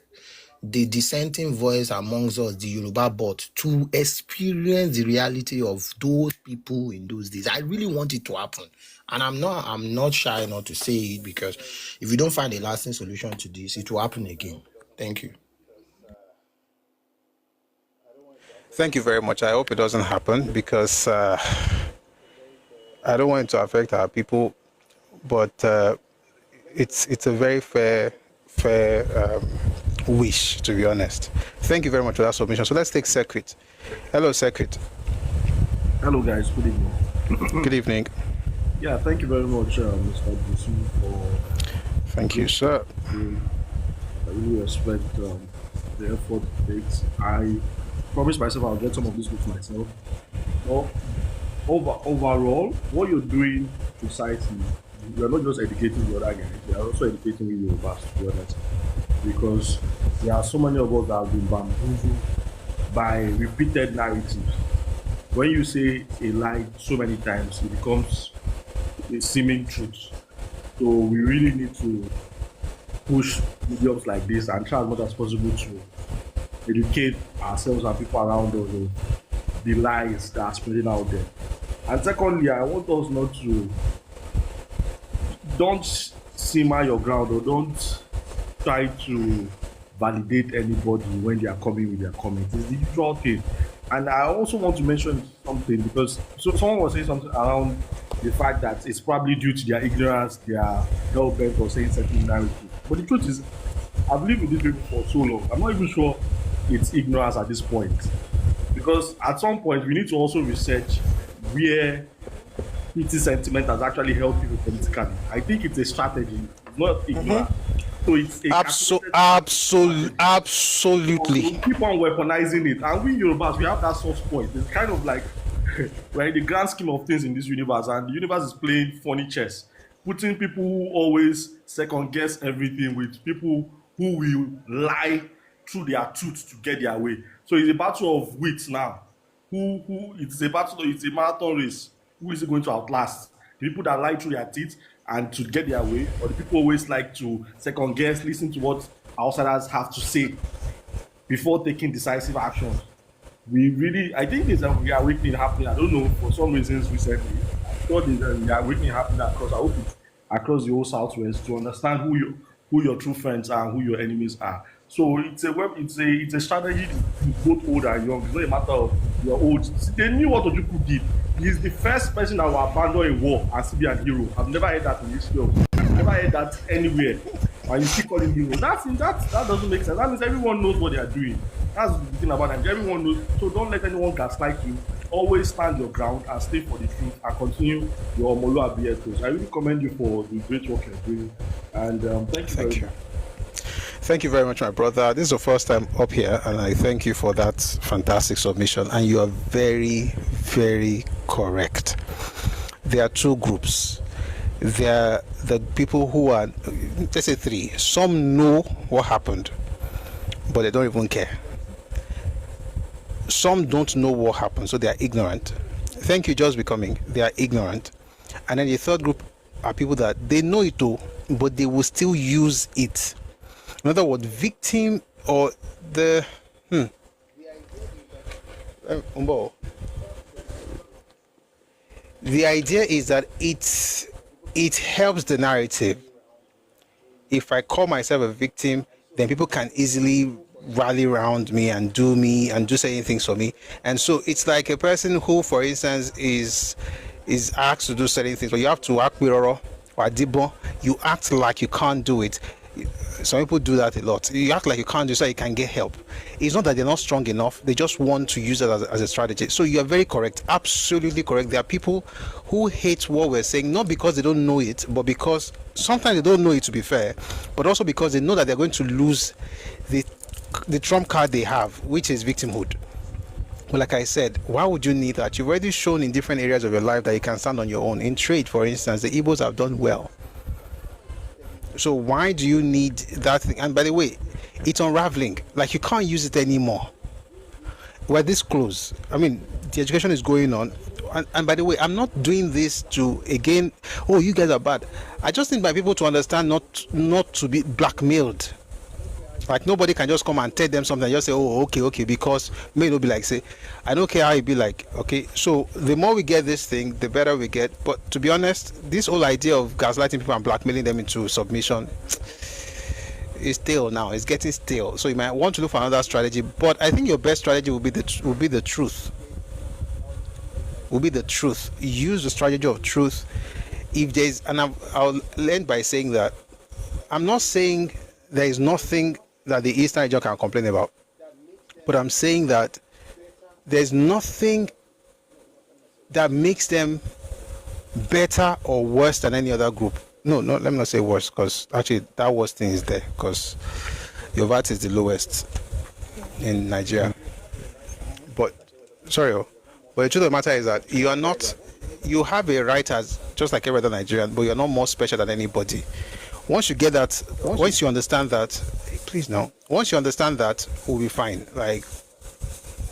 the dissenting voice amongst us, the Yoruba bot, to experience the reality of those people in those days. I really want it to happen. And I'm not shy not to say it because if you don't find a lasting solution to this, it will happen again. Thank you. Thank you very much. I hope it doesn't happen because I don't want it to affect our people, but it's a very fair wish, to be honest. Thank you very much for that submission. So let's take Secret. Hello, Secret. Hello, guys. Good evening. Good evening. Yeah, thank you very much, Mr. Busu, for. Thank you, sir. I really respect the effort it takes. I promise myself I'll get some of these books myself. Well, overall, what you're doing to society, you're not just educating the other guys, you're also educating the Yorubas, to be honest. Because there are so many of us that have been bamboozled by repeated narratives. When you say a lie so many times, it becomes a seeming truth. So we really need to push mediums like this and try as much as possible to educate ourselves and people around us on the lies that are spreading out there. And secondly, I want us not to, don't simmer your ground or don't try to validate anybody when they are coming with their comments. It's the usual thing. And I also want to mention something because someone was saying something around the fact that it's probably due to their ignorance, their hell-bent for saying certain narrative. But the truth is, I've lived with these people for so long. I'm not even sure it's ignorance at this point. Because at some point, we need to also research where petty sentiment has actually helped people politically. I think it's a strategy, not ignorance. So it's absolutely. We keep on weaponizing it, and we Yorubas, we have that soft point. It's kind of like we're in the grand scheme of things in this universe, and the universe is playing funny chess, putting people who always second guess everything with people who will lie through their tooth to get their way. So it's a battle of wits now. It's a marathon race. Who is it going to outlast? The people that lie through their teeth and to get their way, or the people always like to second guess, listen to what outsiders have to say before taking decisive action. I think there's a reawakening happening. I don't know, for some reasons recently. I thought there's a reawakening happening across, I hope it's across the whole Southwest, to understand who your true friends are and who your enemies are. So it's a strategy both old and young. It's not a matter of you're old. They knew what Ojuku did. He's the first person that will abandon a war and still be a hero. I've never heard that in history. I've never heard that anywhere. And you still call him hero. That doesn't make sense. That means everyone knows what they are doing. That's the thing about them. Everyone knows. So don't let anyone gaslight you. Always stand your ground and stay for the truth and continue your Omoluabi ethos. I really commend you for the great work you're doing. And thank you very much. Thank you very much, my brother. This is the first time up here, and I thank you for that fantastic submission. And you are very, very correct. There are two groups. There are the people who are, let's say three. Some know what happened, but they don't even care. Some don't know what happened, so they are ignorant. Thank you, just becoming. They are ignorant. And then the third group are people that they know it too, but they will still use it. In other words, victim or the The idea is that it helps the narrative. If I call myself a victim, then people can easily rally around me and do certain things for me. And so it's like a person who, for instance, is asked to do certain things, but you have to act mirror or adibo. You act like you can't do it. Some people do that a lot. You act like you can't do it so you can get help. It's not that they're not strong enough. They just want to use it as a strategy. So you are very correct. Absolutely correct. There are people who hate what we're saying, not because they don't know it, but because sometimes they don't know it, to be fair, but also because they know that they're going to lose the trump card they have, which is victimhood. But like I said, why would you need that? You've already shown in different areas of your life that you can stand on your own. In trade, for instance, the Igbos have done well. So why do you need that thing? And by the way, it's unraveling. Like, you can't use it anymore. We're this close. I mean, the education is going on. And by the way, I'm not doing this to, again, oh, you guys are bad. I just need my people to understand not to be blackmailed. Like, nobody can just come and tell them something and just say, oh, okay, because may not be like, say, I don't care how it be like, okay. So the more we get this thing, the better we get. But to be honest, this whole idea of gaslighting people and blackmailing them into submission is stale now. It's getting stale. So you might want to look for another strategy. But I think your best strategy will be the truth. Will be the truth. Use the strategy of truth. If there's, and I'll end by saying that I'm not saying there is nothing that the Eastern region can complain about, but I'm saying that there's nothing that makes them better or worse than any other group. No, let me not say worse, because actually that worst thing is there, because your VAT is the lowest in Nigeria. But the truth of the matter is that you have a right as just like every other Nigerian, but you're not more special than anybody. Once you get that, once you understand that, please no. Once you understand that, we'll be fine. Like,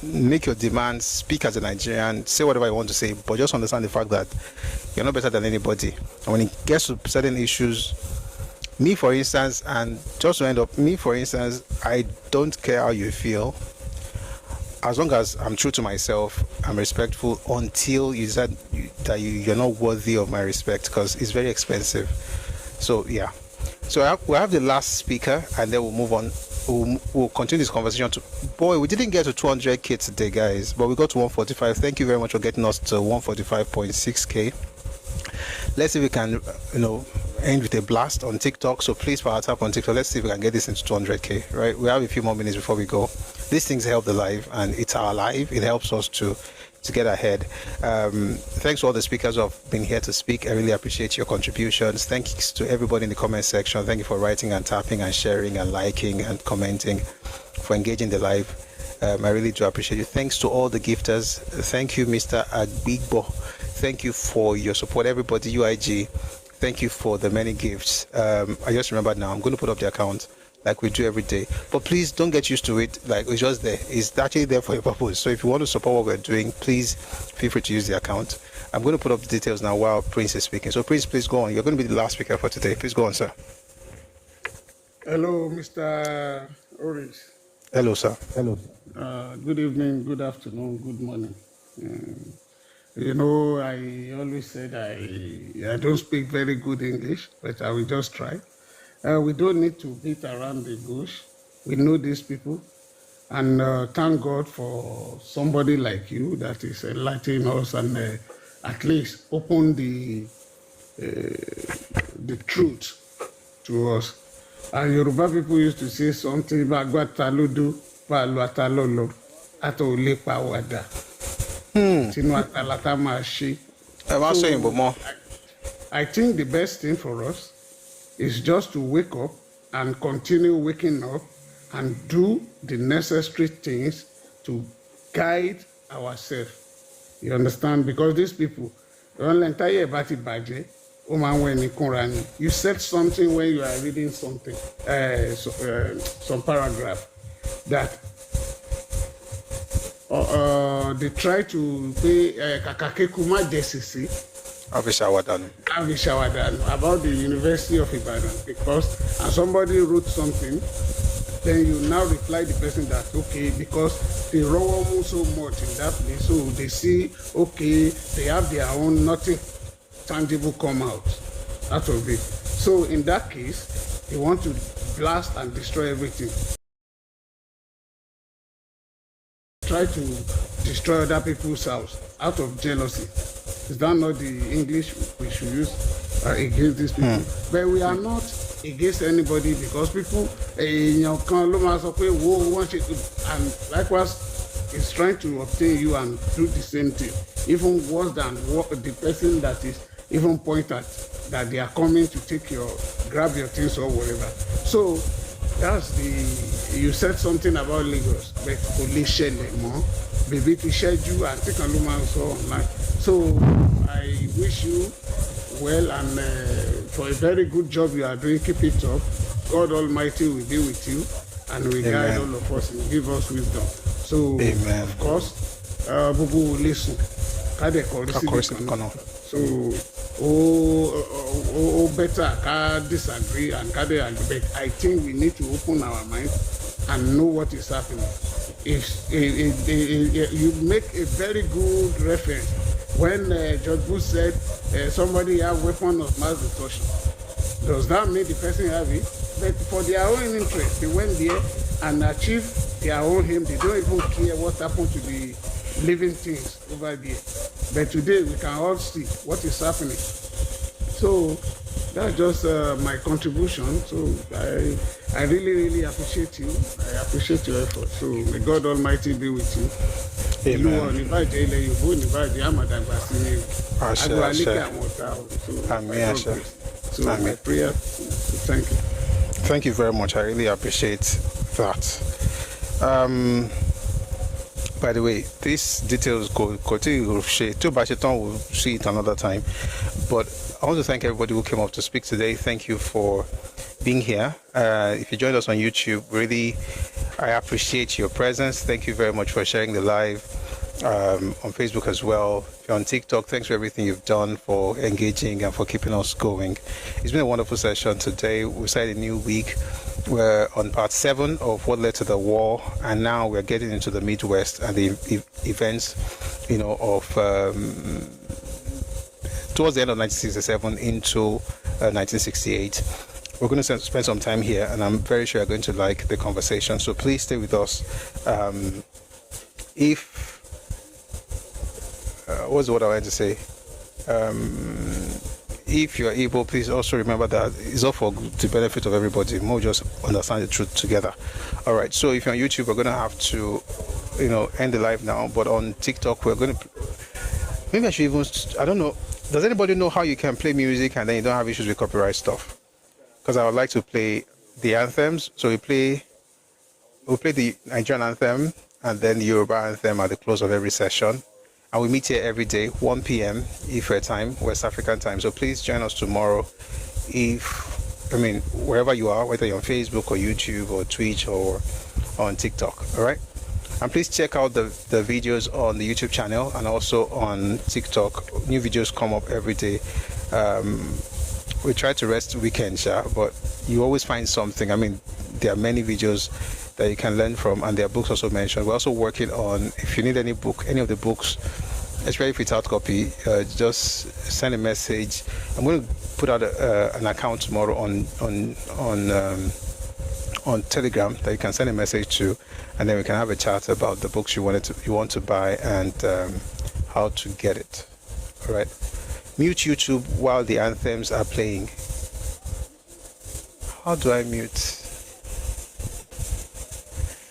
make your demands, speak as a Nigerian, say whatever you want to say, but just understand the fact that you're not better than anybody. And when it gets to certain issues, me for instance, I don't care how you feel. As long as I'm true to myself, I'm respectful until you said that you're not worthy of my respect, because it's very expensive. So yeah. So we'll have the last speaker, and then we'll move on. We'll continue this conversation. We didn't get to 200K today, guys, but we got to 145. Thank you very much for getting us to 145.6K. Let's see if we can, end with a blast on TikTok. So please power tap on TikTok. Let's see if we can get this into 200K. Right? We have a few more minutes before we go. These things help the live, and it's our live. It helps us to get ahead. Thanks to all the speakers who have been here to speak. I really appreciate your contributions. Thanks to everybody in the comment section. Thank you for writing and tapping and sharing and liking and commenting, for engaging the live. I really do appreciate you. Thanks to all the gifters. Thank you, Mr. Agbigbo. Thank you for your support, everybody. UIG, thank you for the many gifts. I just remembered now, I'm going to put up the account like we do every day, but please don't get used to it like it's just there. It's actually there for a purpose. So if you want to support what we're doing, please feel free to use the account. I'm going to put up the details now while Prince is speaking. So Prince, please go on. You're going to be the last speaker for today. Please go on, sir. Hello, Mr. Oris. Hello, sir. Hello. Good evening, good afternoon, good morning. I always said I don't speak very good English, but I will just try. We don't need to beat around the bush. We know these people. And thank God for somebody like you that is enlightening us and at least open the truth to us. And Yoruba people used to say something about Gwataludu, Paluatalolo, Atole Pawada. I think the best thing for us is just to wake up and continue waking up and do the necessary things to guide ourselves. You understand? Because these people, you said something when you are reading something, some paragraph, that they try to pay Kakakekuma Jesisi Avishawadan about the University of Ibadan, because somebody wrote something then you now reply the person that, okay, because they roll so much in that place, so they see, okay, they have their own, nothing tangible come out of it. So in that case, they want to blast and destroy everything. Try to destroy other people's house out of jealousy. Is that not the English we should use against these people? But we are not against anybody, because people, and likewise is trying to obtain you and do the same thing, even worse than what the person that is even point at that they are coming to grab your things or whatever. So that's you said something about Lagos, but police more, baby to schedule and take a look so online. So I wish you well, and for a very good job you are doing. Keep it up. God Almighty will be with you and will guide all of us and give us wisdom. So of course, Bubu will listen. So better can disagree and can agree. I think we need to open our minds and know what is happening. If you make a very good reference when George Bush said somebody have weapon of mass destruction. Does that mean the person have it? But for their own interest, they went there and achieved their own aim. They don't even care what happened to the living things over there. But today we can all see what is happening. So that's just my contribution. So I really, really appreciate you. I appreciate your effort. So may God Almighty be with you. Amen. So my prayer, thank you. Thank you very much. I really appreciate that. By the way, these details will see it another time. But I want to thank everybody who came up to speak today. Thank you for being here. If you joined us on YouTube, really, I appreciate your presence. Thank you very much for sharing the live on Facebook as well. If you're on TikTok, thanks for everything you've done, for engaging and for keeping us going. It's been a wonderful session today. We started a new week. We're on part 7 of what led to the war, and now we're getting into the Midwest and the events, of towards the end of 1967 into 1968. We're going to spend some time here, and I'm very sure you're going to like the conversation. So please stay with us. What's what I wanted to say? If you are able, please also remember that it's all for the benefit of everybody. More just understand the truth together. All right. So if you're on YouTube, we're going to have to, end the live now. But on TikTok, we're going to. Maybe I should even. I don't know. Does anybody know how you can play music and then you don't have issues with copyright stuff? Because I would like to play the anthems. So we'll play the Nigerian anthem and then the Yoruba anthem at the close of every session. And we meet here every day, 1 p.m. Ife time, West African time. So please join us tomorrow. Wherever you are, whether you're on Facebook or YouTube or Twitch or on TikTok. All right. And please check out the videos on the YouTube channel and also on TikTok. New videos come up every day. We try to rest weekends, but you always find something. There are many videos that you can learn from, and there are books also mentioned. We're also working on, if you need any book, any of the books, especially if it's hard copy, just send a message. I'm going to put out an account tomorrow on Telegram that you can send a message to, and then we can have a chat about the books you want to buy and how to get it. All right. Mute YouTube while the anthems are playing. How do I mute?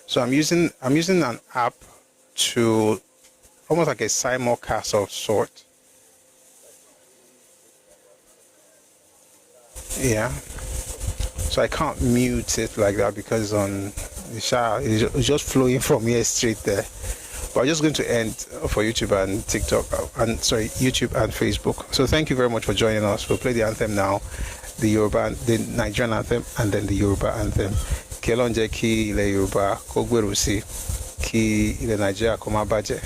So I'm using an app to almost like a simulcast of sort. Yeah. So I can't mute it like that because on the shower it's just flowing from here straight there. But I'm just going to end for YouTube and TikTok YouTube and Facebook. So thank you very much for joining us. We'll play the anthem now, the Nigerian anthem, and then the Yoruba anthem. Kelonje ki ile Yoruba kogwerusi ki ile Nigeria komabaje.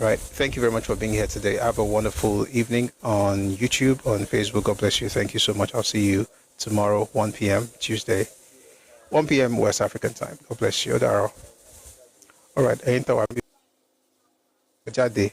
Right. Thank you very much for being here today. Have a wonderful evening on YouTube, on Facebook. God bless you. Thank you so much. I'll see you tomorrow, 1 p.m. Tuesday. 1 p.m. West African time. God bless you, Daro. All right, ẹ̀yin tẹ́ wà bí jáde